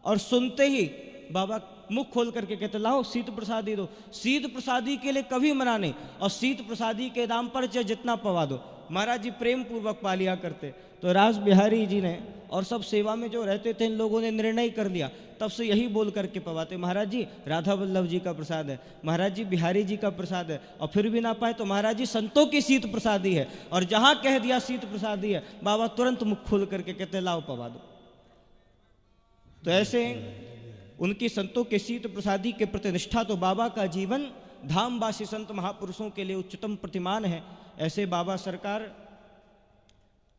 और सुनते ही बाबा मुख खोल करके कहते लाओ शीत प्रसादी दो। शीत प्रसादी के लिए कभी मना नहीं और शीत प्रसादी के दाम पर चाहे जितना पवा दो, महाराज जी प्रेम पूर्वक पा लिया करते। तो रास बिहारी जी ने और सब सेवा में जो रहते थे इन लोगों ने निर्णय कर लिया, तब से यही बोल करके पवाते महाराज जी राधा वल्लभ जी का प्रसाद है, महाराज जी बिहारी जी का प्रसाद है। और फिर भी ना पाए तो महाराज जी संतों की शीत प्रसादी है, और जहां कह दिया शीत प्रसादी है बाबा तुरंत मुख खोल करके कहते लाओ पवा दो। तो ऐसे उनकी संतों के शीत प्रसादी के प्रति निष्ठा तो बाबा का जीवन धामवासी संत महापुरुषों के लिए उच्चतम प्रतिमान है। ऐसे बाबा सरकार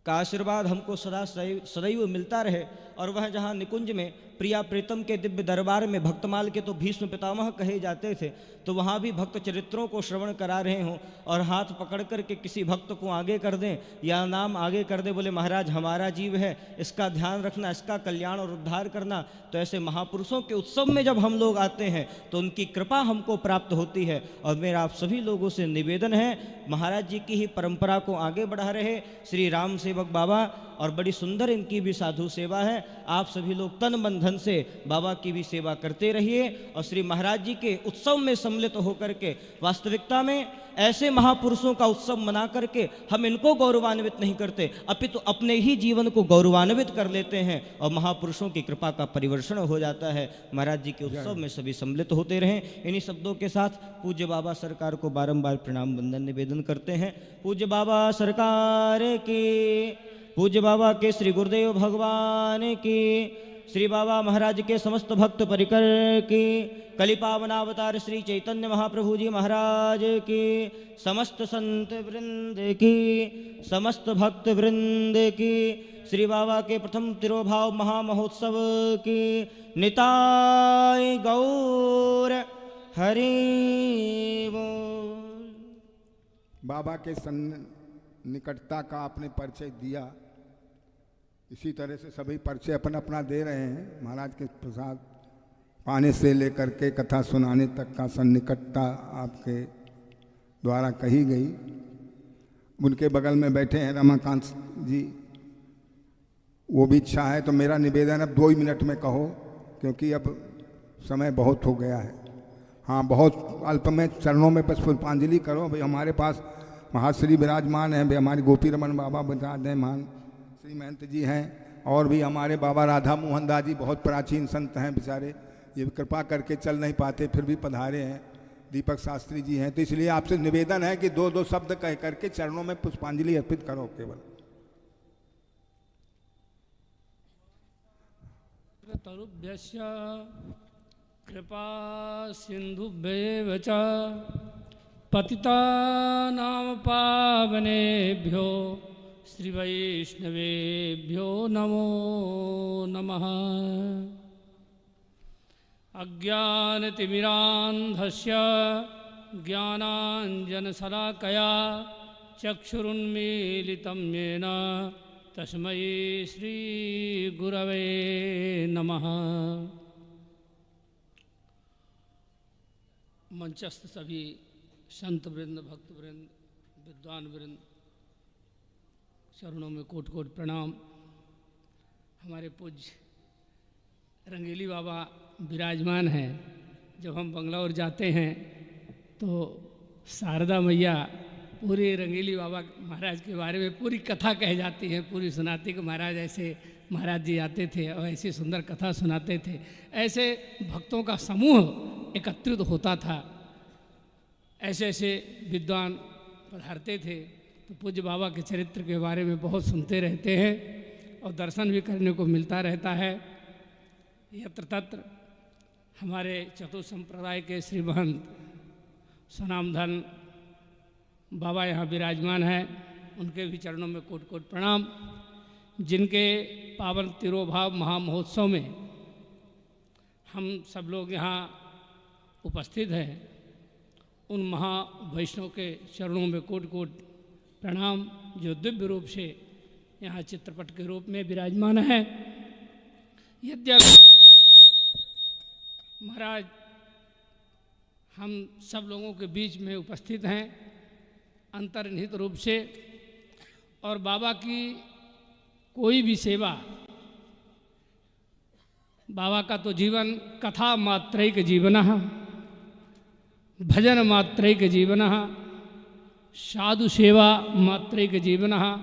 का आशीर्वाद हमको सदैव मिलता रहे। और वह जहाँ निकुंज में प्रिया प्रीतम के दिव्य दरबार में भक्तमाल के तो भीष्म पितामह कहे जाते थे, तो वहाँ भी भक्त चरित्रों को श्रवण करा रहे हों और हाथ पकड़ कर के किसी भक्त को आगे कर दें या नाम आगे कर दे, बोले महाराज हमारा जीव है, इसका ध्यान रखना, इसका कल्याण और उद्धार करना। तो ऐसे महापुरुषों के उत्सव में जब हम लोग आते हैं तो उनकी कृपा हमको प्राप्त होती है। और मेरा आप सभी लोगों से निवेदन है महाराज जी की ही परंपरा को आगे बढ़ा रहे श्री राम सेवक बाबा, और बड़ी सुंदर इनकी भी साधु सेवा है। आप सभी लोग तन मन धन से बाबा की भी सेवा करते रहिए और श्री महाराज जी के उत्सव में सम्मिलित होकर के वास्तविकता में ऐसे महापुरुषों का उत्सव मना करके हम इनको गौरवान्वित नहीं करते, अपितु तो अपने ही जीवन को गौरवान्वित कर लेते हैं और महापुरुषों की कृपा का परिवर्षण हो जाता है। महाराज जी के उत्सव में सभी सम्मिलित होते रहें। इन्हीं शब्दों के साथ पूज्य बाबा सरकार को बारंबार प्रणाम वंदन निवेदन करते हैं। पूज्य बाबा सरकार की, पूज्य बाबा के श्री गुरुदेव भगवान की, श्री बाबा महाराज के समस्त भक्त परिकर की, कलिपावनावतार श्री चैतन्य महाप्रभु जी महाराज की, समस्त संत वृंद की, समस्त भक्त वृंद की, श्री बाबा के प्रथम तिरोभाव महामहोत्सव की, निताय गौर हरि बोल। बाबा के निकटता का आपने परिचय दिया, इसी तरह से सभी परिचय अपना अपना दे रहे हैं। महाराज के प्रसाद पाने से लेकर के कथा सुनाने तक का सन्निकटता आपके द्वारा कही गई। उनके बगल में बैठे हैं रमाकांत जी, वो भी इच्छा है तो मेरा निवेदन अब 2 ही मिनट में कहो, क्योंकि अब समय बहुत हो गया है। हाँ, बहुत अल्प में चरणों में बस पुष्पांजलि करो। भाई हमारे पास महाश्री विराजमान हैं, भाई हमारे गोपी रमन बाबा विराजमान श्री महंत जी हैं, और भी हमारे बाबा राधा मोहन दास जी बहुत प्राचीन संत हैं, बेचारे ये कृपा करके चल नहीं पाते फिर भी पधारे हैं। दीपक शास्त्री जी हैं, तो इसलिए आपसे निवेदन है कि 2-2 शब्द कह करके चरणों में पुष्पांजलि अर्पित करो केवल। कृपा सिंधुभ्येव च पतितानां पावनेभ्यो श्रीवैष्णवेभ्यो नमो नमः। अज्ञानतिमिरान्धस्य ज्ञानाञ्जनशलाकया चक्षुरुन्मीलितं येन तस्मै श्रीगुरवे नमः। मंचस्थ सभी संत वृंद, भक्त वृंद, विद्वान वृंद, चरणों में कोट कोट प्रणाम। हमारे पूज्य रंगीली बाबा विराजमान हैं। जब हम बंगलौर जाते हैं तो शारदा मैया पूरी रंगीली बाबा महाराज के बारे में पूरी कथा कह जाती है, पूरी सुनाती कि महाराज ऐसे महाराज जी आते थे और ऐसी सुंदर कथा सुनाते थे। ऐसे भक्तों का समूह एकत्रित होता था, ऐसे ऐसे विद्वान पधारते थे। तो पूज्य बाबा के चरित्र के बारे में बहुत सुनते रहते हैं और दर्शन भी करने को मिलता रहता है। यत्र तत्र हमारे चतुर संप्रदाय के श्री महंत स्वनामधन बाबा यहाँ विराजमान है, उनके भी चरणों में कोट कोट प्रणाम। जिनके पावन तिरोभाव महामहोत्सव में हम सब लोग यहाँ उपस्थित हैं, उन महावैष्णव के चरणों में कोट कोट प्रणाम, जो दिव्य रूप से यहाँ चित्रपट के रूप में विराजमान है। यद्यपि महाराज हम सब लोगों के बीच में उपस्थित हैं अंतर्निहित रूप से, और बाबा की कोई भी सेवा, बाबा का तो जीवन कथा मात्रैक जीवनः, भजन मात्रैक जीवनः, साधु सेवा मात्रैक जीवनः,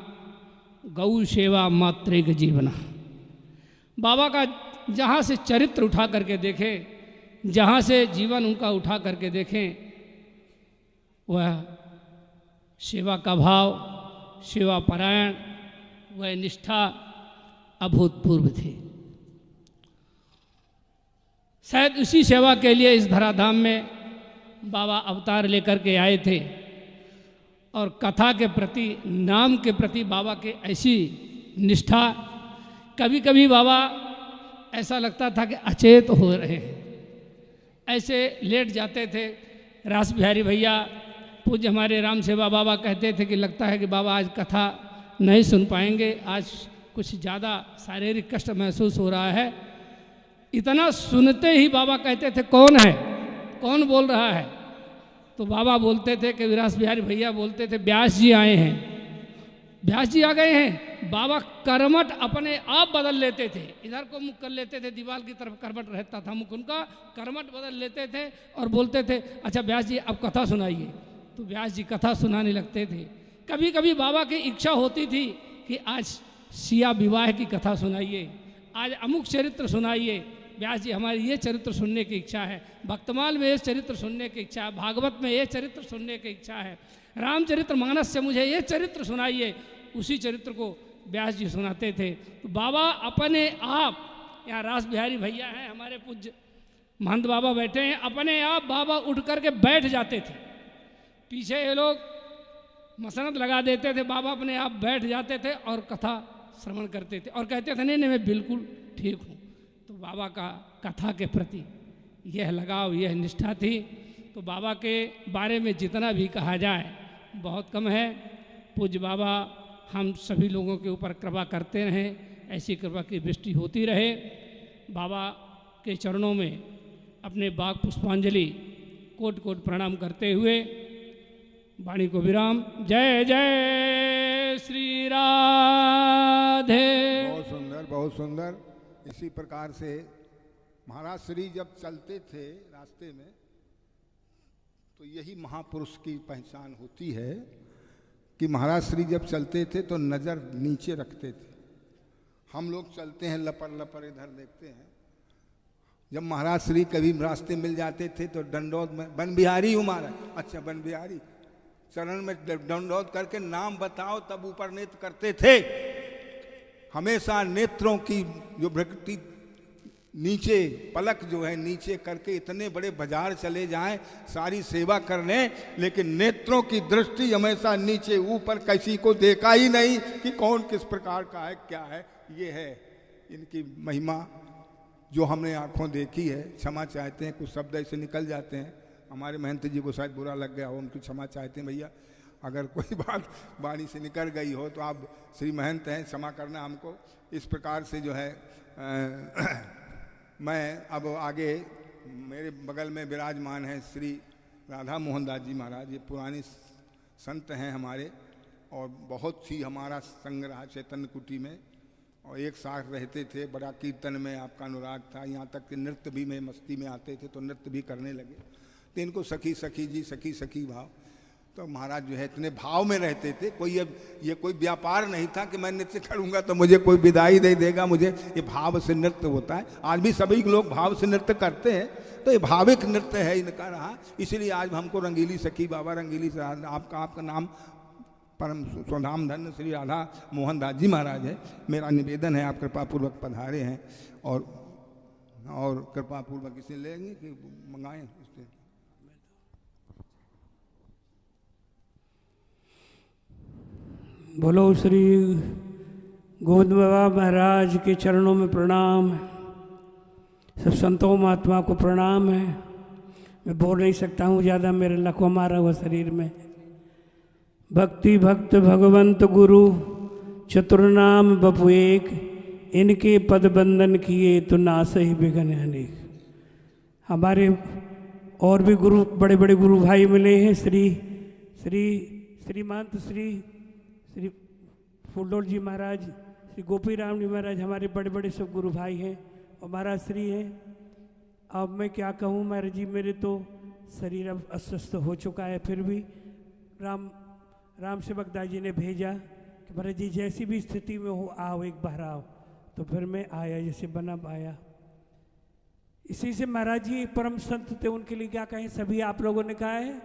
गौ सेवा मात्रैक जीवनः। बाबा का जहाँ से चरित्र उठा करके देखें, जहाँ से जीवन उनका उठा करके देखें, वह सेवा का भाव, सेवा परायण, वह निष्ठा अभूतपूर्व थी। शायद उसी सेवा के लिए इस धराधाम में बाबा अवतार लेकर के आए थे, और कथा के प्रति, नाम के प्रति बाबा के ऐसी निष्ठा, कभी कभी बाबा ऐसा लगता था कि अचेत हो रहे हैं, ऐसे लेट जाते थे। रास बिहारी भैया पूज्य हमारे राम सेवा बाबा कहते थे कि लगता है कि बाबा आज कथा नहीं सुन पाएंगे, आज कुछ ज़्यादा शारीरिक कष्ट महसूस हो रहा है। इतना सुनते ही बाबा कहते थे कौन है, कौन बोल रहा है? तो बाबा बोलते थे कि विरास बिहारी भैया बोलते थे व्यास जी आए हैं, व्यास जी आ गए हैं। बाबा करमट अपने आप बदल लेते थे, इधर को मुख कर लेते थे, दीवार की तरफ करमट रहता था मुख उनका, करमट बदल लेते थे और बोलते थे अच्छा व्यास जी अब कथा सुनाइए। तो व्यास जी कथा सुनाने लगते थे। कभी कभी बाबा की इच्छा होती थी कि आज सिया विवाह की कथा सुनाइए, आज अमुक चरित्र सुनाइए। व्यास जी हमारी ये चरित्र सुनने की इच्छा है, भक्तमाल में ये चरित्र सुनने की इच्छा है, भागवत में ये चरित्र सुनने की इच्छा है, रामचरित्र मानस से मुझे ये चरित्र सुनाइए। उसी चरित्र को व्यास जी सुनाते थे। तो बाबा अपने आप, यहाँ रास बिहारी भैया हैं हमारे पूज्य महंत बाबा बैठे हैं, अपने आप बाबा उठ करके बैठ जाते थे। पीछे ये लोग मसनद लगा देते थे, बाबा अपने आप बैठ जाते थे और कथा श्रवण करते थे और कहते थे नहीं मैं बिल्कुल ठीक हूँ। तो बाबा का कथा के प्रति यह लगाव, यह निष्ठा थी। तो बाबा के बारे में जितना भी कहा जाए बहुत कम है। पूज्य बाबा हम सभी लोगों के ऊपर कृपा करते रहें, ऐसी कृपा की वृष्टि होती रहे। बाबा के चरणों में अपने बाग पुष्पांजलि कोट कोट प्रणाम करते हुए वाणी को विराम। जय जय श्री राधे। बहुत सुंदर, बहुत सुंदर। इसी प्रकार से महाराज श्री जब चलते थे रास्ते में तो यही महापुरुष की पहचान होती है कि महाराज श्री जब चलते थे तो नज़र नीचे रखते थे। हम लोग चलते हैं लपर लपर इधर देखते हैं। जब महाराज श्री कभी रास्ते मिल जाते थे तो दंडौत में बन बिहारी हूँ महाराज, अच्छा बन बिहारी, चरण में दंडौत करके नाम बताओ तब ऊपर नेत्र करते थे। हमेशा नेत्रों की जो प्रकृति नीचे पलक जो है नीचे करके इतने बड़े बाजार चले जाएं सारी सेवा करने, लेकिन नेत्रों की दृष्टि हमेशा नीचे, ऊपर किसी को देखा ही नहीं कि कौन किस प्रकार का है क्या है। ये है इनकी महिमा जो हमने आंखों देखी है। क्षमा चाहते हैं, कुछ शब्द ऐसे निकल जाते हैं, हमारे महंत जी को शायद बुरा लग गया हो, उनकी क्षमा चाहते हैं भैया। अगर कोई बात वाणी से निकल गई हो तो आप श्री महंत हैं, क्षमा करना हमको। इस प्रकार से जो है मैं अब आगे, मेरे बगल में विराजमान है श्री राधा मोहन दास जी महाराज। ये पुरानी संत हैं हमारे और बहुत ही हमारा संग रहा चैतन्य कुटी में, और एक साथ रहते थे। बड़ा कीर्तन में आपका अनुराग था, यहाँ तक कि नृत्य भी में मस्ती में आते थे तो नृत्य भी करने लगे। तो इनको सखी सखी जी, सखी सखी भाव, तो महाराज जो है इतने भाव में रहते थे। कोई अब ये कोई व्यापार नहीं था कि मैं नृत्य करूंगा तो मुझे कोई विदाई दे देगा, मुझे ये भाव से नृत्य होता है। आज भी सभी लोग भाव से नृत्य करते हैं, तो ये भाविक नृत्य है इनका रहा। इसलिए आज हमको रंगीली सखी बाबा, रंगीली आपका नाम परम स्वधाम धन्य श्री राधा मोहन दास जी महाराज है। मेरा निवेदन है आप कृपापूर्वक पधारे हैं और कृपापूर्वक इसे लेंगे कि मंगाएं। बोलो श्री गोविंद बाबा महाराज के चरणों में प्रणाम है। सब संतों महात्मा को प्रणाम है। मैं बोल नहीं सकता हूँ ज़्यादा, मेरे लकवा मारा हुआ शरीर में। भक्ति भक्त भगवंत गुरु चतुर्नाम बपु एक, इनके पद बंधन किए तो नासहि बिघन अनेक। हमारे और भी गुरु, बड़े बड़े गुरु भाई मिले हैं। श्रीमंत श्री फूलडोल जी महाराज, श्री गोपी राम जी महाराज, हमारे बड़े बड़े सब गुरु भाई हैं और महाराज श्री हैं। अब मैं क्या कहूँ महाराज जी, मेरे तो शरीर अब अस्वस्थ हो चुका है, फिर भी राम सेवक दास जी ने भेजा कि महाराज जी जैसी भी स्थिति में हो आओ, एक बार आओ। तो फिर मैं आया, जैसे बना आया। इसी से महाराज जी परम संत थे, उनके लिए क्या कहें, सभी आप लोगों ने कहा है,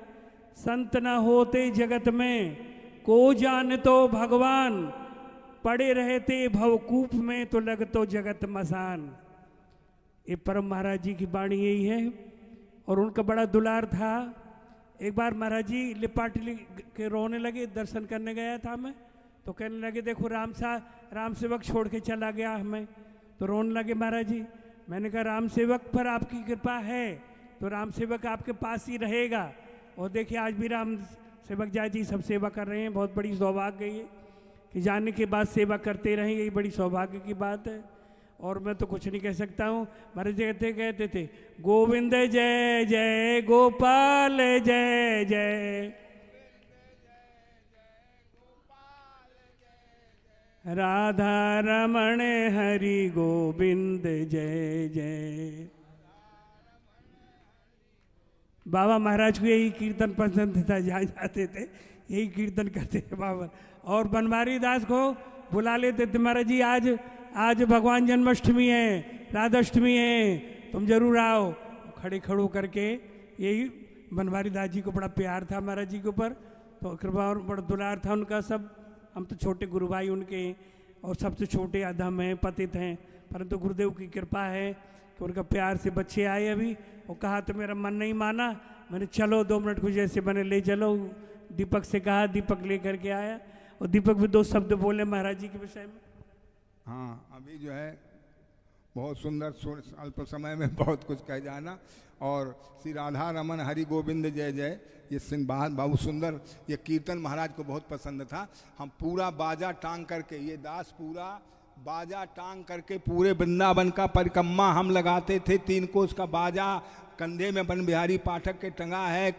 संत न होते जगत में को जान तो भगवान, पड़े रहते भवकूप में तो लगतो जगत मसान। ये परम महाराज जी की वाणी यही है। और उनका बड़ा दुलार था। एक बार महाराज जी लिपाट के रोने लगे, दर्शन करने गया था मैं, तो कहने लगे देखो राम सेवक छोड़ के चला गया हमें। तो रोने लगे महाराज जी। मैंने कहा राम सेवक पर आपकी कृपा है तो राम सेवक आपके पास ही रहेगा। और देखिए आज भी राम सेवक जी सब सेवा कर रहे हैं। बहुत बड़ी सौभाग्य है कि जाने के बाद सेवा करते रहें, यही बड़ी सौभाग्य की बात है। और मैं तो कुछ नहीं कह सकता हूँ। महाराज कहते थे गोविंद जय जय, गोपाल जय जय, राधा रमण हरि गोविंद जय जय। बाबा महाराज को यही कीर्तन पसंद था, जहाँ जाते थे यही कीर्तन करते थे बाबा। और बनवारी दास को बुला लेते थे, महाराज जी आज भगवान जन्माष्टमी है, राधाष्टमी है, तुम जरूर आओ। खड़ो करके, यही बनवारी दास जी को बड़ा प्यार था महाराज जी के ऊपर, तो कृपा और बड़ा दुलार था उनका। सब हम तो छोटे गुरु भाई उनके, और सबसे छोटे अधम हैं, पतित हैं, परंतु गुरुदेव की कृपा है कि उनका प्यार से बच्चे आए अभी। और कहा तो मेरा मन नहीं माना, मैंने चलो 2 मिनट कुछ जैसे बने ले चलो। दीपक से कहा, दीपक ले करके आया, और दीपक भी 2 शब्द बोले महाराज जी के विषय में। हाँ, अभी जो है बहुत सुंदर अल्प समय में बहुत कुछ कह जाना। और श्री राधा रमन हरि गोविंद जय जय, ये सिंह बहुत सुंदर, ये कीर्तन महाराज को बहुत पसंद था। हम पूरा बाजा टांग करके, ये दास पूरा बाजा टांग करके पूरे वृंदावन का परिक्रमा हम लगाते थे। 3 कोस का बाजा कंधे में बन बिहारी पाठक के टंगा है,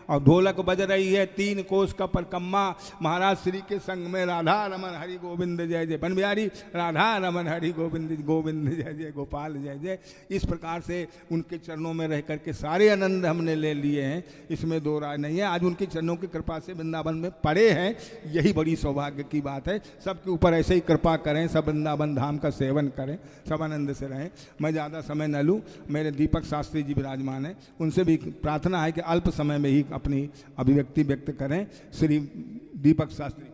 और ढोलक बज रही है। 3 कोस का परिक्रमा महाराज श्री के संग में, राधा रमन हरि गोविंद जय जय, बन बिहारी राधा रमन हरि गोविंद गोविंद जय जय, गोपाल जय जय। इस प्रकार से उनके चरणों में रह करके सारे आनंद हमने ले लिए हैं, इसमें 2 राय नहीं है। आज उनकी चरणों की कृपा से वृंदावन में पड़े हैं, यही बड़ी सौभाग्य की बात है। सबके ऊपर ऐसे ही कृपा करें, सब वृंदावन धाम का सेवन करें, सब आनंद से रहें। मैं ज़्यादा समय न लूँ, मेरे दीपक शास्त्री जी विराजमान है, उनसे भी प्रार्थना है कि अल्प समय में ही अपनी अभिव्यक्ति व्यक्त करें। श्री दीपक शास्त्री।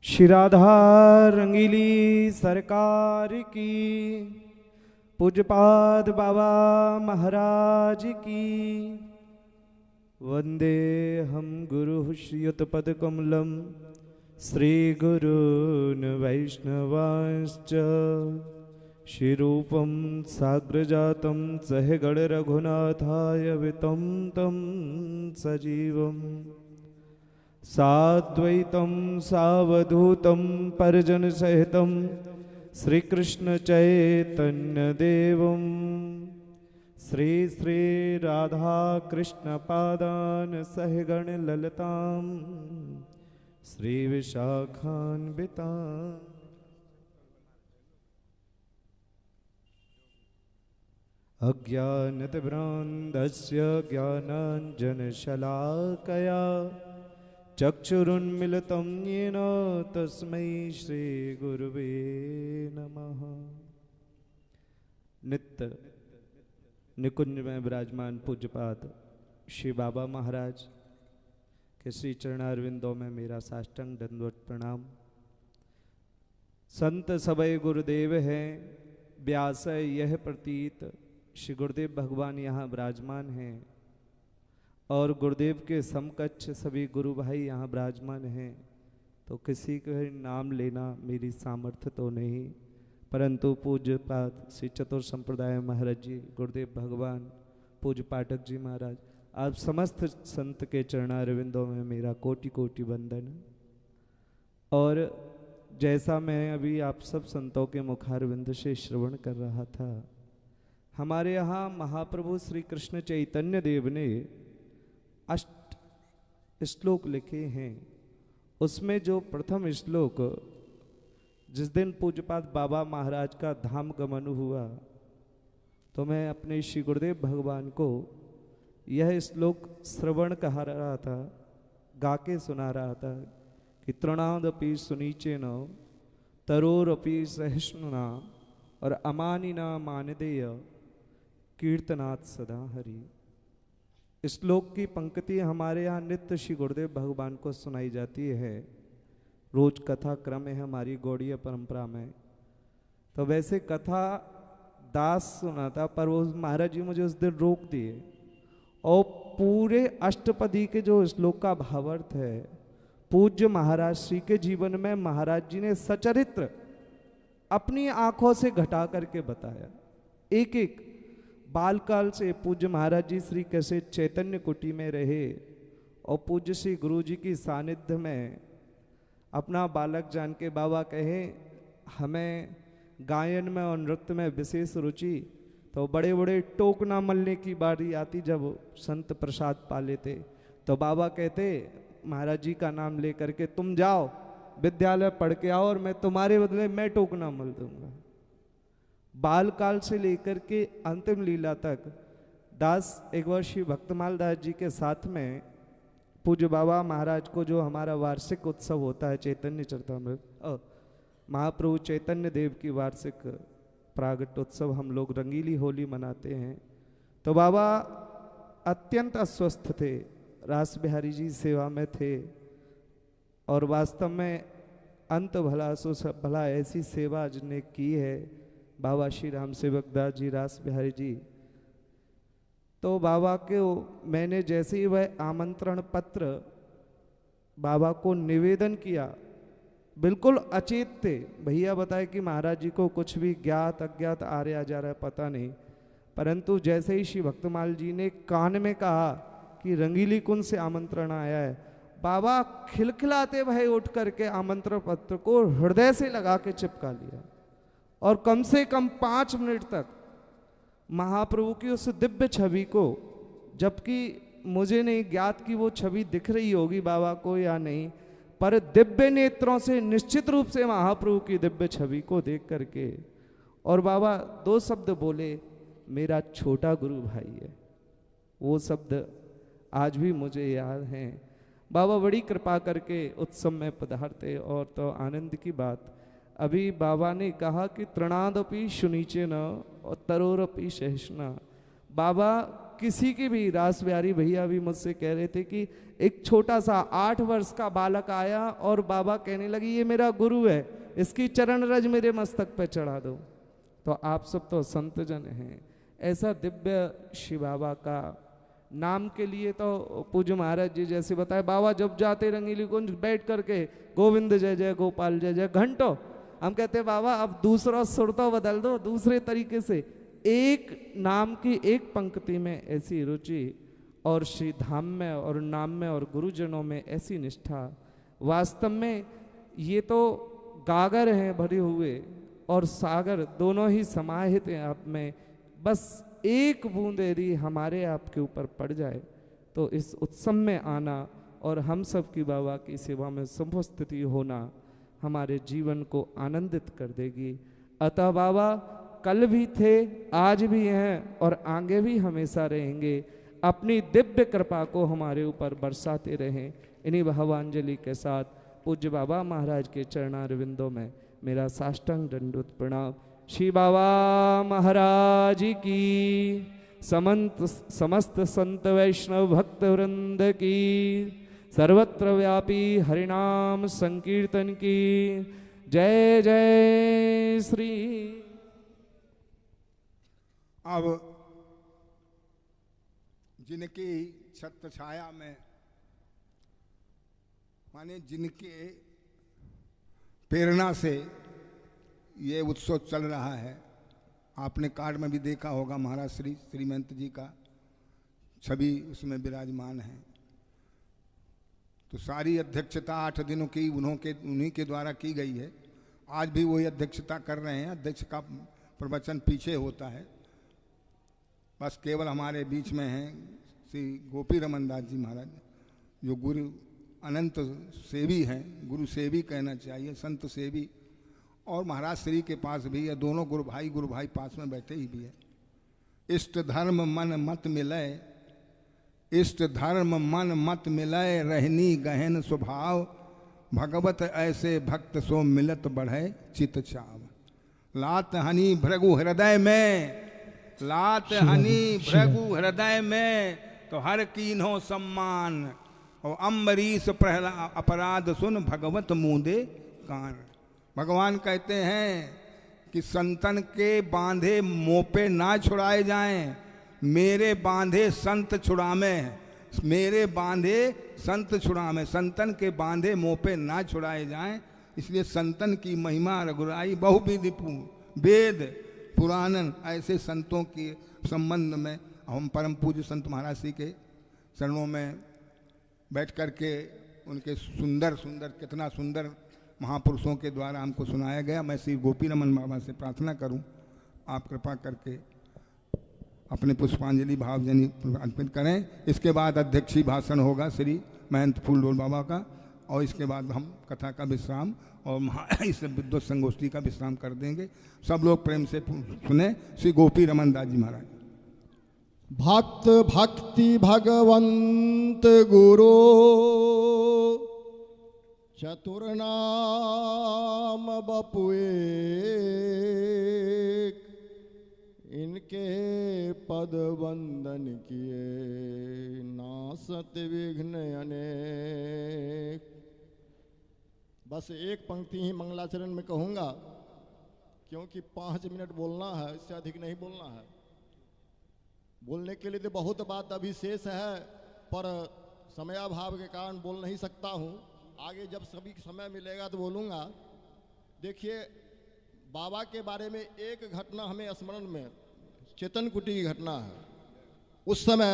श्री राधा रंगीली सरकार की, पूज्यपाद बाबा महाराज की। वंदे हम गुरु श्रीयुत पद कमलम श्री गुरून् वैष्णवांश्च। श्रीरूपं साग्रजातं सहगण रघुनाथाय वितं तं सजीवम्। साद्वैतं सावधूतं परिजन सहितं श्रीकृष्ण चैतन्य देवं। श्री श्री राधा कृष्ण पादान सहगण ललतां श्री विशाखान्विता। अज्ञानतिभ्रान्तस्य ज्ञानाञ्जनशलाकया चक्षुरुन्मिलितं येन तस्मै श्रीगुरुवे नमः। नित्य निकुंज में विराजमान पूज्यपाद श्री बाबा महाराज के श्री चरणारविंदों में मेरा साष्टांग दंडवत प्रणाम। संत सबय गुरुदेव हैं, व्यास यह प्रतीत। श्री गुरुदेव भगवान यहाँ विराजमान हैं और गुरुदेव के समकक्ष सभी गुरु भाई यहाँ विराजमान हैं। तो किसी का नाम लेना मेरी सामर्थ्य तो नहीं, परंतु पूज्य पाद श्री चतुर संप्रदाय महाराज जी, गुरुदेव भगवान, पूज्य पाठक जी महाराज, आप समस्त संत के चरणारविंदों में मेरा कोटि कोटि वंदन। और जैसा मैं अभी आप सब संतों के मुखारविंद से श्रवण कर रहा था, हमारे यहाँ महाप्रभु श्री कृष्ण चैतन्य देव ने 8 श्लोक लिखे हैं। उसमें जो प्रथम श्लोक जिस दिन पूज्यपाद बाबा महाराज का धाम गमन हुआ, तो मैं अपने श्री गुरुदेव भगवान को यह श्लोक श्रवण कहा रहा था, गा के सुना रहा था कि तृणादपि सुनीचेन तरोरपि सहिष्णुना और अमानिना मानदेय कीर्तनात् सदा हरि। श्लोक की पंक्ति हमारे यहाँ नित्य श्री गुरुदेव भगवान को सुनाई जाती है। रोज कथा क्रम है हमारी गौड़ीय परंपरा में। तो वैसे कथा दास सुना था, पर वो महाराज जी मुझे उस दिन रोक दिए और पूरे अष्टपदी के जो श्लोक का भावार्थ है, पूज्य महाराज श्री के जीवन में महाराज जी ने सचरित्र अपनी आंखों से घटा करके बताया। एक एक बालकाल से पूज्य महाराज जी श्री कैसे चैतन्य कुटी में रहे और पूज्य श्री गुरु जी की सानिध्य में अपना बालक जान के बाबा कहे हमें गायन में और नृत्य में विशेष रुचि। तो बड़े बड़े टोकना मलने की बारी आती जब संत प्रसाद पा लेते, तो बाबा कहते महाराज जी का नाम लेकर के तुम जाओ विद्यालय पढ़ के आओ और मैं तुम्हारे बदले मैं टोकना मल दूंगा। बाल काल से लेकर के अंतिम लीला तक दास एक बार श्री भक्तमाल दास जी के साथ में पूज्य बाबा महाराज को जो हमारा वार्षिक उत्सव होता है चैतन्य चरितामृत, महाप्रभु चैतन्य देव की वार्षिक प्रागट उत्सव, हम लोग रंगीली होली मनाते हैं। तो बाबा अत्यंत अस्वस्थ थे, रास बिहारी जी सेवा में थे और वास्तव में अंत भला सो सब भला ऐसी सेवा जिन्हें की है बाबा श्री राम सेवक दास जी रास बिहारी जी। तो बाबा के मैंने जैसे ही वह आमंत्रण पत्र बाबा को निवेदन किया, बिल्कुल अचेत थे। भैया बताए कि महाराज जी को कुछ भी ज्ञात अज्ञात आ रहा जा रहा है पता नहीं, परंतु जैसे ही श्री भक्तमाल जी ने कान में कहा कि रंगीली कुंज से आमंत्रण आया है, बाबा खिलखिलाते भय उठ करके आमंत्रण पत्र को हृदय से लगा के चिपका लिया और कम से कम 5 मिनट तक महाप्रभु की उस दिव्य छवि को, जबकि मुझे नहीं ज्ञात कि वो छवि दिख रही होगी बाबा को या नहीं, पर दिव्य नेत्रों से निश्चित रूप से महाप्रभु की दिव्य छवि को देख करके और बाबा 2 शब्द बोले, मेरा छोटा गुरु भाई है। वो शब्द आज भी मुझे याद हैं। बाबा बड़ी कृपा करके उत्सव में पधारते। और तो आनंद की बात, अभी बाबा ने कहा कि तृणादपि शुनीचे न और तरोरपि सहिष्णुना। बाबा किसी की भी, रास बिहारी भैया भी मुझसे कह रहे थे कि एक छोटा सा 8 वर्ष का बालक आया और बाबा कहने लगी ये मेरा गुरु है, इसकी चरण रज मेरे मस्तक पे चढ़ा दो। तो आप सब तो संत जन हैं, ऐसा दिव्य शिव बाबा का नाम के लिए तो पूज्य महाराज जी जैसे बताए, बाबा जब जाते रंगीली कुंज बैठ करके गोविंद जय जय गोपाल जय जय घंटों, हम कहते बाबा अब दूसरा सुर तो बदल दो, दूसरे तरीके से एक नाम की एक पंक्ति में ऐसी रुचि और श्री धाम में और नाम में और गुरुजनों में ऐसी निष्ठा, वास्तव में ये तो गागर हैं भरे हुए और सागर दोनों ही समाहित हैं आप में। बस एक बूंद यदि हमारे आपके ऊपर पड़ जाए तो इस उत्सव में आना और हम सब की बाबा की सेवा में समुपस्थिति होना हमारे जीवन को आनंदित कर देगी। अतः बाबा कल भी थे, आज भी हैं और आगे भी हमेशा रहेंगे। अपनी दिव्य कृपा को हमारे ऊपर बरसाते रहें। इन्हीं भावांजलि के साथ पूज्य बाबा महाराज के चरणारविंदों में मेरा साष्टांग दंडवत प्रणाम। श्री बाबा महाराज की, समस्त संत वैष्णव भक्त वृंद की, सर्वत्र व्यापी हरिनाम संकीर्तन की जय जय श्री। अब जिनकी छत्र छाया में, माने जिनके प्रेरणा से ये उत्सव चल रहा है, आपने कार्ड में भी देखा होगा महाराज श्री श्रीमंत जी का छवि उसमें विराजमान है। तो सारी अध्यक्षता 8 दिनों की उन्हीं के द्वारा की गई है। आज भी वही अध्यक्षता कर रहे हैं। अध्यक्ष का प्रवचन पीछे होता है, बस केवल हमारे बीच में हैं श्री गोपी रमन दास जी महाराज, जो गुरु अनंत सेवी हैं, गुरु सेवी कहना चाहिए, संत सेवी। और महाराज श्री के पास भी है, दोनों गुरु भाई पास में बैठे ही भी है। इष्ट धर्म मन मत मिलय, इष्ट धर्म मन मत मिलय, रहनी गहन स्वभाव, भगवत ऐसे भक्त सो मिलत बढ़े चित चाव। लात हनी भृगु हृदय में, लात हनी भृगु हृदय में, तो हर कीन्हो सम्मान, और अम्बरीश प्रहलाद अपराध सुन, भगवत मुंदे कान। भगवान कहते हैं कि संतन के बांधे मोपे ना छुड़ाए जाएं, मेरे बांधे संत छुड़ामे, मेरे बांधे संत छुड़ामे। संतन के बांधे मोपे ना छुड़ाए जाएं, इसलिए संतन की महिमा रघुराई बहुविधि वेद पुराणन। ऐसे संतों के संबंध में हम परम पूज्य संत महाराज श्री के चरणों में बैठ कर के उनके सुंदर सुंदर, कितना सुंदर महापुरुषों के द्वारा हमको सुनाया गया। मैं श्री गोपी रमन बाबा से प्रार्थना करूं, आप कृपा करके अपने पुष्पांजलि भावजनी अर्पित करें। इसके बाद अध्यक्षीय भाषण होगा श्री महंत फूलडोल बाबा का, और इसके बाद हम कथा का विश्राम और इस विद्वत संगोष्ठी का विश्राम कर देंगे। सब लोग प्रेम से सुने श्री गोपी रमन दास जी महाराज। भक्त भक्ति भगवंत गुरु, चतुर नाम बपुए, इनके पद वंदन किए, नासत विघ्न अनेक। बस एक पंक्ति ही मंगलाचरण में कहूँगा, क्योंकि 5 मिनट बोलना है, इससे अधिक नहीं बोलना है। बोलने के लिए तो बहुत बात अभी शेष है, पर समयाभाव के कारण बोल नहीं सकता हूँ। आगे जब सभी समय मिलेगा तो बोलूँगा। देखिए, बाबा के बारे में एक घटना हमें स्मरण में, चेतन कुटी की घटना है। उस समय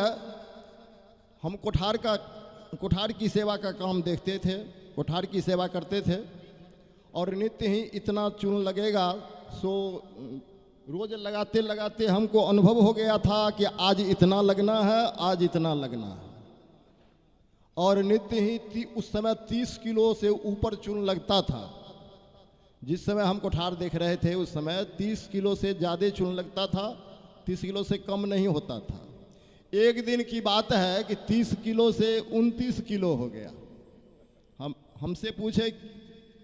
हम कोठार की सेवा का काम देखते थे, कोठार की सेवा करते थे, और नित्य ही इतना चून लगेगा, सो रोज लगाते लगाते हमको अनुभव हो गया था कि आज इतना लगना है, आज इतना लगना है। और नित्य ही उस समय 30 किलो से ऊपर चून लगता था। जिस समय हम कोठार देख रहे थे उस समय 30 किलो से ज़्यादा चून लगता था, 30 किलो से कम नहीं होता था। एक दिन की बात है कि 30 किलो से 29 किलो हो गया। हमसे पूछे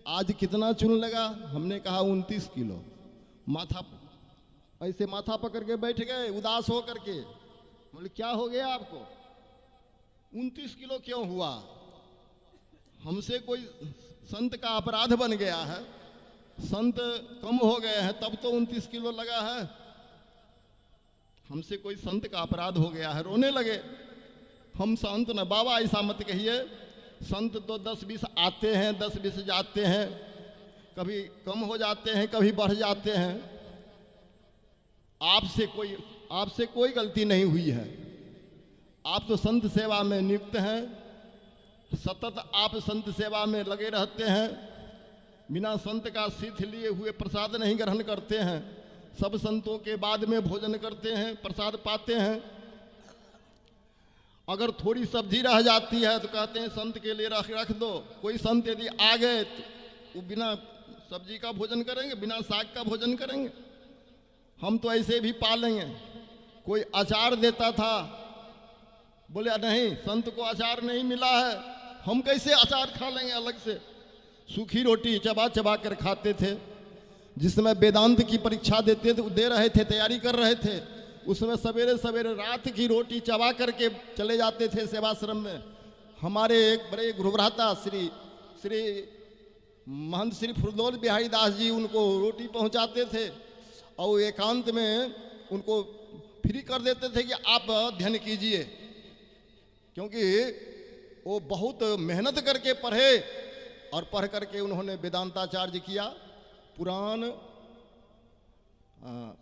आज कितना चून लगा, हमने कहा 29 किलो। माथा ऐसे माथा पकड़ के बैठ गए उदास हो करके। बोले क्या हो गया आपको? 29 किलो क्यों हुआ? हमसे कोई संत का अपराध बन गया है, संत कम हो गए हैं तब तो 29 किलो लगा है, हमसे कोई संत का अपराध हो गया है। रोने लगे। हम संत न, बाबा ऐसा मत कहिए, संत तो 10-20 आते हैं, 10-20 जाते हैं, कभी कम हो जाते हैं, कभी बढ़ जाते हैं। आपसे कोई गलती नहीं हुई है। आप तो संत सेवा में नियुक्त हैं, सतत आप संत सेवा में लगे रहते हैं, बिना संत का सिद्ध लिए हुए प्रसाद नहीं ग्रहण करते हैं, सब संतों के बाद में भोजन करते हैं, प्रसाद पाते हैं। अगर थोड़ी सब्जी रह जाती है तो कहते हैं संत के लिए रख दो। कोई संत यदि आ गए तो वो बिना सब्जी का भोजन करेंगे, बिना साग का भोजन करेंगे। हम तो ऐसे भी पालेंगे। कोई अचार देता था, बोले नहीं संत को अचार नहीं मिला है, हम कैसे अचार खा लेंगे अलग से। सूखी रोटी चबा चबा कर खाते थे। जिसमें वेदांत की परीक्षा दे रहे थे, तैयारी कर रहे थे, उसमें सवेरे सवेरे रात की रोटी चबा करके चले जाते थे सेवाश्रम में। हमारे एक बड़े गुरुभ्राता श्री महंत श्री फुरदौल बिहारी दास जी उनको रोटी पहुंचाते थे और एकांत में उनको फ्री कर देते थे कि आप अध्ययन कीजिए, क्योंकि वो बहुत मेहनत करके पढ़े और पढ़ करके उन्होंने वेदांताचार्य किया।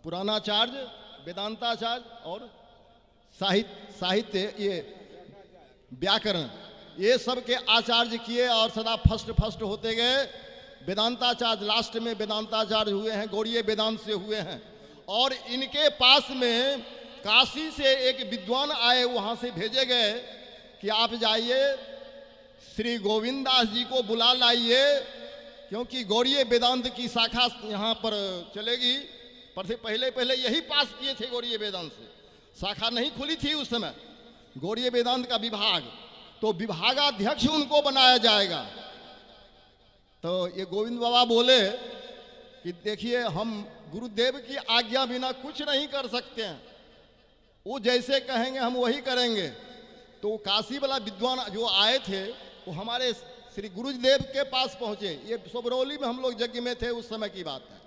पुराणाचार्य, वेदांताचार्य और साहित्य ये व्याकरण ये सब के आचार्य किए और सदा फर्स्ट होते गए। वेदांताचार्य लास्ट में वेदांताचार्य हुए हैं, गौड़ीय वेदांत से हुए हैं। और इनके पास में काशी से एक विद्वान आए, वहाँ से भेजे गए कि आप जाइए श्री गोविंद दास जी को बुला लाइए, क्योंकि गौड़ीय वेदांत की शाखा यहाँ पर चलेगी। पर पहले यही पास किए थे गौड़ीय वेदांत से, शाखा नहीं खुली थी उस समय गौड़ीय वेदांत का विभाग, तो विभागाध्यक्ष उनको बनाया जाएगा। तो ये गोविंद बाबा बोले कि देखिए हम गुरुदेव की आज्ञा बिना कुछ नहीं कर सकते हैं, वो जैसे कहेंगे हम वही करेंगे। तो काशी वाला विद्वान जो आए थे वो हमारे श्री गुरुदेव के पास पहुंचे। ये सोबरौली में हम लोग यज्ञ में थे उस समय की बात है।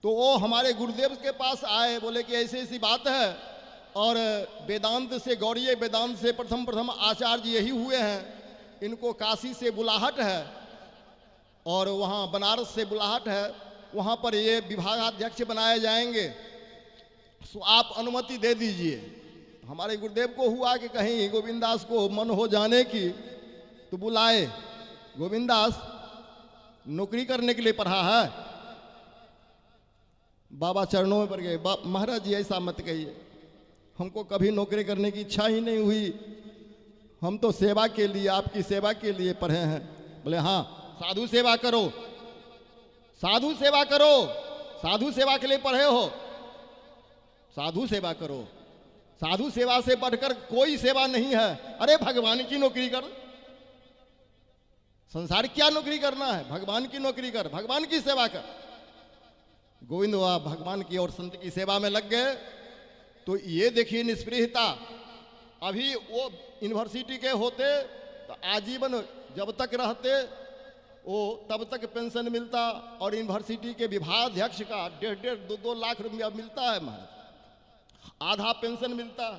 तो वो हमारे गुरुदेव के पास आए, बोले कि ऐसी ऐसी बात है और वेदांत से गौड़ीय वेदांत से प्रथम आचार्य यही हुए हैं, इनको काशी से बुलाहट है और वहाँ बनारस से बुलाहट है, वहाँ पर ये विभागाध्यक्ष बनाए जाएंगे, सो आप अनुमति दे दीजिए। हमारे गुरुदेव को हुआ कि कहीं गोविंदास को मन हो जाने की तो बुलाए। गोविंदास नौकरी करने के लिए पढ़ा है। बाबा चरणों में पड़ गए। महाराज जी ऐसा मत कहिए, हमको कभी नौकरी करने की इच्छा ही नहीं हुई, हम तो सेवा के लिए, आपकी सेवा के लिए पढ़े हैं। बोले हाँ साधु सेवा करो, साधु सेवा करो, साधु सेवा के लिए पढ़े हो, साधु सेवा करो, साधु सेवा से बढ़कर कोई सेवा नहीं है। अरे भगवान की नौकरी कर, संसार क्या नौकरी करना है, भगवान की नौकरी कर, भगवान की सेवा कर। गोविंद बाबा भगवान की और संत की सेवा में लग गए। तो ये देखिए निष्पृहता। अभी वो यूनिवर्सिटी के होते तो आजीवन जब तक रहते वो तब तक पेंशन मिलता, और यूनिवर्सिटी के विभागाध्यक्ष का 1.5-2 लाख रुपया मिलता है महाराज, आधा पेंशन मिलता।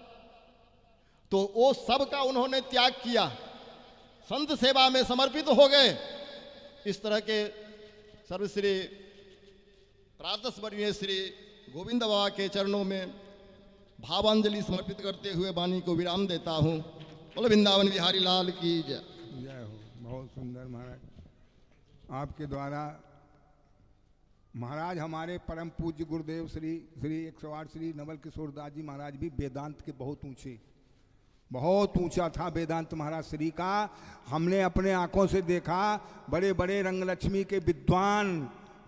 तो वो सब का उन्होंने त्याग किया, संत सेवा में समर्पित हो गए। इस तरह के सर्वश्री प्रातस्मरणीय श्री गोविंद बाबा के चरणों में भावांजलि समर्पित करते हुए वाणी को विराम देता हूँ। बोलो वृंदावन बिहारी लाल की जय। जय हो। बहुत सुंदर महाराज, आपके द्वारा महाराज हमारे परम पूज्य गुरुदेव श्री 108 श्री नवल किशोर दास जी महाराज भी वेदांत के बहुत ऊंचा था वेदांत महाराज श्री का। हमने अपने आंखों से देखा, बड़े बड़े रंगलक्ष्मी के विद्वान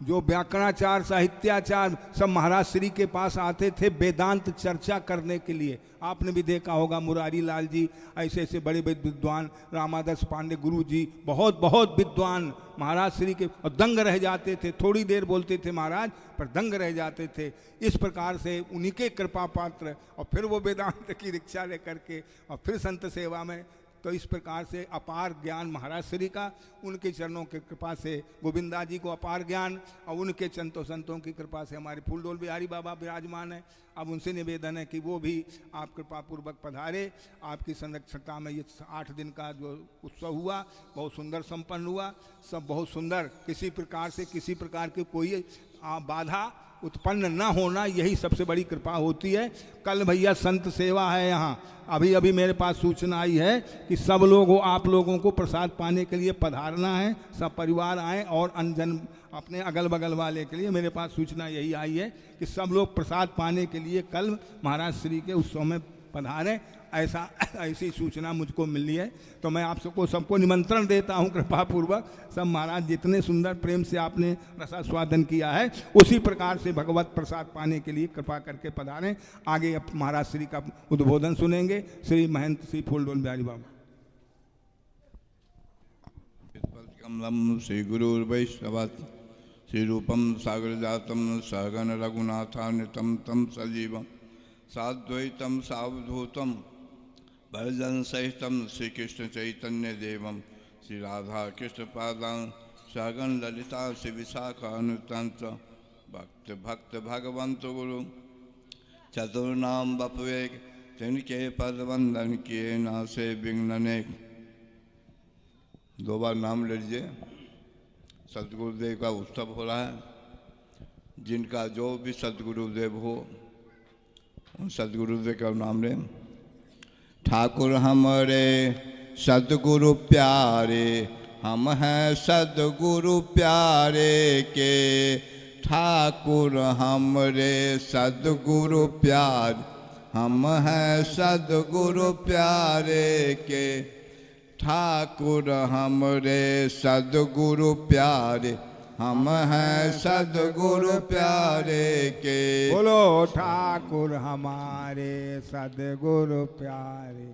जो व्याकरणाचार साहित्याचार सब महाराज श्री के पास आते थे वेदांत चर्चा करने के लिए। आपने भी देखा होगा मुरारी लाल जी, ऐसे ऐसे बड़े बड़े विद्वान, रामादास पांडे गुरु जी, बहुत बहुत विद्वान महाराज श्री के, और दंग रह जाते थे, थोड़ी देर बोलते थे महाराज पर दंग रह जाते थे। इस प्रकार से उन्हीं के कृपा पात्र, और फिर वो वेदांत की दीक्षा लेकर के और फिर संत सेवा में। तो इस प्रकार से अपार ज्ञान महाराज श्री का, उनके चरणों की कृपा से गोविंदा जी को अपार ज्ञान, और उनके संतों की कृपा से हमारे फूलडोल बिहारी बाबा विराजमान है। अब उनसे निवेदन है कि वो भी आप कृपा पूर्वक पधारे। आपकी संरक्षणता में ये 8 दिन का जो उत्सव हुआ बहुत सुंदर संपन्न हुआ, सब बहुत सुंदर, किसी प्रकार से किसी प्रकार की कोई बाधा उत्पन्न न होना, यही सबसे बड़ी कृपा होती है। कल भैया संत सेवा है यहाँ, अभी अभी मेरे पास सूचना आई है कि सब लोगों आप लोगों को प्रसाद पाने के लिए पधारना है, सब परिवार आए, और अनजन अपने अगल बगल वाले के लिए मेरे पास सूचना यही आई है कि सब लोग प्रसाद पाने के लिए कल महाराज श्री के उत्सव में पधारें। ऐसी सूचना मुझको मिली है, तो मैं आप सबको निमंत्रण देता हूं कृपा पूर्वक। सब महाराज जितने सुंदर प्रेम से आपने रसास्वादन किया है, उसी प्रकार से भगवत प्रसाद पाने के लिए कृपा करके पधारें। आगे अब महाराज श्री का उद्बोधन सुनेंगे श्री महंत श्री फूलडोल बिहारी बाबा। कमलम श्री गुरुर्वैष्णवत् श्री रूपम सागर जातम सहगन रघुनाथान्वितं तम सजीवम साद्वैतम सावधूतम भजन सहितम श्री कृष्ण चैतन्य देवम श्री राधा कृष्ण पादान सहगन ललिता श्री विशाखानुतंत्र भक्त भक्त भगवंत गुरु चतुर्नाम बपवेक तिनके पद वंदन किए ना से विघ्ननेक। 2 बार नाम ले लीजिए। सतगुरुदेव का उत्सव हो रहा है, जिनका जो भी सतगुरुदेव हो उन सतगुरुदेव का नाम लें। ठाकुर हमारे सतगुरु प्यारे, हम हैं सतगुरु प्यारे के। ठाकुर हमरे सतगुरु प्यार, हम हैं सतगुरु प्यारे के। ठाकुर हमरे सतगुरु प्यारे, हम हैं सद्गुरु प्यारे के। बोलो ठाकुर हमारे सद्गुरु प्यारे,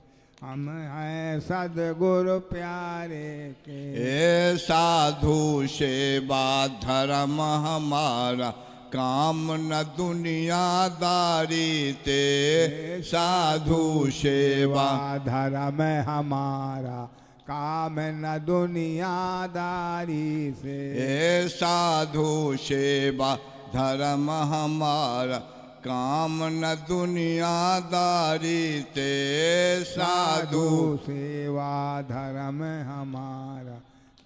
हम हैं सद्गुरु प्यारे के। ए साधु सेवा धर्म हमारा, काम न दुनियादारी ते। साधु सेवा धर्म हमारा, काम न दुनियादारी से। ए साधु सेवा धर्म हमारा, काम न दुनियादारी ते। साधु सेवा धर्म हमारा,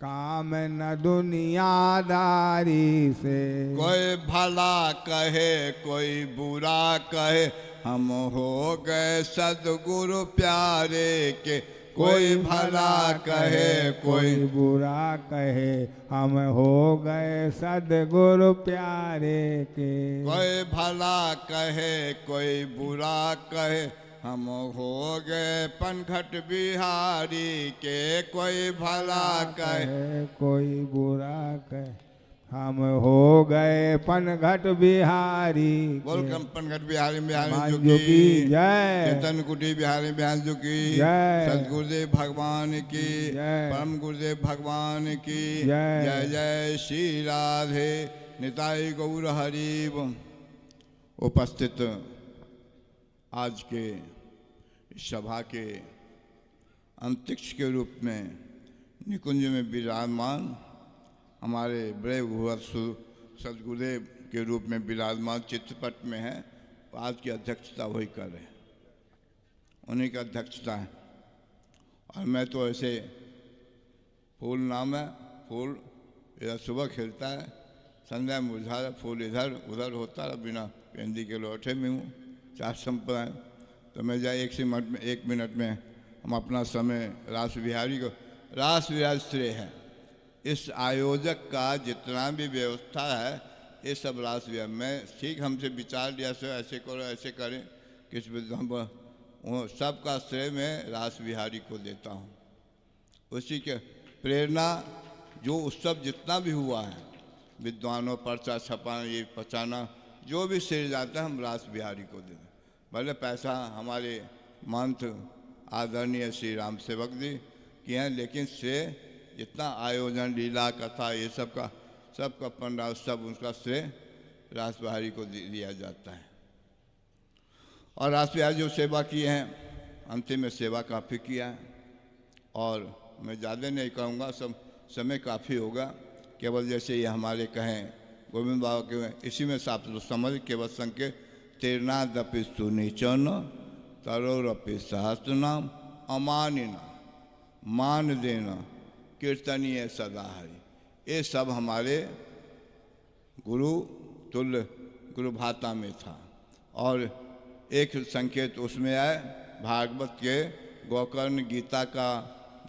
काम न दुनियादारी से। कोई भला कहे कोई बुरा कहे, हम हो गए सद्गुरु प्यारे के। कोई भला कहे कोई बुरा कहे, हम हो गए सद्गुरु प्यारे के। कोई भला कहे कोई बुरा कहे, हम हो गए पनघट बिहारी के। कोई भला कहे कोई बुरा कहे, हम हो गए पनघट बिहारी। बोल पनघट बिहारी बिहारी की जय। चेतन कुटी बिहारी बिहारी की जय। सदगुरुदेव भगवान की परम गुरुदेव भगवान की जय। जय जय श्री राधे निताई गौर हरिव। उपस्थित आज के सभा के अंतरिक्ष के रूप में निकुंज में विराजमान हमारे बड़े भूवत्सु सदगुरुदेव के रूप में विराजमान चित्रपट में है। आज की अध्यक्षता वही कर रहे हैं, उन्हीं की अध्यक्षता है। और मैं तो ऐसे फूल नाम है, फूल इधर सुबह खिलता है, संध्या मुरझा, फूल इधर उधर होता है, बिना पेंदी के लौटे में हूँ। 4 संप्रदाय तो मैं जाए 1 मिनट में हम अपना समय रास बिहारी को। रास बिहारी श्रेय है, इस आयोजक का जितना भी व्यवस्था है ये सब रास बिहार। मैं ठीक हमसे विचार लिया सर ऐसे करो ऐसे करें, किस सबका श्रेय मैं रास बिहारी को देता हूँ। उसी के प्रेरणा जो उत्सव जितना भी हुआ है विद्वानों पर्चा छपाना, ये पचाना, जो भी श्रेय जाता है हम रास बिहारी को देते। भले पैसा हमारे महंत आदरणीय श्री राम सेवक जी किए हैं, लेकिन श्रेय जितना आयोजन, लीला, कथा, ये सबका पंडाल, सब उनका श्रेय रास बिहारी को दिया जाता है। और रास बिहारी जो सेवा किए हैं, अंतिम में सेवा काफ़ी किया है। और मैं ज़्यादा नहीं कहूँगा, सब समय काफ़ी होगा। केवल जैसे ये हमारे कहें गोविंद बाबा के, इसी में साफ समझ केवल संकेत तीर्णादपि सुनिचन तरोरपि सहस्त्र नाम अमानिना मान देना कीर्तनीय सदा हरि, ये सब हमारे गुरु तुल्य गुरु भाता में था। और एक संकेत उसमें आए भागवत के गोकर्ण गीता का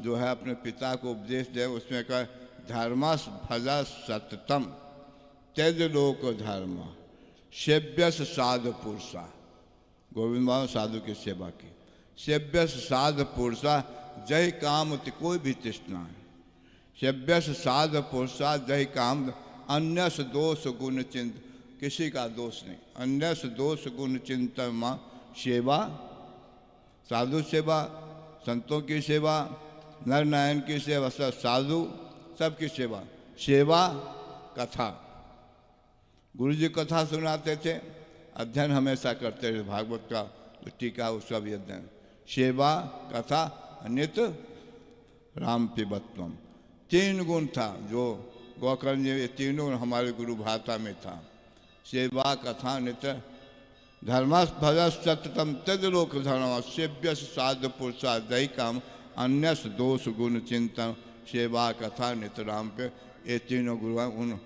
जो है अपने पिता को उपदेश दे, उसमें कहा धर्मस भजा सततम त्यज लोक धर्म सेव्यस साधु पुरुषा। गोविंद बाबा साधु की सेवा की। सेव्यस साधु पुरुषा जय काम, कोई भी तृष्णा है। सेव्यस साधु पुरुषा जय काम, अन्यस दोष गुण चिंत, किसी का दोष नहीं। अन्यस दोष गुण चिंतन माँ सेवा, साधु सेवा, संतों की सेवा, नर नारायण की सेवा, सब साधु सबकी सेवा। सेवा कथा, गुरु जी कथा सुनाते थे, अध्ययन हमेशा करते थे भागवत का, टीका उसका भी अध्ययन। सेवा कथा नित्य राम पिबत्वम, तीन गुण था जो गोकर्ण जी, ये तीनों गुण हमारे गुरु भाता में था। सेवा कथा नित्य धर्मस भजस सततम तद लोक धर्म सेव्यस साधु पुरुषा दही काम अन्यस दोष गुण चिंतन सेवा कथा नित्य राम पे। ये तीनों गुरु, उन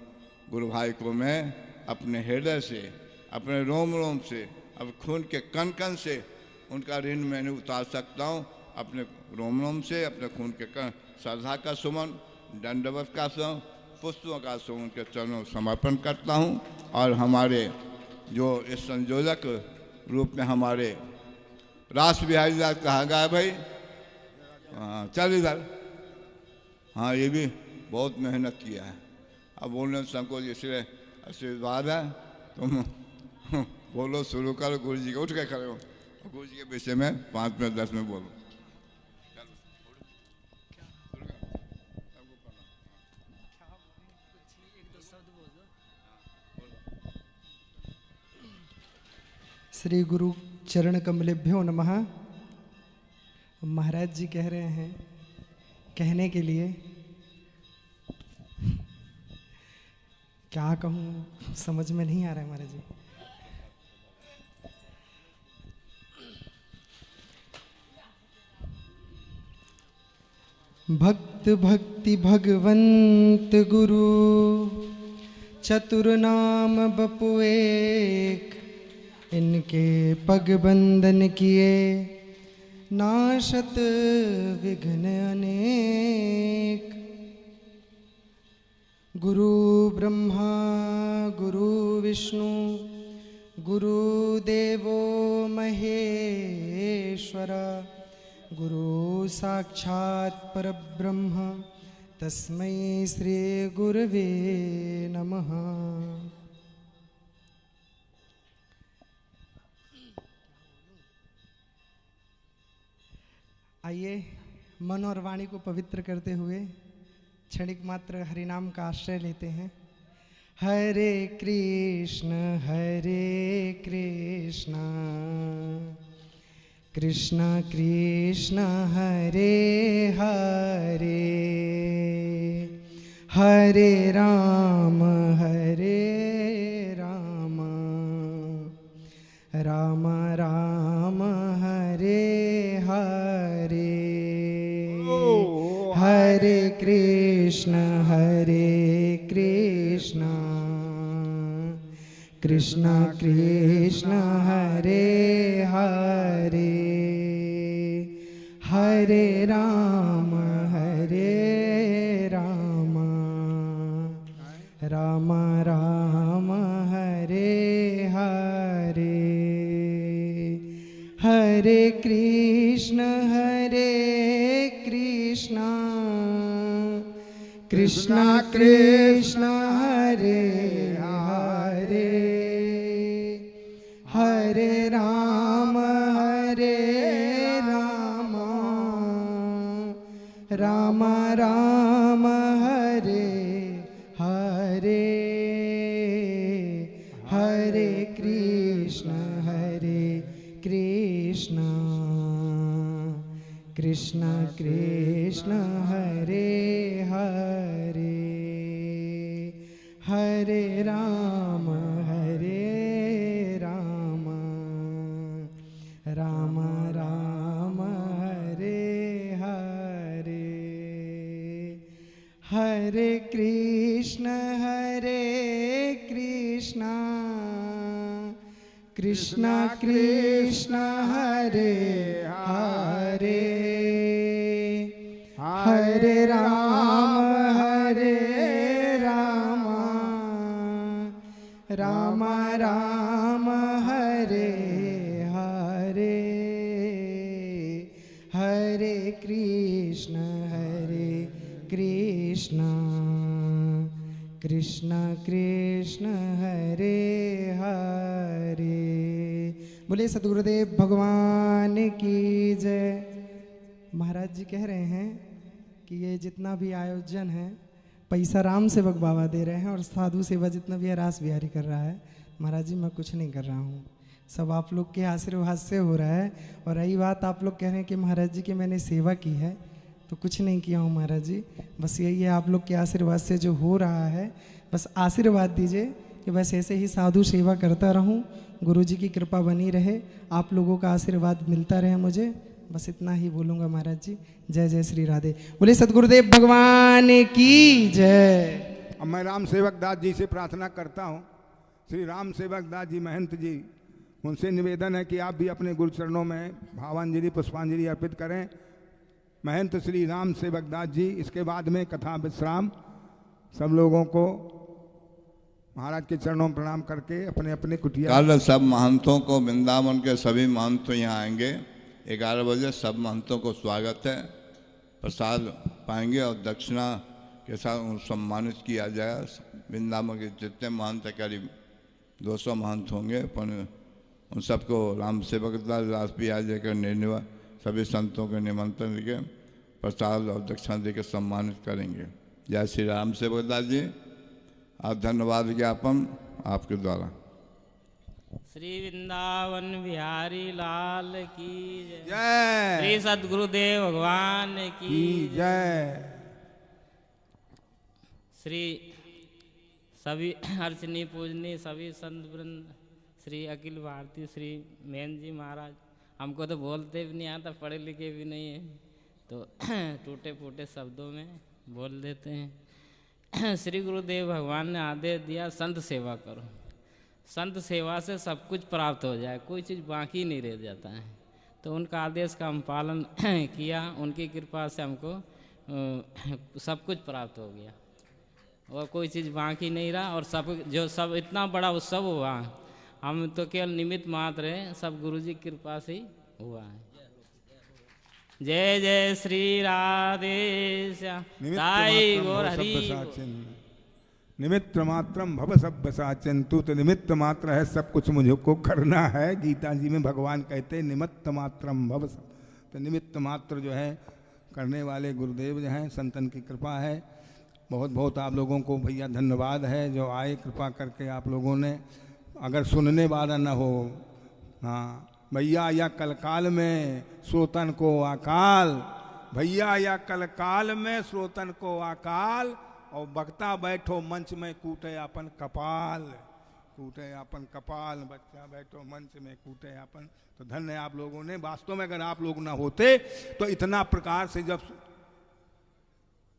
गुरु भाई को मैं अपने हृदय से, अपने रोम रोम से, अब खून के कण कण से उनका ऋण मैंने उतार सकता हूँ। अपने रोम रोम से, अपने खून के कण, श्रद्धा का सुमन, दंडवत का सुमन, पुष्पों का सुमन उनके चरणों समर्पण करता हूँ। और हमारे जो इस संयोजक रूप में हमारे रास बिहारी दास कहा गया भाई, हाँ चल इधर, हाँ ये भी बहुत मेहनत किया है। अब बोलने में संकोच, इसलिए आशीर्वाद है, तुम बोलो शुरू करो। गुरु जी के उठ के खड़े हो, गुरु जी के विषय में 5 मिनट 10 मिनट बोलो। श्री गुरु चरण कमलेभ्यो नमः। महाराज जी कह रहे हैं कहने के लिए, क्या कहूँ समझ में नहीं आ रहा है महाराज जी। भक्त भक्ति भगवंत गुरु चतुर नाम बपु एक, इनके पग बंदन किए नाशत विघ्न अनेक। गुरु ब्रह्मा गुरु विष्णु गुरु देवो महेश्वर, गुरु साक्षात् परब्रह्म तस्मै श्री गुरवे नमः। आइए मन और वाणी को पवित्र करते हुए क्षणिक मात्र हरिनाम का आश्रय लेते हैं। हरे कृष्ण कृष्ण कृष्ण हरे हरे, हरे राम राम राम हरे हरे, हरे कृष्ण कृष्ण कृष्ण हरे हरे, हरे राम राम राम हरे हरे, हरे कृष्ण कृष्ण कृष्ण हरे हरे, हरे राम राम राम हरे हरे, हरे कृष्ण कृष्ण कृष्ण हरे हरे, हरे राम राम राम हरे हरे, हरे कृष्ण कृष्ण कृष्ण हरे हरे, हरे राम राम राम हरे हरे, हरे कृष्ण कृष्ण कृष्ण हरे हरे। बोले सद्गुरुदेव भगवान की जय। महाराज जी कह रहे हैं कि ये जितना भी आयोजन है पैसा राम सेवक बाबा दे रहे हैं, और साधु सेवा जितना भी है रास बिहारी कर रहा है। महाराज जी मैं कुछ नहीं कर रहा हूँ, सब आप लोग के आशीर्वाद से हो रहा है। और रही बात आप लोग कह रहे हैं कि महाराज जी की मैंने सेवा की है, तो कुछ नहीं किया हूँ महाराज जी, बस यही है आप लोग के आशीर्वाद से जो हो रहा है। बस आशीर्वाद दीजिए कि बस ऐसे ही साधु सेवा करता रहूँ, गुरु जी की कृपा बनी रहे, आप लोगों का आशीर्वाद मिलता रहे मुझे, बस इतना ही बोलूँगा महाराज जी। जय जय श्री राधे। बोले सद्गुरुदेव भगवान की जय। अब मैं राम सेवक दास जी से प्रार्थना करता हूँ, श्री राम सेवक दास जी महंत जी, उनसे निवेदन है कि आप भी अपने गुरु चरणों में भावांजलि पुष्पांजलि अर्पित करें। महंत श्री राम सेवक दास जी, इसके बाद में कथा विश्राम। सब लोगों को महाराज के चरणों में प्रणाम करके अपने अपने कुटिया। कल सब महंतों को, वृंदावन के सभी महंत यहाँ आएंगे 11 बजे, सब महंतों को स्वागत है। प्रसाद पाएंगे और दक्षिणा के साथ उन सम्मानित किया जाएगा। वृंदावन के जितने महंत है, करीब 200 महंत होंगे, पर उन सबको राम सेवक दास पिया देकर निर्णय सभी संतों के निमंत्रण देकर प्रसाद और दक्षिणा देकर सम्मानित करेंगे। जय श्री राम सेवक दास जी। आप धन्यवाद ज्ञापन आपके द्वारा। श्री वृंदावन बिहारी लाल की जय। श्री सद्गुरुदेव भगवान की जय। श्री सभी अर्चनी पूजनी सभी संत वृंद, श्री अखिल भारतीय श्री मेहन जी महाराज, हमको तो बोलते भी नहीं आता, पढ़े लिखे भी नहीं है, तो टूटे फूटे शब्दों में बोल देते हैं। श्री गुरुदेव भगवान ने आदेश दिया संत सेवा करो, संत सेवा से सब कुछ प्राप्त हो जाए, कोई चीज़ बाकी नहीं रह जाता है। तो उनका आदेश का हम पालन किया, उनकी कृपा से हमको सब कुछ प्राप्त हो गया और कोई चीज़ बाकी नहीं रहा। और सब इतना बड़ा उत्सव हुआ, हम तो केवल निमित्त मात्र हैं, सब गुरु जी की कृपा से ही हुआ है। जय जय श्री राधे श्याम ताई गौर हरि। निमित्त मात्रम भव सब साचन, तू तो निमित्त मात्र है, सब कुछ मुझको करना है। गीता जी में भगवान कहते हैं निमित्त मात्रम भव सब, तो निमित्त मात्र जो है करने वाले गुरुदेव जो हैं, संतन की कृपा है। बहुत बहुत आप लोगों को भैया धन्यवाद है जो आए, कृपा करके आप लोगों ने। अगर सुनने वाला न हो, हाँ भैया या कलकाल में श्रोतन को अकाल, भैया या कलकाल में श्रोतन को अकाल, और बक्ता बैठो मंच में कूटे अपन कपाल, कूटे अपन कपाल, बच्चा बैठो मंच में कूटे अपन। तो धन्य आप लोगों ने, वास्तव में अगर आप लोग ना होते तो इतना प्रकार से जब,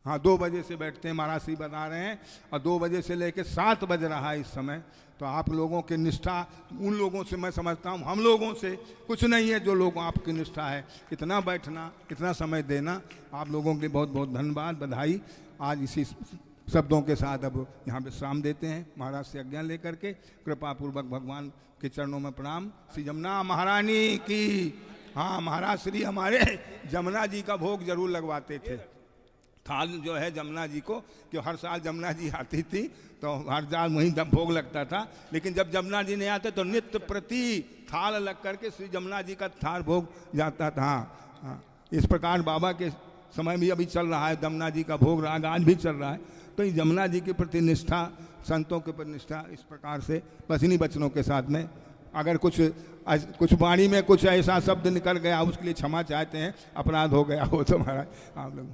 हाँ 2 बजे से बैठते हैं, महाराज श्री बता रहे हैं, और 2 बजे से लेकर 7 बज रहा है इस समय। तो आप लोगों की निष्ठा, उन लोगों से मैं समझता हूँ, हम लोगों से कुछ नहीं है जो लोग आपकी निष्ठा है, इतना बैठना, इतना समय देना, आप लोगों के लिए बहुत बहुत धन्यवाद, बधाई। आज इसी शब्दों के साथ अब यहाँ विश्राम देते हैं, महाराज से आज्ञा लेकर के। कृपा पूर्वक भगवान के चरणों में प्रणाम। श्री जमुना महारानी की। हाँ महाराज श्री हमारे जमुना जी का भोग जरूर लगवाते थे, थाल जो है जमुना जी को, कि हर साल जमुना जी आती थी तो हर साल वहीं भोग लगता था, लेकिन जब जमुना जी नहीं आते तो नित्य प्रति थाल लग करके श्री जमुना जी का थाल भोग जाता था। हाँ, इस प्रकार बाबा के समय भी अभी चल रहा है, जमुना जी का भोग राग आज भी चल रहा है। तो ये जमुना जी के प्रति निष्ठा, संतों के प्रति निष्ठा, इस प्रकार से बस इन्हीं वचनों के साथ में अगर कुछ वाणी में कुछ ऐसा शब्द निकल गया उसके लिए क्षमा चाहते हैं, अपराध हो गया हो तो महाराज आप लोग